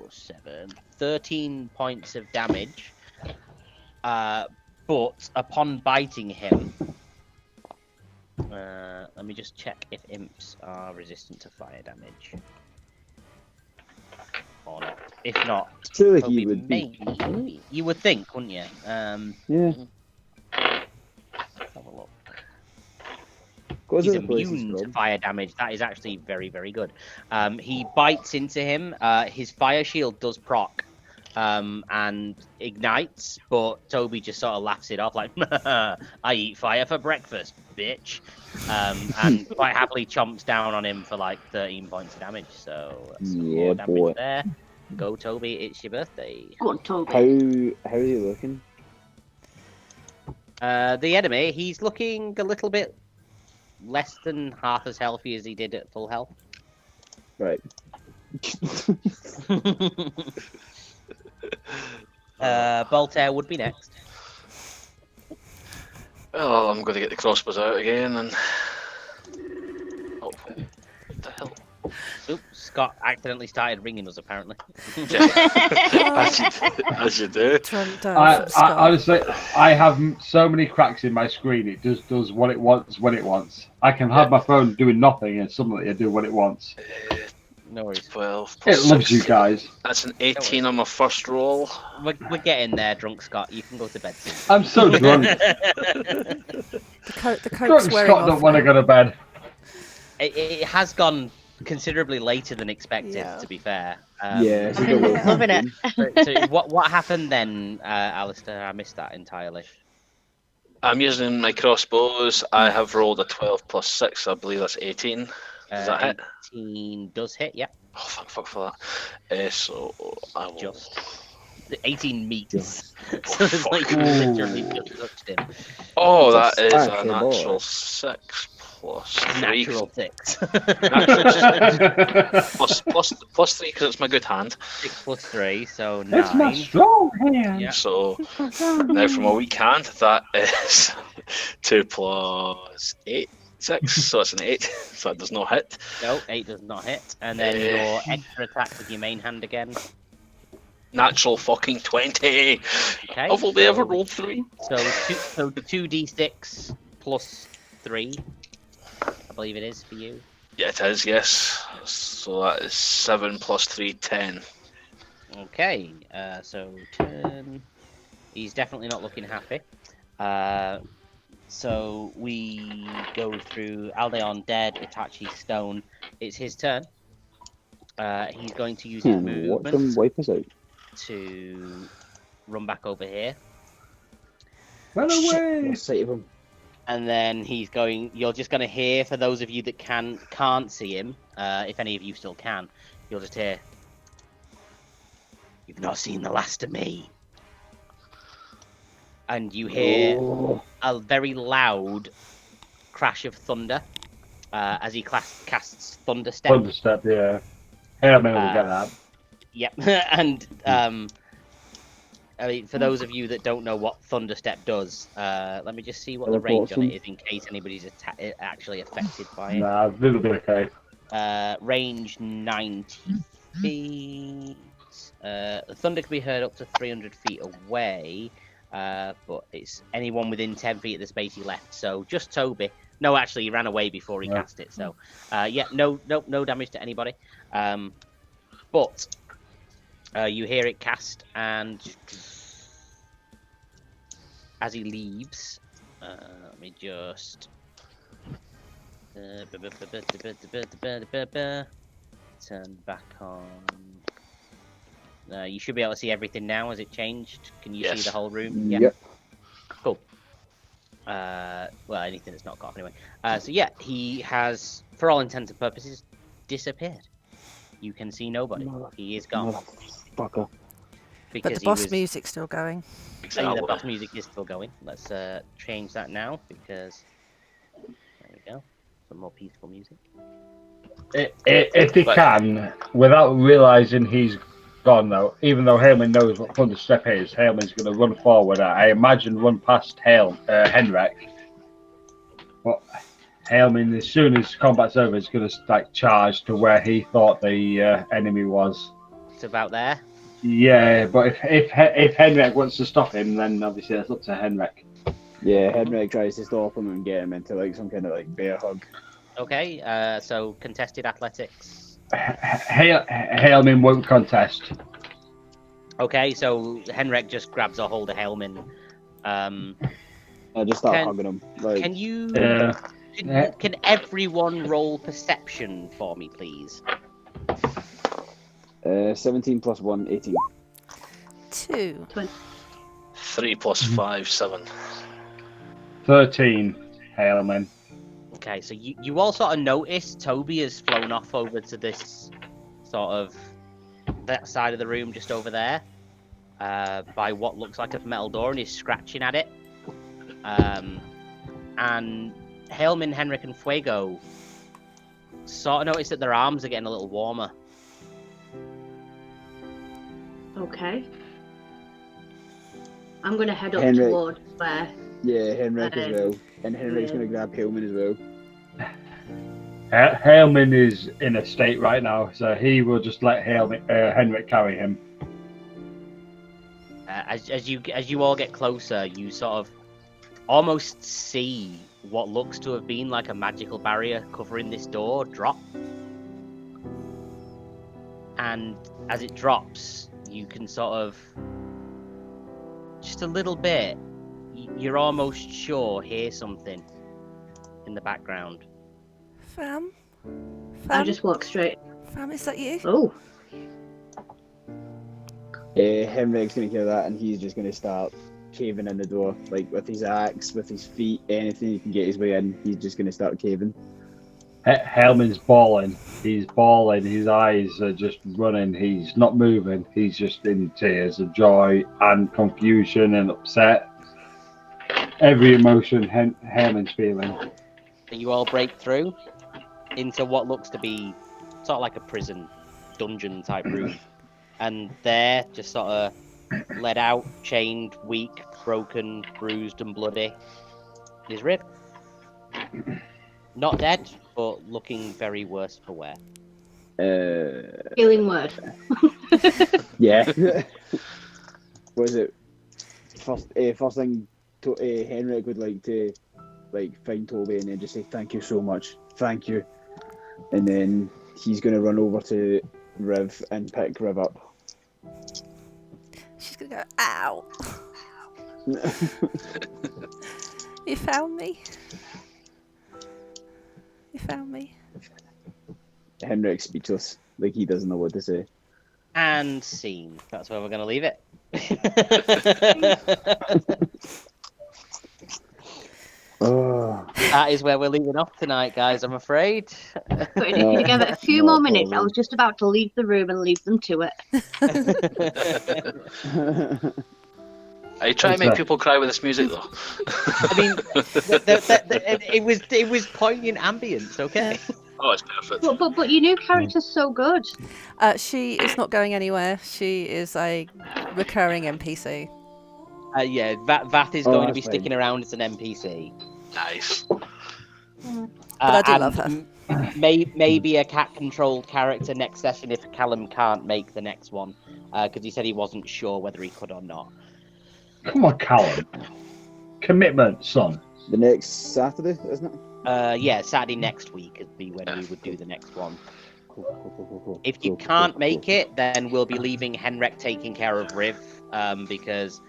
7. 13 points of damage. But upon biting him, let me just check if imps are resistant to fire damage or not. If not, Surely Toby he would be. maybe. You would think, wouldn't you? Yeah. Let's have a look. Goes He's to the places, immune to Rob. fire damage. That is actually very, very good. He bites into him. His fire shield does proc and ignites, but Toby just sort of laughs it off like, I eat fire for breakfast, bitch. And quite happily chomps down on him for like 13 points of damage. So that's some more damage boy. there. Go, Toby. It's your birthday. Go on, Toby. How is he looking? The enemy, he's looking a little bit less than half as healthy as he did at full health. Right. Voltaire would be next. Oh, I'm going to get the crossbows out again and. Oh, what the hell? Oops, Scott accidentally started ringing us, apparently. As you do. Honestly, I have so many cracks in my screen. It just does what it wants when it wants. I can have my phone doing nothing and suddenly it do what it wants. No worries. 12 It loves you guys. That's an 18 on my first roll. We're getting there, drunk Scott. You can go to bed soon. I'm so drunk. The coke's Drunk wearing Scott off don't want to now. go to bed. It has gone considerably later than expected, Yeah. to be fair. Yeah, so I'm loving it. So what happened then, Alistair? I missed that entirely. I'm using my crossbows. I have rolled a 12 plus 6. I believe that's 18. Does that hit? 18 does hit, yeah. Oh, thank fuck for that. So I will. Just. 18 meets. So it's like you Fuck. literally just touched him. Oh, That's that is a a spiky natural boy. 6 plus 3. Natural 6. plus 3 because it's my good hand. 6 plus 3, so 9. It's my strong hand. Yeah. So now from a weak hand, that is 2 plus 8. 6, so it's an 8, so it does not hit. No, 8 does not hit. And then your extra attack with your main hand again. Natural fucking 20. Okay. Have we ever rolled 3? So 2d6 plus 3, I believe it is for you. Yeah, it is, yes. So that is 7 plus 3, 10. Okay, so 10. He's definitely not looking happy. So we go through Aldeon dead, Itachi stone. It's his turn. He's going to use his Watch them movement wipe us out. to run back over here. Run away! Lost sight of him. And then he's going. You're just going to hear, for those of you that can't see him, if any of you still can, you'll just hear, "You've not seen the last of me." And you hear a very loud crash of thunder as he casts Thunderstep. Thunderstep, yeah. Hailman will get that. Yep. And I mean, for those of you that don't know what Thunderstep does, let me just see what the range on it is in case anybody's actually affected by it. Nah, it'll be okay. Range 90 feet. The thunder can be heard up to 300 feet away, but it's anyone within 10 feet of the space he left. So just Toby. No, actually, he ran away before he cast it. So, yeah, no damage to anybody. But you hear it cast, and as he leaves, let me just turn back on. You should be able to see everything now. Has it changed? Can you see the whole room? Yep. Cool. Well, anything that's not cough anyway. So yeah, he has, for all intents and purposes, disappeared. You can see nobody. He is gone. Motherfucker. But the boss music's still going. The boss music is still going. Let's change that now, because there we go. Some more peaceful music. If he can, without realising he's gone though, even though Hailman knows what Thunderstep is, Hailman's going to run forward. I imagine run past Henrik. But Hailman, as soon as combat's over, is going to like charge to where he thought the enemy was. It's about there. Yeah, but if Henrik wants to stop him, then obviously that's up to Henrik. Yeah, Henrik tries to stop him and get him into like some kind of like bear hug. Okay, so contested athletics. Hailman won't contest. Okay, so Henrik just grabs a hold of Helmin. I just start hugging him. Like, Can you? Yeah. Can everyone roll perception for me, please? 17 plus 1, 18. 2. 3 plus 5, 7. 13, Hailman. Okay, so you all sort of notice Toby has flown off over to this sort of that side of the room just over there by what looks like a metal door, and he's scratching at it. And Hailman, Henrik, and Fuego sort of notice that their arms are getting a little warmer. Okay. I'm going to head up Henrik. towards where... Yeah, Henrik as well. And Henrik's going to grab Hailman as well. Hailman is in a state right now, so he will just let Henrik carry him. As you all get closer, you sort of almost see what looks to have been like a magical barrier covering this door drop. And as it drops, you can sort of, just a little bit, you're almost sure hear something in the background. Fam? I just walk straight. Fam, is that you? Oh. Henrik's going to hear that, and he's just going to start caving in the door, like with his axe, with his feet, anything he can get his way in. He's just going to start caving. Hailman's bawling. He's bawling. His eyes are just running. He's not moving. He's just in tears of joy and confusion and upset. Every emotion Hailman's feeling. You all break through into what looks to be sort of like a prison dungeon type room. And there, just sort of let out, chained, weak, broken, bruised and bloody, is Rib. Not dead, but looking very worse for wear. Healing word. Yeah. Was it first thing Henrik would like to find Toby and then just say thank you so much, thank you, and then he's gonna run over to Riv and pick Riv up. She's gonna go, ow. You found me. You found me. Henrik's speechless, like he doesn't know what to say. And scene. That's where we're going to leave it. That is where we're leaving off tonight, guys, I'm afraid. But if you give it a few more minutes, I was just about to leave the room and leave them to it. Are you trying to make people cry with this music, though? I mean, it was poignant ambience, okay? Oh, it's perfect. But your new character's so good. She is not going anywhere. She is a recurring NPC. Yeah, Vath is going to be sticking around as an NPC. Nice. But I do love her. Maybe a cat-controlled character next session if Callum can't make the next one, because he said he wasn't sure whether he could or not. Come on, Callum. Commitment, son. The next Saturday, isn't it? Yeah, Saturday next week would be when we would do the next one. Cool. If you can't make it, then we'll be leaving Henrik taking care of Riv, because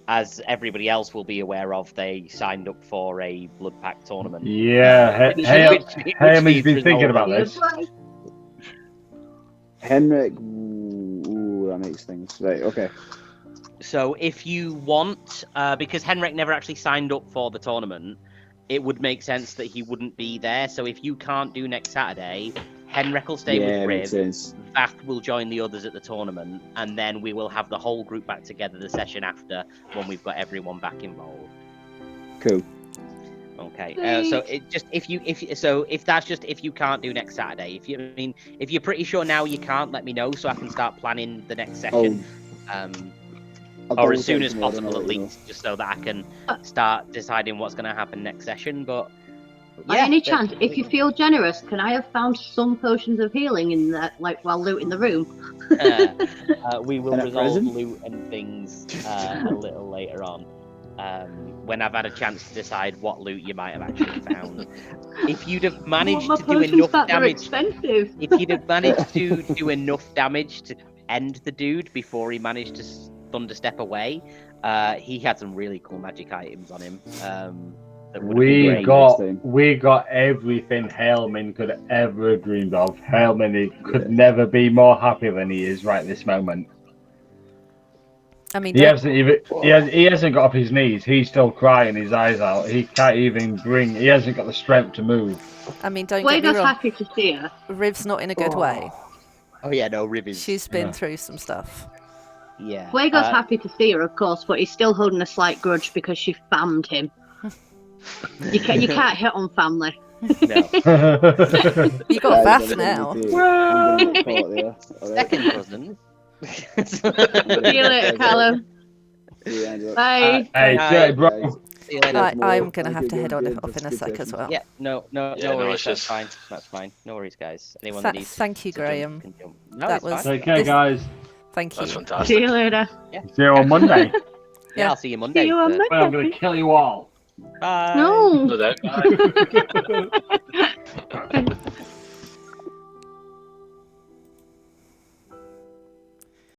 as everybody else will be aware of, they signed up for a Blood Pact tournament. Yeah, Hailman's been thinking about this. Henrik, ooh, that makes things right. Okay. So if you want, because Henrik never actually signed up for the tournament, it would make sense that he wouldn't be there. So if you can't do next Saturday, Henrik will stay with Riv. Vath will join the others at the tournament, and then we will have the whole group back together the session after when we've got everyone back involved. Cool. Okay. So it just if you can't do next Saturday, if you're pretty sure now you can't, let me know so I can start planning the next session. Or as soon as possible, at least, just so that I can start deciding what's going to happen next session. But By any chance, if you feel generous, can I have found some potions of healing in there, like while looting the room? We will In a resolve prison? loot and things a little later on. When I've had a chance to decide what loot you might have actually found. If you'd have managed to do enough damage, expensive. if you'd have managed to do enough damage to end the dude before he managed to thunderstep away, he had some really cool magic items on him. That would have been great. We got everything Hellman could ever dreamed of. Hellman could never be more happy than he is right this moment. I mean, he hasn't got off his knees. He's still crying his eyes out. He can't even he hasn't got the strength to move. I mean, don't get me wrong. happy to see her. Riv's not in a good way. Oh yeah, no, Riv is. She's been through some stuff. Yeah. Fuego's happy to see her, of course, but he's still holding a slight grudge because she fammed him. You can't hit on family. No. You got Vaff now. Second cousin. See you later, Callum. Bye. Hey, bro. I'm gonna have to head off in a sec as well. Yeah, no worries. That's fine. That's fine. No worries, guys. Anyone that needs. Thank you, Graham. No, that was. Take care, guys. Thank you. That's fantastic. See you later. Yeah. See you on Monday. Yeah, I'll see you Monday. See you on Monday. I'm gonna kill you all. Bye. No. No doubt.